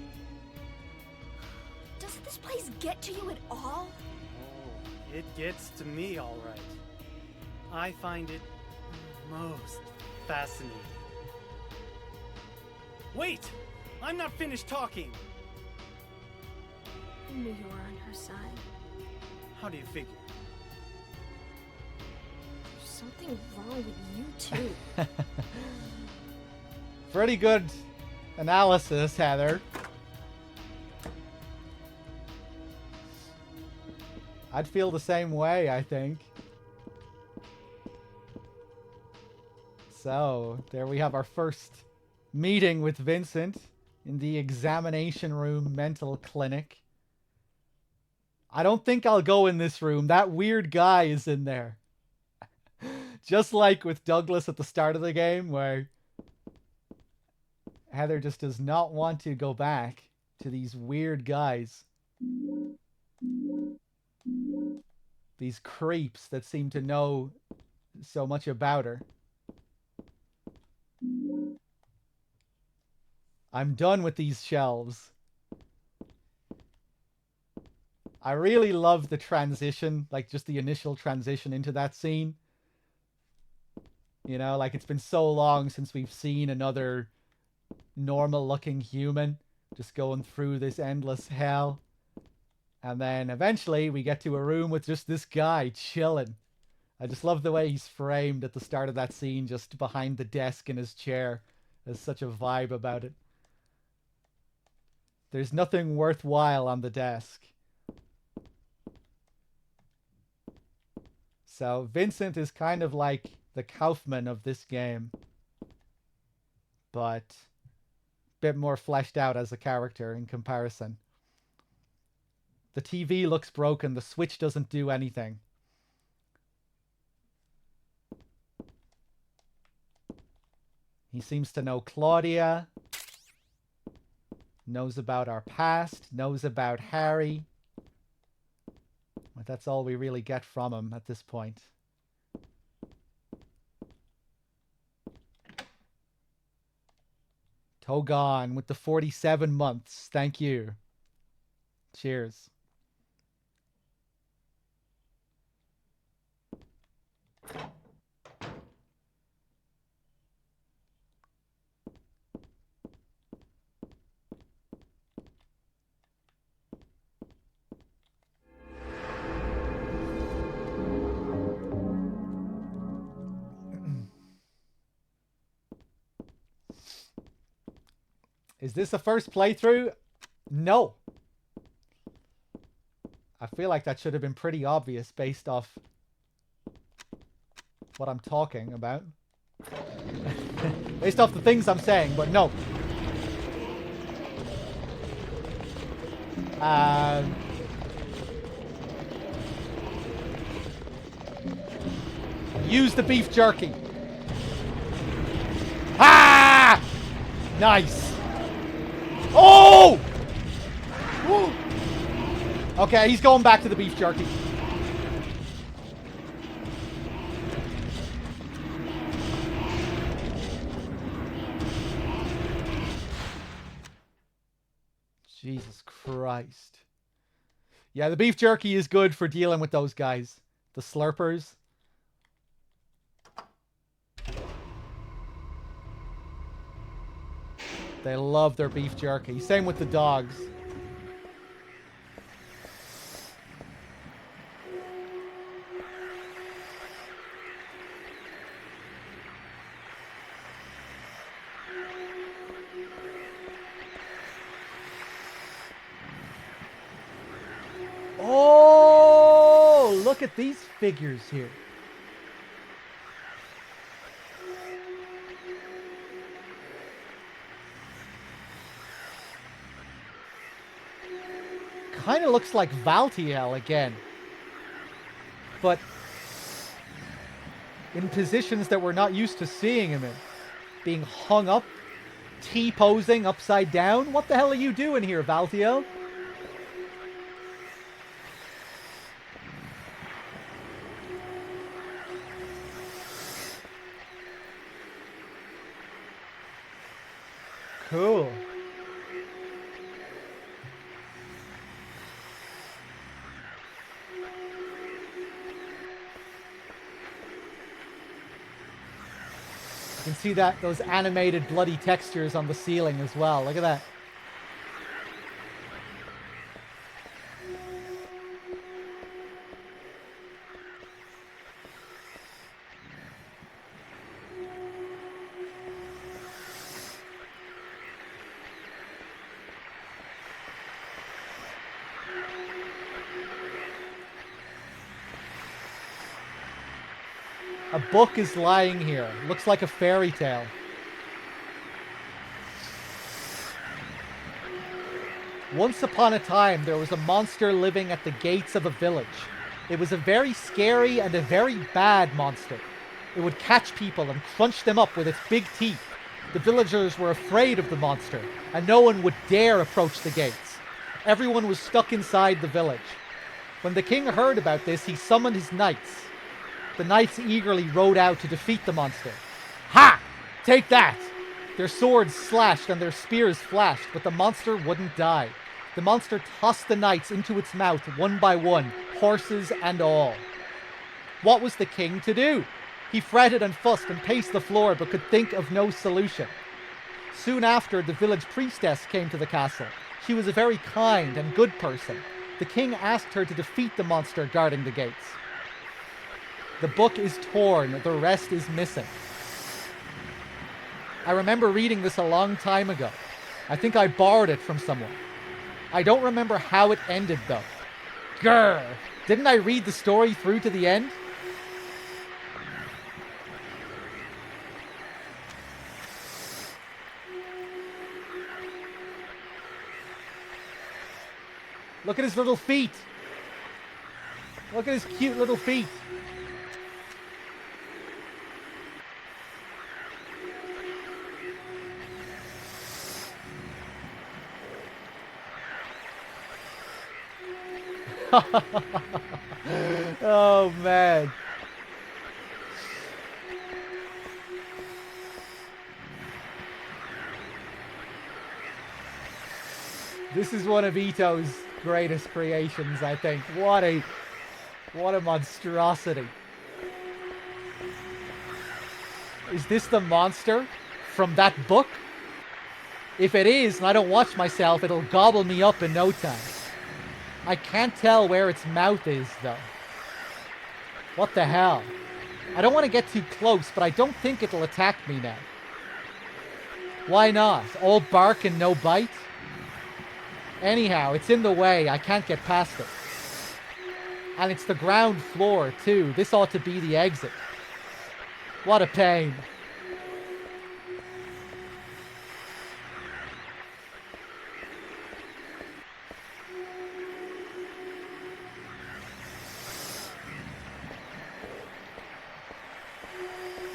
Doesn't this place get to you at all? Oh, it gets to me, all right. I find it most fascinating. Wait! I'm not finished talking! I knew you were on her side. How do you figure? There's something wrong with you, too. Pretty good analysis, Heather. I'd feel the same way, I think. So, there we have our first meeting with Vincent in the examination room mental clinic. I don't think I'll go in this room. That weird guy is in there. Just like with Douglas at the start of the game, where Heather just does not want to go back to these weird guys. These creeps that seem to know so much about her. I'm done with these shelves. I really love the transition, like just the initial transition into that scene. You know, like it's been so long since we've seen another normal looking human just going through this endless hell. And then eventually we get to a room with just this guy chilling. I just love the way he's framed at the start of that scene, just behind the desk in his chair. There's such a vibe about it. There's nothing worthwhile on the desk. So Vincent is kind of like the Kaufman of this game, but a bit more fleshed out as a character in comparison. The TV looks broken. The Switch doesn't do anything. He seems to know Claudia. Knows about our past. Knows about Harry. But that's all we really get from him at this point. Togon with the 47 months. Thank you. Cheers. Is this a first playthrough? No. I feel like that should have been pretty obvious based off what I'm talking about. Based off the things I'm saying, but no. Use the beef jerky. Ah! Nice. Oh! Woo. Okay, he's going back to the beef jerky. Jesus Christ. Yeah, the beef jerky is good for dealing with those guys. The slurpers. They love their beef jerky. Same with the dogs. Oh, look at these figures here. Kind of looks like Valtiel again. But in positions that we're not used to seeing him in. Being hung up, T-posing upside down. What the hell are you doing here, Valtiel? Cool. You can see that, those animated bloody textures on the ceiling as well. Look at that. A book is lying here. Looks like a fairy tale. Once upon a time, there was a monster living at the gates of a village. It was a very scary and a very bad monster. It would catch people and crunch them up with its big teeth. The villagers were afraid of the monster, and no one would dare approach the gates. Everyone was stuck inside the village. When the king heard about this, he summoned his knights. The knights eagerly rode out to defeat the monster. Ha! Take that! Their swords slashed and their spears flashed, but the monster wouldn't die. The monster tossed the knights into its mouth one by one, horses and all. What was the king to do? He fretted and fussed and paced the floor, but could think of no solution. Soon after, the village priestess came to the castle. She was a very kind and good person. The king asked her to defeat the monster guarding the gates. The book is torn, the rest is missing. I remember reading this a long time ago. I think I borrowed it from someone. I don't remember how it ended though. Grr! Didn't I read the story through to the end? Look at his little feet. Look at his cute little feet. Oh, man. This is one of Ito's greatest creations, I think. What a monstrosity. Is this the monster from that book? If it is, and I don't watch myself, it'll gobble me up in no time. I can't tell where its mouth is, though. What the hell? I don't want to get too close, but I don't think it'll attack me now. Why not? All bark and no bite? Anyhow, it's in the way. I can't get past it. And it's the ground floor, too. This ought to be the exit. What a pain.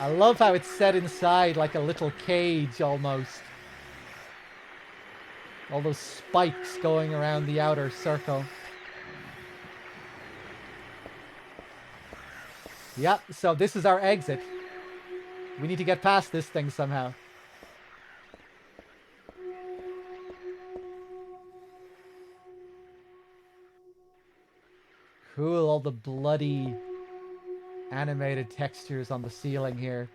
I love how it's set inside like a little cage almost. All those spikes going around the outer circle. Yep, so this is our exit. We need to get past this thing somehow. Cool, all the bloody animated textures on the ceiling here.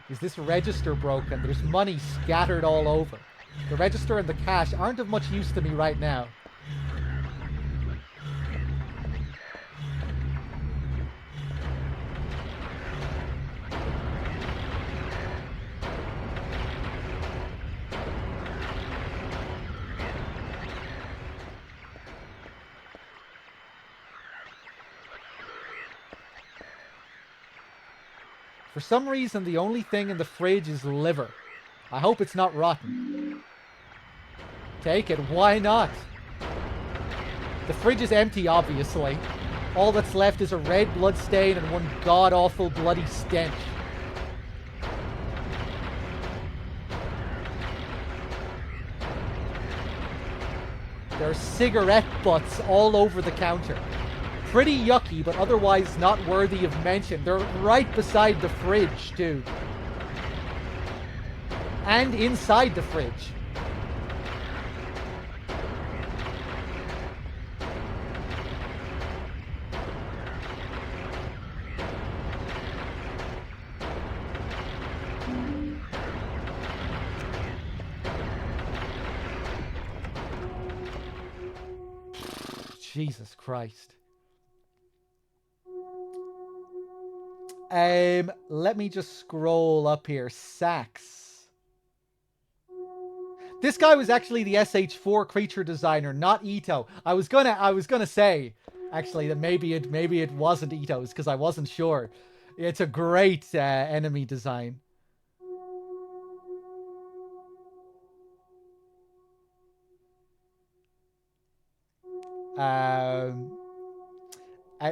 Is this register broken? There's money scattered all over. The register and the cash aren't of much use to me right now. For some reason, the only thing in the fridge is liver. I hope it's not rotten. Take it. Why not? The fridge is empty, obviously. All that's left is a red blood stain and one god-awful bloody stench. There are cigarette butts all over the counter. Pretty yucky, but otherwise not worthy of mention. They're right beside the fridge, too. And inside the fridge. Jesus Christ. Let me just scroll up here. Sax. This guy was actually the SH4 creature designer, not Ito. I was gonna say, actually, that maybe it wasn't Ito's because I wasn't sure. It's a great enemy design.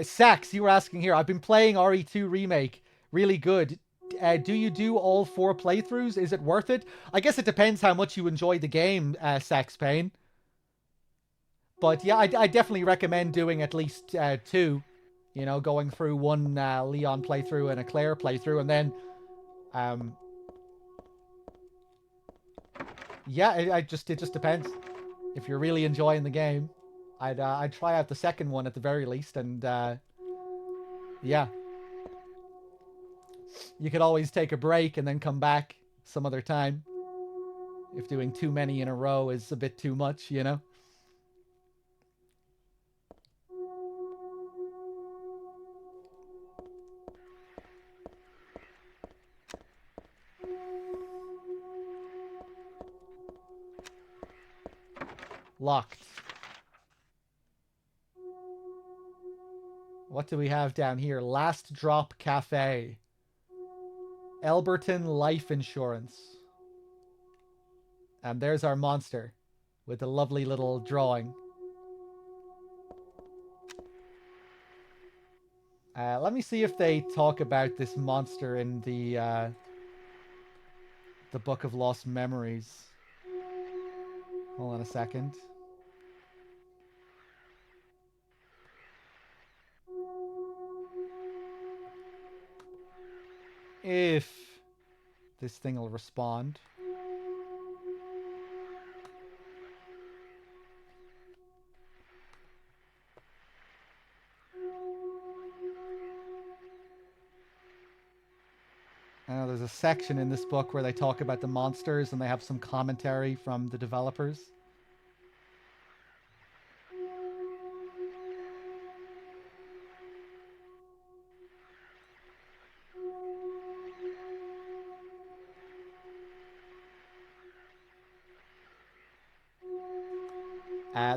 Sax, you were asking here. I've been playing RE2 Remake. Really good. Do you do all 4 playthroughs? Is it worth it? I guess it depends how much you enjoy the game, Sax Payne. But yeah, I definitely recommend doing at least 2. You know, going through one Leon playthrough and a Claire playthrough, and then... yeah, it just depends. If you're really enjoying the game. I'd try out the second one at the very least, and yeah. You could always take a break and then come back some other time. If doing too many in a row is a bit too much, you know? Locked. What do we have down here? Last Drop Cafe. Elberton Life Insurance. And there's our monster with a lovely little drawing. Let me see if they talk about this monster in the Book of Lost Memories. Hold on a second. If this thing will respond. There's a section in this book where they talk about the monsters and they have some commentary from the developers.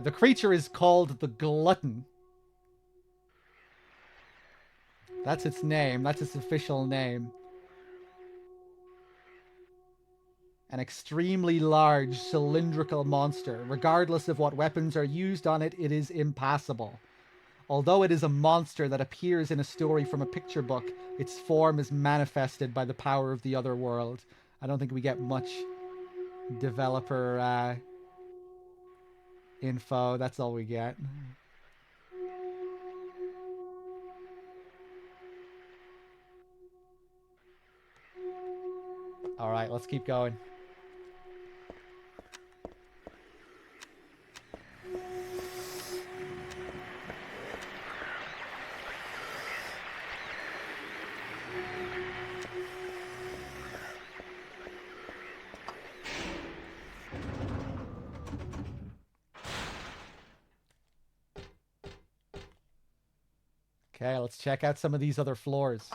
The creature is called the Glutton. That's its name. That's its official name. An extremely large cylindrical monster. Regardless of what weapons are used on it, it is impassable. Although it is a monster that appears in a story from a picture book, its form is manifested by the power of the other world. I don't think we get much developer info. That's all we get. All right, let's keep going. Okay, let's check out some of these other floors.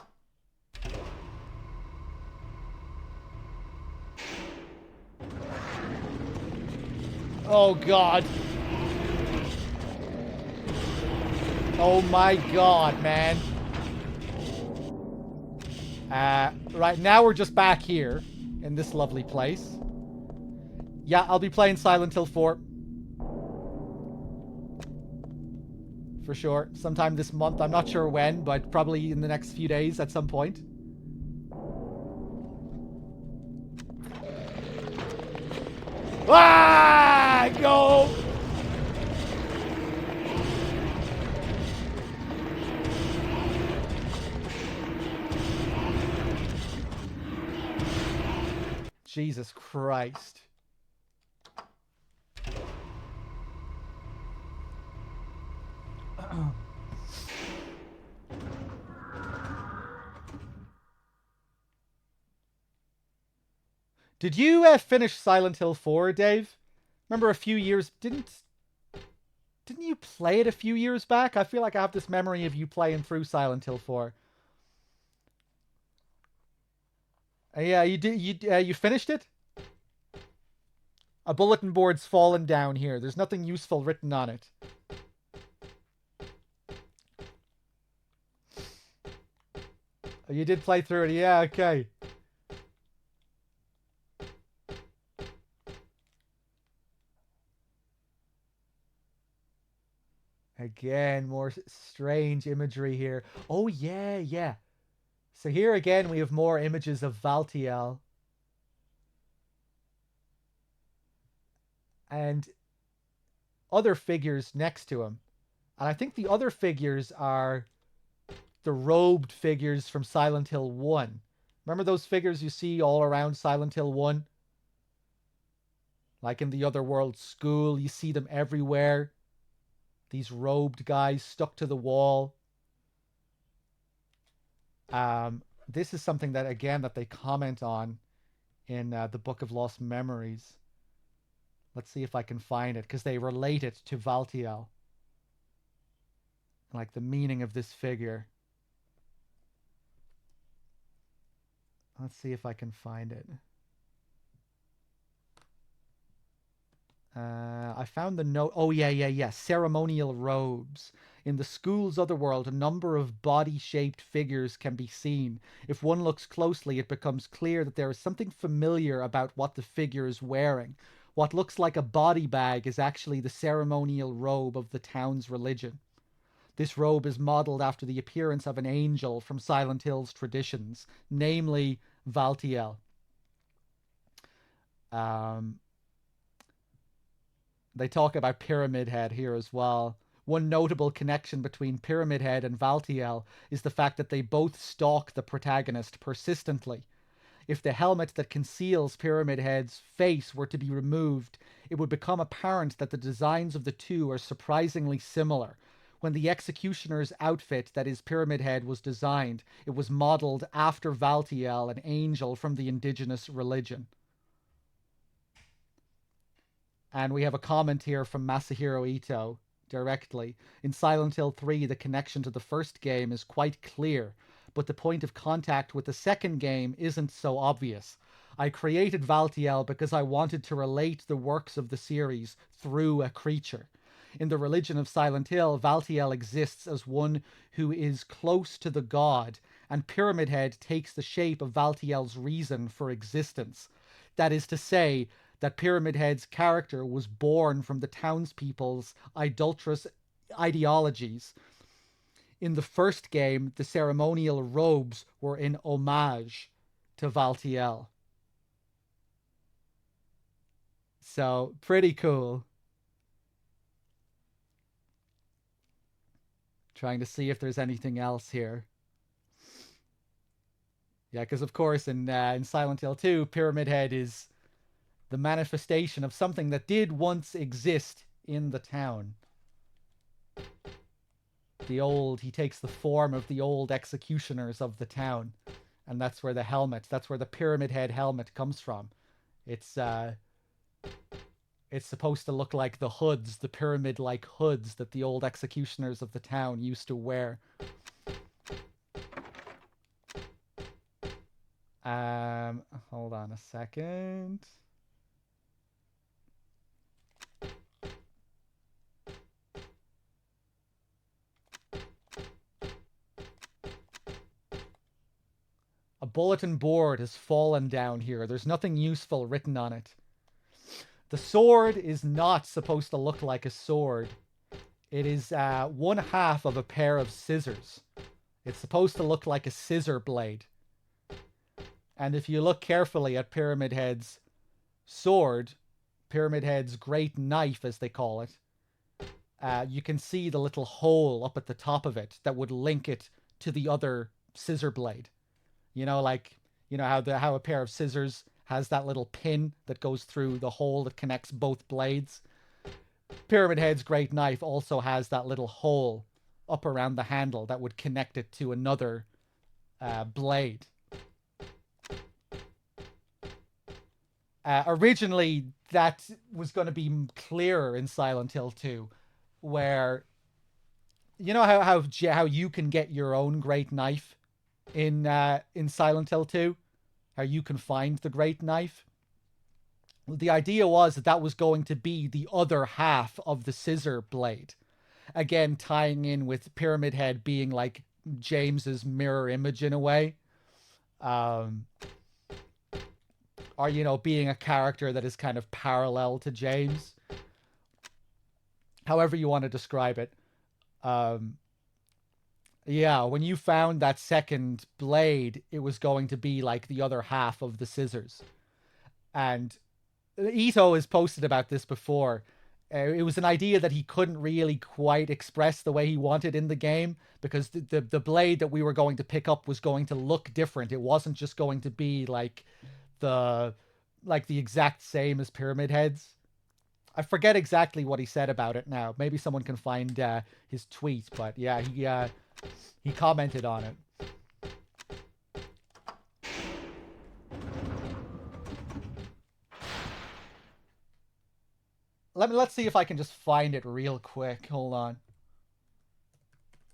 Oh, God. Oh, my God, man. Right, now we're just back here in this lovely place. Yeah, I'll be playing Silent Hill 4. For sure. Sometime this month. I'm not sure when, but probably in the next few days at some point. Ah! Go! Jesus Christ. Did you finish Silent Hill 4, Dave? Remember a few years... Didn't you play it a few years back? I feel like I have this memory of you playing through Silent Hill 4. Yeah, you did. You finished it? A bulletin board's fallen down here. There's nothing useful written on it. Oh, you did play through it. Yeah, okay. Again, more strange imagery here. Oh, yeah, yeah. So here again, we have more images of Valtiel. And other figures next to him. And I think the other figures are the robed figures from Silent Hill 1. Remember those figures you see all around Silent Hill 1? Like in the Otherworld school, you see them everywhere. These robed guys stuck to the wall. This is something that, again, that they comment on in the Book of Lost Memories. Let's see if I can find it, because they relate it to Valtiel. Like the meaning of this figure. Let's see if I can find it. I found the note. Oh, yeah. Ceremonial robes. In the school's otherworld, a number of body-shaped figures can be seen. If one looks closely, it becomes clear that there is something familiar about what the figure is wearing. What looks like a body bag is actually the ceremonial robe of the town's religion. This robe is modeled after the appearance of an angel from Silent Hill's traditions, namely Valtiel. They talk about Pyramid Head here as well. One notable connection between Pyramid Head and Valtiel is the fact that they both stalk the protagonist persistently. If the helmet that conceals Pyramid Head's face were to be removed, it would become apparent that the designs of the two are surprisingly similar. When the executioner's outfit, that is Pyramid Head, was designed, it was modeled after Valtiel, an angel from the indigenous religion. And we have a comment here from Masahiro Ito directly. In Silent Hill 3, the connection to the first game is quite clear, but the point of contact with the second game isn't so obvious. I created Valtiel because I wanted to relate the works of the series through a creature. In the religion of Silent Hill, Valtiel exists as one who is close to the god, and Pyramid Head takes the shape of Valtiel's reason for existence. That is to say, that Pyramid Head's character was born from the townspeople's idolatrous ideologies. In the first game, the ceremonial robes were in homage to Valtiel. So, pretty cool. Trying to see if there's anything else here. Yeah, because of course in Silent Hill 2, Pyramid Head is the manifestation of something that did once exist in the town. He takes the form of the old executioners of the town. And that's where the Pyramid Head helmet comes from. It's supposed to look like the hoods, the pyramid-like hoods that the old executioners of the town used to wear. Hold on a second. A bulletin board has fallen down here. There's nothing useful written on it. The sword is not supposed to look like a sword. It is one half of a pair of scissors. It's supposed to look like a scissor blade. And if you look carefully at Pyramid Head's sword, Pyramid Head's great knife, as they call it, you can see the little hole up at the top of it that would link it to the other scissor blade. You know, like, you know how a pair of scissors has that little pin that goes through the hole that connects both blades. Pyramid Head's great knife also has that little hole up around the handle that would connect it to another blade. Originally, that was going to be clearer in Silent Hill 2, where, you know how you can get your own great knife in Silent Hill 2, how you can find the great knife. Well, the idea was that was going to be the other half of the scissor blade, again tying in with Pyramid Head being like James's mirror image in a way, or you know, being a character that is kind of parallel to James, however you want to describe it. Yeah, when you found that second blade, it was going to be like the other half of the scissors. And Ito has posted about this before. It was an idea that he couldn't really quite express the way he wanted in the game, because the blade that we were going to pick up was going to look different. It wasn't just going to be like the exact same as Pyramid Head's. I forget exactly what he said about it now. Maybe someone can find his tweet, but yeah, he commented on it. Let's see if I can just find it real quick. Hold on.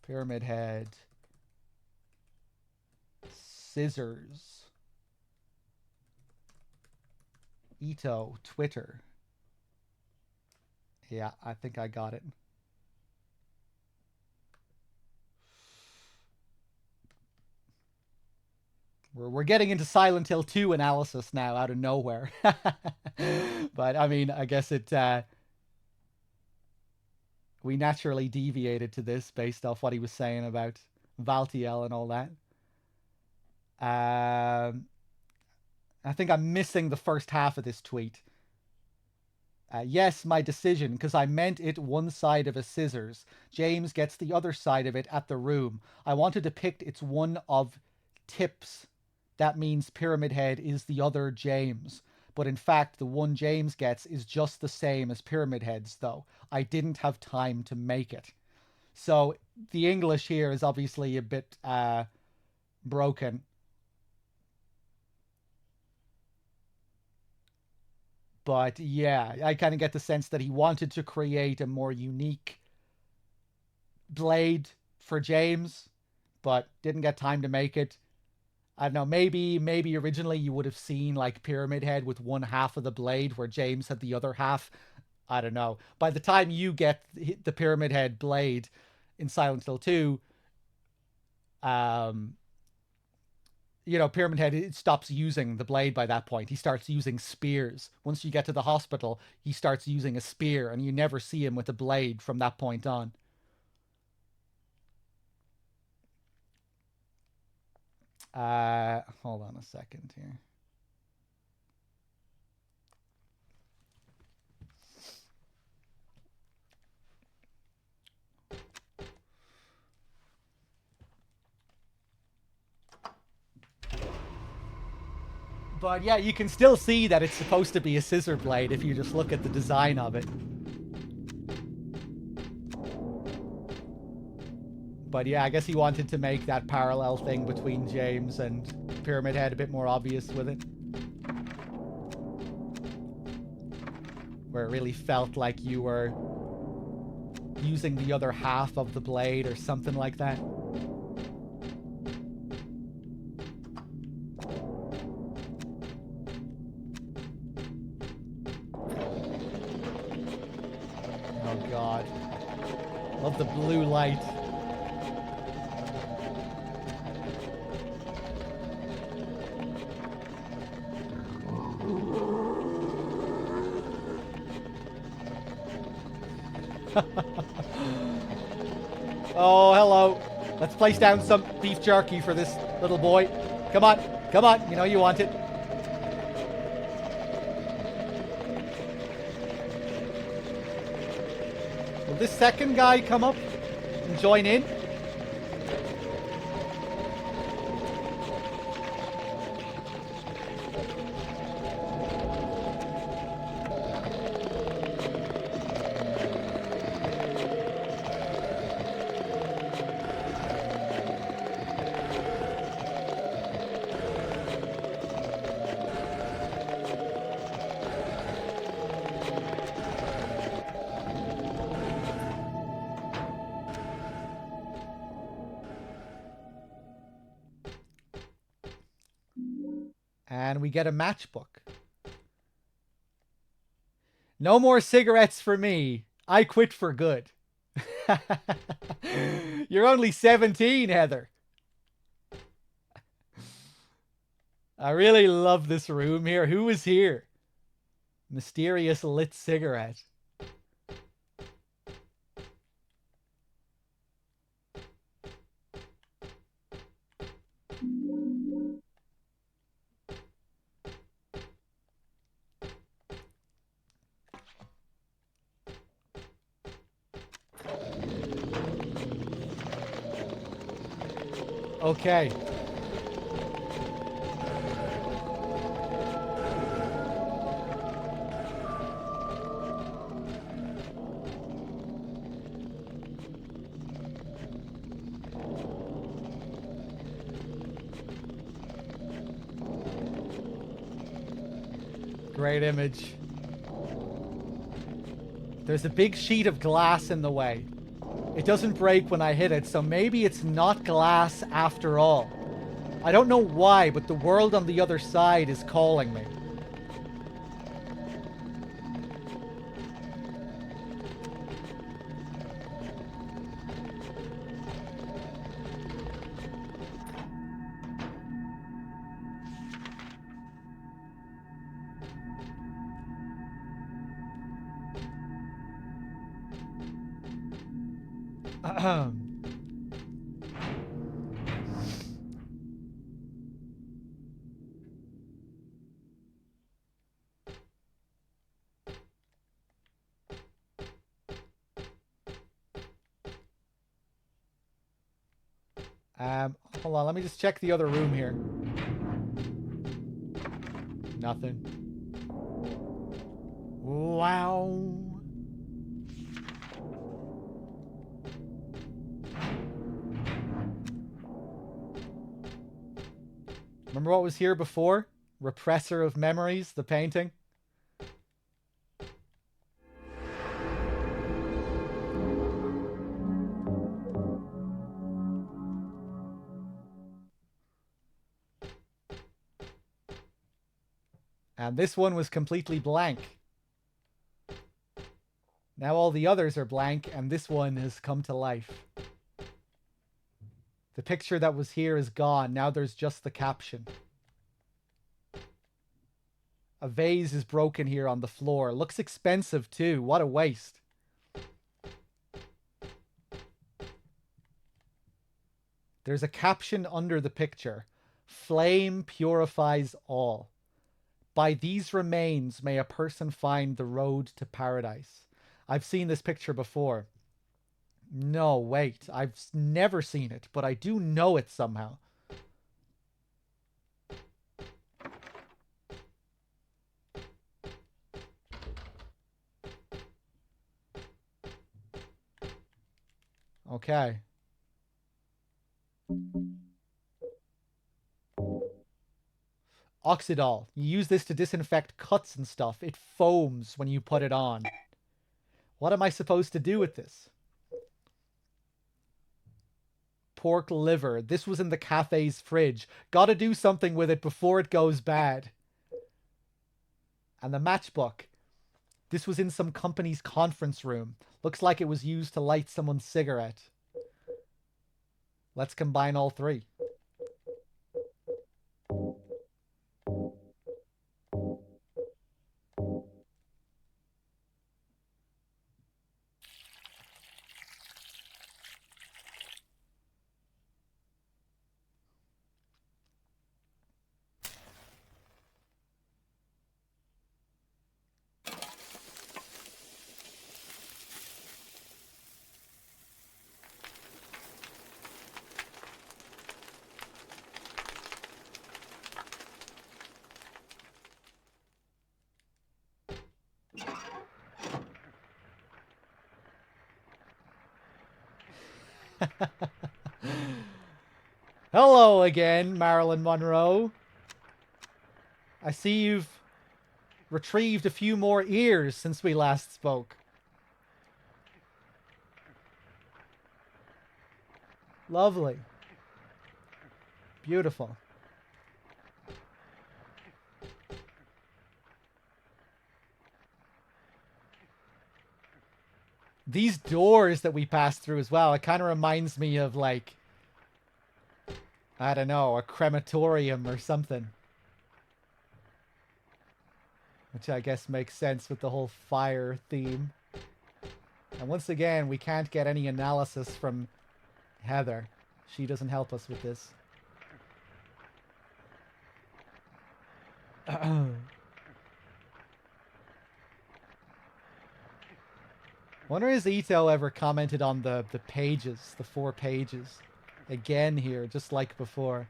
Pyramid Head. Scissors. Ito, Twitter. Yeah, I think I got it. We're getting into Silent Hill 2 analysis now out of nowhere. But I mean, I guess it We naturally deviated to this based off what he was saying about Valtiel and all that. I think I'm missing the first half of this tweet. Yes, my decision, because I meant it one side of a scissors. James gets the other side of it at the room. I want to depict it's one of tips. That means Pyramid Head is the other James. But in fact, the one James gets is just the same as Pyramid Head's, though. I didn't have time to make it. So the English here is obviously a bit broken. But yeah, I kind of get the sense that he wanted to create a more unique blade for James, but didn't get time to make it. I don't know, maybe originally you would have seen like Pyramid Head with one half of the blade where James had the other half. I don't know. By the time you get the Pyramid Head blade in Silent Hill 2, Pyramid Head, it stops using the blade by that point. He starts using spears. Once you get to the hospital, he starts using a spear, and you never see him with a blade from that point on. Hold on a second here. But yeah, you can still see that it's supposed to be a scissor blade if you just look at the design of it. But yeah, I guess he wanted to make that parallel thing between James and Pyramid Head a bit more obvious with it. Where it really felt like you were using the other half of the blade or something like that. Oh god. Love the blue light. Oh, hello. Let's place down some beef jerky for this little boy. Come on. Come on. You know you want it. Will this second guy come up and join in? And we get a matchbook. No more cigarettes for me. I quit for good. You're only 17, Heather. I really love this room here. Who is here? Mysterious lit cigarette. Okay. Great image. There's a big sheet of glass in the way. It doesn't break when I hit it, so maybe it's not glass after all. I don't know why, but the world on the other side is calling me. Ahem. Hold on, let me just check the other room here. Nothing. Wow. Remember what was here before? Repressor of Memories, the painting? And this one was completely blank. Now all the others are blank, and this one has come to life. The picture that was here is gone. Now there's just the caption. A vase is broken here on the floor. Looks expensive too. What a waste. There's a caption under the picture. Flame purifies all. By these remains may a person find the road to paradise. I've seen this picture before. No, wait. I've never seen it, but I do know it somehow. Okay. Oxidol. You use this to disinfect cuts and stuff. It foams when you put it on. What am I supposed to do with this? Pork liver. This was in the cafe's fridge. Gotta do something with it before it goes bad. And the matchbook. This was in some company's conference room. Looks like it was used to light someone's cigarette. Let's combine all three. Hello again, Marilyn Monroe. I see you've retrieved a few more ears since we last spoke. Lovely. Beautiful. These doors that we passed through as well, it kind of reminds me of, like, I don't know, a crematorium or something. Which I guess makes sense with the whole fire theme. And once again, we can't get any analysis from Heather. She doesn't help us with this. Wonder has Ito ever commented on the pages, the 4 pages. Again here, just like before.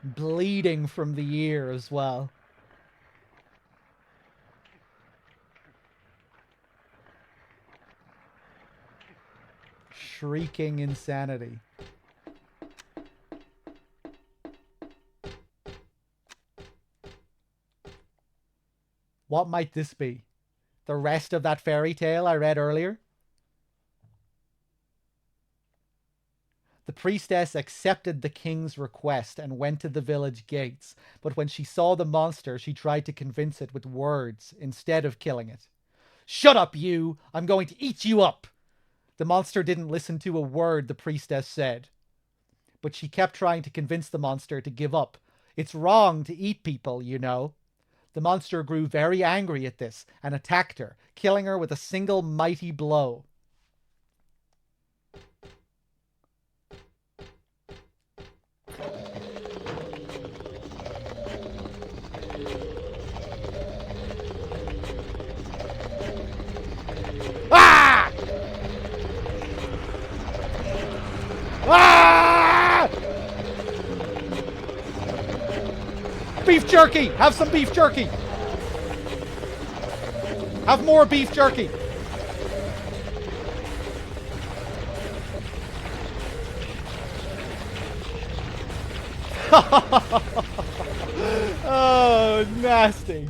Bleeding from the ear as well. Shrieking insanity. What might this be? The rest of that fairy tale I read earlier? The priestess accepted the king's request and went to the village gates, but when she saw the monster, she tried to convince it with words instead of killing it. Shut up, you! I'm going to eat you up! The monster didn't listen to a word the priestess said. But she kept trying to convince the monster to give up. It's wrong to eat people, you know. The monster grew very angry at this and attacked her, killing her with a single mighty blow. Ah! Ah! Beef jerky! Have some beef jerky! Have more beef jerky! Oh, nasty.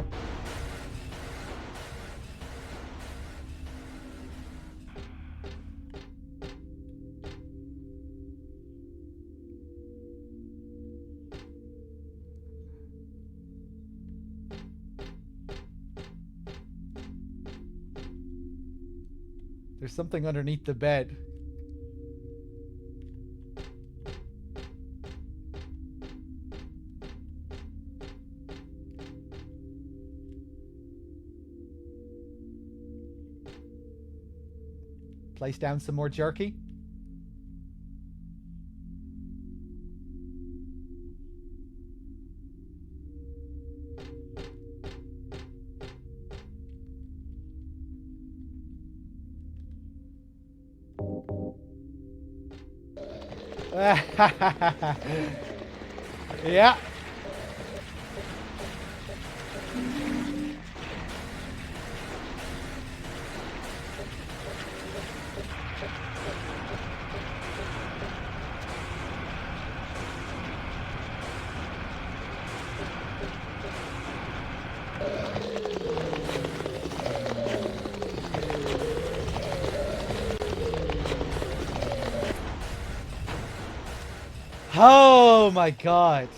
There's something underneath the bed. Place down some more jerky. Yeah. Oh my god.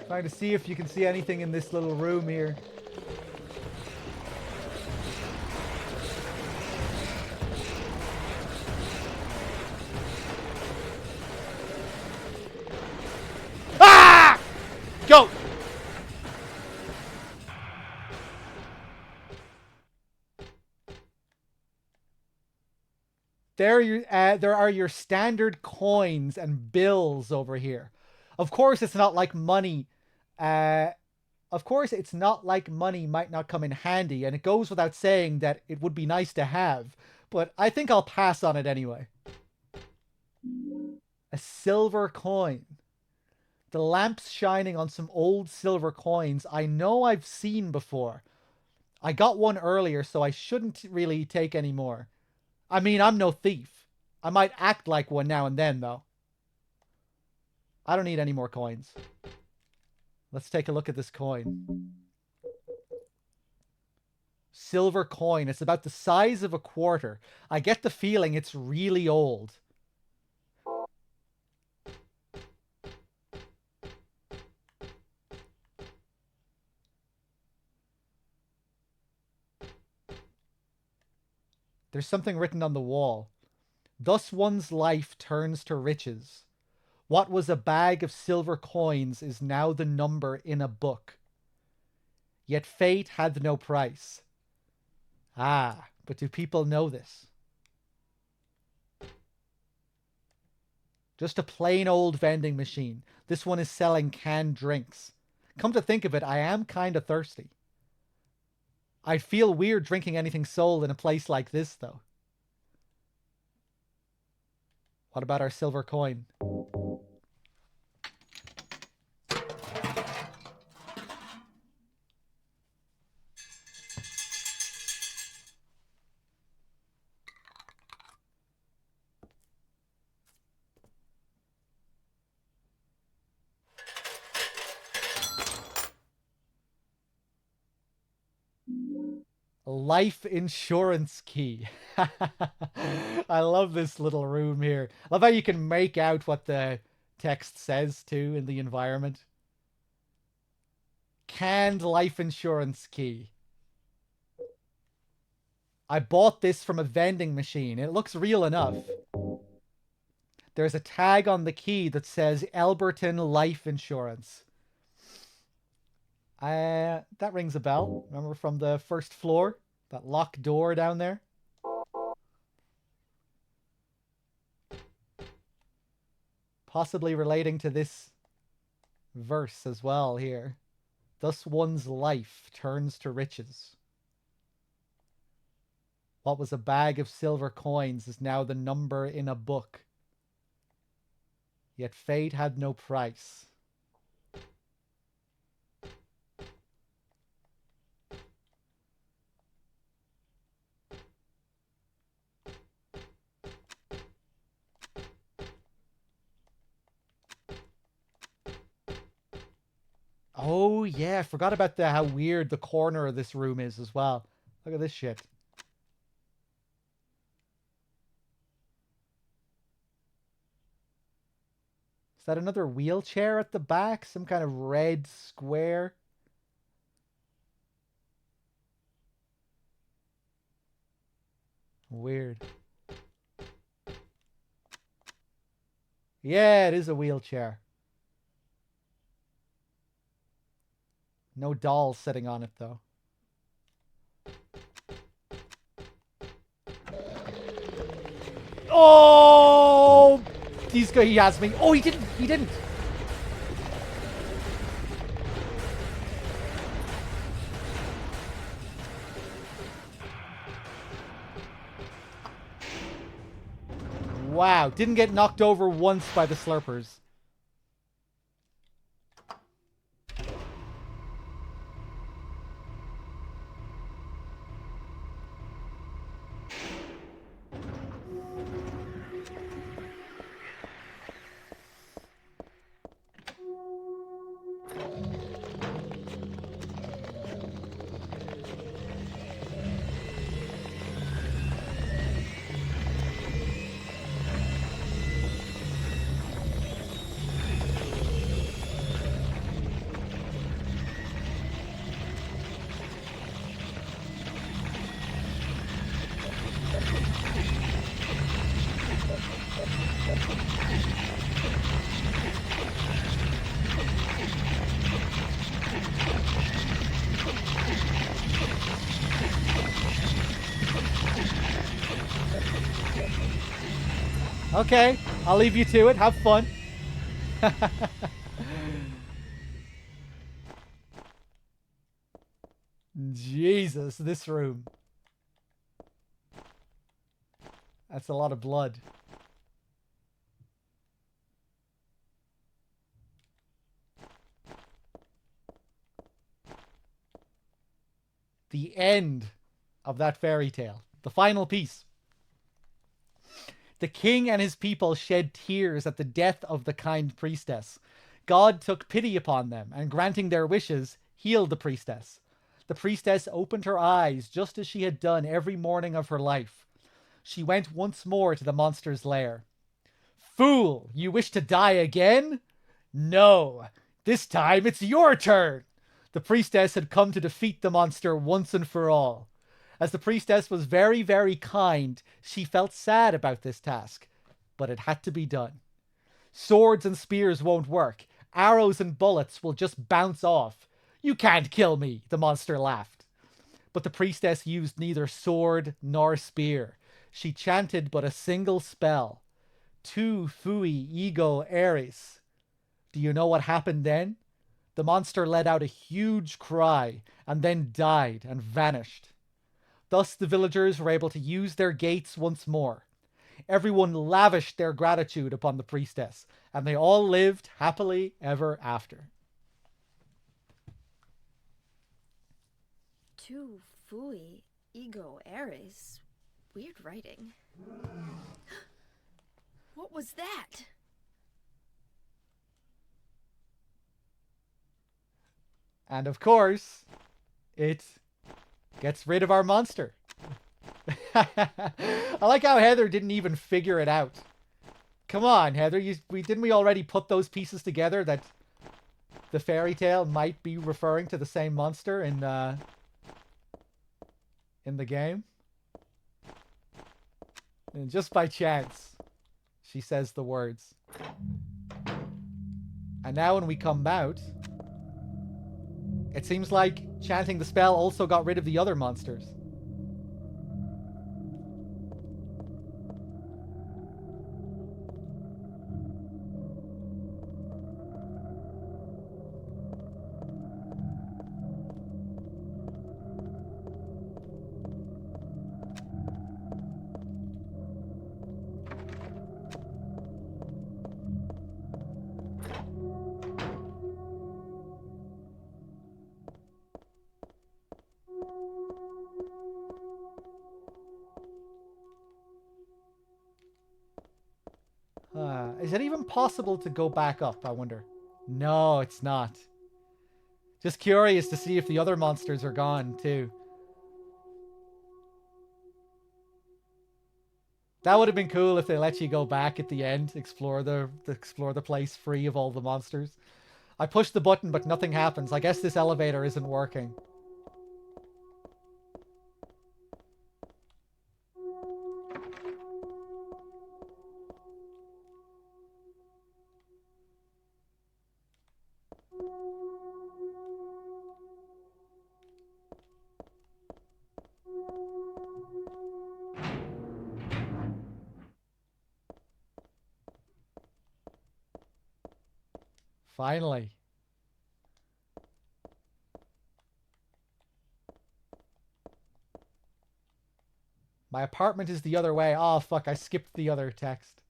Trying to see if you can see anything in this little room here. Ah! Go! There are your standard coins and bills over here. Of course, it's not like money. Of course, it's not like money might not come in handy, and it goes without saying that it would be nice to have, but I think I'll pass on it anyway. A silver coin. The lamp's shining on some old silver coins I know I've seen before. I got one earlier, so I shouldn't really take any more. I mean, I'm no thief. I might act like one now and then, though. I don't need any more coins. Let's take a look at this coin. Silver coin. It's about the size of a quarter. I get the feeling it's really old. There's something written on the wall. Thus one's life turns to riches. What was a bag of silver coins is now the number in a book. Yet fate had no price. Ah, but do people know this? Just a plain old vending machine. This one is selling canned drinks. Come to think of it, I am kinda thirsty. I'd feel weird drinking anything sold in a place like this, though. What about our silver coin? Life insurance key. I love this little room here. Love how you can make out what the text says too in the environment. Canned life insurance key. I bought this from a vending machine. It looks real enough. There's a tag on the key that says Elberton Life Insurance. That rings a bell. Remember from the first floor? That locked door down there? Possibly relating to this verse as well here. Thus one's life turns to riches. What was a bag of silver coins is now the number in a book. Yet fate had no price. Oh yeah, I forgot about how weird the corner of this room is as well. Look at this shit. Is that another wheelchair at the back? Some kind of red square? Weird. Yeah, it is a wheelchair. No doll sitting on it, though. Oh! He has me. Oh, he didn't. He didn't. Wow. Didn't get knocked over once by the slurpers. Okay, I'll leave you to it. Have fun. Jesus, this room. That's a lot of blood. The end of that fairy tale. The final piece. The king and his people shed tears at the death of the kind priestess. God took pity upon them, and granting their wishes, healed the priestess. The priestess opened her eyes just as she had done every morning of her life. She went once more to the monster's lair. Fool, you wish to die again? No, this time it's your turn. The priestess had come to defeat the monster once and for all. As the priestess was very, very kind, she felt sad about this task, but it had to be done. Swords and spears won't work. Arrows and bullets will just bounce off. You can't kill me, the monster laughed. But the priestess used neither sword nor spear. She chanted but a single spell. Tu fui ego eris. Do you know what happened then? The monster let out a huge cry and then died and vanished. Thus the villagers were able to use their gates once more. Everyone lavished their gratitude upon the priestess, and they all lived happily ever after. Tu fui ego eris. Weird writing. What was that? And of course, it Gets rid of our monster. I like how Heather didn't even figure it out. Come on, Heather. Didn't we already put those pieces together that the fairy tale might be referring to the same monster in the game? And just by chance, she says the words. And now when we come out, it seems like chanting the spell also got rid of the other monsters. Is it even possible to go back up, I wonder? No, it's not. Just curious to see if the other monsters are gone, too. That would have been cool if they let you go back at the end, explore the place free of all the monsters. I pushed the button, but nothing happens. I guess this elevator isn't working. Finally. My apartment is the other way. Oh, fuck, I skipped the other text.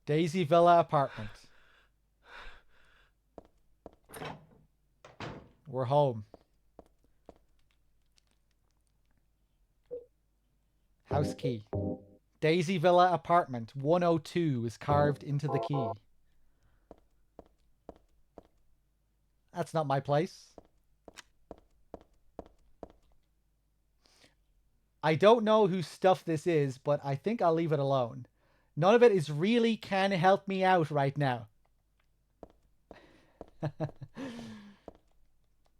Daisy Villa apartment. We're home. House key. Daisy Villa apartment 102 is carved into the key. That's not my place. I don't know whose stuff this is, but I think I'll leave it alone. None of it is really can help me out right now.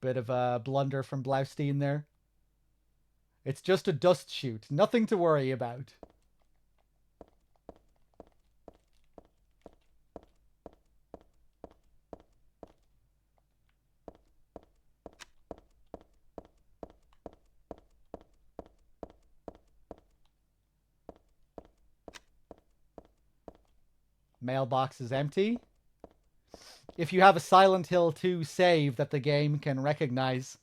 Bit of a blunder from Blaustein there. It's just a dust chute. Nothing to worry about. Mailbox is empty. If you have a Silent Hill 2 save that the game can recognize,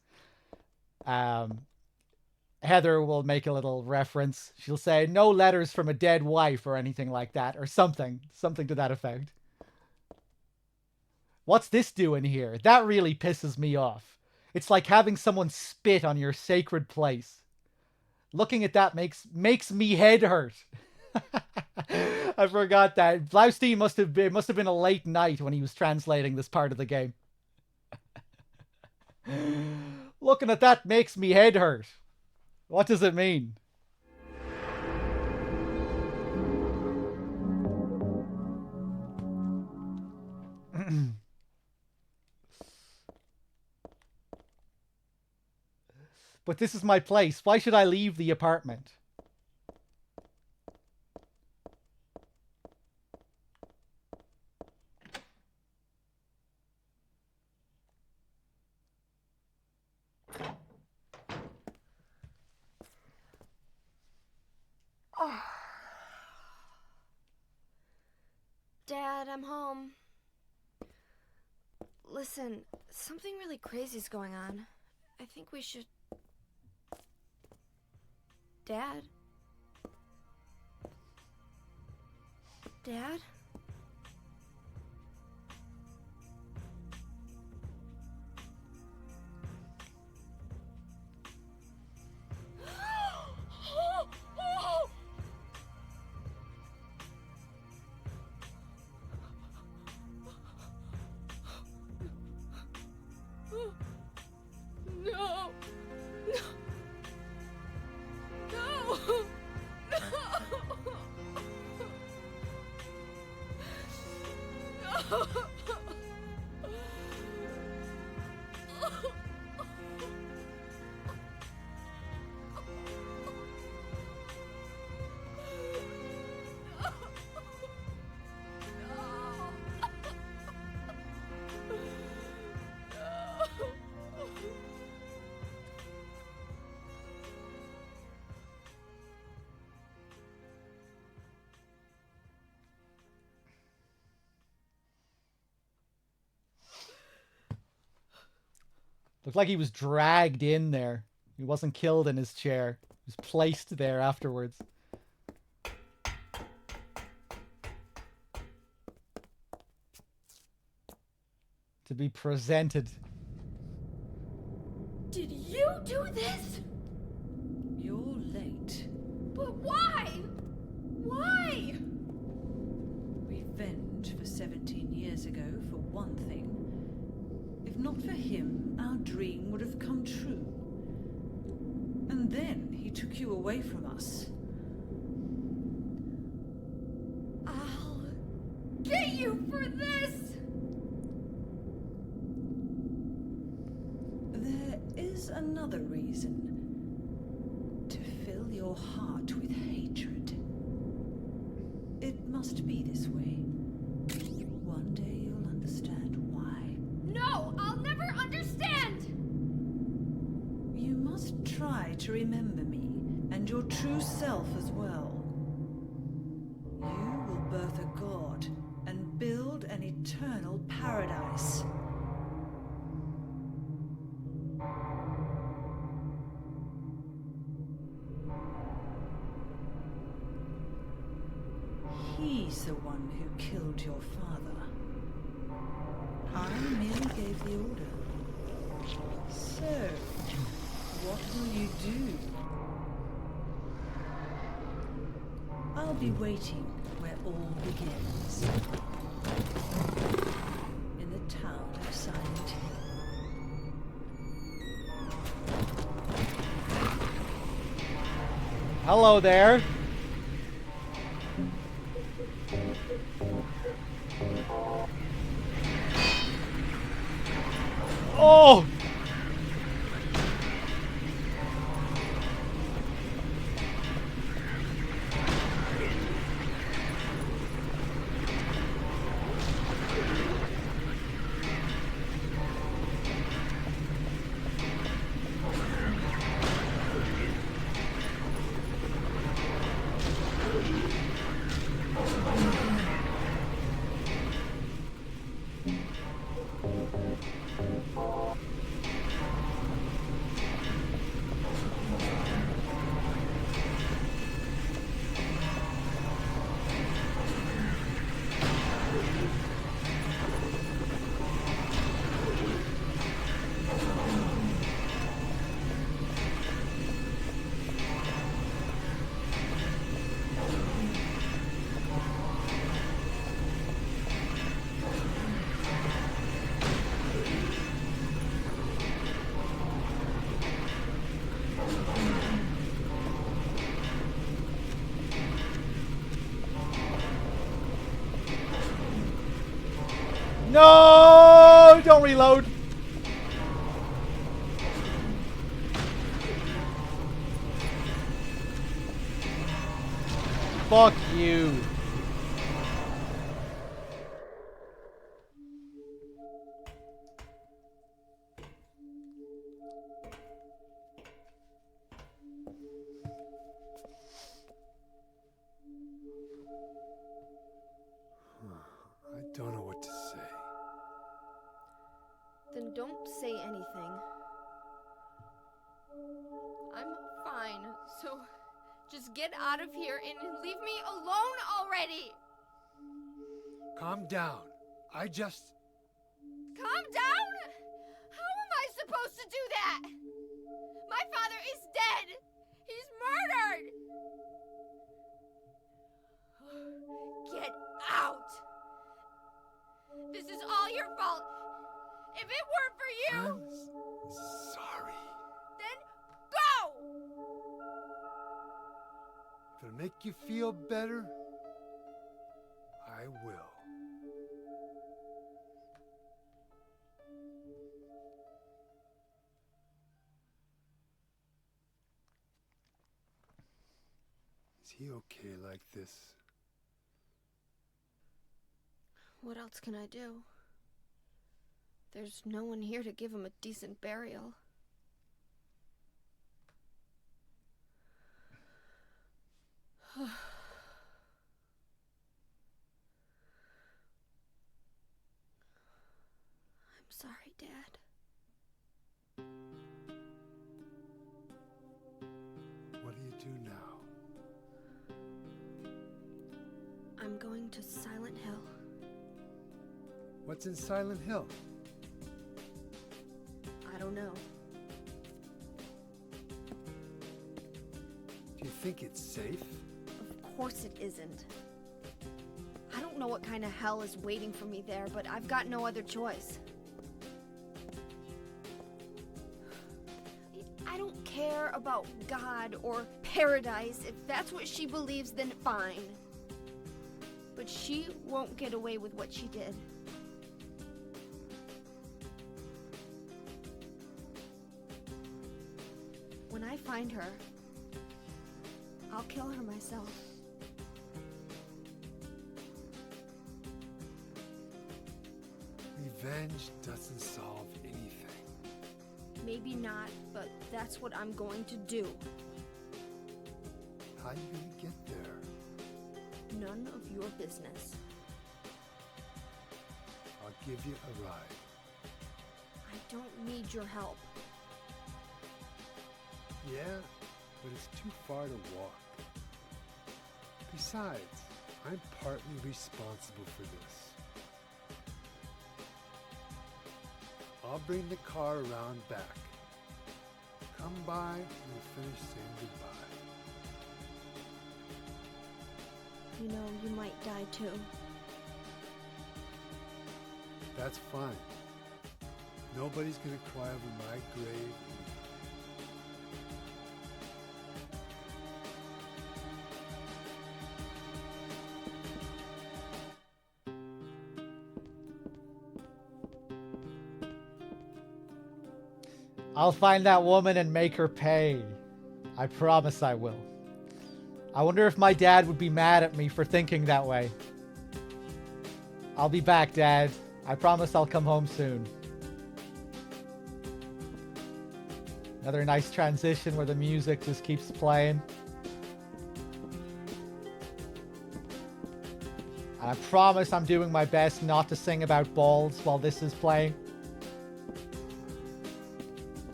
Heather will make a little reference. She'll say, no letters from a dead wife or anything like that, or something to that effect. What's this doing here? That really pisses me off. It's like having someone spit on your sacred place. Looking at that makes me head hurt. I forgot that. Blaustein must have been a late night when he was translating this part of the game. Looking at that makes me head hurt. What does it mean? But this is my place. Why should I leave the apartment? Dad, I'm home. Listen, something really crazy's going on. I think we should... Dad? Dad? No! No! No! Looked like he was dragged in there. He wasn't killed in his chair. He was placed there afterwards. To be presented. Did you do this? You're late. But why? Why? Revenge for 17 years ago, for one thing. If not for him, our dream would have come true. And then he took you away from us. I'll get you for this! There is another reason. To fill your heart with hatred. It must be this way. One day you'll understand why. No, I'll never understand! You must try to remember me, and your true self as well. You will birth a god, and build an eternal paradise. He's the one who killed your father. I merely gave the order. So, what will you do? I'll be waiting where all begins. In the town of Silent Hill. Hello there. Oh! No! Don't reload. Fuck you. I don't know what to say. Then don't say anything. I'm fine, so Just get out of here and leave me alone already! Calm down. I just... Calm down? How am I supposed to do that? My father is dead! He's murdered! Get out! This is all your fault! If it weren't for you, I'm sorry. then go! If it'll make you feel better, I will. Is he okay like this? What else can I do? There's no one here to give him a decent burial. I'm sorry, Dad. What do you do now? I'm going to Silent Hill. What's in Silent Hill? I don't know. Do you think it's safe? Of course it isn't. I don't know what kind of hell is waiting for me there, but I've got no other choice. I don't care about God or paradise. If that's what she believes, then fine. But she won't get away with what she did. When I find her, I'll kill her myself. Revenge doesn't solve anything. Maybe not, but that's what I'm going to do. How are you gonna get there? None of your business. I'll give you a ride. I don't need your help. Yeah, but it's too far to walk. Besides, I'm partly responsible for this. I'll bring the car around back. Come by and we'll finish saying goodbye. You know, you might die too. That's fine. Nobody's gonna cry over my grave. I'll find that woman and make her pay. I promise I will. I wonder if my dad would be mad at me for thinking that way. I'll be back, Dad. I promise I'll come home soon. Another nice transition where the music just keeps playing. And I promise I'm doing my best not to sing about balls while this is playing.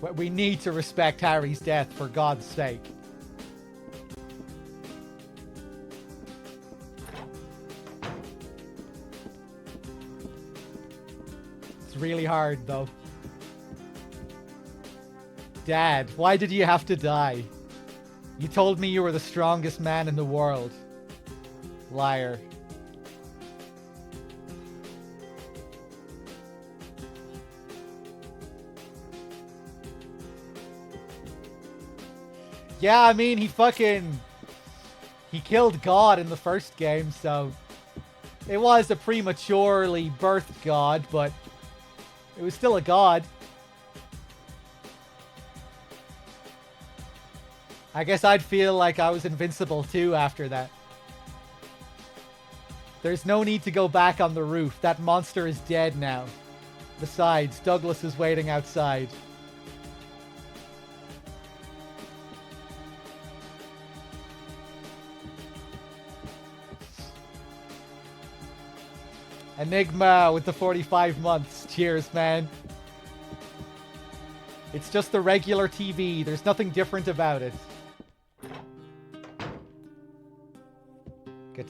But we need to respect Harry's death, for God's sake. It's really hard, though. Dad, why did you have to die? You told me you were the strongest man in the world. Liar. Yeah, I mean, he killed God in the first game, so it was a prematurely birthed God, but it was still a God. I guess I'd feel like I was invincible too after that. There's no need to go back on the roof. That monster is dead now. Besides, Douglas is waiting outside. Enigma with the 45 months. Cheers, man. It's just the regular TV. There's nothing different about it.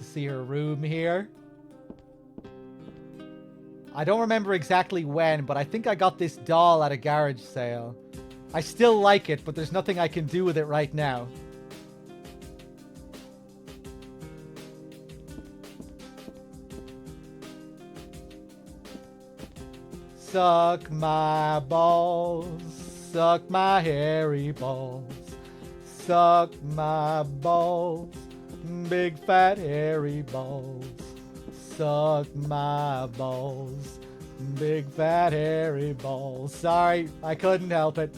to see her room here. I don't remember exactly when, but I think I got this doll at a garage sale. I still like it, but there's nothing I can do with it right now. Suck my balls, suck my hairy balls, suck my balls, big fat hairy balls, suck my balls, big fat hairy balls. Sorry, I couldn't help it.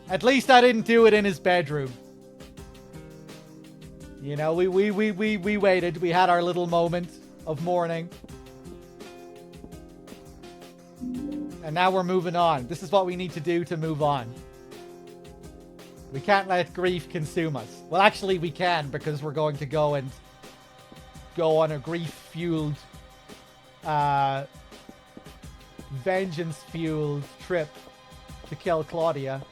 At least I didn't do it in his bedroom. You know, we waited. We had our little moment of mourning. And now we're moving on. This is what we need to do to move on. We can't let grief consume us. Well, actually we can, because we're going to go on a grief-fueled, vengeance-fueled trip to kill Claudia.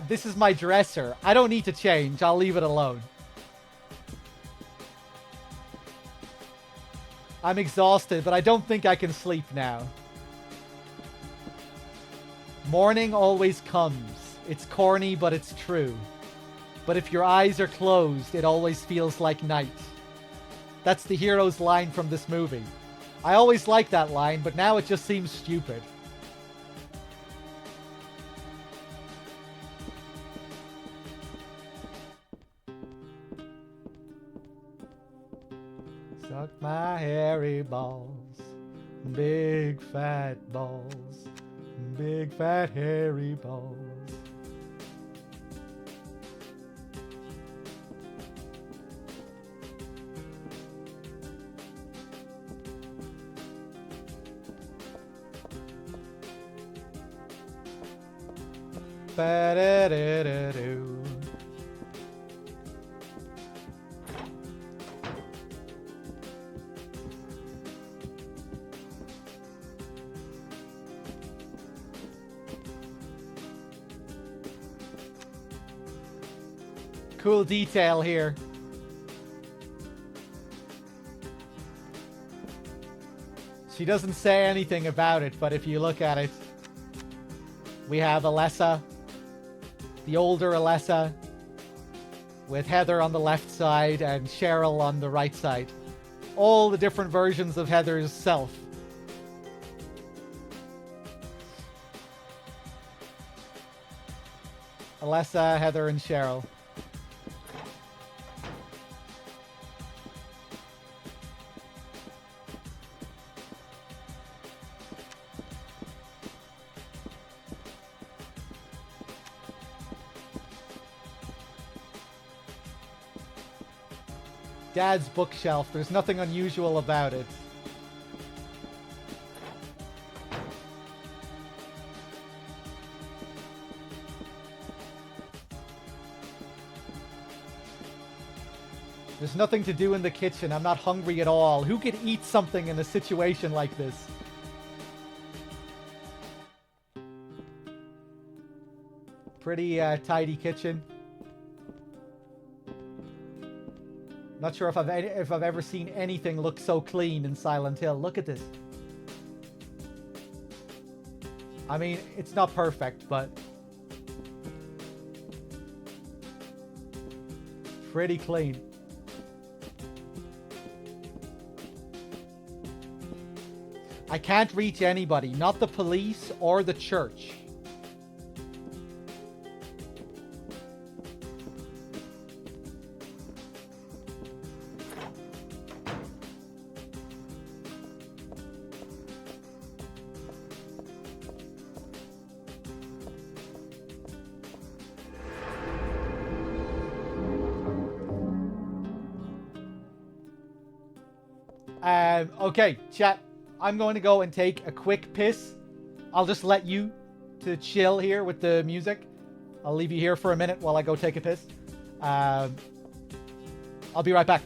This is my dresser. I don't need to change. I'll leave it alone. I'm exhausted, but I don't think I can sleep now. Morning always comes. It's corny, but it's true. But if your eyes are closed, it always feels like night. That's the hero's line from this movie. I always liked that line, but now it just seems stupid. Suck my hairy balls, big fat balls, big fat hairy balls. Ba-da-da-da-doo. Cool detail here. She doesn't say anything about it, but if you look at it, we have Alessa, the older Alessa, with Heather on the left side and Cheryl on the right side. All the different versions of Heather's self. Alessa, Heather, and Cheryl. Dad's bookshelf. There's nothing unusual about it. There's nothing to do in the kitchen. I'm not hungry at all. Who could eat something in a situation like this? Pretty tidy kitchen. Not sure if I've ever seen anything look so clean in Silent Hill. Look at this. I mean, it's not perfect, but pretty clean. I can't reach anybody, not the police or the church. Okay, chat. I'm going to go and take a quick piss. I'll just let you to chill here with the music. I'll leave you here for a minute while I go take a piss. I'll be right back.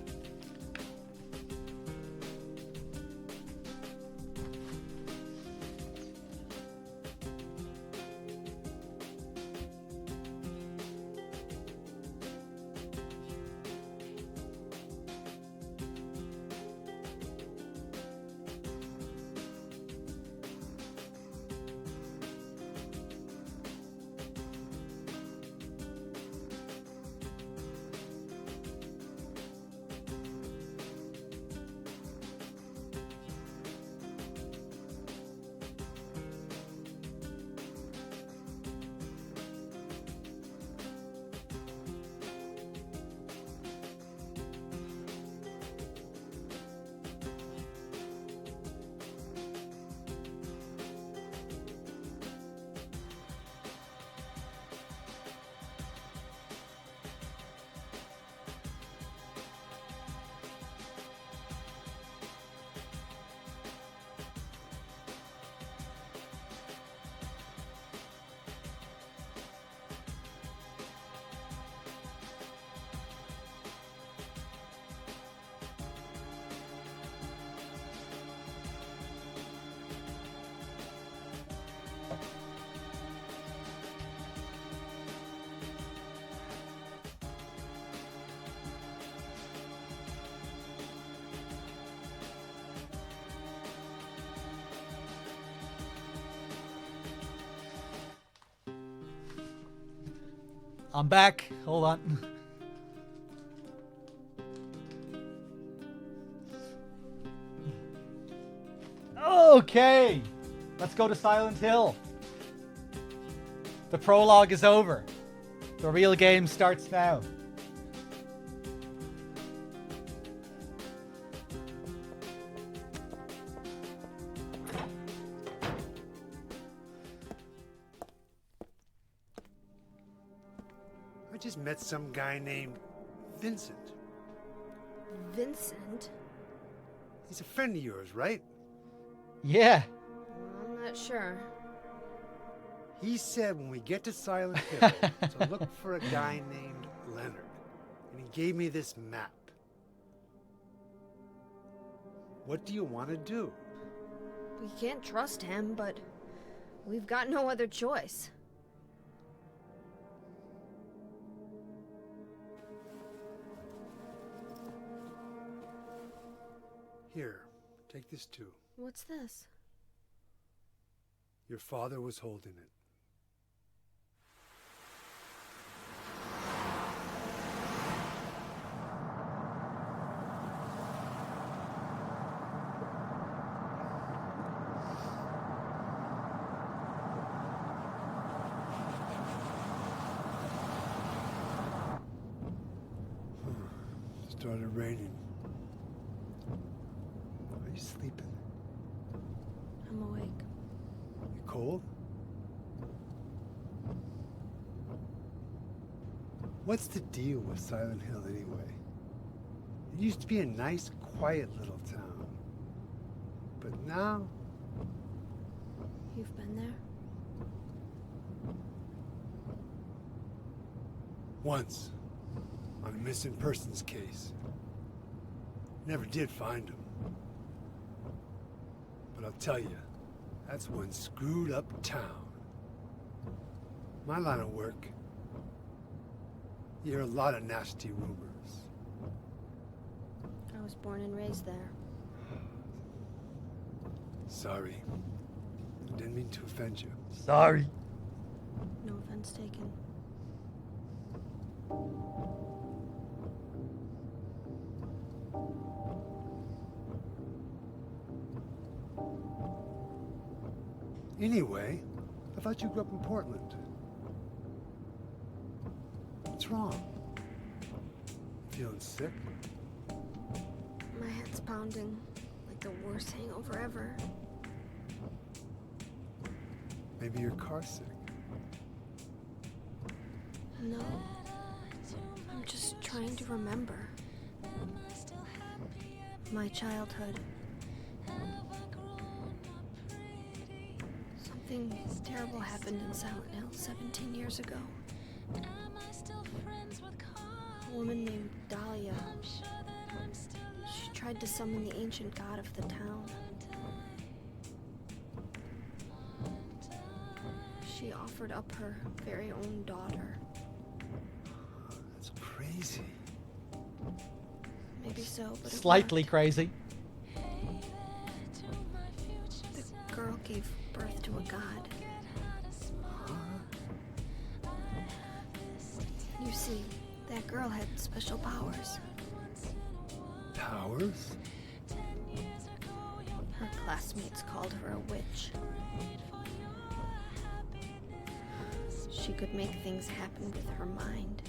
I'm back. Hold on. Okay. Let's go to Silent Hill. The prologue is over. The real game starts now. I just met some guy named Vincent. Vincent? He's a friend of yours, right? Yeah. I'm not sure. He said when we get to Silent Hill to look for a guy named Leonard. And he gave me this map. What do you want to do? We can't trust him, but we've got no other choice. Here, take this too. What's this? Your father was holding it. Started raining. Are you sleeping? I'm awake. You cold? What's the deal with Silent Hill anyway? It used to be a nice, quiet little town. But now, You've been there? once, on a missing persons case. Never did find him. But I'll tell you, that's one screwed up town. My line of work, you hear a lot of nasty rumors. I was born and raised there. Sorry. I didn't mean to offend you. Sorry. No offense taken. Anyway, I thought you grew up in Portland. What's wrong? Feeling sick? My head's pounding like the worst hangover ever. Maybe you're car sick. No. I'm just trying to remember. My childhood. Something terrible happened in Silent Hill 17 years ago. A woman named Dahlia. She tried to summon the ancient god of the town. She offered up her very own daughter. That's crazy. Maybe so, but it Slightly worked. crazy. The girl gave birth to a god. You see, that girl had special powers. Powers? Her classmates called her a witch. She could make things happen with her mind.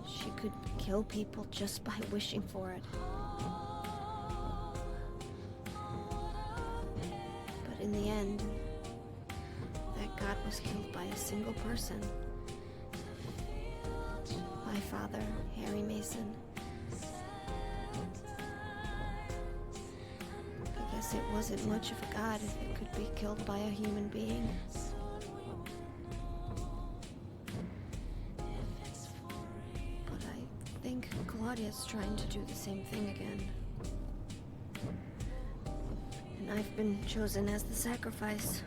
She could kill people just by wishing for it. But in the end, that god was killed by a single person. My father, Harry Mason. I guess it wasn't much of a god if it could be killed by a human being. But I think Claudia's trying to do the same thing again. And I've been chosen as the sacrifice.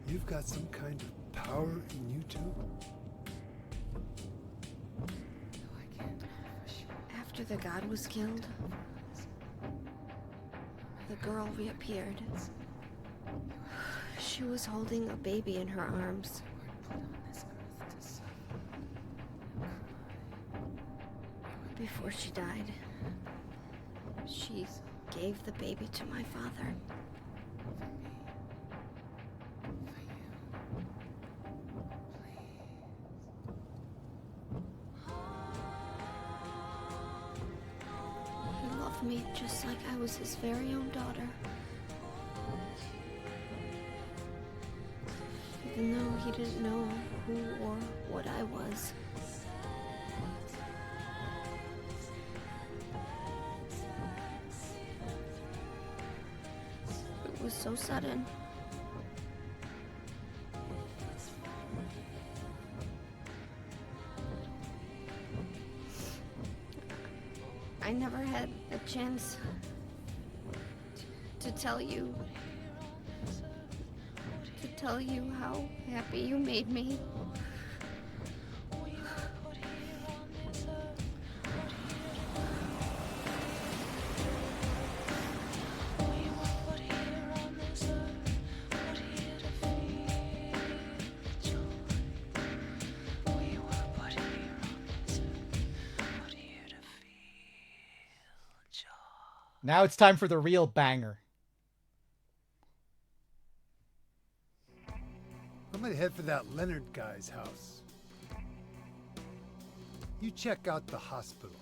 You've got some kind of power in you too? After the god was killed, the girl reappeared. She was holding a baby in her arms. Before she died, she gave the baby to my father. He loved me just like I was his very own daughter. Even though he didn't know who or what I was. It was so sudden. I never had a chance to tell you how happy you made me. Now it's time for the real banger. I'm gonna head for that Leonard guy's house. You check out the hospital.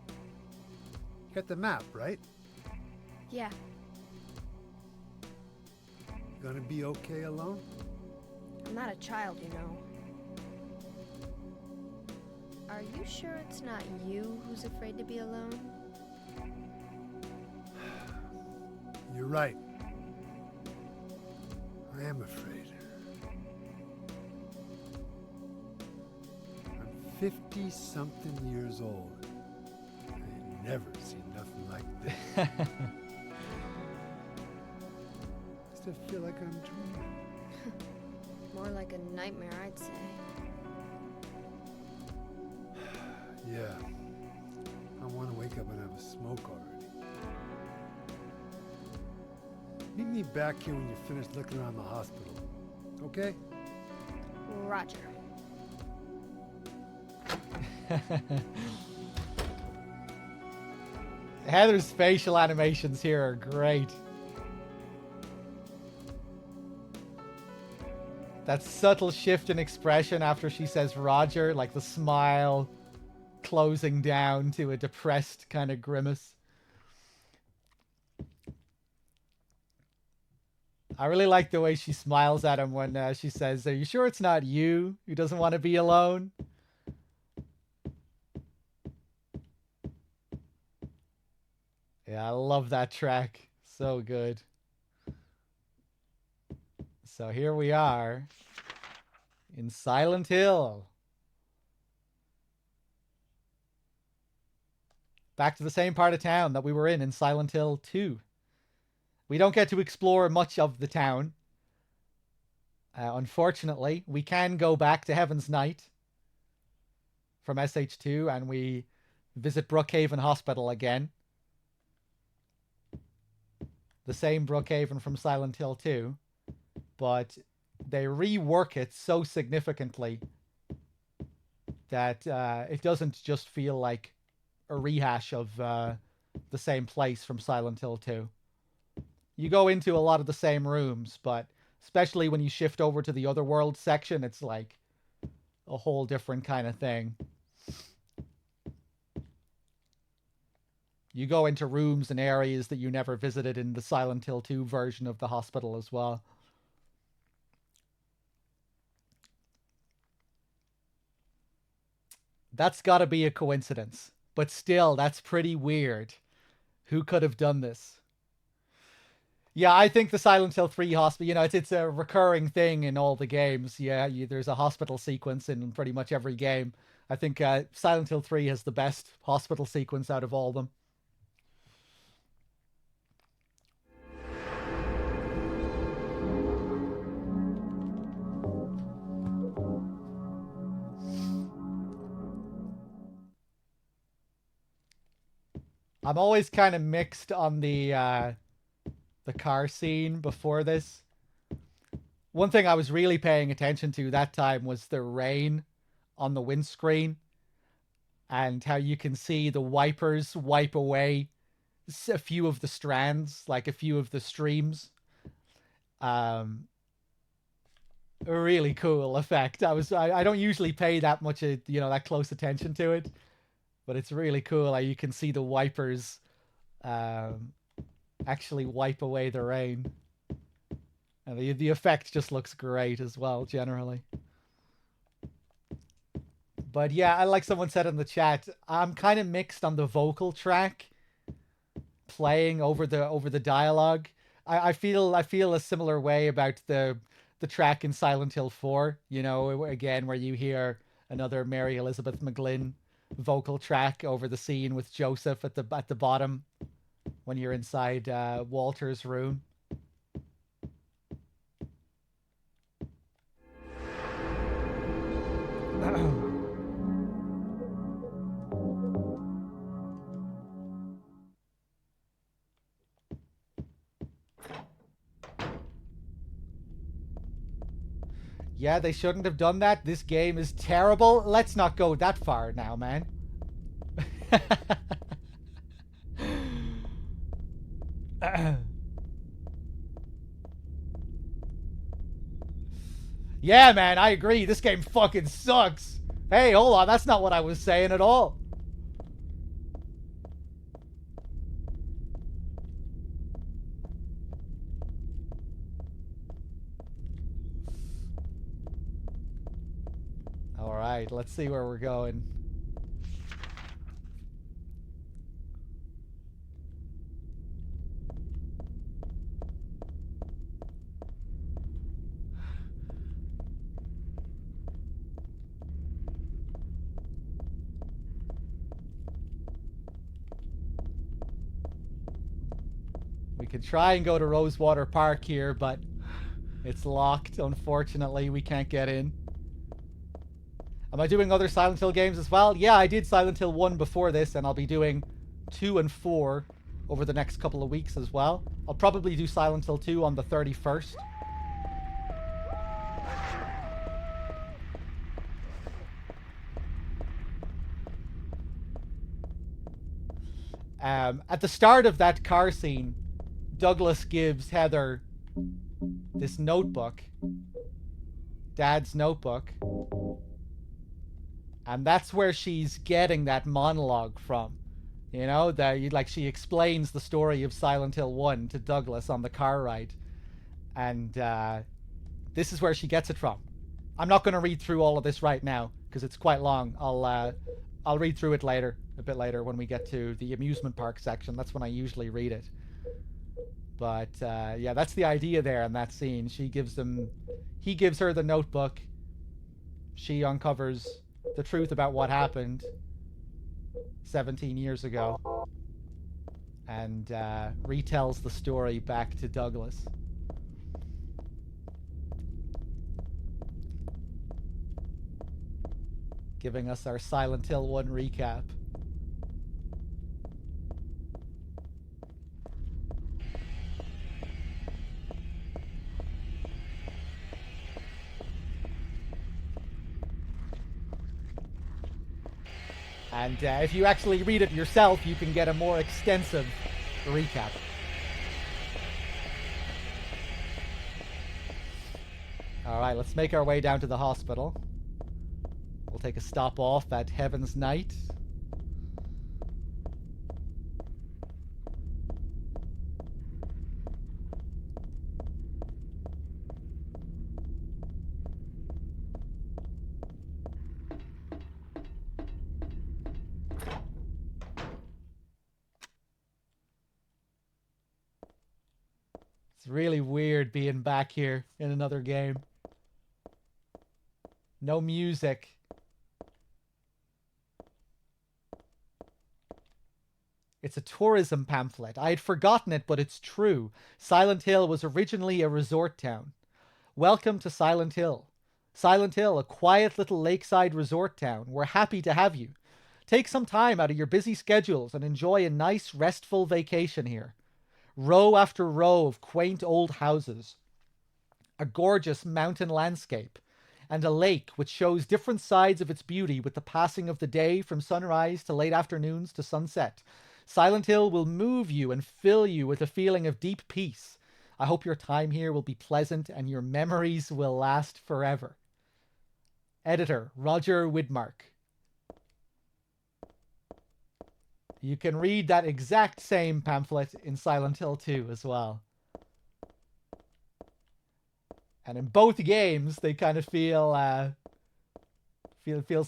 You got the map, right? Yeah, You gonna be okay alone? I'm not a child, you know. Are you sure it's not you who's afraid to be alone? You're right. I am afraid. I'm 50-something years old. I ain't never seen nothing like this. I still feel like I'm dreaming. More like a nightmare, I'd say. Yeah. I want to wake up and have a smoke already. Meet me back here when you're finished looking around the hospital. Okay? Roger. Heather's facial animations here are great. That subtle shift in expression after she says Roger, like the smile closing down to a depressed kind of grimace. I really like the way she smiles at him when she says, "Are you sure it's not you who doesn't want to be alone?" Yeah, I love that track. So good. So here we are in Silent Hill. Back to the same part of town that we were in Silent Hill 2. We don't get to explore much of the town. Unfortunately, we can go back to Heaven's Night from SH2 and we visit Brookhaven Hospital again. The same Brookhaven from Silent Hill 2, but they rework it so significantly that it doesn't just feel like a rehash of the same place from Silent Hill 2. You go into a lot of the same rooms, but especially when you shift over to the Otherworld section, it's like a whole different kind of thing. You go into rooms and areas that you never visited in the Silent Hill 2 version of the hospital as well. That's gotta be a coincidence. But still, that's pretty weird. Who could have done this? Yeah, I think the Silent Hill 3 hospital, you know, it's a recurring thing in all the games. Yeah, there's a hospital sequence in pretty much every game. I think Silent Hill 3 has the best hospital sequence out of all of them. I'm always kind of mixed on the car scene before this. One thing I was really paying attention to that time was the rain on the windscreen and how you can see the wipers wipe away a few of the strands, like a few of the streams. Um, a really cool effect. I don't usually pay that much, that close attention to it, but it's really cool how you can see the wipers um, actually wipe away the rain. And the effect just looks great as well, generally. But yeah, like someone said in the chat, I'm kind of mixed on the vocal track playing over the dialogue. I feel a similar way about the track in Silent Hill 4, again where you hear another Mary Elizabeth McGlynn vocal track over the scene with Joseph at the bottom when you're inside Walter's room. Yeah, they shouldn't have done that. This game is terrible. Let's not go that far now, man. Yeah, man, I agree. This game fucking sucks. Hey, hold on. That's not what I was saying at all. All right, let's see where we're going. We could try and go to Rosewater Park here, but it's locked. Unfortunately, we can't get in. Am I doing other Silent Hill games as well? Yeah, I did Silent Hill 1 before this, and I'll be doing 2 and 4 over the next couple of weeks as well. I'll probably do Silent Hill 2 on the 31st. At the start of that car scene, Douglas gives Heather this notebook, Dad's notebook, and that's where she's getting that monologue from. She explains the story of Silent Hill 1 to Douglas on the car ride, and this is where she gets it from. I'm not going to read through all of this right now because it's quite long. I'll read through it later, a bit later when we get to the amusement park section. That's when I usually read it. But yeah, that's the idea there in that scene. He gives her the notebook. She uncovers the truth about what happened 17 years ago and retells the story back to Douglas. Giving us our Silent Hill 1 recap. And if you actually read it yourself, you can get a more extensive recap. Alright, let's make our way down to the hospital. We'll take a stop off at Heaven's Night. It's really weird being back here in another game. No music. It's a tourism pamphlet. I had forgotten it, but it's true. Silent Hill was originally a resort town. Welcome to Silent Hill. Silent Hill, a quiet little lakeside resort town. We're happy to have you. Take some time out of your busy schedules and enjoy a nice, restful vacation here. Row after row of quaint old houses. a gorgeous mountain landscape, and a lake which shows different sides of its beauty with the passing of the day from sunrise to late afternoons to sunset. Silent Hill will move you and fill you with a feeling of deep peace. I hope your time here will be pleasant and your memories will last forever. Editor, Roger Widmark. You can read that exact same pamphlet in Silent Hill 2 as well. And in both games, they kind of feels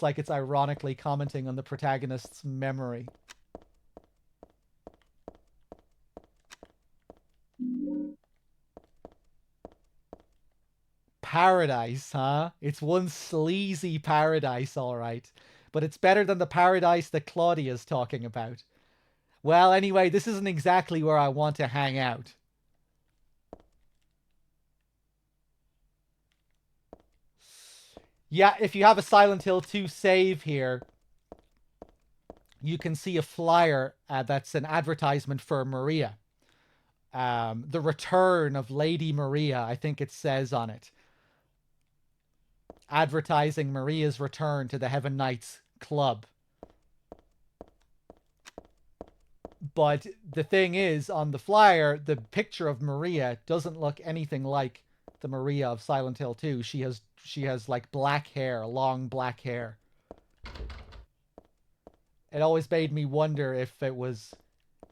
like it's ironically commenting on the protagonist's memory. Paradise, huh? It's one sleazy paradise, all right. But it's better than the paradise that Claudia's talking about. Well, anyway, this isn't exactly where I want to hang out. Yeah, if you have a Silent Hill 2 save here, you can see a flyer that's an advertisement for Maria. The return of Lady Maria, I think it says on it. Advertising Maria's return to the Heaven Knights Club. But the thing is, on the flyer, the picture of Maria doesn't look anything like the Maria of Silent Hill 2. She has like black hair, long black hair. It always made me wonder if it was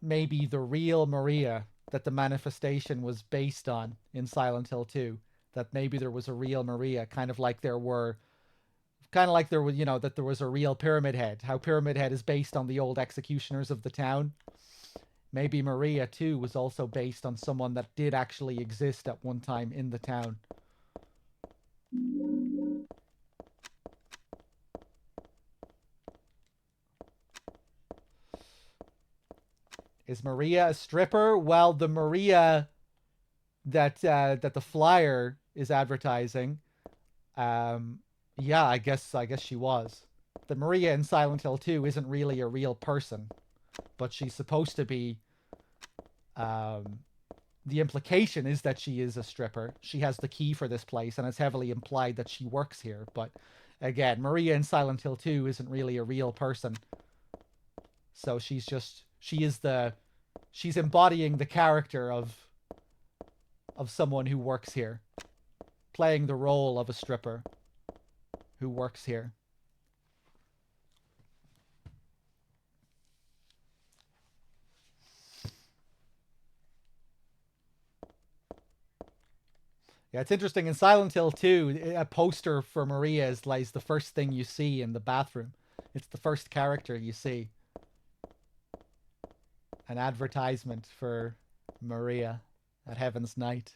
maybe the real Maria that the manifestation was based on in Silent Hill 2. That maybe there was a real Maria, kind of like there was, that there was a real Pyramid Head. How Pyramid Head is based on the old executioners of the town. Maybe Maria, too, was also based on someone that did actually exist at one time in the town. Is Maria a stripper? Well, the Maria that the flyer is advertising, yeah, I guess she was. The Maria in Silent Hill 2 isn't really a real person, but she's supposed to be. The implication is that she is a stripper. She has the key for this place, and it's heavily implied that she works here. But again, Maria in Silent Hill 2 isn't really a real person. So she's embodying the character of someone who works here, playing the role of a stripper who works here. Yeah, it's interesting. In Silent Hill 2, a poster for Maria is like the first thing you see in the bathroom. It's the first character you see. An advertisement for Maria at Heaven's Night.